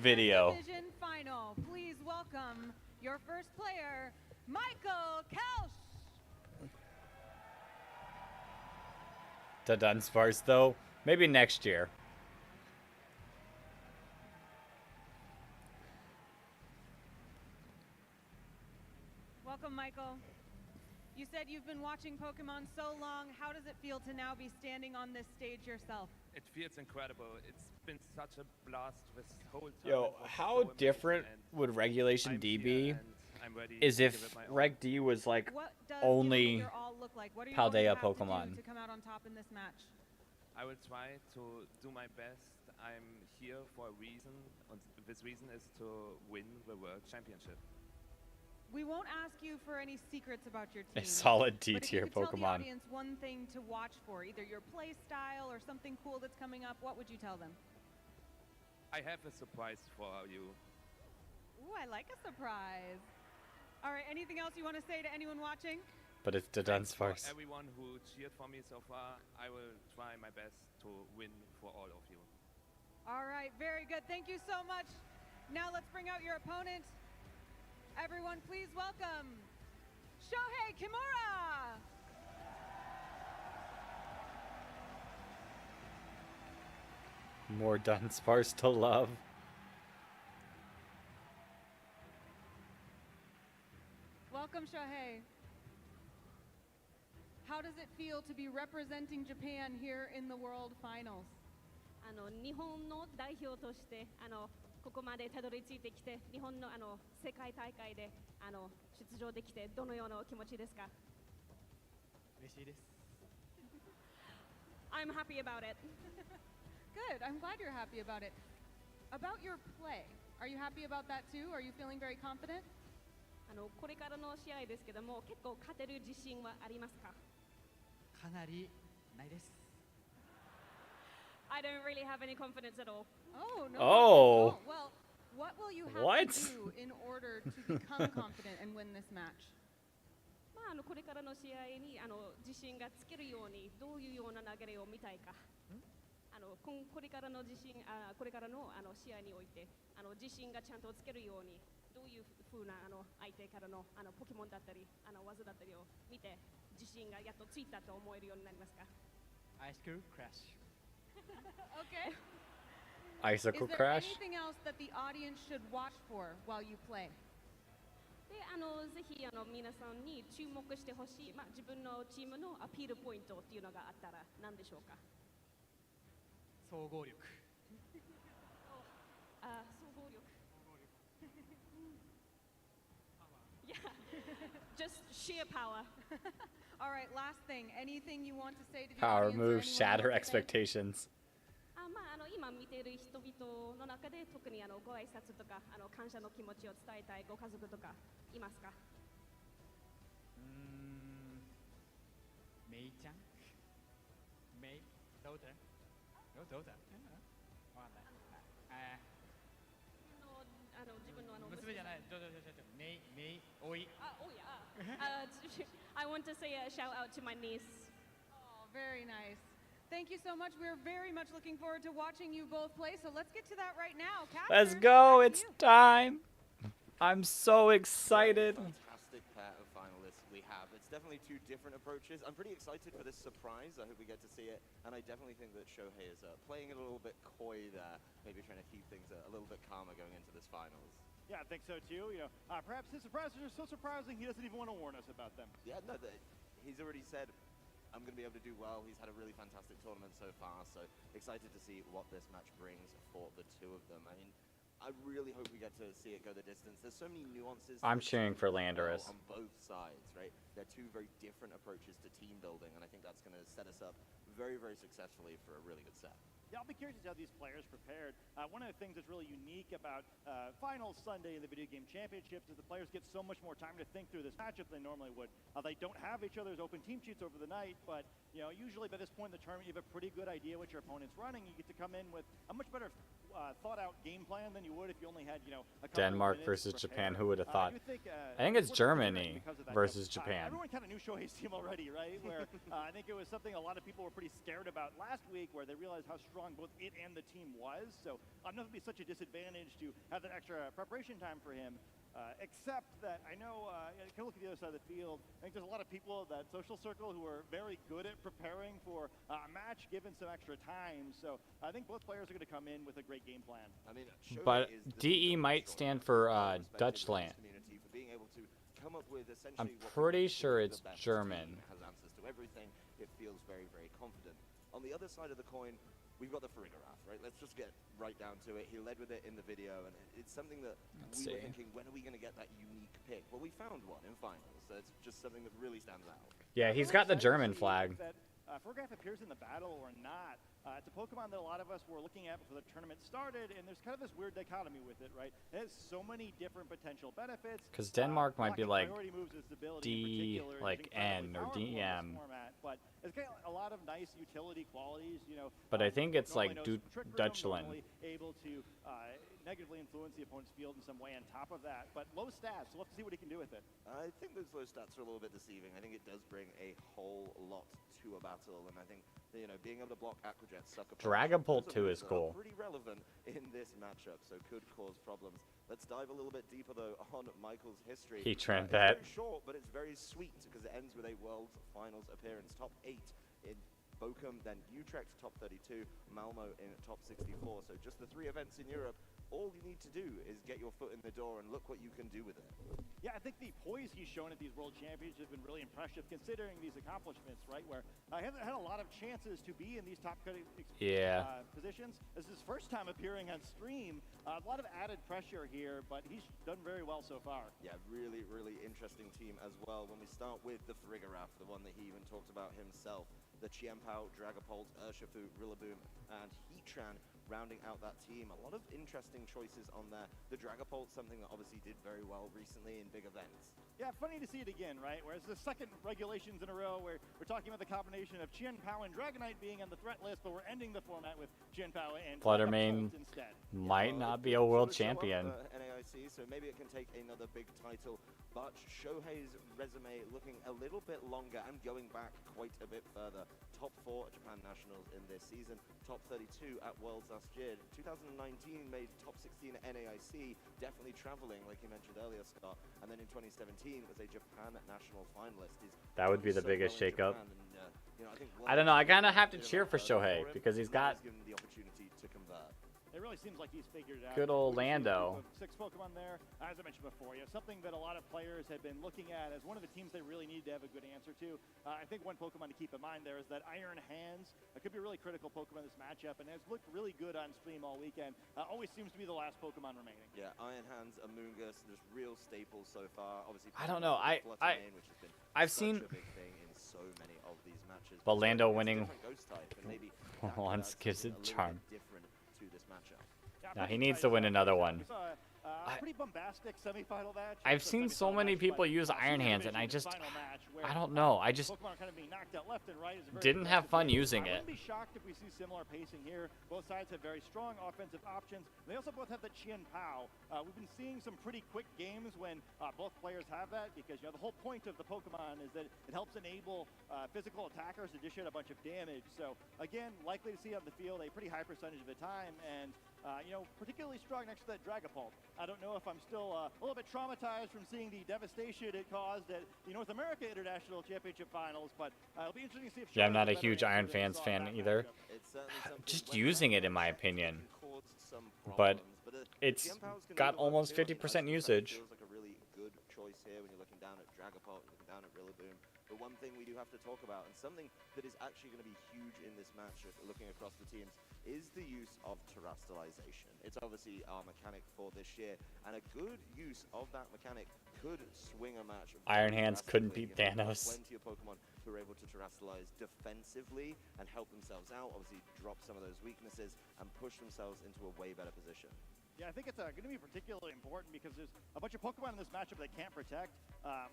video. Division final. Please welcome your first player, Michael Kelsch. To Dunsparce though, maybe next year. Welcome, Michael. You said you've been watching Pokemon so long. How does it feel to now be standing on this stage yourself? It feels incredible. It's been such a blast this whole time. Yo, how different would Regulation D be is if Reg D was like only Paldea Pokemon? To come out on top in this match? I will try to do my best. I'm here for a reason, and this reason is to win the World Championship. We won't ask you for any secrets about your team. A solid D tier tier Pokemon. Tell the Pokemon. audience one thing to watch for, either your play style or something cool that's coming up. What would you tell them? I have a surprise for you. Ooh, I like a surprise. All right, anything else you want to say to anyone watching? But it's to Thanks for Dunsparce. everyone who cheered for me so far. I will try my best to win for all of you. All right, very good. Thank you so much. Now let's bring out your opponent. Everyone, please welcome Shohei Kimura. More Dunsparce to love. Welcome, Shohei. How does it feel to be representing Japan here in the World Finals? 日本の代表としてここまでたどり着いてきて、日本の世界大会で出場できてどのようなお気持ちですか？嬉しいです。I'm happy about it. Good. I'm glad you're happy about it. About your play, are you happy about that too? Are you feeling very confident? これからの試合ですけども、結構勝てる自信はありますか？かなりないです。I don't really have any confidence at all. Oh, no. Oh. Well, what will you have What? to do in order to become confident and win this match? これからの試合に自信がつけるようにどういうような流れを見たいか。これからのこれからの試合において自信がちゃんとつけるようにどういう風な相手からのポケモンだったり技だったりを見て自信がやっとついたと思えるようになりますか？ Icicle Crash. Okay. Icicle Is there Crash? anything else that the audience should watch for while you play? でぜひ皆さんに注目してほしい、自分のチームのアピールポイントっていうのがあったら何でしょうか？総合力。総合力。Yeah, just sheer power. All right, last thing. Anything you want to say to the Power audience? or moves anyone shatter you want to say? expectations. 今見ている人々の中で特にご挨拶とか感謝の気持ちを伝えたいご家族とかいますか？メイちゃんメイdaughter? No daughter? わかんない。自分の娘じゃない。メイおい。おい。I want to say a shout out to my niece. Oh, very nice. Thank you so much. We're very much looking forward to watching you both play. So let's get to that right now. Let's Casper, go. back to It's you. time. I'm so excited. Fantastic pair of finalists we have. It's definitely two different approaches. I'm pretty excited for this surprise. I hope we get to see it. And I definitely think that Shohei is playing it a little bit coy there, maybe trying to keep things a little bit calmer going into this finals. Yeah, I think so too. Perhaps his surprises are so surprising he doesn't even want to warn us about them. Yeah, no, he's already said, I'm going to be able to do well. He's had a really fantastic tournament so far, so excited to see what this match brings for the two of them. I mean, I really hope we get to see it go the distance. There's so many nuances. I'm cheering for Landorus. On both sides, right? They're two very different approaches to team building, and I think that's going to set us up very, very successfully for a really good set. Yeah, I'll be curious to see how these players prepared. One of the things that's really unique about Finals Sunday in the Video Game Championships is the players get so much more time to think through this matchup than they normally would. They don't have each other's open team sheets over the night, but usually by this point in the tournament, you have a pretty good idea what your opponent's running. You get to come in with a much better thought-out game plan than you would if you only had a couple Denmark of versus minutes Japan. prepared. Who would have thought? I I think it's Germany versus Japan. Everyone kind of knew Shohei's team already, right? Where I think it was something a lot of people were pretty scared about last week, where they realized how strong both it and the team was. So I'm not going to be such a disadvantage to have that extra preparation time for him. Except that I know, you can look at the other side of the field. I think there's a lot of people in that social circle who are very good at preparing for a match given some extra time. So I think both players are going to come in with a great game plan. I mean, But DE might stand for Dutchland. For being able to come up with I'm essentially pretty sure it's German. has answers to everything. It feels very, very confident. On the other side of the coin, we've got the Frigoraf, right? Let's just get right down to it. He led with it in the video, and it's something that we were thinking, when are we going to get that unique pick? Well, we found one in finals, so it's just something that really stands out. Yeah, he's got the German flag. Frigoraf appears in the battle or not. It's a Pokemon that a lot of us were looking at before the tournament started, and there's kind of this weird dichotomy with it, right? It has so many different potential benefits. Because Denmark might be like moves, its ability D, in particular, like is incredibly N or powerful in this DM. format, but it's got a lot of nice utility qualities, But I think it's like normally knows Trick Room, Dutchland. normally able to negatively influence the opponent's field in some way on top of that. But low stats, we'll have to see what he can do with it. I think those low stats are a little bit deceiving. I think it does bring a whole lot to a battle, and I think being able to block Aquajet, Sucker Punch, Dragapult those are 2 moves is that cool. are pretty relevant in this matchup, so could cause problems. Let's dive a little bit deeper though on Michael's history. Heatran It's bet. very short, but it's very sweet because it ends with a World Finals appearance, top 8 in Bochum, then Utrecht top 32, Malmo in top 64. So just the 3 events in Europe. All you need to do is get your foot in the door and look what you can do with it. Yeah, I think the poise he's shown at these World Championships has been really impressive considering these accomplishments, right? Where he hasn't had a lot of chances to be in these top positions. This is his first time appearing on stream. A lot of added pressure here, but he's done very well so far. Yeah, really, really interesting team as well. When we start with the Frigoraf, the one that he even talked about himself, the Chiempao, Dragapult, Urshifu, Rillaboom, and Heatran rounding out that team. A lot of interesting choices on there. The Dragapult, something that obviously did very well recently in big events. Yeah, funny to see it again, right? Whereas the second regulations in a row where we're talking about the combination of Chiempao and Dragonite being on the threat list, but we're ending the format with Chiempao and Fluttermane Dragapult instead. might not be a world champion. NAIC, so maybe it can take another big title. But Shohei's resume looking a little bit longer and going back quite a bit further. Top 4 at Japan Nationals in this season, top 32 at Worlds last year. 2019 made top 16 at NAIC, definitely traveling, like you mentioned earlier, Scott. And then in 2017 was a Japan National finalist. That would be the biggest shakeup. I I don't know. I kind of have to cheer for Shohei because he's got given the opportunity to convert. It really seems like he's figured it out. good old Lando. 6 Pokemon there, as I mentioned before. Something that a lot of players have been looking at as one of the teams they really need to have a good answer to. I think one Pokemon to keep in mind there is that Iron Hands. It could be a really critical Pokemon in this matchup, and has looked really good on stream all weekend. Always seems to be the last Pokemon remaining. Yeah, Iron Hands, Amoonguss, just real staples so far. Obviously, I don't know. Fluttermane, which has been I've such seen a big thing in so many of these matches. But Lando it's a winning different ghost type, and maybe that once gives adds it a little charm. bit different to this matchup. Now he needs to win another one. Pretty bombastic semifinal match. I've seen so many people use Iron Hands, and I don't know. I just Pokemon are kind of being knocked out left and right. It's a very didn't have fun competitive using game. I it. wouldn't be shocked if we see similar pacing here. Both sides have very strong offensive options. They also both have the Chiempao. We've been seeing some pretty quick games when both players have that, because the whole point of the Pokemon is that it helps enable physical attackers to dish out a bunch of damage. So again, likely to see on the field a pretty high percentage of the time, and particularly strong next to that Dragapult. I don't know if I'm still a little bit traumatized from seeing the devastation it caused at the North America International Championship Finals, but it'll be interesting to see if Yeah, I'm Shohei's not a better huge answer Iron than we Fans saw in fan that either. matchup. It's certainly something Just when using they're it, in my unchecked, it opinion. can cause some But problems, it's Tianpao's gonna got do the work almost too. I mean, 50% Icicle Crash usage. feels like a really good choice here when you're looking down at Dragapult, you're looking down at Rillaboom. But one thing we do have to talk about, and something that is actually going to be huge in this match, looking across the teams, is the use of terastallization. It's obviously our mechanic for this year, and a good use of that mechanic could swing a match. Iron Hands couldn't beat We've got Thanos. plenty of Pokemon who are able to terastallize defensively and help themselves out, obviously drop some of those weaknesses and push themselves into a way better position. Yeah, I think it's going to be particularly important because there's a bunch of Pokemon in this matchup that can't protect.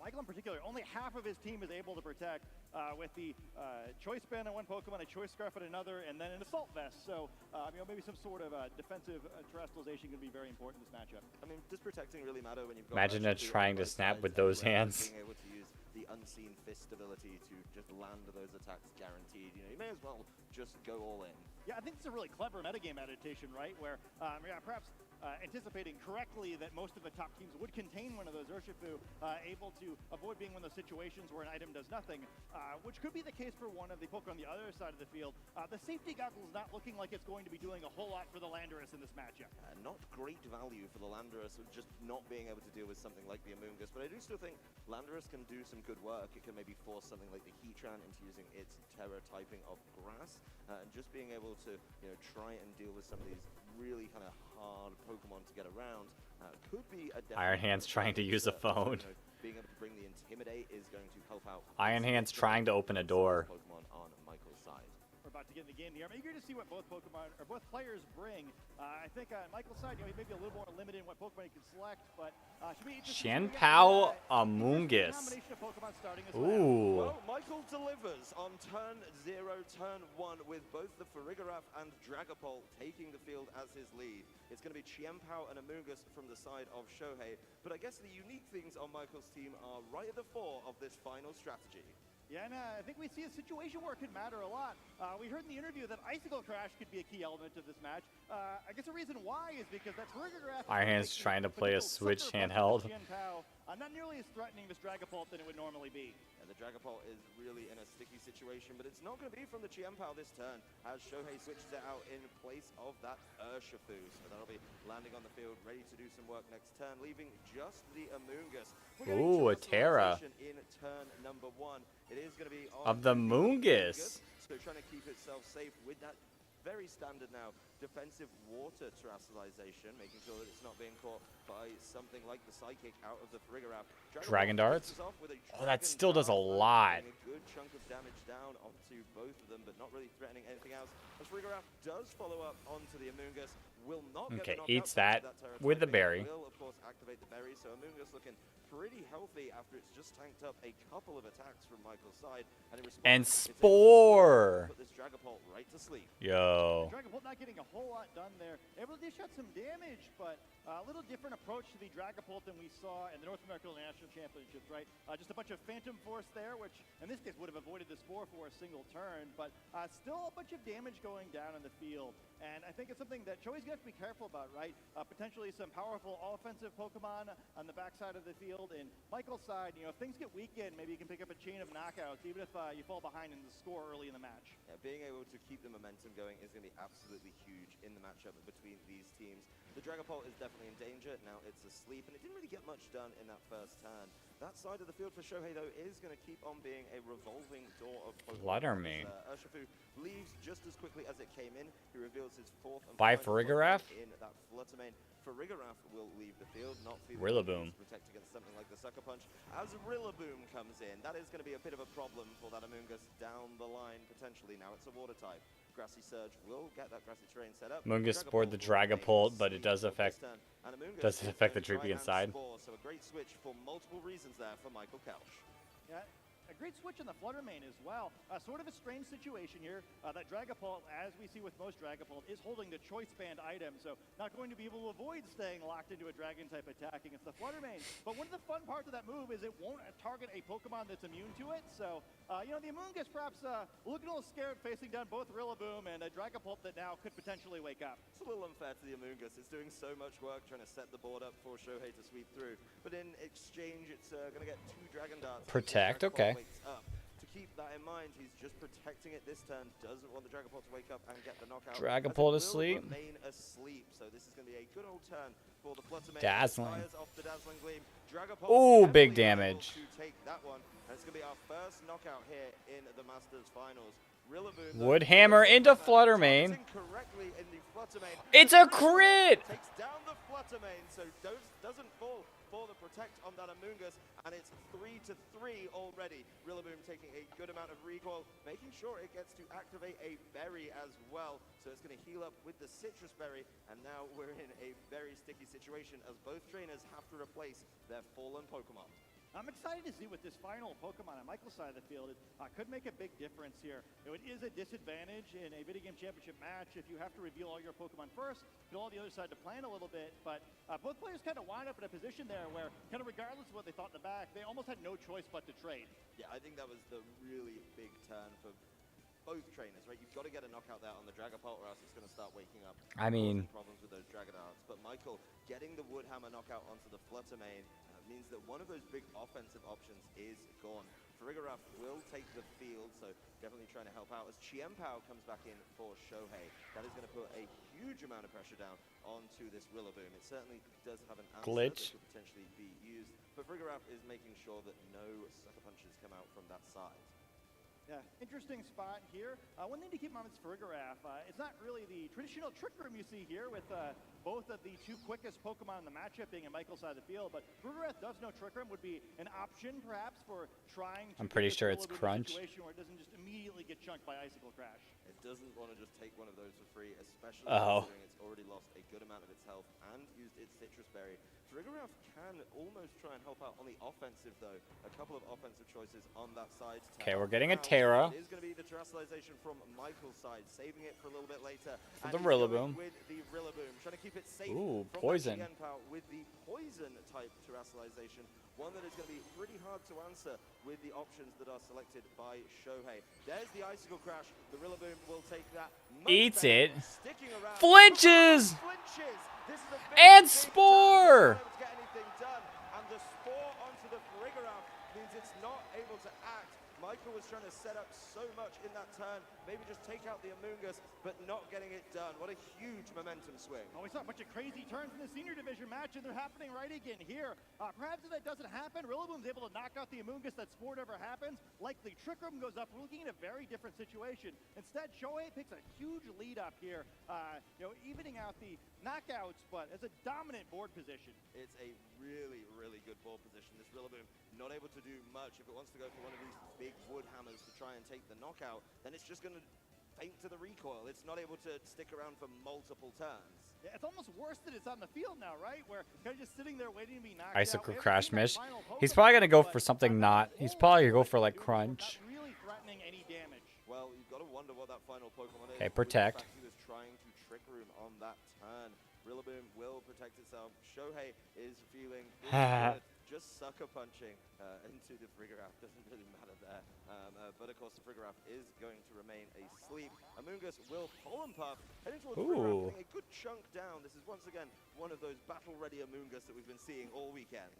Michael in particular, only half of his team is able to protect with the Choice Band on one Pokemon, a Choice Scarf on another, and then an Assault Vest. So, maybe some sort of defensive terastallization can be very important in this matchup. I mean, does protecting really matter when you've got... Imagine it trying to snap with those hands. Being able to use the unseen fist ability to just land those attacks guaranteed. You may as well just go all in. Yeah, I think it's a really clever metagame adaptation, right? Where, perhaps anticipating correctly that most of the top teams would contain one of those Urshifu, able to avoid being one of those situations where an item does nothing, which could be the case for one of the Pokemon on the other side of the field. The safety goggle is not looking like it's going to be doing a whole lot for the Landorus in this matchup. Not great value for the Landorus, just not being able to deal with something like the Amoonguss, but I do still think Landorus can do some good work. It can maybe force something like the Heatran into using its Terra typing of grass, and just being able to try and deal with some of these really kind of hard Pokemon to get around could be a Iron Hands trying to use a phone. Being able to bring the Intimidate is going to help out. Iron Hands trying to open a door. Pokemon on Michael's side. We're about to get in the game here. I'm eager to see what both Pokemon or both players bring. I think on Michael's side, he may be a little more limited in what Pokemon he can select, but should be interesting. Tianpao Amoonguss. Combination of Pokemon starting as Ooh. Well, Michael delivers on turn 0, turn 1 with both the Farigiraf and Dragapult taking the field as his lead. It's going to be Tianpao and Amoonguss from the side of Shohei, but I guess the unique things on Michael's team are right at the fore of this final strategy. Yeah, and I think we see a situation where it could matter a lot. We heard in the interview that Icicle Crash could be a key element of this match. I guess the reason why is because that's Farigiraf. Iron Hands trying to play a Switch handheld. Not nearly as threatening this Dragapult than it would normally be. And the Dragapult is really in a sticky situation, but it's not going to be from the Tianpao this turn, as Shohei switches it out in place of that Urshifu. So that'll be landing on the field, ready to do some work next turn, leaving just the Amoonguss. Ooh, a Terra. In turn number 1. It is going to be Of the Moongus. So trying to keep itself safe with that very standard now defensive water terastallization, making sure that it's not being caught by something like the Psychic out of the Farigiraf. Dragon Darts? Oh, that still does a lot. A good chunk of damage down onto both of them, but not really threatening anything else. As Farigiraf does follow up onto the Amoonguss, will not get Okay, the knockout eats onto that Terra with the typing. berry. Will, of course, activate the berry, so Amoonguss looking pretty healthy after it's just tanked up a couple of attacks from Michael's side. And, in response, And it's able to Spore. put this Dragapult right to sleep. Yo. Dragapult not getting a whole lot done there. Able to dish out some damage, but a little different approach to the Dragapult than we saw in the North American National Championships, right? Just a bunch of Phantom Force there, which in this case would have avoided the Spore for a single turn, but still a bunch of damage going down in the field. And I think it's something that Shohei's going to have to be careful about, right? Potentially some powerful offensive Pokemon on the backside of the field. And Michael's side, if things get weakened, maybe you can pick up a chain of knockouts, even if you fall behind in the score early in the match. Yeah, being able to keep the momentum going is going to be absolutely huge in the matchup between these teams. The Dragapult is definitely in danger. Now it's asleep, and it didn't really get much done in that first turn. That side of the field for Shohei, though, is going to keep on being a revolving door of Pokemon. Fluttermane. Urshifu leaves just as quickly as it came in. He reveals his 4th and By final Farigiraf? Pokemon in that Fluttermane. Farigiraf will leave the field, not feeling Rillaboom. to protect against something like the Sucker Punch. As Rillaboom comes in, that is going to be a bit of a problem for that Amoonguss down the line, potentially. Now it's a water type. Grassy Surge will get that grassy terrain set up. Mungus spored the Dragapult, but it does affect the Treepy inside. So a great switch for multiple reasons there for Michael Kelch. Yeah, a great switch in the flutter main as well. Sort of a strange situation here. That Dragapult, as we see with most Dragapult, is holding the choice band item, so not going to be able to avoid staying locked into a dragon type attack against the flutter main. But one of the fun parts of that move is it won't target a Pokemon that's immune to it. So, you know, the Amoonguss perhaps looking a little scared facing down both Rillaboom and a Dragapult that now could potentially wake up. It's a little unfair to the Amoonguss. It's doing so much work trying to set the board up for Shohei to sweep through. But in exchange, it's going to get 2 Dragon Darts. Protect, okay. Wakes up. To keep that in mind, he's just protecting it this turn. Doesn't want the Dragapult to wake up and get the knockout. Dragapult asleep. Remain asleep. So this is going to be a good old turn for the Fluttermane. Dazzling. Off the Dazzling Gleam. Dragapult Ooh, big definitely damage. able to take that one. And it's going to be our first knockout here in the Masters Finals. Rillaboom, Wood hammer into Fluttermane. correctly in the Fluttermane. It's a crit! Takes down the Fluttermane, so doesn't fall for the protect on that Amoonguss, and it's 3-3 already. Rillaboom taking a good amount of recoil, making sure it gets to activate a berry as well. So it's going to heal up with the citrus berry, and now we're in a very sticky situation as both trainers have to replace their fallen Pokemon. I'm excited to see what this final Pokemon on Michael's side of the field is. Could make a big difference here. You know, it is a disadvantage in a video game championship match if you have to reveal all your Pokemon first, get all the other side to plan a little bit. But both players kind of wind up in a position there where, kind of regardless of what they thought in the back, they almost had no choice but to trade. Yeah, I think that was the really big turn for both trainers, right? You've got to get a knockout there on the Dragapult or else it's going to start waking up. I mean, problems with those Dragonarts. But Michael getting the Woodhammer knockout onto the Fluttermane means that one of those big offensive options is gone. Farigiraf will take the field, so definitely trying to help out as Chiempao comes back in for Shohei. That is going to put a huge amount of pressure down onto this Rillaboom. It certainly does have an answer Glitch. that could potentially be used, but Farigiraf is making sure that no sucker punches come out from that side. Yeah, interesting spot here. One thing to keep in mind with Farigiraf, it's not really the traditional Trick Room you see here with both of the 2 quickest Pokemon in the matchup being in Michael's side of the field, but Farigiraf does know Trick Room would be an option perhaps for trying to I'm pretty get sure it's Rillaboom in a Crunch. situation where it doesn't just immediately get chunked by Icicle Crash. It doesn't want to just take one of those for free, especially considering it's already lost a good amount of its health and used its Citrus Berry. Farigiraf can almost try and help out on the offensive, though. A couple of offensive choices on that side. Okay, we're getting a Terra. It is going to be the terrestrialization from Michael's side, saving it for a little bit later. For the Rillaboom. With the Rillaboom, trying to keep it safe. Ooh, from poison. Chiempao with the poison type terrestrialization. One that is going to be pretty hard to answer with the options that are selected by Shohei. There's the Icicle Crash. The Rillaboom will take that. Eats it. Sticking around. Flinches! Flinches! This is a big, And big Spore! turn to get anything done. And the Spore onto the Farigiraf means it's not able to act. Michael was trying to set up so much in that turn, maybe just take out the Amoonguss, but not getting it done. What a huge momentum swing. Oh, we saw a bunch of crazy turns in the senior division match, and they're happening right again here. Perhaps if that doesn't happen, Rillaboom's able to knock out the Amoonguss, that Spore never happens. Likely Trick Room goes up. We're looking at a very different situation. Instead, Shohei picks a huge lead up here, you know, evening out the knockouts, but as a dominant board position. It's a really, really good ball position. This Rillaboom not able to do much. If it wants to go for one of these big wood hammers to try and take the knockout, then it's just going to faint to the recoil. It's not able to stick around for multiple turns. Yeah, it's almost worse that it's on the field now, right? Where kind of just sitting there waiting to be knocked Icicle out. Crash Mish. He's probably going to go for something not. He's probably going to go for like Crunch. Not really threatening any damage. Well, you've got to wonder what that final Pokemon is. Okay, Protect. He was trying to Trick Room on that turn. Rillaboom will protect itself. Shohei is feeling good. Just sucker punching into the Farigiraf. Doesn't really matter there. But of course, the Farigiraf is going to remain asleep. Amoonguss will Pollen Puff, heading towards Farigiraf, getting a good chunk down. This is once again one of those battle-ready Amoonguss that we've been seeing all weekend.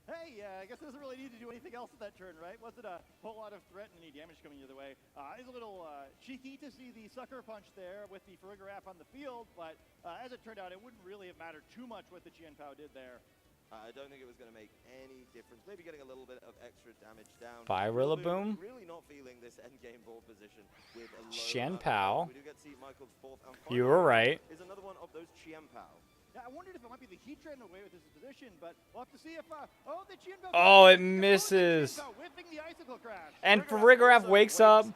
Hey, I guess it doesn't really need to do anything else in that turn, right? Wasn't a whole lot of threat and any damage coming either way. It's a little cheeky to see the sucker punch there with the Farigiraf on the field, but as it turned out, it wouldn't really have mattered too much what the Chiempao did there. I don't think it was going to make any difference. Maybe getting a little bit of extra damage down. By Rillaboom. Really not feeling this endgame ball position with a low Chiempao. We do get to see Michael's fourth and You were right. Is another one of those Chiempao. Yeah, I wondered if it might be the Heat Tread away with this position, but we'll have to see if the Chiempao. Oh, it misses. Whiffing the Icicle Crash. And Farigiraf wakes up.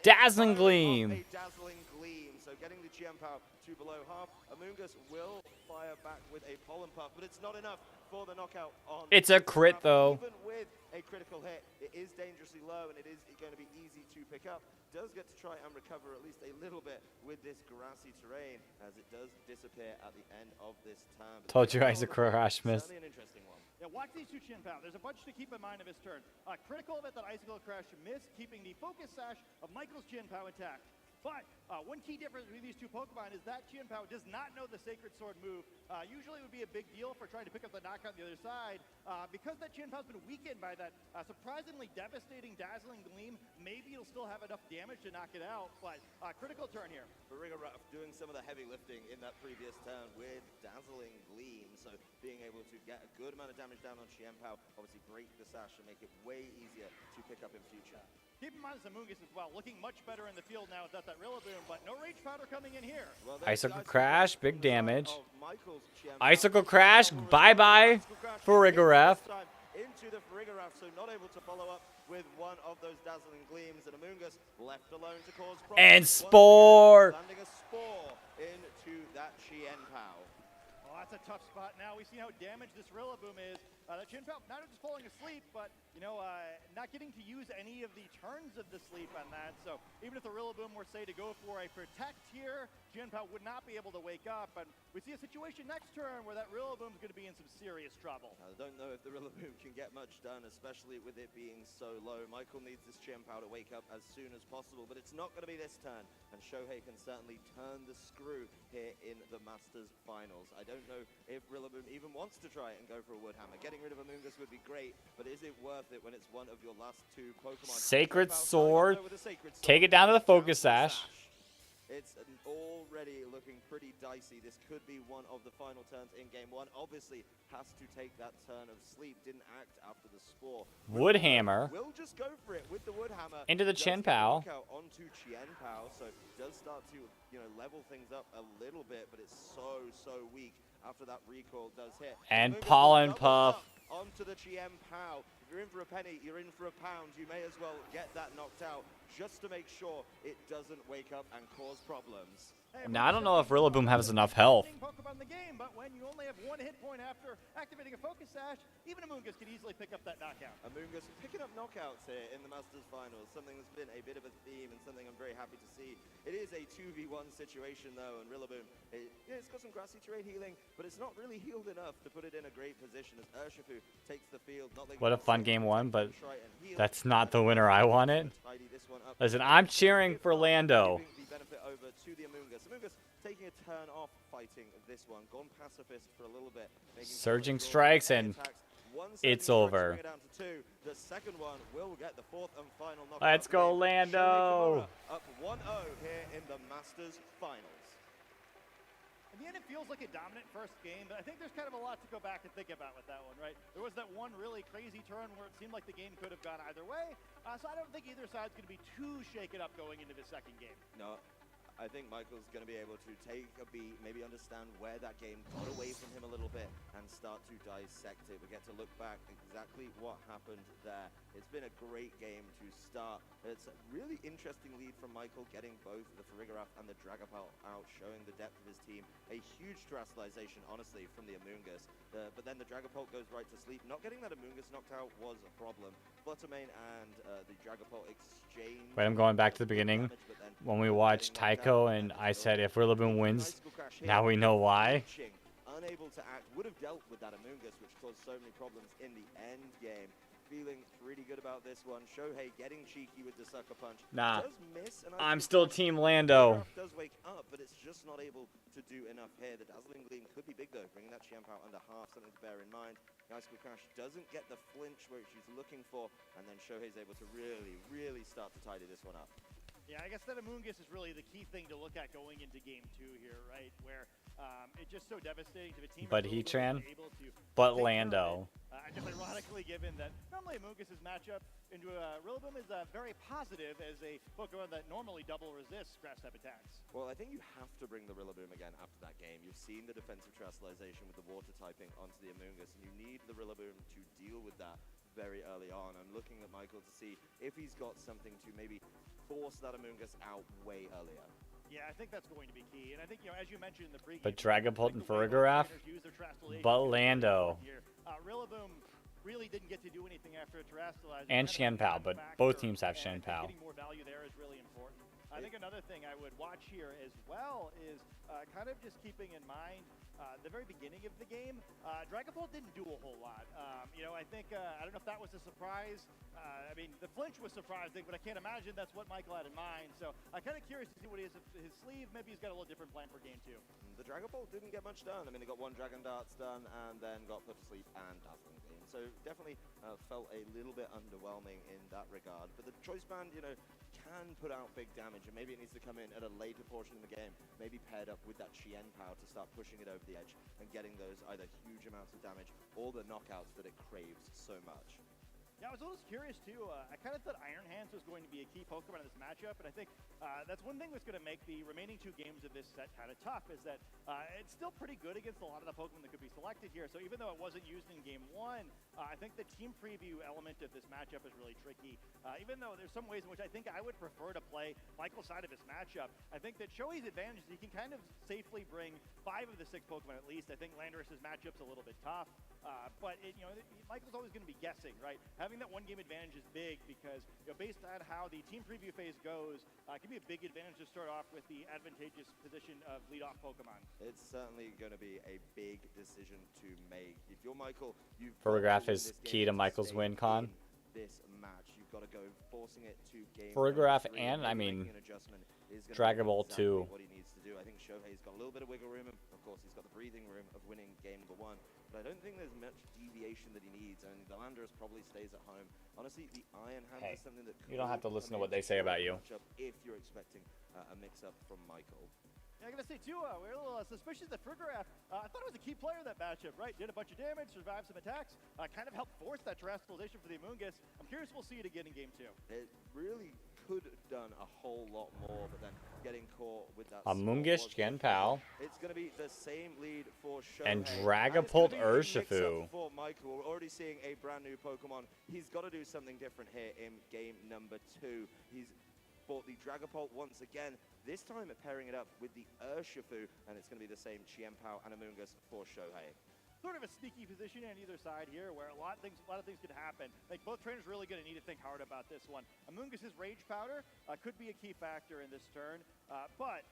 Dazzling Gleam. A Dazzling Gleam. So getting the Chiempao to below half. Amoonguss will fire back with a pollen puff, but it's not enough for the knockout on. It's a crit, though. Even with a critical hit, it is dangerously low, and it is going to be easy to pick up. Does get to try and recover at least a little bit with this grassy terrain, as it does disappear at the end of this turn. Told you Isaac Crash missed. Certainly an interesting one. Yeah, watch these two Chin Pow. There's a bunch to keep in mind of his turn. Critical of it that Icicle Crash missed, keeping the focus sash of Michael's Chin Pow intact. But one key difference between these two Pokemon is that Chien Pao does not know the Sacred Sword move. Usually it would be a big deal for trying to pick up the knockout on the other side. Because that Chien Pao's been weakened by that surprisingly devastating Dazzling Gleam, maybe it'll still have enough damage to knock it out. But critical turn here. Farigiraf doing some of the heavy lifting in that previous turn with Dazzling Gleam. So being able to get a good amount of damage down on Chien Pao, obviously break the sash and make it way easier to pick up in future. Keep in mind Zamungus as well, looking much better in the field now without that Rillaboom, but no Rage Powder coming in here. Well, Icicle Crash, big damage. Chien Icicle Crash, bye-bye, Farigiraf. Into the Farigiraf, so not able to follow up with one of those Dazzling Gleams, and Amoonguss left alone to cause problems. And Spore! Landing a Spore into that Chien Pao. Oh, that's a tough spot now. We see how damaged this Rillaboom is. That Chien Pao not just falling asleep, but not getting to use any of the turns of the sleep on that. So even if the Rillaboom were, say, to go for a protect here, Chien Pao would not be able to wake up. And we see a situation next turn where that Rillaboom's going to be in some serious trouble. I don't know if the Rillaboom can get much done, especially with it being so low. Michael needs this Chien Pao to wake up as soon as possible, but it's not going to be this turn. And Shohei can certainly turn the screw here in the Masters Finals. I don't know if Rillaboom even wants to try and go for a Wood Hammer. Getting rid of Amoonguss would be great, but is it worth it when it's one of your last two Pokemon? Sacred Sword. Take it down to the focus sash. It's already looking pretty dicey. This could be one of the final turns in game one. Obviously, has to take that turn of sleep. Didn't act after the Spore. Wood Hammer. Will just go for it with the Wood Hammer. Into the Chien Pao. Onto Chien Pao, so does start to level things up a little bit, but it's so weak after that recoil does hit. And Pollen Puff. Onto the Chien Pao. If you're in for a penny, you're in for a pound. You may as well get that knocked out just to make sure it doesn't wake up and cause problems. Now, I don't know if Rillaboom has enough health. Pokemon in the game, but when you only have one hit point after activating a Focus Sash, even Amoonguss can easily pick up that knockout. Amoonguss picking up knockouts here in the Masters Finals, something that's been a bit of a theme and something I'm very happy to see. It is a 2v1 situation though, and Rillaboom, it's got some grassy terrain healing, but it's not really healed enough to put it in a great position as Urshifu takes the field. What a fun game one, but that's not the winner I wanted. Listen, I'm cheering for Lando. Over to the Amoonguss. Amoonguss taking a turn off fighting this one. Gone pacifist for a little bit. Surging strikes and it's over. The second one will get the fourth and final knockout. Let's go, Lando. Up 1-0 here in the Masters Finals. In the end, it feels like a dominant first game, but I think there's kind of a lot to go back and think about with that one, right? There was that one really crazy turn where it seemed like the game could have gone either way, so I don't think either side's going to be too shaken up going into the second game. No, I think Michael's going to be able to take a beat, maybe understand where that game got away from him a little bit and start to dissect it. We get to look back exactly what happened there. It's been a great game to start. It's a really interesting lead from Michael, getting both the Farigiraf and the Dragapult out, showing the depth of his team. A huge terrestrialization, honestly, from the Amoonguss. But then the Dragapult goes right to sleep. Not getting that Amoonguss knocked out was a problem. Fluttermane and the Dragapult exchange. Wait, I'm going back to the beginning. When we watched Tycho and I said if Rillaboom wins, now we know why. Unable to act, would have dealt with that Amoonguss, which caused so many problems in the end game. Feeling pretty good about this one. Shohei getting cheeky with the sucker punch. Nah, does miss, and I'm still Team Lando. Does wake up, but it's just not able to do enough here. The Dazzling Gleam could be big though, bringing that Chien Pao under half, something to bear in mind. Icicle Crash doesn't get the flinch where she's looking for, and then Shohei's able to really start to tidy this one up. Yeah, I guess that Amoonguss is really the key thing to look at going into game 2 here, right? Where it's just so devastating to the team. But Heatran, but Lando. Just ironically, given that normally Amoonguss's matchup into Rillaboom is very positive as a Pokemon that normally double resists grass type attacks. Well, I think you have to bring the Rillaboom again after that game. You've seen the defensive terrestrialization with the water typing onto the Amoonguss, and you need the Rillaboom to deal with that very early on. I'm looking at Michael to see if he's got something to maybe force that Amoonguss out way earlier. Yeah, I think that's going to be key. And I think, as you mentioned in the pregame, But Dragapult and Farigiraf, but Lando. Rillaboom really didn't get to do anything after a Terrastalizer. And Xianpao, but both teams have Xianpao. Getting more value there is really important. I think another thing I would watch here as well is kind of just keeping in mind the very beginning of the game. Dragapult didn't do a whole lot. I think, I don't know if that was a surprise. I mean, the flinch was surprising, but I can't imagine that's what Michael had in mind. So I'm kind of curious to see what he has in his sleeve. Maybe he's got a little different plan for game 2. The Dragapult didn't get much done. I mean, he got 1 Dragon Darts done and then got put to sleep and Dazzling Gleam. So definitely felt a little bit underwhelming in that regard. But the Choice Band, can put out big damage, and maybe it needs to come in at a later portion of the game, maybe paired up with that Xianpao to start pushing it over the edge and getting those either huge amounts of damage or the knockouts that it craves so much. Yeah, I was a little curious too. I kind of thought Iron Hands was going to be a key Pokemon in this matchup, and I think that's one thing that's going to make the remaining 2 games of this set kind of tough, is that it's still pretty good against a lot of the Pokemon that could be selected here. So even though it wasn't used in game 1, I think the team preview element of this matchup is really tricky. Even though there's some ways in which I think I would prefer to play Michael's side of this matchup, I think that Shohei's advantage is he can kind of safely bring 5 of the 6 Pokemon at least. I think Landorus's matchup's a little bit tough, but Michael's always going to be guessing, right? Having that 1 game advantage is big because based on how the team preview phase goes, it can be a big advantage to start off with the advantageous position of leadoff Pokemon. It's certainly going to be a big decision to make. If you're Michael, you've Farigiraf is key to Michael's win con. This match, you've got to go forcing it to game. Farigiraf and I mean Dragapult too. What he needs to do. I think Shohei's got a little bit of wiggle room, and of course he's got the breathing room of winning game number 1. But I don't think there's much deviation that he needs, and the Landorus probably stays at home. Honestly, the Iron Hand is something that you don't have to listen to what they say about you. If you're expecting a mix-up from Michael. Yeah, I gotta say too, we're a little suspicious that Farigiraf, I thought it was a key player in that matchup, right? Did a bunch of damage, survived some attacks, kind of helped force that terrestrialization for the Amoonguss. I'm curious we'll see it again in game 2. It really could have done a whole lot more, but then getting caught with that Amoonguss, Xianpao. It's going to be the same lead for Shohei. And Dragapult Urshifu. For Michael, we're already seeing a brand new Pokemon. He's got to do something different here in game number 2. He's bought the Dragapult once again, this time pairing it up with the Urshifu, and it's going to be the same Xianpao and Amoonguss for Shohei. Sort of a sneaky position on either side here, where a lot of things could happen. Like, both trainers really going to need to think hard about this one. Amoonguss's Rage Powder could be a key factor in this turn, but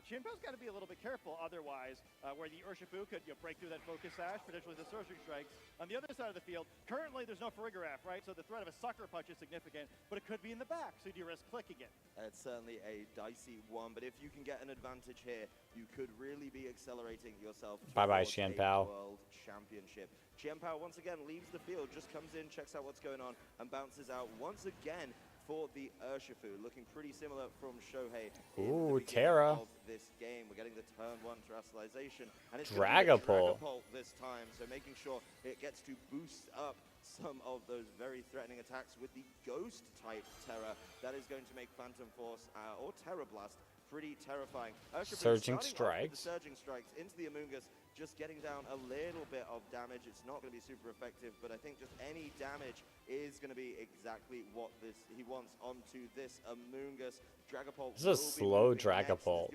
Xianpao's got to be a little bit careful. Otherwise, where the Urshifu could break through that Focus Sash, potentially the Surging Strikes. On the other side of the field, currently there's no Farigiraf, right? So the threat of a Sucker Punch is significant, but it could be in the back. So do you risk clicking it? It's certainly a dicey one, but if you can get an advantage here, you could really be accelerating yourself. Bye-bye, Xianpao. World Championship. Xianpao once again leaves the field, just comes in, checks out what's going on, and bounces out once again for the Urshifu, looking pretty similar from Shohei. Ooh, Terra. Of this game, we're getting the turn 1 terrestrialization, and it's Dragapult this time, so making sure it gets to boost up some of those very threatening attacks with the Ghost type Terra. That is going to make Phantom Force or Terra Blast pretty terrifying. Surging Strikes. The Surging Strikes into the Amoonguss, just getting down a little bit of damage. It's not going to be super effective, but I think just any damage is going to be exactly what he wants onto this Amoonguss. Dragapult. This is a slow Dragapult.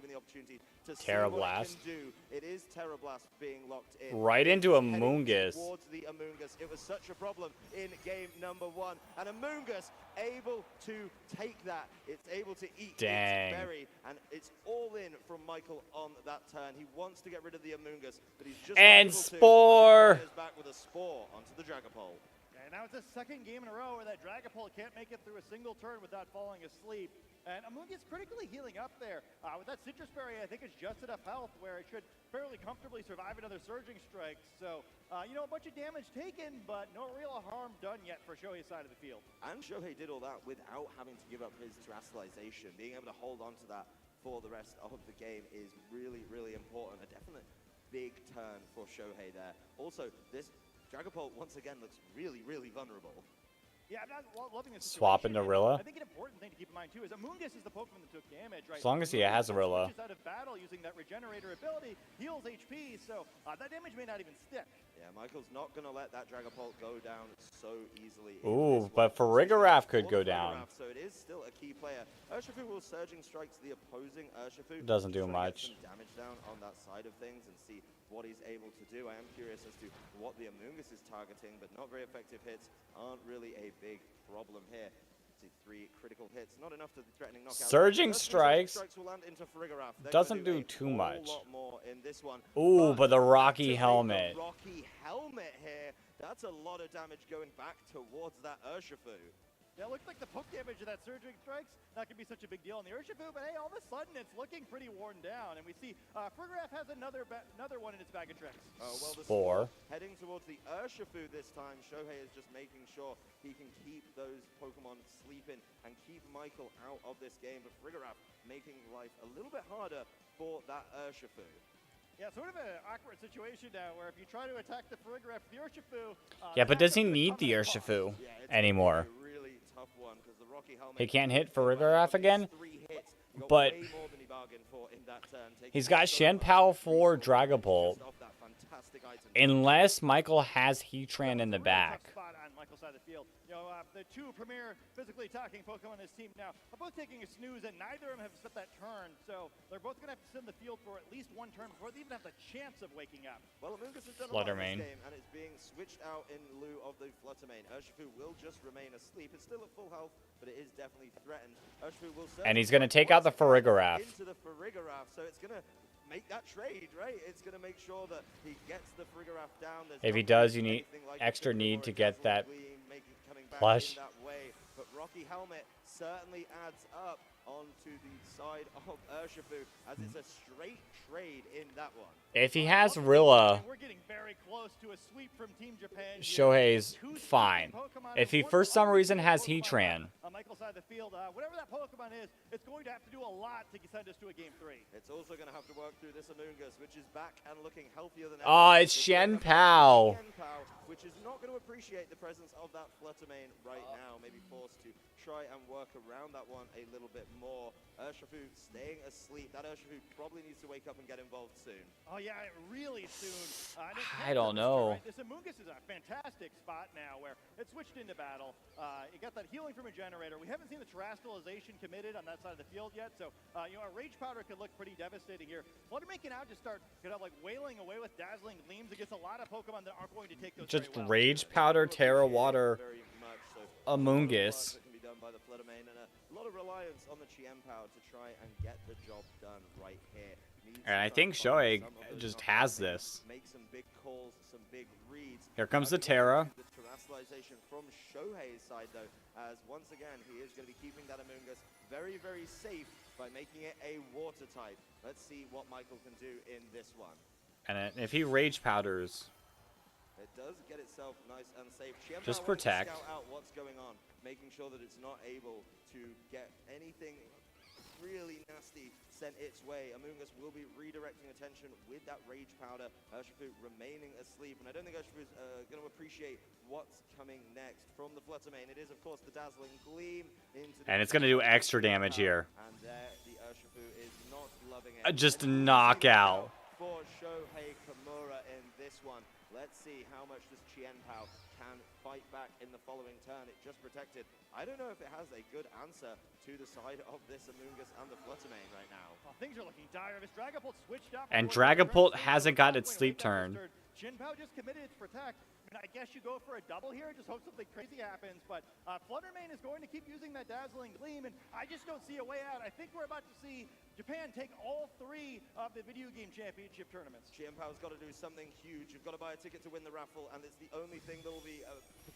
Terra Blast. It is Terra Blast being locked in. Right into Amoonguss. Towards the Amoonguss. It was such a problem in game number 1, and Amoonguss able to take that. It's able to eat its berry, and it's all in from Michael on that turn. He wants to get rid of the Amoonguss, but he's just and able Spore. To back with a Spore onto the Dragapult. And now it's the second game in a row where that Dragapult can't make it through a single turn without falling asleep. And Amoonguss critically healing up there. With that Citrus Berry, I think it's just enough health where it should fairly comfortably survive another Surging Strike. So, a bunch of damage taken, but no real harm done yet for Shohei's side of the field. And Shohei did all that without having to give up his terrestrialization. Being able to hold on to that for the rest of the game is really, really important. A definite big turn for Shohei there. Also, this Dragapult once again looks really, really vulnerable. Yeah, I'm not loving this Swap into Rilla. I think an important thing to keep in mind too is Amoonguss is the Pokemon that took damage, right? As long as he has a Rilla. Out of battle using that regenerator ability, heals HP, so that damage may not even stick. Yeah, Michael's not going to let that Dragapult go down so easily. Ooh, but Farigiraf could go down. So it is still a key player. Urshifu will surging strike to the opposing Urshifu. Doesn't do Try to much. get some damage down on that side of things and see what he's able to do. I am curious as to what the Amoonguss is targeting, but not very effective hits aren't really a big problem here. See 3 critical hits, not enough to the threatening knockout. Surging strikes will land into Farigiraf. They're doesn't gonna do too much. A lot more in this one. Ooh, but the Rocky activate helmet. The Rocky helmet here. That's a lot of damage going back towards that Urshifu. Yeah, it looks like the poke damage of that surging strikes not gonna be such a big deal on the Urshifu, but hey, all of a sudden it's looking pretty worn down, and we see Farigiraf has another one in its bag of tricks. Oh, well, the Spore. Heading towards the Urshifu this time. Shohei is just making sure he can keep those Pokemon sleeping and keep Michael out of this game, but Farigiraf making life a little bit harder for that Urshifu. Yeah, sort of an awkward situation now where if you try to attack the Farigiraf with the Urshifu... Yeah, but does he need the Urshifu anymore? Really tough one, 'cause the Rocky helmet He can't hit Farigiraf again, 3 hits. Got but way more than he bargained for in that turn. he's got Shenpao for Dragapult. Off that fantastic item. Unless Michael has Heatran in the back. Spot on Michael's side of the field. You know, the 2 premier physically attacking Pokemon in his team now are both taking a snooze, and neither of them have set that turn. So they're both going to have to sit in the field for at least 1 turn before they even have the chance of waking up. Well, Amoonguss has done a lot in Fluttermane. this game, and it's being switched out in lieu of the Fluttermane. Urshifu will just remain asleep. It's still at full health, but it is definitely threatened. Urshifu will And he's going to take out the Farigiraf. into the Farigiraf, so it's going to make that trade, right? It's going to make sure that he gets the Farigiraf down. There's If he not does, you need anything like extra a need to or a get that Dazzling Gleam coming back plush. in that way. But Rocky Helmet certainly adds up onto the side of Urshifu as it's a straight trade in that one. If he has Rilla, We're getting very close to a sweep from Team Japan. Shohei's fine. If he for some reason has Heatran, On Michael's side of the field, whatever that Pokemon is, it's going to have to do a lot to send us to a game 3. It's also going to have to work through this Amoonguss, which is back and looking healthier than ever. oh, it's Shenpao. Shenpao, which is not going to appreciate the presence of that Fluttermane right now. Maybe forced to try and work around that one a little bit more. Urshifu staying asleep. That Urshifu probably needs to wake up and get involved soon. Oh yeah, really soon. I don't know. Right? This Amoonguss is a fantastic spot now where it's switched into battle. It got that healing from a generator. We haven't seen the terrestrialization committed on that side of the field yet, so you know, a Rage Powder could look pretty devastating here. Fluttermane can now just start like wailing away with dazzling gleams against a lot of Pokemon that aren't going to take those Just very well. Rage Powder, Terra Water, Very much so. Amoonguss. That can be done by the Fluttermane, and a lot of reliance on the Chien-Pao to try and get the job done right here. Needs And I to think try and Shohei find some of those just knockouts, has maybe this. Make some big calls, some big reads. Here comes the Nothing Terra. to The terrestrialization from Shohei's side, though, as once again he is going to be keeping that Amoonguss very, very safe by making it a water type. Let's see what Michael can do in this one. And if he Rage Powders, It does get itself nice and safe. Chien-Pao Just wants to protect. Scout out what's going on, making sure that it's not able to get anything really nasty sent its way. Amoonguss will be redirecting attention with that Rage Powder. Urshifu remaining asleep, and I don't think Urshifu is going to appreciate what's coming next from the Fluttermane. It is, of course, the Dazzling Gleam into the and it's going to do extra damage here. And there, the Urshifu is not loving it. Just knockout. For Shohei Kimura in this one. Let's see how much this Chien-Pao can fight back in the following turn. It just protected. I don't know if it has a good answer to the side of this Amoonguss and the Fluttermane right now. Oh, things are looking dire. This Dragapult switched up. And before the Dragapult turn. hasn't got its sleep turn. Chien-Pao just committed its protect. I mean, I guess you go for a double here, just hope something crazy happens, but Fluttermane is going to keep using that Dazzling Gleam, and I just don't see a way out. I think we're about to see Japan take all 3 of the video game championship tournaments. Chien-Pao's got to do something huge. You've got to buy a ticket to win the raffle, and it's the only thing that will be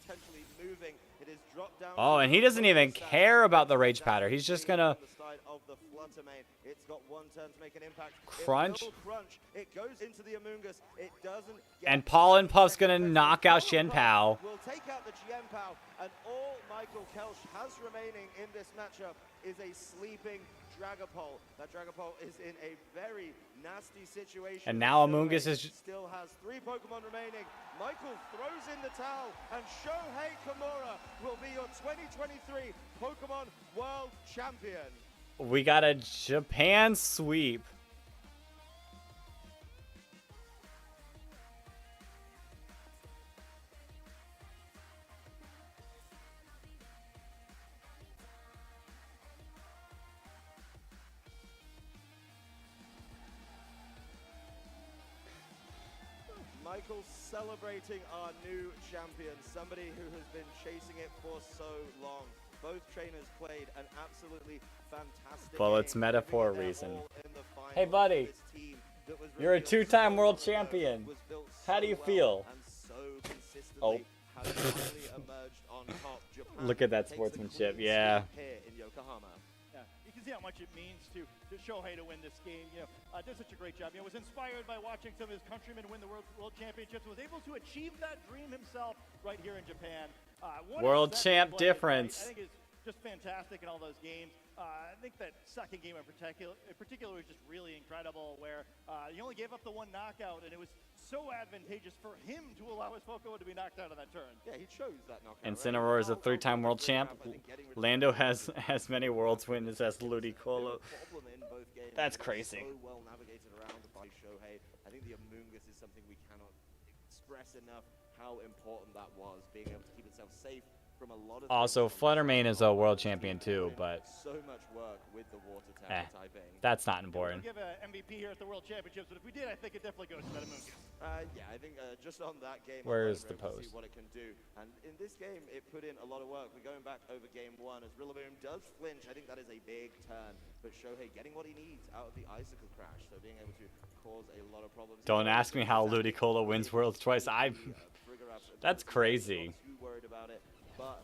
potentially moving. It is dropped down. Oh, and he doesn't even care about the Rage Powder. He's just going to The side of the Fluttermane. It's got 1 turn to make an impact. Crunch. It will crunch. It goes into the Amoonguss. It doesn't get And Pollen Puff's going to knock out Shenpao. will take out the Chien-Pao, and all Michael Kelch has remaining in this matchup is a sleeping Dragapult. That Dragapult is in a very nasty situation. And now Shohei Amoonguss is still has 3 Pokemon remaining. Michael throws in the towel, and Shohei Kimura will be your 2023 Pokemon World Champion. We got a Japan sweep. Michael celebrating our new champion, somebody who has been chasing it for so long. Both trainers played an absolutely fantastic Well, it's meta for a reason. Hey, buddy. You're a two-time world champion. How do you feel? Oh. Look at that sportsmanship. Yeah. Yeah, you can see how much it means to Shohei to win this game. Did such a great job. Was inspired by watching some of his countrymen win the World Championships. Was able to achieve that dream himself right here in Japan. World champ difference. I think it's just fantastic in all those games. I think that second game in particular was just really incredible, where he only gave up the one knockout, and it was so advantageous for him to allow his Pokémon to be knocked out on that turn. Yeah, he chose that knockout. Incineroar is a three-time world champ. Lando has as many worlds wins as Ludicolo. That's crazy. So well navigated around by Shohei. I think the Amoonguss is something we cannot express enough how important that was, being able to keep itself safe from a lot of. Also, Fluttermane is a world champion too, but so much work with the water tower typing. That's not important. We'll give an MVP here at the World Championships, but if we did, I think it definitely goes to that Amoonguss. Yeah, I think just on that game, Where is the we're able to post? see what it can do. And in this game, it put in a lot of work. We're going back over game one as Rillaboom does flinch. I think that is a big turn, but Shohei getting what he needs out of the Icicle Crash, so being able to cause a lot of problems. Don't ask me how Ludicolo wins worlds twice. That's crazy. Too worried about it, but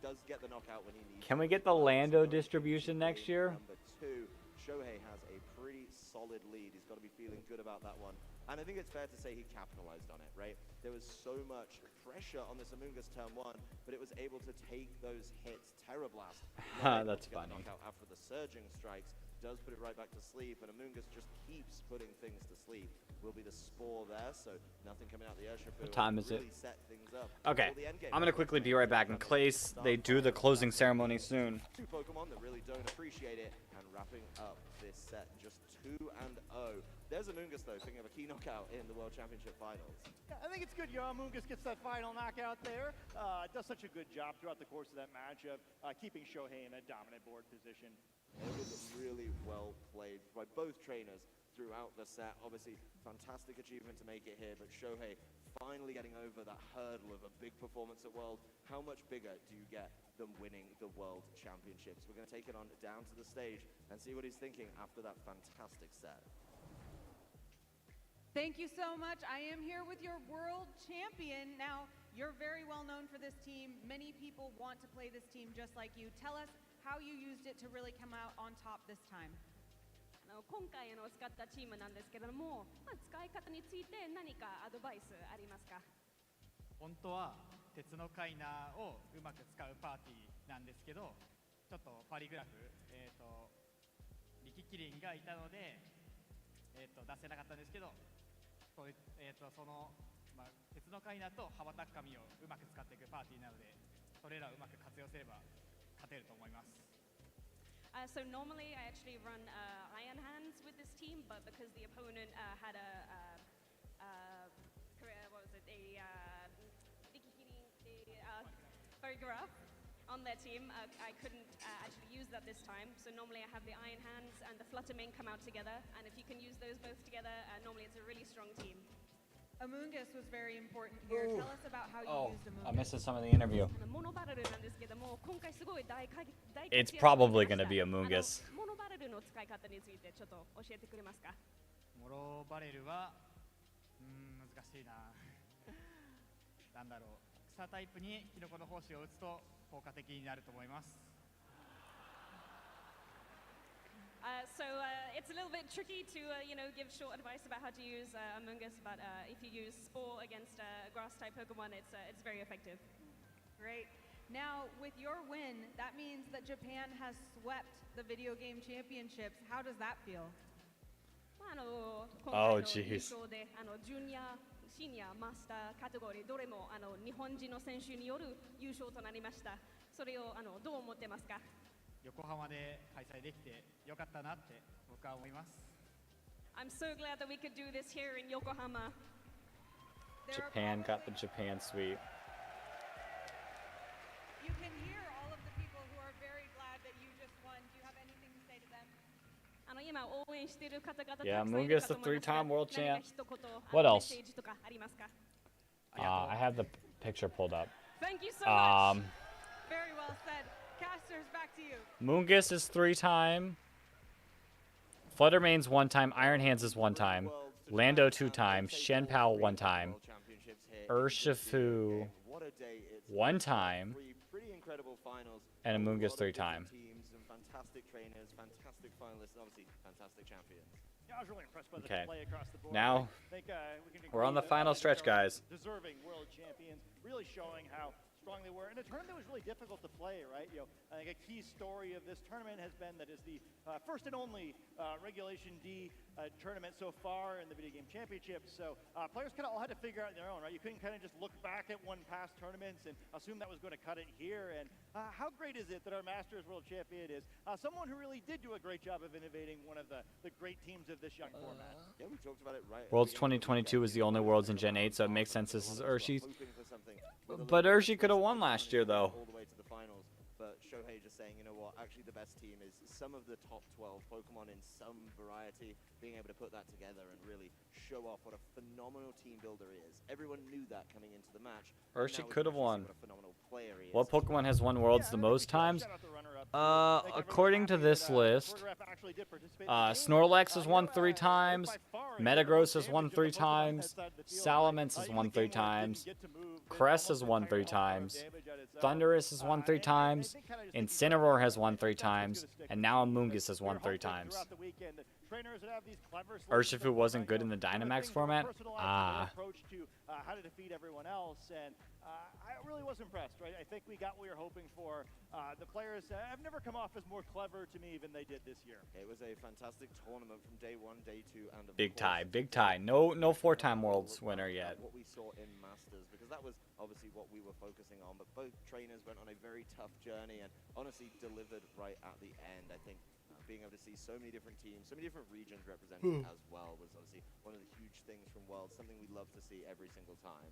does get the knockout when he needs. Can we get the Lando distribution next year? Number 2, Shohei has a pretty solid lead. He's got to be feeling good about that one. And I think it's fair to say he capitalized on it, right? There was so much pressure on this Amoonguss turn 1, but it was able to take those hits. Terra Blast. That's funny. Knockout after the surging strikes does put it right back to sleep, and Amoonguss just keeps putting things to sleep. Will be the Spore there, so nothing coming out the Urshifu. What time is it? Really set things up Okay, for the end game. I'm gonna quickly be right back in place. They do the closing ceremony soon. Two Pokemon that really don't appreciate it, and wrapping up this set just 2-0. There's Amoonguss though, picking up a key knockout in the World Championship Finals. Yeah, I think it's good. Amoonguss gets that final knockout there. Does such a good job throughout the course of that matchup, keeping Shohei in a dominant board position. It was really well played by both trainers throughout the set. Obviously, fantastic achievement to make it here, but Shohei finally getting over that hurdle of a big performance at World. How much bigger do you get than winning the World Championships? We're going to take it on down to the stage and see what he's thinking after that fantastic set. Thank you so much. I am here with your world champion. Now, you're very well known for this team. Many people want to play this team just like you. Tell us how you used it to really come out on top this time. 今回使ったチームなんですけれども、使い方について何かアドバイスありますか？本当は鉄のカイナーをうまく使うパーティーなんですけど、ちょっとパリグラフ、リキキリンがいたので、出せなかったんですけど、その、鉄のカイナーと羽ばたく紙をうまく使っていくパーティーなので、それらをうまく活用すれば勝てると思います。So normally I actually run Iron Hands with this team, but because the opponent had photograph on their team, I couldn't actually use that this time. So normally I have the Iron Hands and the Fluttermane come out together, and if you can use those both together, normally it's a really strong team. Amoonguss was very important here. Tell us about how you used Amoonguss. I missed some of the interview. It's probably going to be Amoonguss. モノバレルの使い方についてちょっと教えてくれますか？モロバレルは難しいな。なんだろう。草タイプにキノコの胞子を打つと効果的になると思います。So it's a little bit tricky to give short advice about how to use Amoonguss, but if you use Spore against a grass-type Pokemon, it's very effective. Great. Now, with your win, that means that Japan has swept the video game championships. How does that feel? Oh, jeez. ジュニア、シニア、マスター、カテゴリーどれも日本人の選手による優勝となりました。それをどう思ってますか？横浜で開催できてよかったなって僕は思います。I'm so glad that we could do this here in Yokohama. Japan got the Japan suite. You can hear all of the people who are very glad that you just won. Do you have anything to say to them? 今応援している方々 Yeah, たくさんいる Mungus, か the と思いますが three-time world 何か champ. 一言 What メッ else? セージとかありますか I have the picture pulled up. Thank you so much. Very well said. Casters, back to you. Mungus is 3-time. Fluttermane's 1-time. Iron Hands is 1-time. Lando 2 times. Shen Pao 1-time. Urshifu 1-time. And Mungus 3-time. Teams and fantastic trainers, fantastic finalists, and obviously fantastic champions. Yeah, I was really impressed by the Okay. play across the board. Now, I think, we can we're on the agree final that stretch, they are guys. Deserving world champions, really showing how strong they were. And a tournament was really difficult to play, right? You know, I think a key story of this tournament has been that it's the first and only Regulation D tournament so far in the Video Game Championships. So players kind of all had to figure out their own, right? You couldn't kind of just look back at one past tournaments and assume that was going to cut it here. And how great is it that our Masters World Champion is someone who really did do a great job of innovating one of the great teams of this young format. Yeah, we talked about it right. Worlds 2022 is the only Worlds in Gen 8, so it makes sense this is Urshi's. But Urshi could have won last year, though. All the way to the finals, but Shohei just saying, you know what, actually the best team is some of the top 12 Pokemon in some variety, being able to put that together and really show off what a phenomenal team builder he is. Everyone knew that coming into the match. Urshi Now we could have can actually won. see what a phenomenal player he is. What Pokemon has won Worlds the most times? According to this list, Snorlax has won 3 times, Metagross has won 3 times, Salamence has won 3 times, Cress has won 3 times, Thundurus has won 3 times, Incineroar has won 3 times, and now Amoonguss has won 3 times. Urshifu wasn't good in the Dynamax format? Ah. How to defeat everyone else, and I really was impressed, right? I think we got what we were hoping for. The players have never come off as more clever to me than they did this year. It was a fantastic tournament from day 1, day 2, and of Big course, tie, big tie. No 4-time Worlds winner yet. What we saw in Masters, because that was obviously what we were focusing on, but both trainers went on a very tough journey and honestly delivered right at the end. I think being able to see so many different teams, so many different regions represented as well was obviously one of the huge things from Worlds, something we love to see every single time.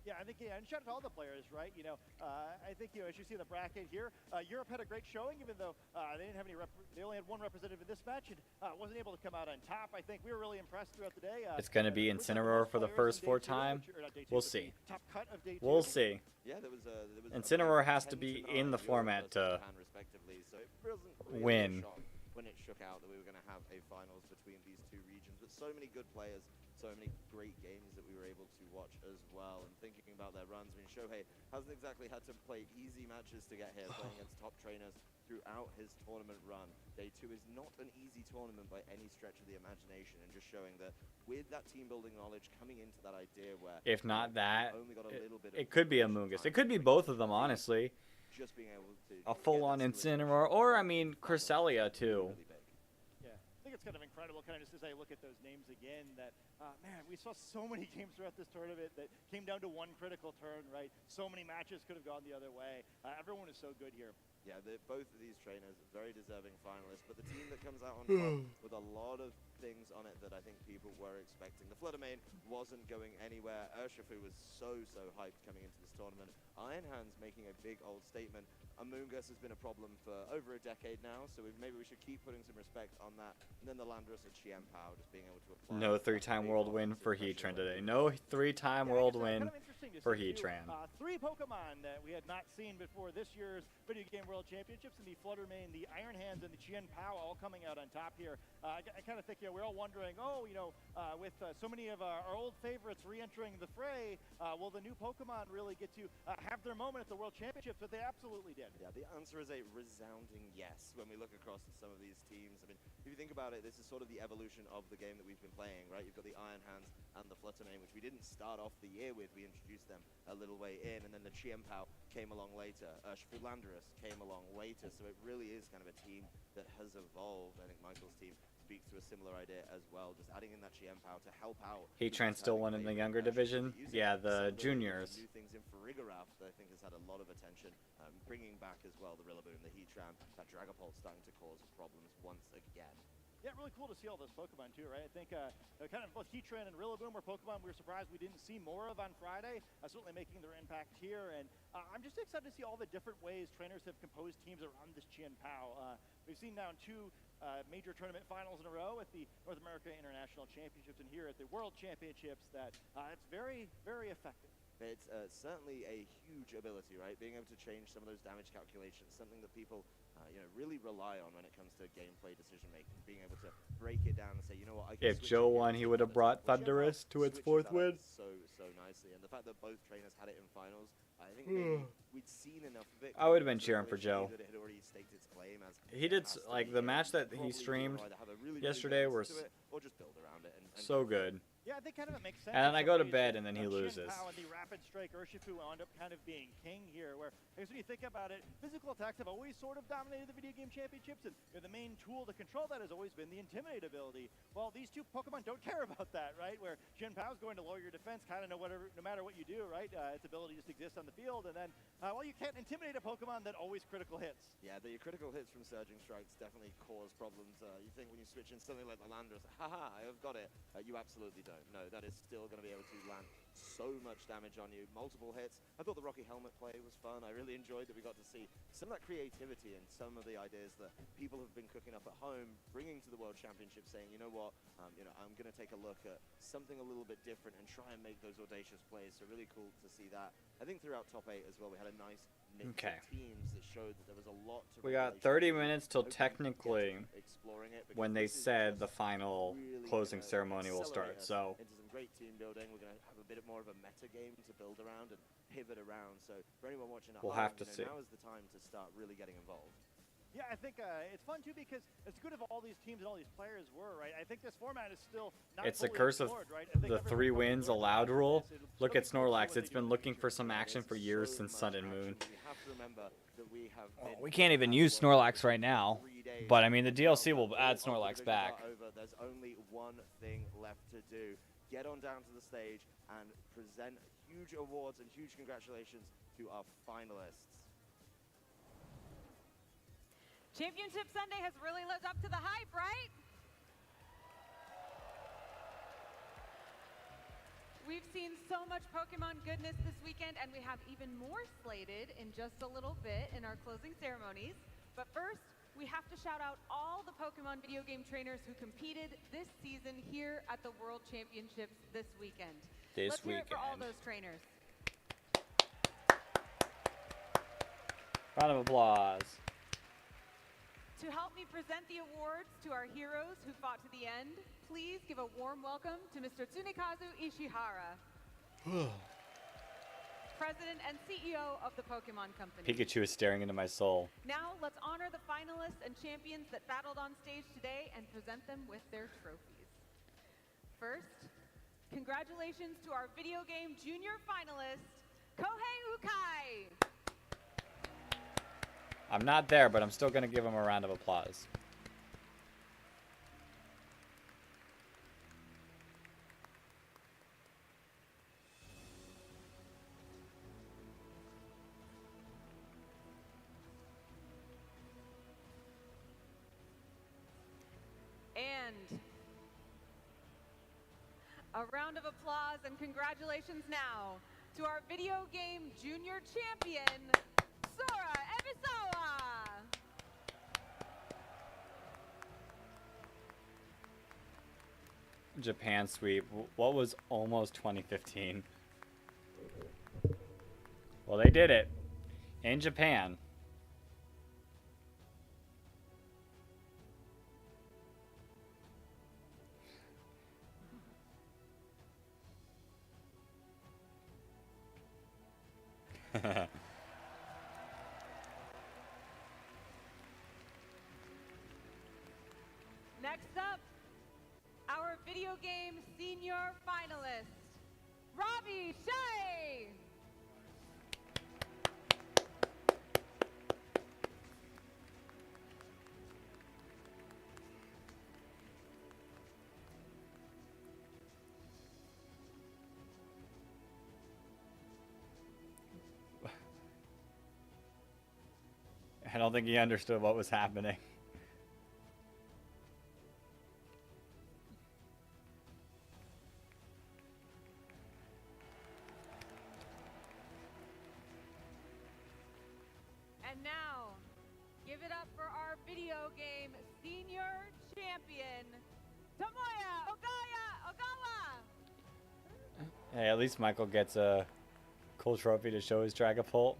Yeah, I think, and shout out to all the players, right? You know, I think, you know, as you see the bracket here, Europe had a great showing, even though they didn't have any, they only had one representative in this match and wasn't able to come out on top. I think we were really impressed throughout the day. It's going to be Incineroar for the first 4-time. We'll see. We'll see. Yeah, there was Incineroar has to be in the format to respectively, so it wasn't really win. a shock when it shook out that we were going to have a finals between these two regions, but so many good players, so many great games that we were able to watch as well. And thinking about their runs, I mean, Shohei hasn't exactly had to play easy matches to get here, playing against top trainers throughout his tournament run. Day 2 is not an easy tournament by any stretch of the imagination, and just showing that with that team building knowledge coming into that idea where if not that, only got a little bit of it could be Amoonguss. It could be both of them, honestly. just being able to A full-on Incineroar, or I mean Cresselia too. Yeah, I think it's kind of incredible, kind of just as I look at those names again, that, man, we saw so many games throughout this tournament that came down to one critical turn, right? So many matches could have gone the other way. Everyone is so good here. Yeah, both of these trainers are very deserving finalists, but the team that comes out on top with a lot of things on it that I think people were expecting. The Fluttermane wasn't going anywhere. Urshifu was so hyped coming into this tournament. Iron Hands making a big old statement. Amoonguss has been a problem for over a decade now, so maybe we should keep putting some respect on that. And then the Landorus and Chien Pao just being able to apply. No 3-time world win for Heatran today. No 3-time world win for Heatran. 3 Pokemon that we had not seen before this year's Video Game World Championships, and the Fluttermane, the Iron Hands, and the Chien Pao all coming out on top here. I kind of think, you know, we're all wondering, with so many of our old favorites re-entering the fray, will the new Pokemon really get to have their moment at the World Championships? But they absolutely did. Yeah, the answer is a resounding yes when we look across at some of these teams. I mean, if you think about it, this is sort of the evolution of the game that we've been playing, right? You've got the Iron Hands and the Fluttermane, which we didn't start off the year with. We introduced them a little way in, and then the Chien Pao came along later. Landorus came along later, so it really is kind of a team that has evolved. I think Michael's team speaks to a similar idea as well, just adding in that Chien Pao to help out. Heatran still won in the younger division. Yeah, the juniors. New things in Farigiraf that I think has had a lot of attention, bringing back as well the Rillaboom, the Heatran, that Dragapult starting to cause problems once again. Yeah, really cool to see all those Pokemon too, right? I think kind of both Heatran and Rillaboom were Pokemon we were surprised we didn't see more of on Friday, certainly making their impact here. And I'm just excited to see all the different ways trainers have composed teams around this Chien Pao. We've seen now 2 major tournament finals in a row at the North America International Championships and here at the World Championships that it's very, very effective. It's certainly a huge ability, right? Being able to change some of those damage calculations, something that people really rely on when it comes to gameplay decision making. Being able to break it down and say, you know what, I can If switch Joe it here won, and he do would have another brought time. Well, Chien Pao Thunderous to its switches 4th that up win. so nicely, and the fact that both trainers had it in finals, I think maybe we'd seen enough of it. I would have been to cheering for really show Joe. that it had already staked its claim as He did master like here, the match that probably he wanna streamed either have a really, yesterday good were answer to it, or just build around it and so good. Yeah, I think kind of it makes sense. And then in I some go to ways bed that, and then he Chien loses. Pao and the Rapid Strike Urshifu wound up kind of being king here, where I guess when you think about it, physical attacks have always sort of dominated the video game championships, and the main tool to control that has always been the Intimidate ability. Well, these 2 Pokemon don't care about that, right? Where Chien Pao's going to lower your defense, kind of no matter what you do, right? Its ability just exists on the field, and then well, you can't intimidate a Pokemon that always critical hits. Yeah, the critical hits from Surging Strikes definitely cause problems. You think when you switch in something like the Landorus, haha, I have got it. You absolutely don't. No, that is still going to be able to land so much damage on you. Multiple hits. I thought the Rocky Helmet play was fun. I really enjoyed that we got to see some of that creativity and some of the ideas that people have been cooking up at home, bringing to the World Championship, saying, you know what, I'm going to take a look at something a little bit different and try and make those audacious plays. So really cool to see that. I think throughout top 8 as well, we had a nice mix of teams that showed that there was a lot to We got 30 minutes till technically when they said the final closing ceremony will start. So into some great team building. We're going to have a bit more of a meta game to build around and pivot around. So for anyone watching at We'll home, have to see. now is the time to start really getting involved. Yeah, I think it's fun too because as good as all these teams and all these players were, right? I think this format is still not it's the fully curse of explored, right? I think the everybody 3 probably wins enjoyed allowed watching rule. this. It'll Look be at cool to see Snorlax. what It's they do been in the looking future. for some action for years since Sun and Moon. We have to remember that we have We can't even use Snorlax right now, but I mean the DLC will add Snorlax back. There's only one thing left to do. Get on down to the stage and present huge awards and huge congratulations to our finalists. Championship Sunday has really lived up to the hype, right? We've seen so much Pokemon goodness this weekend, and we have even more slated in just a little bit in our closing ceremonies. But first, we have to shout out all the Pokemon video game trainers who competed this season here at the World Championships this weekend. Let's hear it for all those trainers. Round of applause. To help me present the awards to our heroes who fought to the end, please give a warm welcome to Mr. Tsunekazu Ishihara, President and CEO of the Pokemon Company. Pikachu is staring into my soul. Now let's honor the finalists and champions that battled on stage today and present them with their trophies. First, congratulations to our video game junior finalist, Kohei Ukai. I'm not there, but I'm still going to give him a round of applause. And a round of applause and congratulations now to our video game junior champion, Sora Ebisawa. Japan sweep. What was almost 2015? Well, they did it. In Japan. Next up, our video game senior finalist, Robbie Shea. I don't think he understood what was happening. And now, give it up for our video game senior champion, Tomoya Ogawa! Hey, at least Michael gets a cool trophy to show his Dragapult.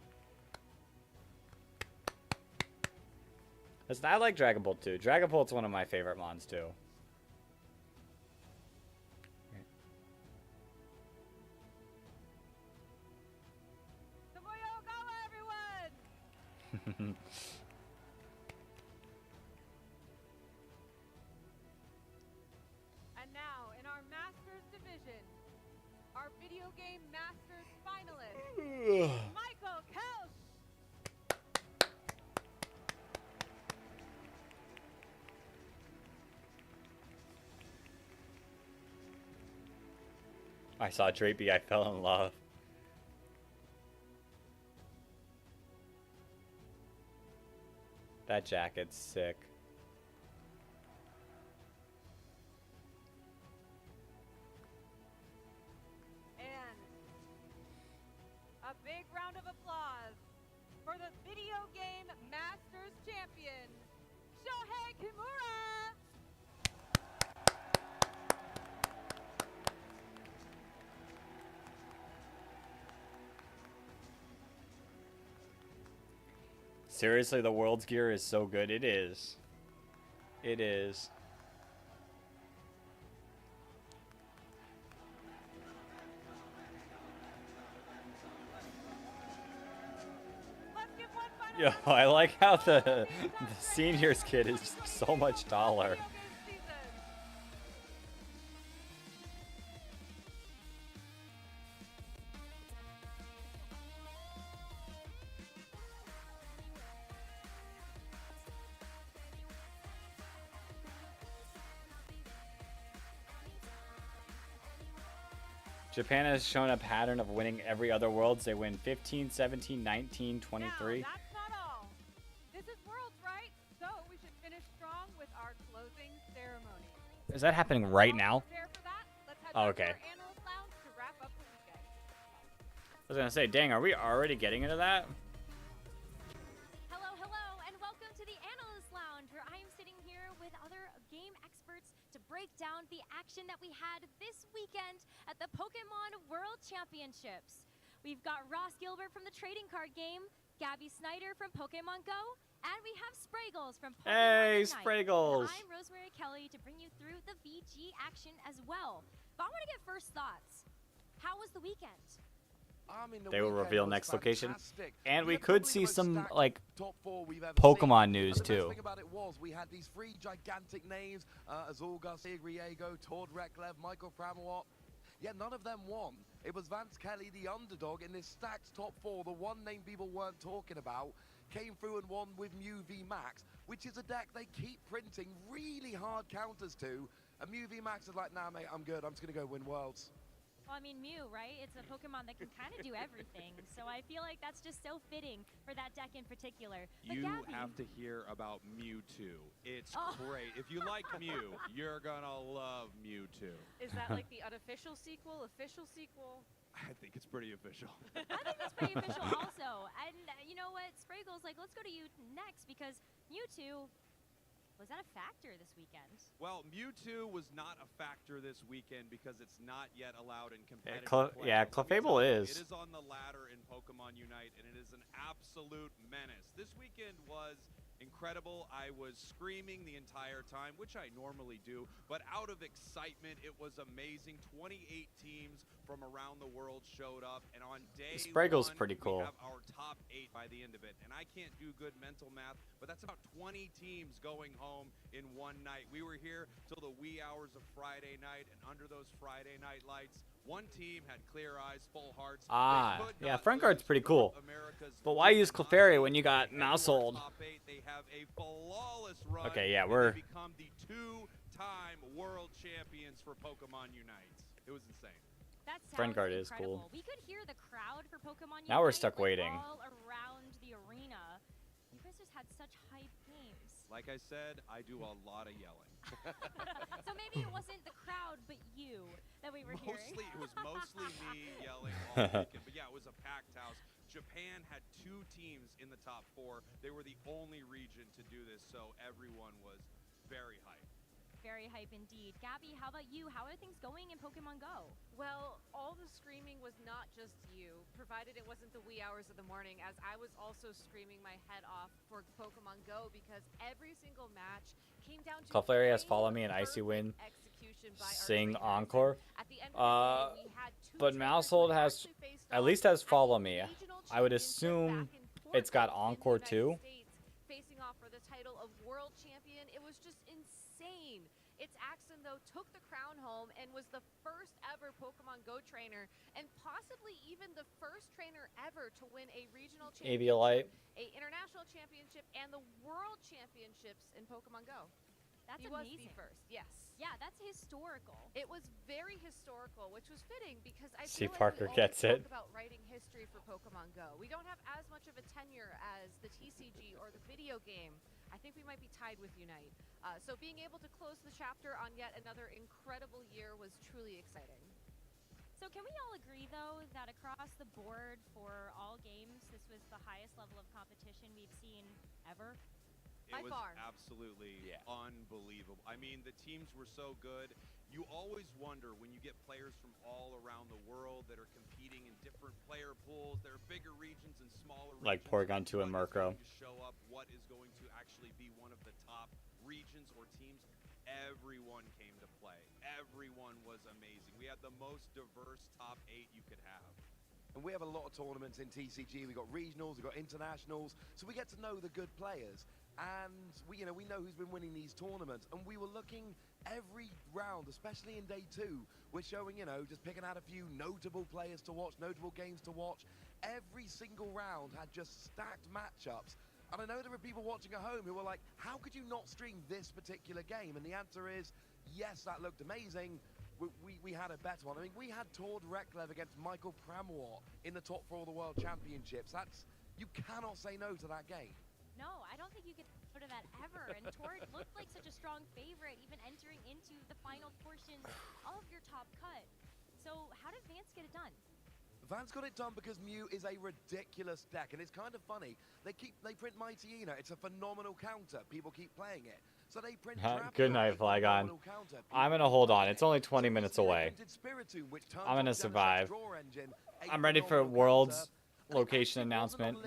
Listen, I like Dragapult too. Dragapult's one of my favorite mons too. Tomoya Ogawa, everyone! And now, in our Masters division, our video game Masters finalist, Michael Kelch! I saw Drapey, I fell in love. That jacket's sick. And a big round of applause for the video game Masters champion, Shohei Kimura! Seriously, the world's gear is so good. It is. It is. Yo, I like how the seniors kid is so much taller. Japan has shown a pattern of winning every other Worlds. They win 15, 17, 19, 23. Now, that's not all. This is Worlds, right? So we should finish strong with our closing ceremony. Is that happening right now? Prepare for that. Let's head Oh, back okay. to our Analyst Lounge to wrap up the weekend. I was gonna say, dang, are we already getting into that? Hello, and welcome to the Analyst Lounge, where I am sitting here with other game experts to break down the action that we had this weekend at the Pokemon World Championships. We've got Ross Gilbert from the trading card game, Gabby Snyder from Pokemon Go, and we have Spraggles from Pokemon Hey, Unite. Spraggles. And I'm Rosemary Kelly to bring you through the VG action as well. But I want to get first thoughts. How was the weekend? They will reveal next location. Fantastic. And we had could probably see the most some, stacked like, top four we've ever Pokemon seen. news, And the too. best thing about it was we had these three gigantic names, Azulga, Griego, Tord Reklev, Michael Pramawat. Yet none of them won. It was Vance Kelly, the underdog, in this stacked top four, the one name people weren't talking about, came through and won with Mew V Max, which is a deck they keep printing really hard counters to. And Mew V Max is like, nah, mate, I'm good. I'm just going to go win Worlds. Well, I mean, Mew, right? It's a Pokemon that can kind of do everything. So I feel like that's just so fitting for that deck in particular. But You Gabby, have to hear about Mewtwo. It's Oh. great. If you like Mew, you're gonna love Mewtwo. Is that like the unofficial sequel, official sequel? I think it's pretty official. I think that's pretty official also. And you know what? Spraggle's like, let's go to you next because Mewtwo, was that a factor this weekend? Well, Mewtwo was not a factor this weekend because it's not yet allowed in competitive play. Yeah, But let me Clefable tell you, is. It is on the ladder in Pokemon Unite, and it is an absolute menace. This weekend was incredible. I was screaming the entire time, which I normally do, but out of excitement, it was amazing. 28 teams from around the world showed up, and on day Spraggle's one, pretty cool. we have our top 8 by the end of it. And I can't do good mental math, but that's about 20 teams going home in one night. We were here till the wee hours of Friday night, and under those Friday night lights, one team had clear eyes, full hearts. They Ah, could yeah, not front guard's lose. pretty cool. America's But why use Clefairy when you got Mousehold? top 8. They have a flawless run. Okay, yeah, and we're- they become the 2-time world champions for Pokemon Unite. It was insane. That sounds Friend guard is incredible. cool. We could hear the crowd for Pokemon Now we're Unite, stuck like, waiting. all around the arena. You guys just had such hype games. Like I said, I do a lot of yelling. So maybe it wasn't the crowd, but you that we were hearing. It was mostly me yelling all weekend. But yeah, it was a packed house. Japan had 2 teams in the top 4. They were the only region to do this, so everyone was very hyped. Very hype indeed. Gabby, how about you? How are things going in Pokemon Go? Well, all the screaming was not just you, provided it wasn't the wee hours of the morning, as I was also screaming my head off for Pokemon Go because every single match came down to Clefairy has Follow Me and Icy Wind. execution by our Sing trainers. Encore. At the end of the day, we had 2 But Mousehold has, at least has Follow Me. I would assume it's got Encore too. Facing off for the title of world champion. It was just insane. It's Axon, though, took the crown home and was the first ever Pokemon Go trainer and possibly even the first trainer ever to win a regional championship, a international championship, and the world championships in Pokemon Go. That's he amazing. was the first, yes. Yeah, that's historical. It was very historical, which was fitting because I See, feel like Parker we gets always it. talk about writing history for Pokemon Go. We don't have as much of a tenure as the TCG or the video game. I think we might be tied with Unite. So being able to close the chapter on yet another incredible year was truly exciting. So can we all agree, though, that across the board for all games, this was the highest level of competition we've seen ever? It was absolutely unbelievable. I mean, the teams were so good. You always wonder when you get players from all around the world that are competing in different player pools. There are bigger regions and smaller regions. Like Porygon 2 and Murkrow. To show up what is going to actually be one of the top regions or teams. Everyone came to play. Everyone was amazing. We had the most diverse top 8 you could have. And we have a lot of tournaments in TCG. We've got regionals, we've got internationals, so we get to know the good players. And we know who's been winning these tournaments. And we were looking every round, especially in day 2. We're showing, just picking out a few notable players to watch, notable games to watch. Every single round had just stacked matchups. And I know there were people watching at home who were like, how could you not stream this particular game? And the answer is, yes, that looked amazing. We had a better one. I mean, we had Tord Reklev against Michael Pramwat in the top 4 of the World Championships. You cannot say no to that game. No, I don't think you could go to that ever. And Tord looked like such a strong favorite, even entering into the final portion of your top cut. So how did Vance get it done? Vance got it done because Mew is a ridiculous deck, and it's kind of funny. They print Mighty Ina. It's a phenomenal counter. People keep playing it. So they print Good night, Flygon. I'm gonna hold on. It's only 20 minutes away. I'm gonna survive. I'm ready for Worlds location announcement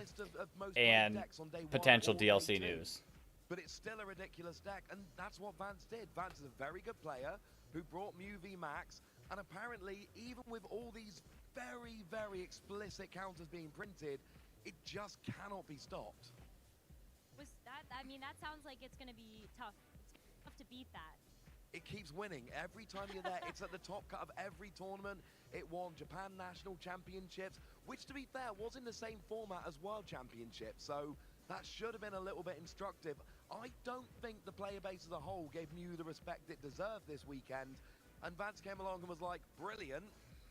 and potential DLC news. But it's still a ridiculous deck, and that's what Vance did. Vance is a very good player who brought Mew V Max, and apparently, even with all these very, very explicit counters being printed, it just cannot be stopped. That sounds like it's going to be tough. It's tough to beat that. It keeps winning. Every time you're there, it's at the top cut of every tournament. It won Japan National Championships, which, to be fair, was in the same format as World Championships, so that should have been a little bit instructive. I don't think the player base as a whole gave Mew the respect it deserved this weekend, and Vance came along and was like, brilliant,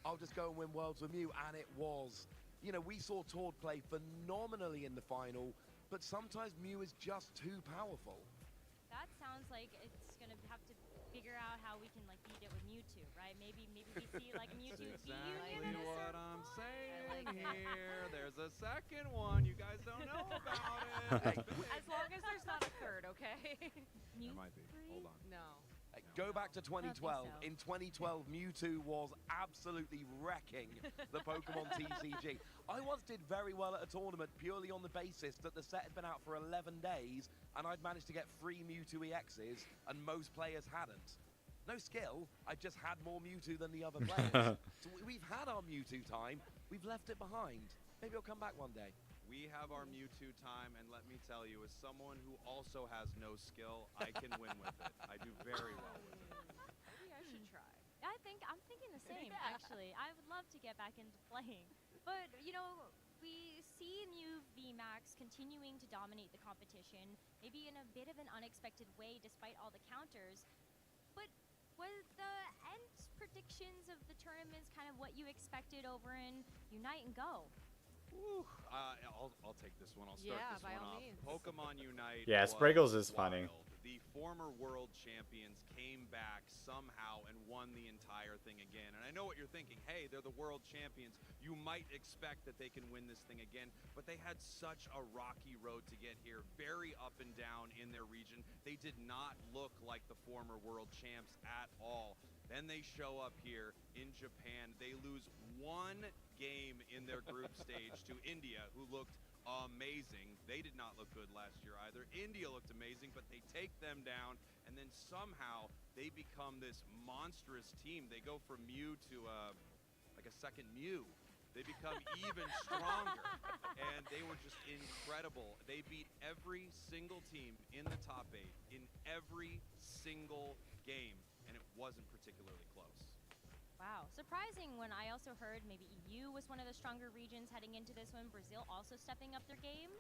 I'll just go and win Worlds with Mew, and it was. We saw Tord play phenomenally in the final, but sometimes Mew is just too powerful. That sounds like it's going to have to figure out how we can beat it with Mewtwo, right? Maybe we see Mewtwo exactly what I'm saying here. There's a second one. You guys don't know about it. As long as there's not a third, okay? There might be. Hold on. No. Go back to 2012. In 2012, Mewtwo was absolutely wrecking the Pokemon TCG. I once did very well at a tournament purely on the basis that the set had been out for 11 days and I'd managed to get 3 Mewtwo EXs and most players hadn't. No skill, I just had more Mewtwo than the other players. So we've had our Mewtwo time, we've left it behind. Maybe it'll come back one day. We have our Mewtwo time, and let me tell you, as someone who also has no skill, I can win with it. I do very well with it. Maybe I should try. I'm thinking the same, actually. I would love to get back into playing. But, we see Mew V Max continuing to dominate the competition, maybe in a bit of an unexpected way despite all the counters. But was the end predictions of the tournaments kind of what you expected over in Unite and Go? I'll take this one. I'll start this one off. Means. Pokemon Unite. Yeah, Spriggles is funny. The former world champions came back somehow and won the entire thing again. And I know what you're thinking, hey, they're the world champions. You might expect that they can win this thing again, but they had such a rocky road to get here, very up and down in their region. They did not look like the former world champs at all. Then they show up here in Japan. They lose one game in their group stage to India, who looked amazing. They did not look good last year either. India looked amazing, but they take them down, and then somehow they become this monstrous team. They go from Mew to like a second Mew. They become even stronger, and they were just incredible. They beat every single team in the top 8 in every single game, and it wasn't particularly close. Wow, surprising when I also heard maybe EU was one of the stronger regions heading into this one. Brazil also stepping up their game.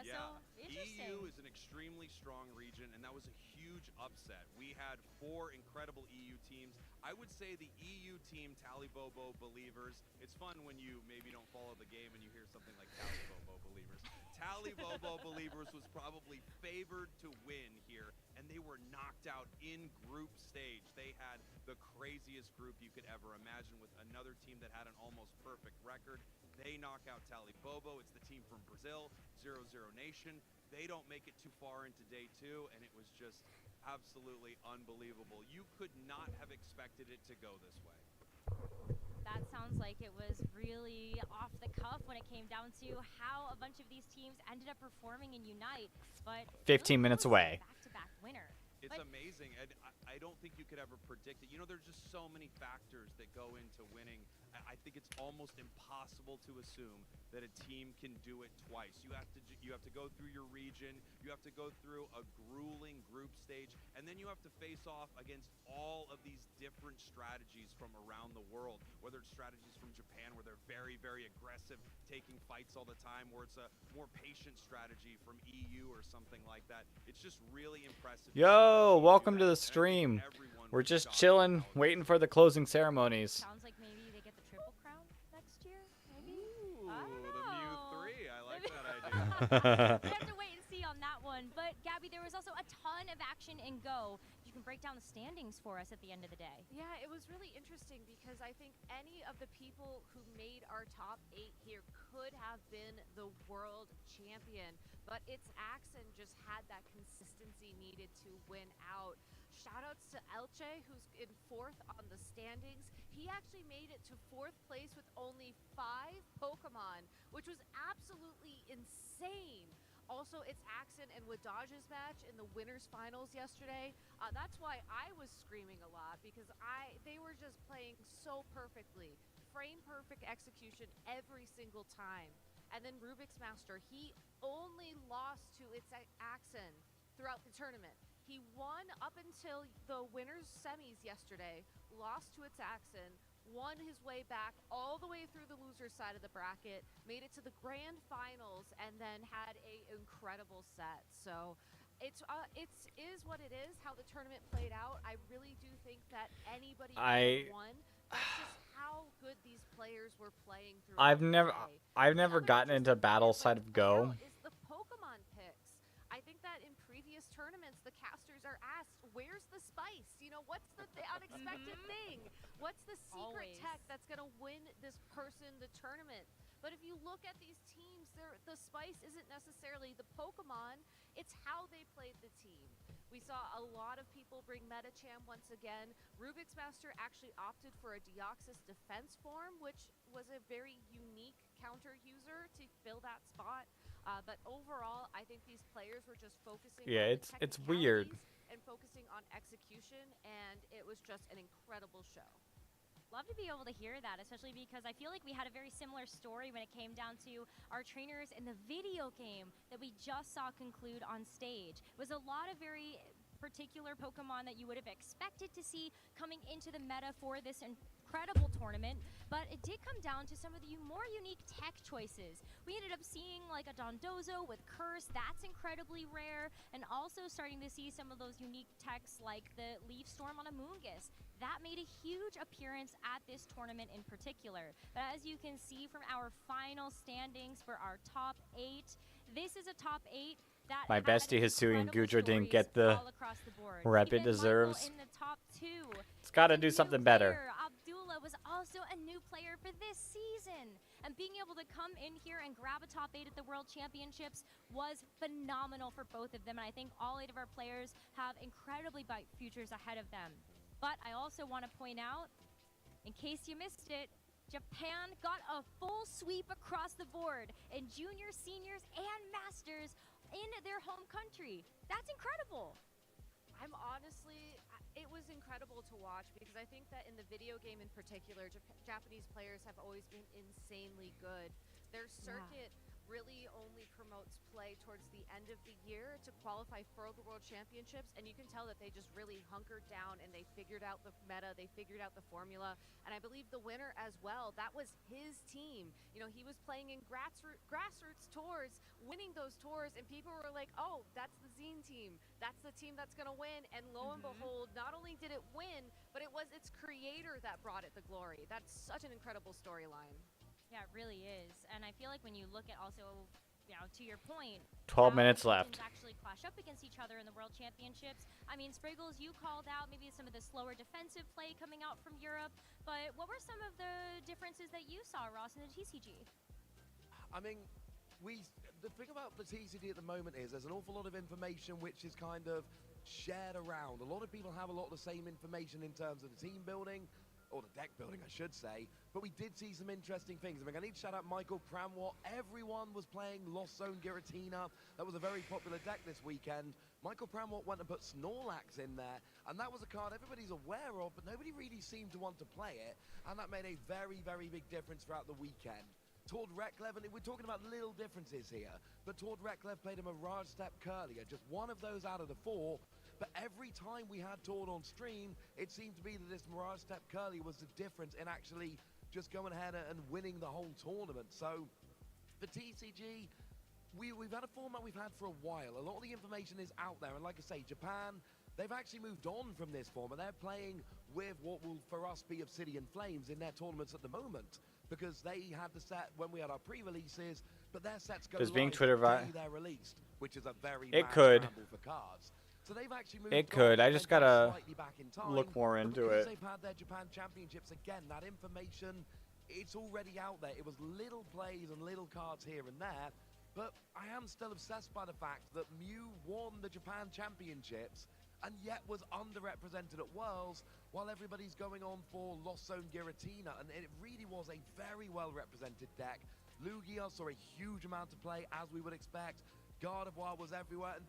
Yeah, so interesting. EU is an extremely strong region, and that was a huge upset. We had 4 incredible EU teams. I would say the EU team, Talibobo Believers, it's fun when you maybe don't follow the game and you hear something like Talibobo Believers. Talibobo Believers was probably favored to win here, and they were knocked out in group stage. They had the craziest group you could ever imagine, with another team that had an almost perfect record. They knock out Talibobo. It's the team from Brazil, 0-0 Nation. They don't make it too far into day 2, and it was just absolutely unbelievable. You could not have expected it to go this way. That sounds like it was really off the cuff when it came down to how a bunch of these teams ended up performing in Unite, but 15 minutes away. Back-to-back winner. It's amazing, and I don't think you could ever predict it. You know, there's just so many factors that go into winning. I think it's almost impossible to assume that a team can do it twice. You have to go through your region, you have to go through a grueling group stage, and then you have to face off against all of these different strategies from around the world, whether it's strategies from Japan where they're very, very aggressive, taking fights all the time, or it's a more patient strategy from EU or something like that. It's just really impressive. Yo, welcome to the stream. We're just chilling, waiting for the closing ceremonies. Sounds like maybe they get the Triple Crown next year, maybe? Ooh, the Mew 3. I like that idea. We have to wait and see on that one. But, Gabby, there was also a ton of action in Go. You can break down the standings for us at the end of the day. Yeah, it was really interesting because I think any of the people who made our top 8 here could have been the world champion, but it's Axon just had that consistency needed to win out. Shoutouts to Elche, who's in 4th on the standings. He actually made it to 4th place with only 5 Pokemon, which was absolutely insane. Also, it's Axon and Wadaj's match in the winners finals yesterday. That's why I was screaming a lot, because they were just playing so perfectly. Frame perfect execution every single time. And then Rubik's Master, he only lost to its Axon throughout the tournament. He won up until the winners semis yesterday, lost to its Axon, won his way back all the way through the loser side of the bracket, made it to the grand finals, and then had a incredible set. So it is what it is, how the tournament played out. I really do think that anybody could have won. That's just how good these players were playing through. I've never gotten into battle side of Go. Is the Pokemon picks. I think that in previous tournaments, the casters are asked, where's the spice? You know, what's the unexpected thing? What's the secret tech that's going to win this person the tournament? But if you look at these teams, the spice isn't necessarily the Pokemon, it's how they played the team. We saw a lot of people bring Metacham once again. Rubik's Master actually opted for a Deoxys defense form, which was a very unique counter user to fill that spot. But overall, I think these players were just focusing on it's weird. And focusing on execution, and it was just an incredible show. Love to be able to hear that, especially because I feel like we had a very similar story when it came down to our trainers in the video game that we just saw conclude on stage. It was a lot of very particular Pokemon that you would have expected to see coming into the meta for this incredible tournament, but it did come down to some of the more unique tech choices. We ended up seeing like a Dondozo with Curse, that's incredibly rare, and also starting to see some of those unique techs like the Leaf Storm on a Moongus. That made a huge appearance at this tournament in particular. But as you can see from our final standings for our top 8, this is a top 8 That My had bestie Hisui and incredible Gujo didn't stories get the all across the board. rep it Even Michael deserves. in the top 2. It's got to As a do new something better. player, Abdullah was also a new player for this season. And being able to come in here and grab a top 8 at the World Championships was phenomenal for both of them. And I think all 8 of our players have incredibly bright futures ahead of them. But I also want to point out, in case you missed it, Japan got a full sweep across the board in juniors, seniors, and masters in their home country. That's incredible. I'm honestly, it was incredible to watch because I think that in the video game in particular, Japanese players have always been insanely good. Their circuit really only promotes play towards the end of the year to qualify for the World Championships, and you can tell that they just really hunkered down and they figured out the meta, they figured out the formula, and I believe the winner as well, that was his team. You know, he was playing in grassroots tours, winning those tours, and people were like, oh, that's the Zine team, that's the team that's gonna win, and lo and behold, not only did it win, but it was its creator that brought it the glory. That's such an incredible storyline. Yeah, it really is. And I feel like when you look at also, you know, to your point, 12 how minutes regions left. actually clash up against each other in the World Championships. I mean, Spriggles, you called out maybe some of the slower defensive play coming out from Europe, but what were some of the differences that you saw, Ross, in the TCG? I mean, the thing about the TCG at the moment is there's an awful lot of information which is kind of shared around. A lot of people have a lot of the same information in terms of the team building, or the deck building, I should say, but we did see some interesting things. I mean, I need to shout out Michael Pramwat. Everyone was playing Lost Zone Giratina. That was a very popular deck this weekend. Michael Pramwat went and put Snorlax in there, and that was a card everybody's aware of, but nobody really seemed to want to play it, and that made a very, very big difference throughout the weekend. Tord Reklev, and we're talking about little differences here, but Tord Reklev played a Mirage Step Curlier, just one of those out of the 4. But every time we had Tord on stream, it seemed to be that this Mirage Step Curly was the difference in actually just going ahead and winning the whole tournament. So for TCG, we've had a format we've had for a while. A lot of the information is out there. And like I say, Japan, they've actually moved on from this format. They're playing with what will for us be Obsidian Flames in their tournaments at the moment, because they had the set when we had our pre-releases, but their sets go Does being live Twitter the day they're released, which is a very It mad could. scramble for cards. So they've actually moved It on could. I and just gone gotta slightly back in time, look more but into because it. they've had their Japan Championships again, that information, it's already out there. It was little plays and little cards here and there, but I am still obsessed by the fact that Mew won the Japan Championships and yet was underrepresented at Worlds while everybody's going on for Lost Zone Giratina, and it really was a very well represented deck. Lugia saw a huge amount of play, as we would expect. Gardevoir was everywhere, and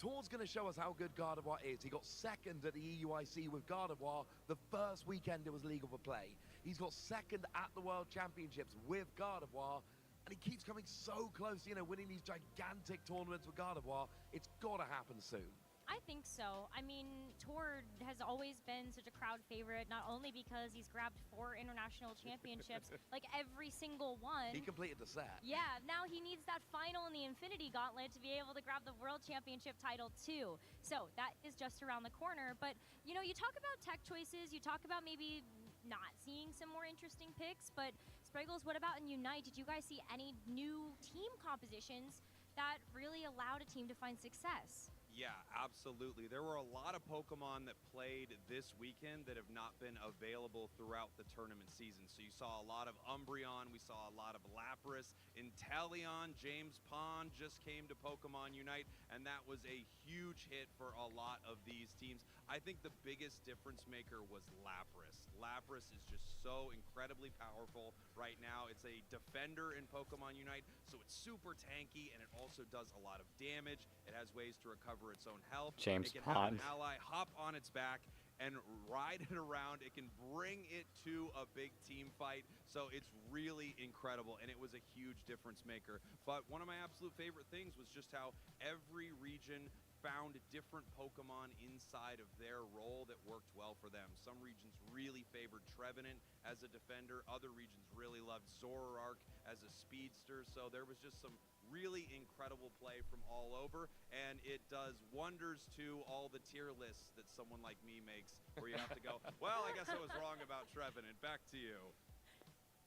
Tord's going to show us how good Gardevoir is. He got second at the EUIC with Gardevoir the first weekend it was legal for play. He's got second at the World Championships with Gardevoir, and he keeps coming so close, you know, winning these gigantic tournaments with Gardevoir. It's got to happen soon. I think so. I mean, Tord has always been such a crowd favorite, not only because he's grabbed 4 international championships, like every single one. He completed the set. Yeah, now he needs that final in the Infinity Gauntlet to be able to grab the World Championship title too. So that is just around the corner. But, you know, you talk about tech choices, you talk about maybe not seeing some more interesting picks, but Spriggles, what about in Unite? Did you guys see any new team compositions that really allowed a team to find success? Yeah, absolutely. There were a lot of Pokemon that played this weekend that have not been available throughout the tournament season. So you saw a lot of Umbreon, we saw a lot of Lapras, Inteleon, James Pond just came to Pokemon Unite, and that was a huge hit for a lot of these teams. I think the biggest difference maker was Lapras. Lapras is just so incredibly powerful right now. It's a defender in Pokemon Unite, so it's super tanky, and it also does a lot of damage. It has ways to recover its own health. James It can Pond. have an ally hop on its back and ride it around. It can bring it to a big team fight. So it's really incredible, and it was a huge difference maker. But one of my absolute favorite things was just how every region found different Pokemon inside of their role that worked well for them. Some regions really favored Trevenant as a defender. Other regions really loved Zoroark as a speedster. So there was just some really incredible play from all over, and it does wonders to all the tier lists that someone like me makes, where you have to go, well, I guess I was wrong about Trevenant. Back to you.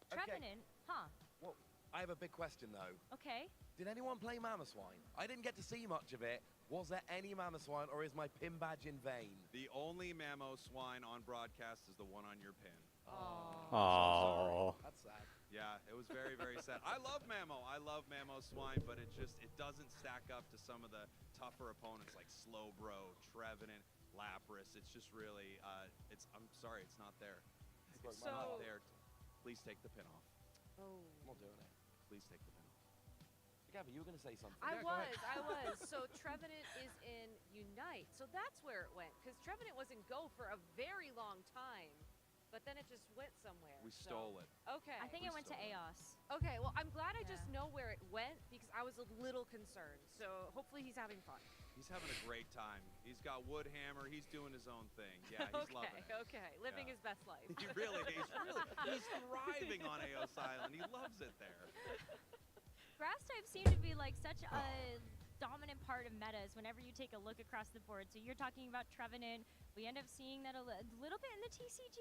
Trevenant, huh? Well, I have a big question, though. Okay. Did anyone play Mamoswine? I didn't get to see much of it. Was there any Mamoswine, or is my pin badge in vain? The only Mamoswine on broadcast is the one on your pin. Oh. That's sad. Yeah, it was very, very sad. I love Mamo. I love Mamoswine, but it doesn't stack up to some of the tougher opponents like Slowbro, Trevenant, Lapras. It's just really, I'm sorry, it's not there. It's not there. Please take the pin off. Oh. I'm not doing it. Please take the pin off. Gabby, you were going to say something. I was. So Trevenant is in Unite. So that's where it went. Because Trevenant was in Go for a very long time. But then it just went somewhere. We stole it. Okay. I think it went to Aos. Okay, well, I'm glad I just know where it went because I was a little concerned. So hopefully he's having fun. He's having a great time. He's got Woodhammer. He's doing his own thing. Yeah, he's loving it. Okay, living his best life. He's thriving on Aos Island. He loves it there. Grass types seem to be like such a dominant part of metas whenever you take a look across the board. So you're talking about Trevenant. We end up seeing that a little bit in the TCG.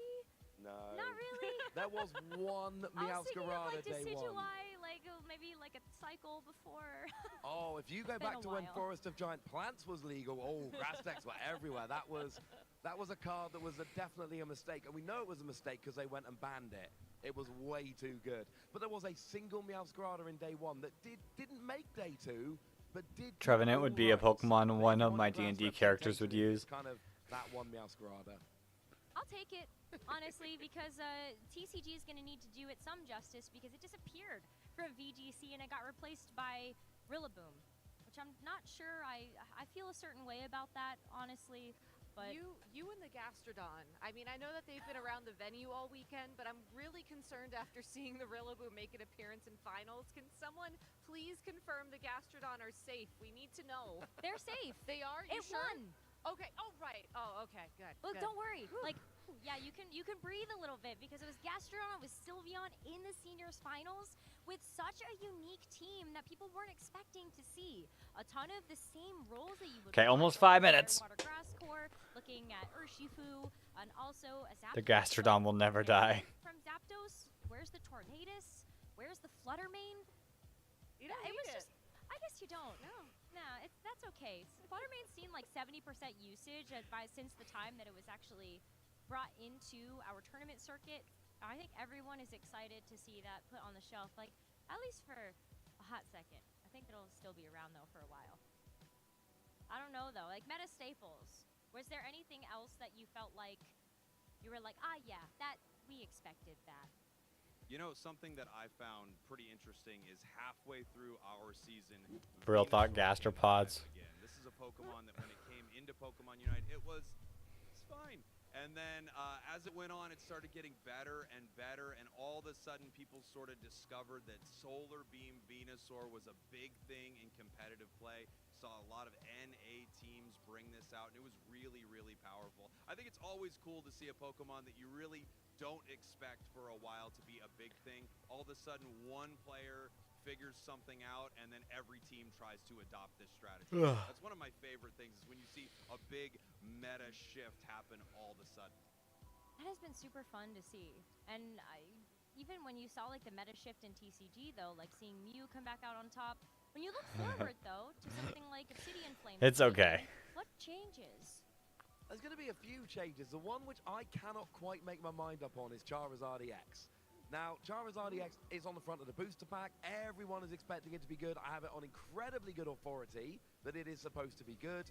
No. Not really. There was one Meowscarada day one. Like maybe like a cycle before. Oh, if you go Been back a to when while. Forest of Giant Plants was legal, grass decks were everywhere. That was a card that was definitely a mistake, and we know it was a mistake because they went and banned it. It was way too good. But there was a single Meowscarada in day one that didn't make day two, but did. Trevenant would be a Pokemon one of my D&D characters would use. Kind of that one Meowscarada. I'll take it, honestly, because TCG is going to need to do it some justice because it disappeared from VGC and it got replaced by Rillaboom, which I'm not sure. I feel a certain way about that, honestly. But you and the Gastrodon. I mean, I know that they've been around the venue all weekend, but I'm really concerned after seeing the Rillaboom make an appearance in finals. Can someone please confirm the Gastrodon are safe? We need to know. They're safe. They are? You It sure? won. Okay. Oh, right. Oh, okay. Good. Look, good. don't worry. Like, yeah, you can breathe a little bit because it was Gastrodon with Sylveon in the seniors finals with such a unique team that people weren't expecting to see. A ton of the same roles that you would. Okay, almost 5 minutes. Water Grass Core, looking at Urshifu, and also a Zapdos. The Gastrodon will never die. From Zapdos, where's the Tornadus? Where's the Fluttermane? You don't it need was it. just. I guess you don't. No, that's okay. Fluttermane's seen like 70% usage since the time that it was actually brought into our tournament circuit. I think everyone is excited to see that put on the shelf, like at least for a hot second. I think it'll still be around though for a while. I don't know though, like meta staples. Was there anything else that you felt like you were like, yeah, that we expected that? You know, something that I found pretty interesting is halfway through our season. Real thought gastropods. Again, this is a Pokemon that when it came into Pokemon Unite, it's fine. And then as it went on, it started getting better and better, and all of a sudden people sort of discovered that Solar Beam Venusaur was a big thing in competitive play. Saw a lot of NA teams bring this out, and it was really, really powerful. I think it's always cool to see a Pokemon that you really don't expect for a while to be a big thing. All of a sudden, one player figures something out, and then every team tries to adopt this strategy. Ugh. That's one of my favorite things is when you see a big meta shift happen all of a sudden. That has been super fun to see. And even when you saw like the meta shift in TCG though, like seeing Mew come back out on top, when you look forward though to something like Obsidian Flame, It's okay. What changes? There's going to be a few changes. The one which I cannot quite make my mind up on is Charizard EX. Now, Charizard EX is on the front of the booster pack. Everyone is expecting it to be good. I have it on incredibly good authority that it is supposed to be good.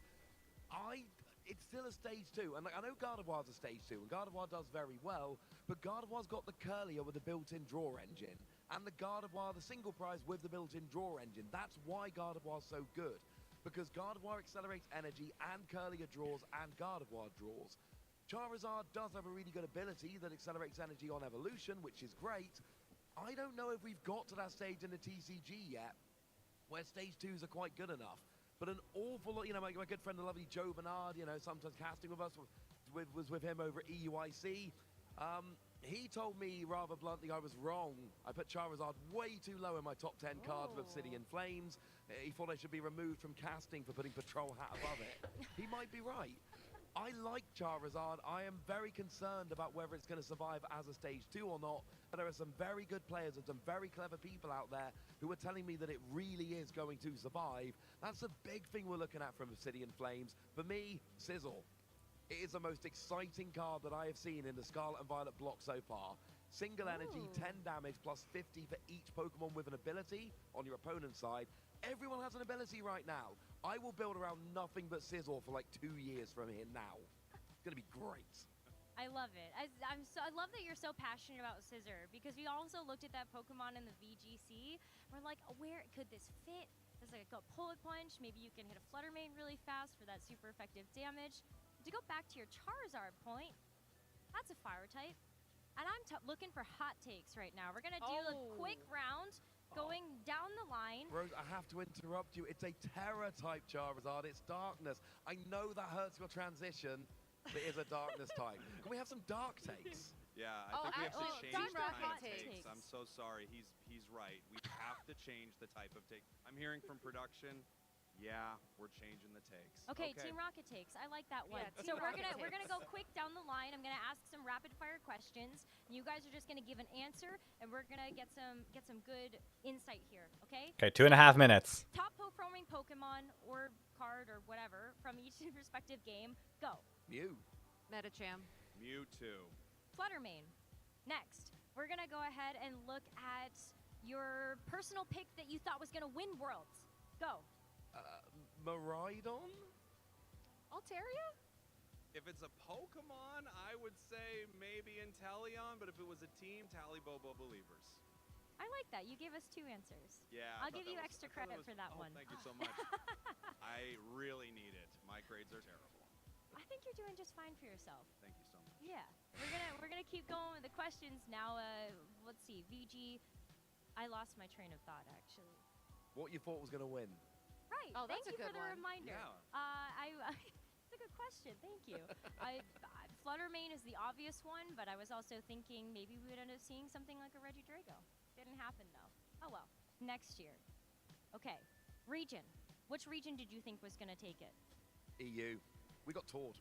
It's still a stage 2, and I know Gardevoir's a stage 2, and Gardevoir does very well, but Gardevoir's got the Curlier with the built-in draw engine, and the Gardevoir, the single prize with the built-in draw engine. That's why Gardevoir's so good, because Gardevoir accelerates energy, and Curlier draws, and Gardevoir draws. Charizard does have a really good ability that accelerates energy on evolution, which is great. I don't know if we've got to that stage in the TCG yet, where stage 2s are quite good enough. But an awful lot, my good friend, the lovely Joe Bernard, sometimes casting with us, was with him over at EUIC. He told me rather bluntly I was wrong. I put Charizard way too low in my top 10 cards of Obsidian Flames. He thought I should be removed from casting for putting Patrol Hat above it. He might be right. I like Charizard. I am very concerned about whether it's going to survive as a stage 2 or not, There are some very good players and some very clever people out there who are telling me that it really is going to survive. That's a big thing we're looking at from Obsidian Flames. For me, Sizzle. It is the most exciting card that I have seen in the Scarlet and Violet block so far. Single energy, 10 damage, plus 50 for each Pokemon with an ability on your opponent's side. Everyone has an ability right now. I will build around nothing but Sizzle for like 2 years from here now. It's going to be great. I love it. I love that you're so passionate about Scissor, because we also looked at that Pokemon in the VGC. We're like, where could this fit? There's like a bullet punch. Maybe you can hit a Flutter Mane really fast for that super effective damage. To go back to your Charizard point, that's a fire type. And I'm looking for hot takes right now. We're going to do a quick round going down the line. Rose, I have to interrupt you. It's a Terra type Charizard. It's darkness. I know that hurts your transition, but it is a darkness type. Can we have some dark takes? Yeah, I think we have to change the kind of takes. I'm so sorry. He's right. We have to change the type of take. I'm hearing from production. Yeah, we're changing the takes. Okay, Team Rocket takes. I like that one. Yeah, so we're gonna go quick down the line. I'm gonna ask some rapid fire questions. You guys are just gonna give an answer, and we're gonna get some good insight here. Okay? Okay, 2.5 minutes. Top performing Pokemon or card or whatever from each respective game. Go. Mew. Medicham. Mewtwo. Fluttermane. Next, we're gonna go ahead and look at your personal pick that you thought was gonna win Worlds. Go. Miraidon? Altaria? If it's a Pokemon, I would say maybe Inteleon, but if it was a team, Talibobo Believers. I like that. You gave us 2 answers. Yeah. I'll give you extra credit for that one. Thank you so much. I really need it. My grades are terrible. I think you're doing just fine for yourself. Thank you so much. Yeah. We're gonna keep going with the questions now. Let's see. VG. I lost my train of thought actually. What you thought was going to win? Right. Oh, Thank that's a you for good the one. reminder. Yeah. It's a good question. Thank you. Fluttermane is the obvious one, but I was also thinking maybe we would end up seeing something like a Regidrago. Didn't happen though. Oh well. Next year. Okay. Region. Which region did you think was going to take it? EU. We got toured.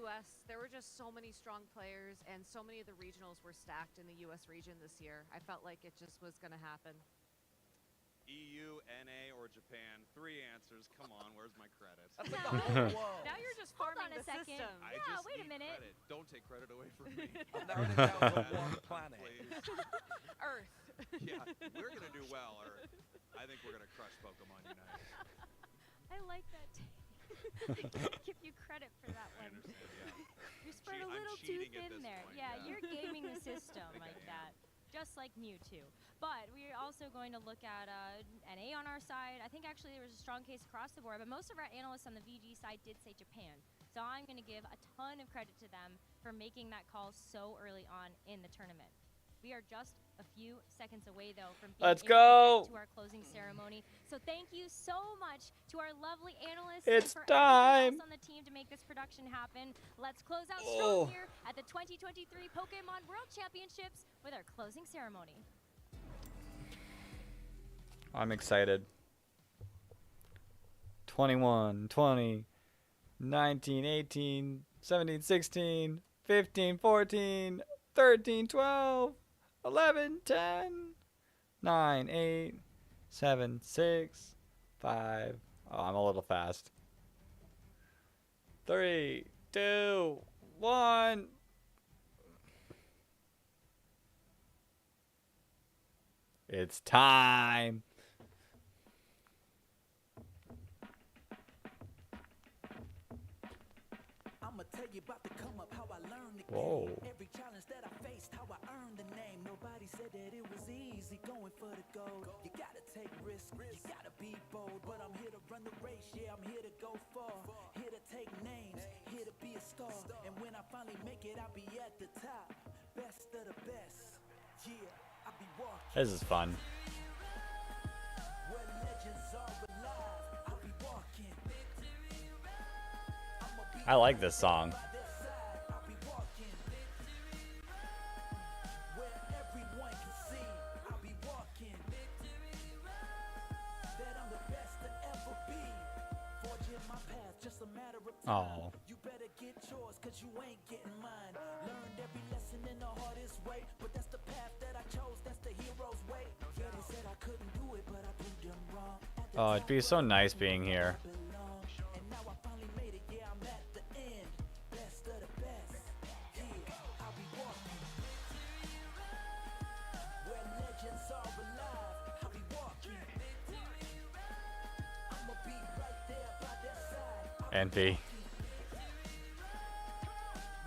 US. There were just so many strong players, and so many of the regionals were stacked in the US region this year. I felt like it just was going to happen. EU, NA, or Japan? 3 answers. Come on, where's my credit? Now you're just farming the second. system. I Yeah, just wait a need minute. Credit. Don't take credit away from me. I'm narrowing it down to one planet. Earth. Yeah, we're going to do well, Earth. I think we're going to crush Pokemon Unite. I like that. Give you credit for that I one. understand, yeah. You spread a I'm little too cheating at thin this there. point, Yeah, yeah. you're gaming the system I think like I am. that. Just like Mewtwo. But we're also going to look at NA on our side. I think actually there was a strong case across the board, but most of our analysts on the VG side did say Japan. So I'm going to give a ton of credit to them for making that call so early on in the tournament. We are just a few seconds away, though, from being Let's able go. to get to our closing ceremony. So thank you so much to our lovely analysts It's and for time. everyone else on the team to make this production happen. Let's close out Oh. strong here at the 2023 Pokemon World Championships with our closing ceremony. I'm excited. 21, 20, 19, 18, 17, 16, 15, 14, 13, 12, 11, 10, 9, 8, 7, 6, 5. Oh, I'm a little fast. 3, 2, 1. It's time. I'ma tell you about the come up, how I learned the Whoa. game. Every challenge that I faced, how I earned the name. Nobody said that it was easy going for the gold. You gotta take risks, you gotta be bold. But I'm here to run the race, yeah, I'm here to go far. Here to take names, here to be a star. And when I finally make it, I'll be at the top. Best of the best, yeah, I'll be walking. This is fun. Where legends are alive, I'll be walking. I like this song. I'll be walking. Where everyone can see, I'll be walking. That I'm the best to ever be. Forging my path, just a matter of time. Oh. You better get yours, cause you ain't getting mine. Learned every lesson in the hardest way, but that's the path that I chose, that's the hero's way. Yeah, they said I couldn't do it, but I proved them wrong. Oh, it'd be so nice being here. And now I finally made it, yeah, I'm at the end. Best of the best. Yeah, I'll be walking. Where legends are alive, I'll be walking. I'ma be right there by their side. Envy.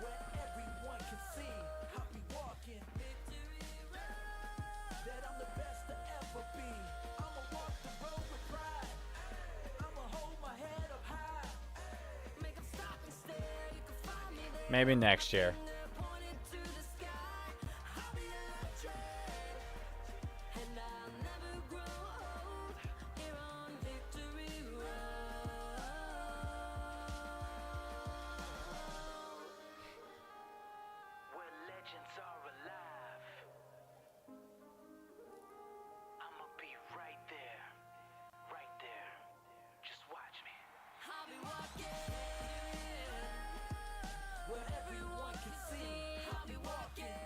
Where everyone can see, I'll be walking. That I'm the best to ever be. I'ma walk the road with pride. I'ma hold my head up high. Make 'em stop and stare. You can find me there. Maybe next year. Pointed to the sky. I'll be electric. And I'll never grow old. Here on Victory Road. Where legends are alive. I'ma be right there. Right there. Just watch me. I'll be walking. Where everyone can see. I'll be walking.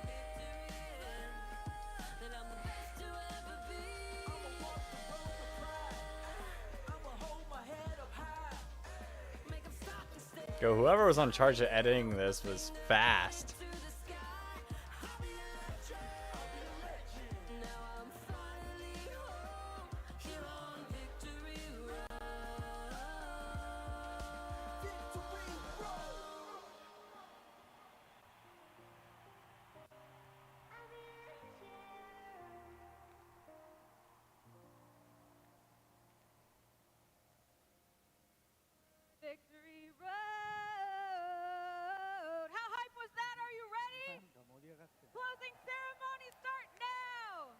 That I'm the best to ever be. I'ma walk the road with pride. I'ma hold my head up high. Make 'em stop and stare. Yo, whoever was on charge of editing this was fast. Victory Road. How hype was that? Are you ready? Closing ceremony start now.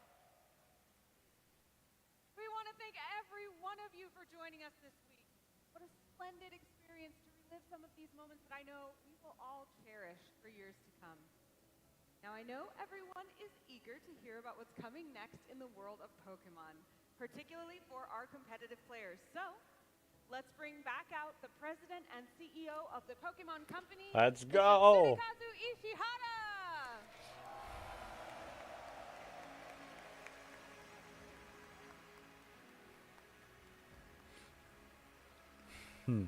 We want to thank every one of you for joining us this week. What a splendid experience to relive some of these moments that I know we will all cherish for years to come. Now I know everyone is eager to hear about what's coming next in the world of Pokemon, particularly for our competitive players. So, let's bring back out the president and CEO of the Pokemon Company. Let's Mr. go. Tsunekazu Ishihara. Hmm.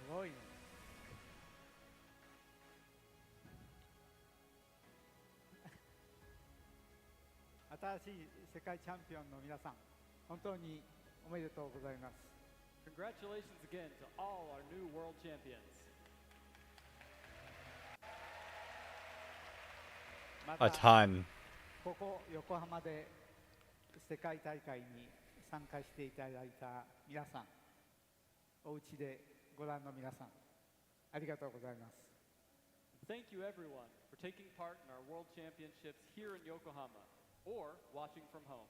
すごいね。新しい世界チャンピオンの皆さん、本当におめでとうございます。Congratulations again to all our new world champions. ま A た ton. ここ横浜で世界大会に参加していただいた皆さん、お家でご覧の皆さん、ありがとうございます。 Thank you everyone for taking part in our world championships here in Yokohama or watching from home.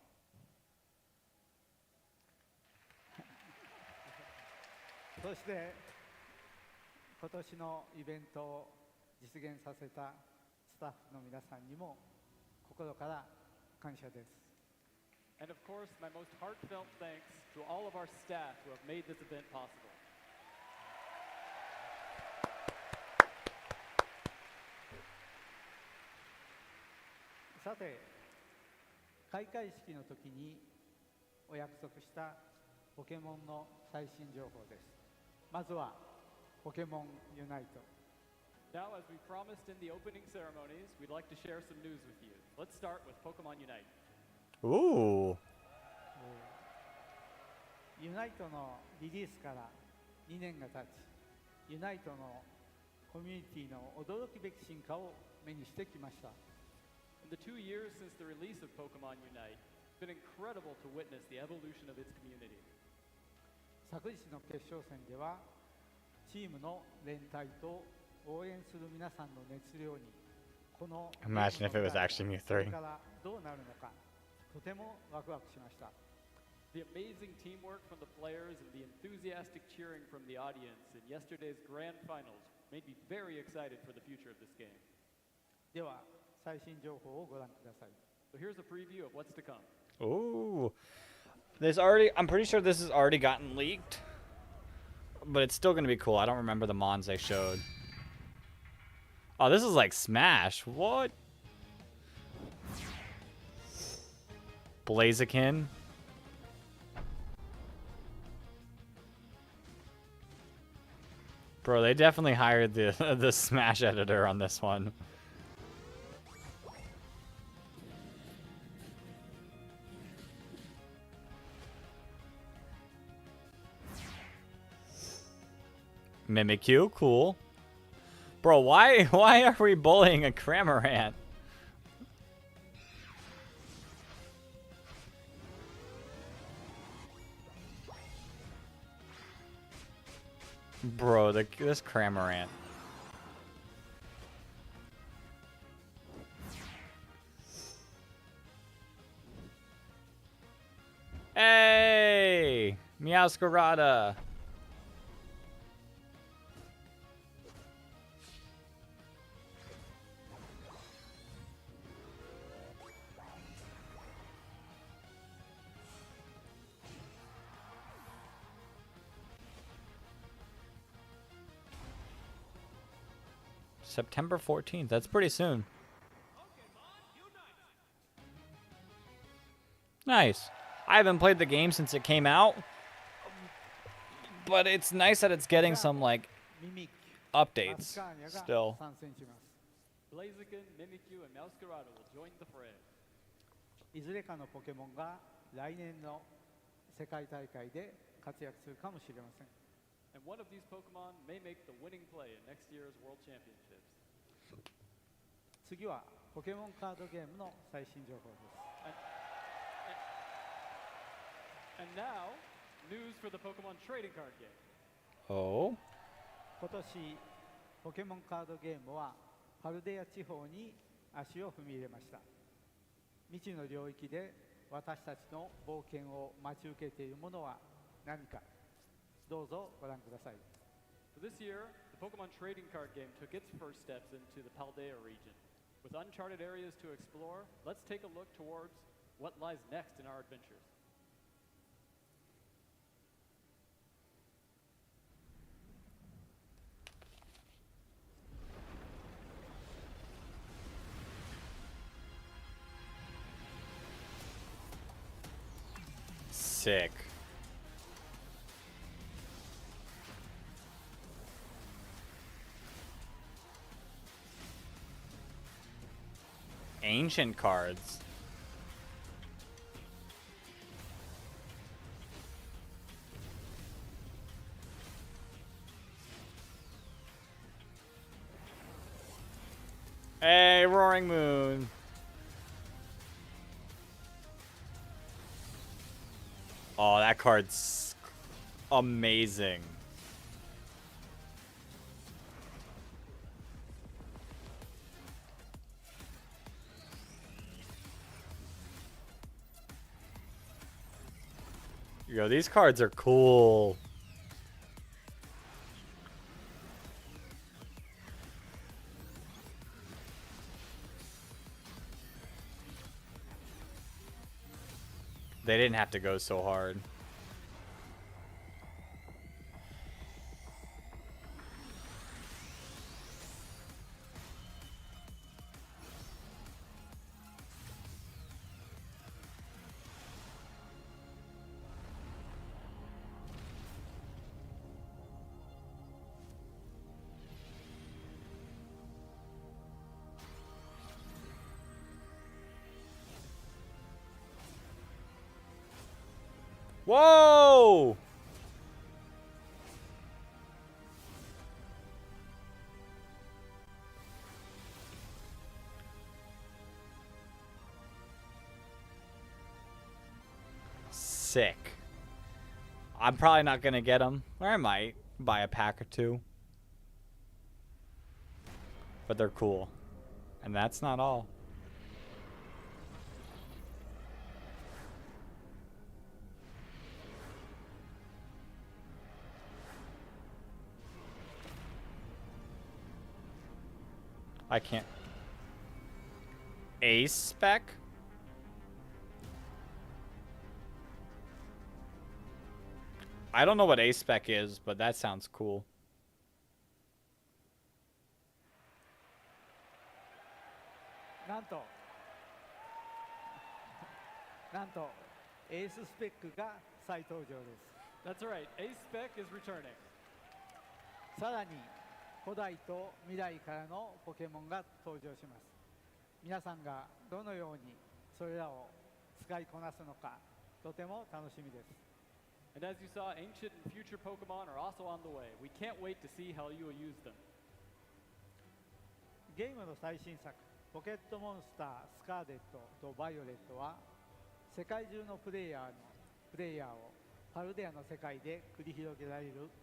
そして今年のイベントを実現させたスタッフの皆さんにも心から感謝です。 And of course, my most heartfelt thanks to all of our staff who have made this event possible. さて、開会式の時にお約束したポケモンの最新情報です。まずはポケモンユナイト。 Now, as we promised in the opening ceremonies, we'd like to share some news with you. Let's start with Pokemon Unite. Ooh. ユナイトのリリースから2年が経ち、ユナイトのコミュニティの驚くべき進化を目にしてきました。 In the 2 years since the release of Pokemon Unite, it's been incredible to witness the evolution of its community. 昨日の決勝戦ではチームの連帯と応援する皆さんの熱量にこの Imagine if it was actually Mew 3. これからどうなるのかとてもワクワクしました。 The amazing teamwork from the players and the enthusiastic cheering from the audience in yesterday's grand finals made me very excited for the future of this game. では最新情報をご覧ください。So here's a preview of what's to come. Ooh. I'm pretty sure this has already gotten leaked. But it's still going to be cool. I don't remember the mons they showed. Oh, this is like Smash. What? Blaziken. Bro, they definitely hired the Smash editor on this one. Mimikyu, cool. Bro, why are we bullying a Cramorant? Bro, this Cramorant. Hey! Meowscarada. September 14th. That's pretty soon. Nice. I haven't played the game since it came out, but it's nice that it's getting some like updates still. Blaziken, Mimikyu, and Meowscarada will join the fray. いずれかのポケモンが来年の世界大会で活躍するかもしれません。 And one of these Pokemon may make the winning play in next year's World Championships. 次はポケモンカードゲームの最新情報です。 And now, news for the Pokemon trading card game. Oh. 今年ポケモンカードゲームはパルデア地方に足を踏み入れました。未知の領域で私たちの冒険を待ち受けているものは何か。どうぞご覧ください。 So this year, the Pokemon trading card game took its first steps into the Paldea region. With uncharted areas to explore, let's take a look towards what lies next in our adventures. Sick. Ancient cards. Hey, Roaring Moon. Oh, that card's amazing. Yo, these cards are cool. They didn't have to go so hard. Whoa! Sick. I'm probably not gonna get them, or I might buy a pack or two. But they're cool. And that's not all. I can't. Ace spec? I don't know what A-Spec is, but that sounds cool. なんとエーススペックが再登場です。 That's right, A-Spec is returning. さらに古代と未来からのポケモンが登場します。皆さんがどのようにそれらを使いこなすのかとても楽しみです。 And as you saw, ancient and future Pokemon are also on the way. We can't wait to see how you will use them. ゲームの最新作ポケットモンスタースカーレットとバイオレットは世界中のプレイヤーをパルデアの世界で繰り広げられる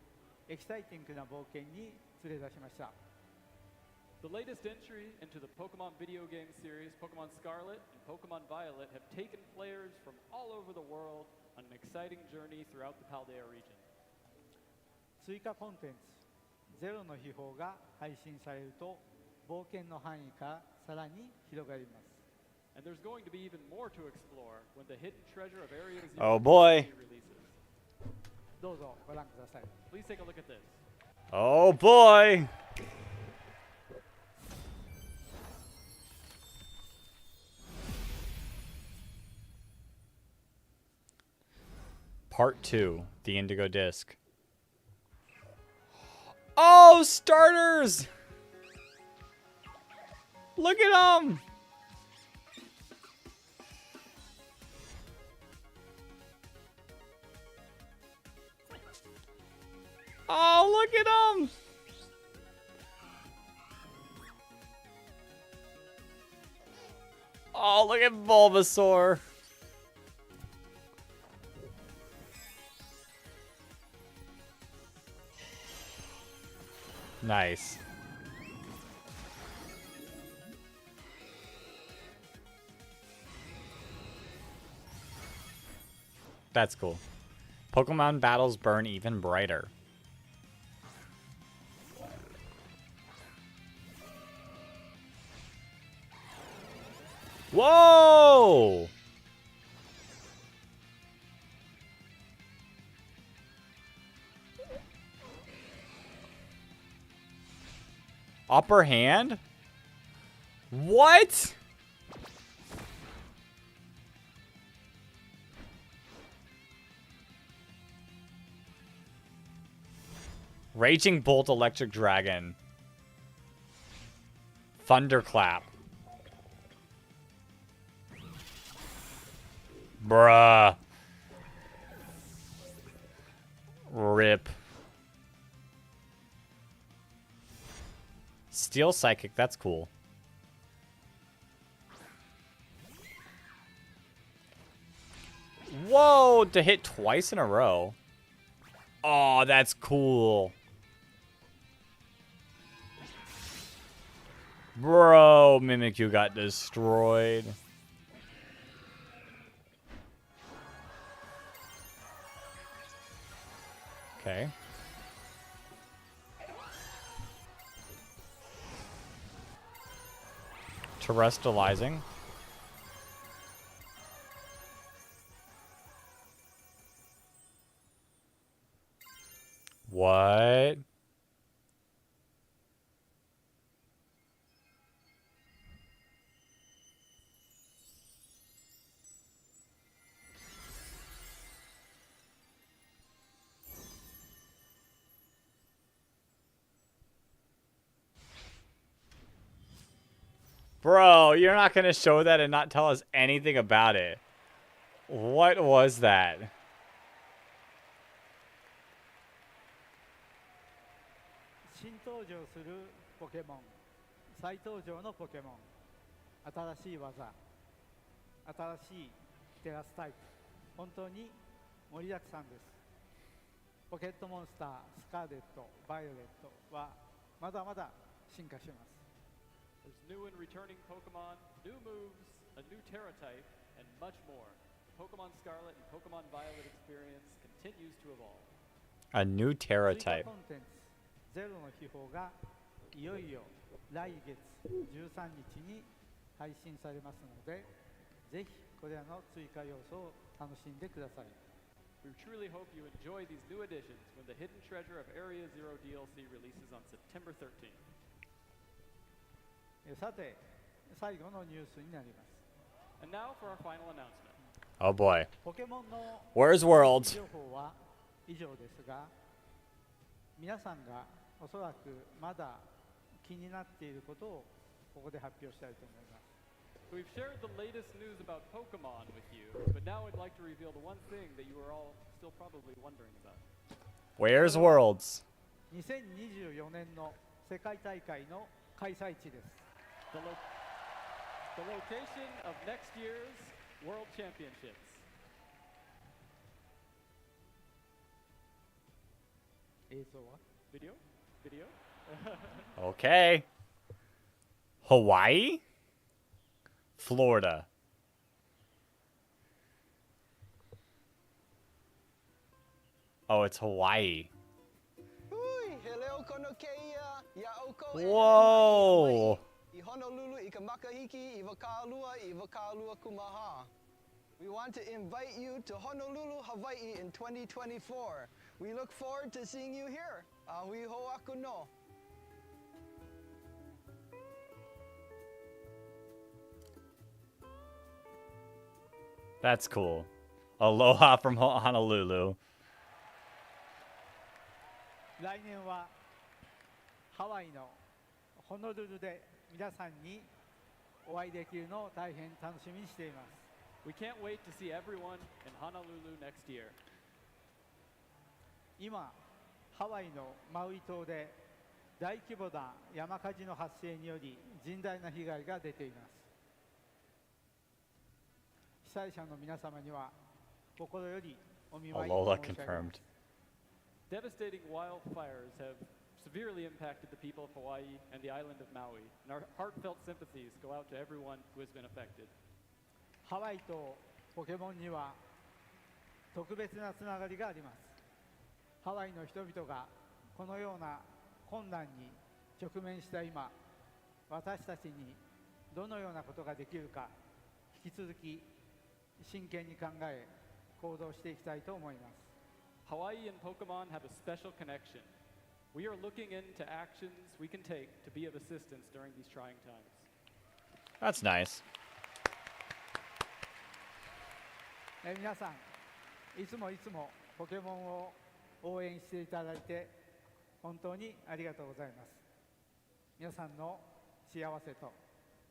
エキサイティングな冒険に連れ出しました。 The latest entry into the Pokemon video game series, Pokemon Scarlet and Pokemon Violet, have taken players from all over the world on an exciting journey throughout the Paldea region. 追加コンテンツゼロの秘宝が配信されると冒険の範囲がさらに広がります。 And there's going to be even more to explore when the hidden treasure of Area Zero Oh boy. releases. どうぞご覧ください。 Please take a look at this. Oh boy. Part 2, the Indigo Disc. Oh, starters! Look at them! Oh, look at them! Oh, look at Bulbasaur. Nice. That's cool. Pokemon battles burn even brighter. Whoa! Upper hand? What? Raging Bolt Electric Dragon. Thunderclap. Bruh. Rip. Steel Psychic, that's cool. Whoa, to hit twice in a row. Oh, that's cool. Bro, Mimikyu got destroyed. Okay. Terrestrializing. What? Bro, you're not going to show that and not tell us anything about it. What was that? 新登場するポケモン、再登場のポケモン、新しい技、新しいテラスタイプ、本当に盛りだくさんです。ポケットモンスター、スカーレット、バイオレットはまだまだ進化します。 There's new and returning Pokemon, new moves, a new Terra type, and much more. The Pokemon Scarlet and Pokemon Violet experience continues to evolve. A new Terra type. 追加コンテンツゼロの秘宝がいよいよ来月13日に配信されますので、ぜひこれらの追加要素を楽しんでください。We truly hope you enjoy these new additions when the Hidden Treasure of Area Zero DLC releases on September 13th. さて、最後のニュースになります。And now for our final announcement. Oh boy. ポケモンの Where's Worlds? 情報は以上ですが、皆さんがおそらくまだ気になっていることをここで発表したいと思います。We've shared the latest news about Pokemon with you, but now I'd like to reveal the one thing that you are all still probably wondering about. Where's Worlds? 2024年の世界大会の開催地です。The location of next year's World Championships. 映像は Video? Okay. Hawaii? Florida. Oh, it's Hawaii. Whoa. We want to invite you to Honolulu, Hawaii in 2024. We look forward to seeing you here. Ahui ho'aku no. That's cool. Aloha from Honolulu. 来年はハワイのホノルルで皆さんにお会いできるのを大変楽しみにしています。We can't wait to see everyone in Honolulu next year. 今、ハワイのマウイ島で大規模な山火事の発生により甚大な被害が出ています。被災者の皆様には心よりお見舞いを Alola 申し上げます。 confirmed. Devastating wildfires have severely impacted the people of Hawaii and the island of Maui, and our heartfelt sympathies go out to everyone who has been affected. ハワイとポケモンには特別なつながりがあります。ハワイの人々がこのような困難に直面した今、私たちにどのようなことができるか、引き続き真剣に考え、行動していきたいと思います。Hawaii and Pokemon have a special connection. We are looking into actions we can take to be of assistance during these trying times. That's nice. 皆さん、いつもポケモンを応援していただいて本当にありがとうございます。皆さんの幸せと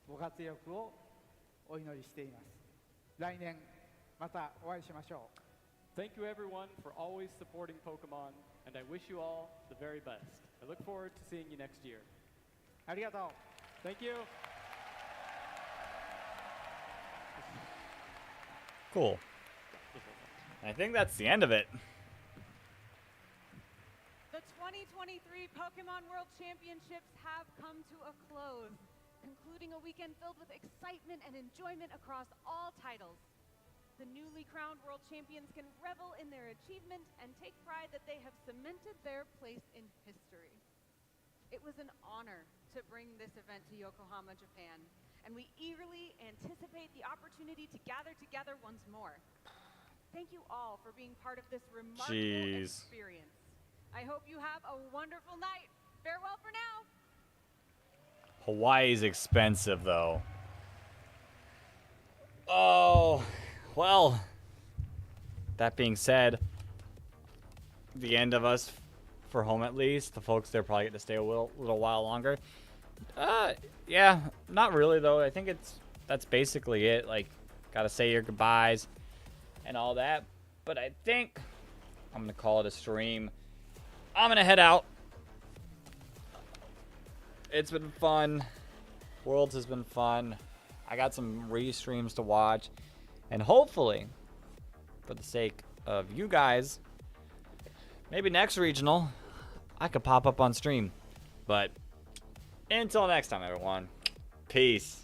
ご活躍をお祈りしています。来年またお会いしましょう。Thank you everyone for always supporting Pokemon, and I wish you all the very best. I look forward to seeing you next year. ありがとう。Thank you. Cool. I think that's the end of it. The 2023 Pokemon World Championships have come to a close, concluding a weekend filled with excitement and enjoyment across all titles. The newly crowned world champions can revel in their achievement and take pride that they have cemented their place in history. It was an honor to bring this event to Yokohama, Japan, and we eagerly anticipate the opportunity to gather together once more. Thank you all for being part of this remarkable experience. I hope you have a wonderful night. Farewell for now. Hawaii's expensive, though. Oh, well, that being said, the end of us for home at least. The folks there probably get to stay a little while longer. Yeah, not really, though. I think that's basically it. Like, gotta say your goodbyes and all that. But I think I'm gonna call it a stream. I'm gonna head out. It's been fun. Worlds has been fun. I got some restreams to watch. And hopefully, for the sake of you guys, maybe next regional, I could pop up on stream. But until next time, everyone. Peace.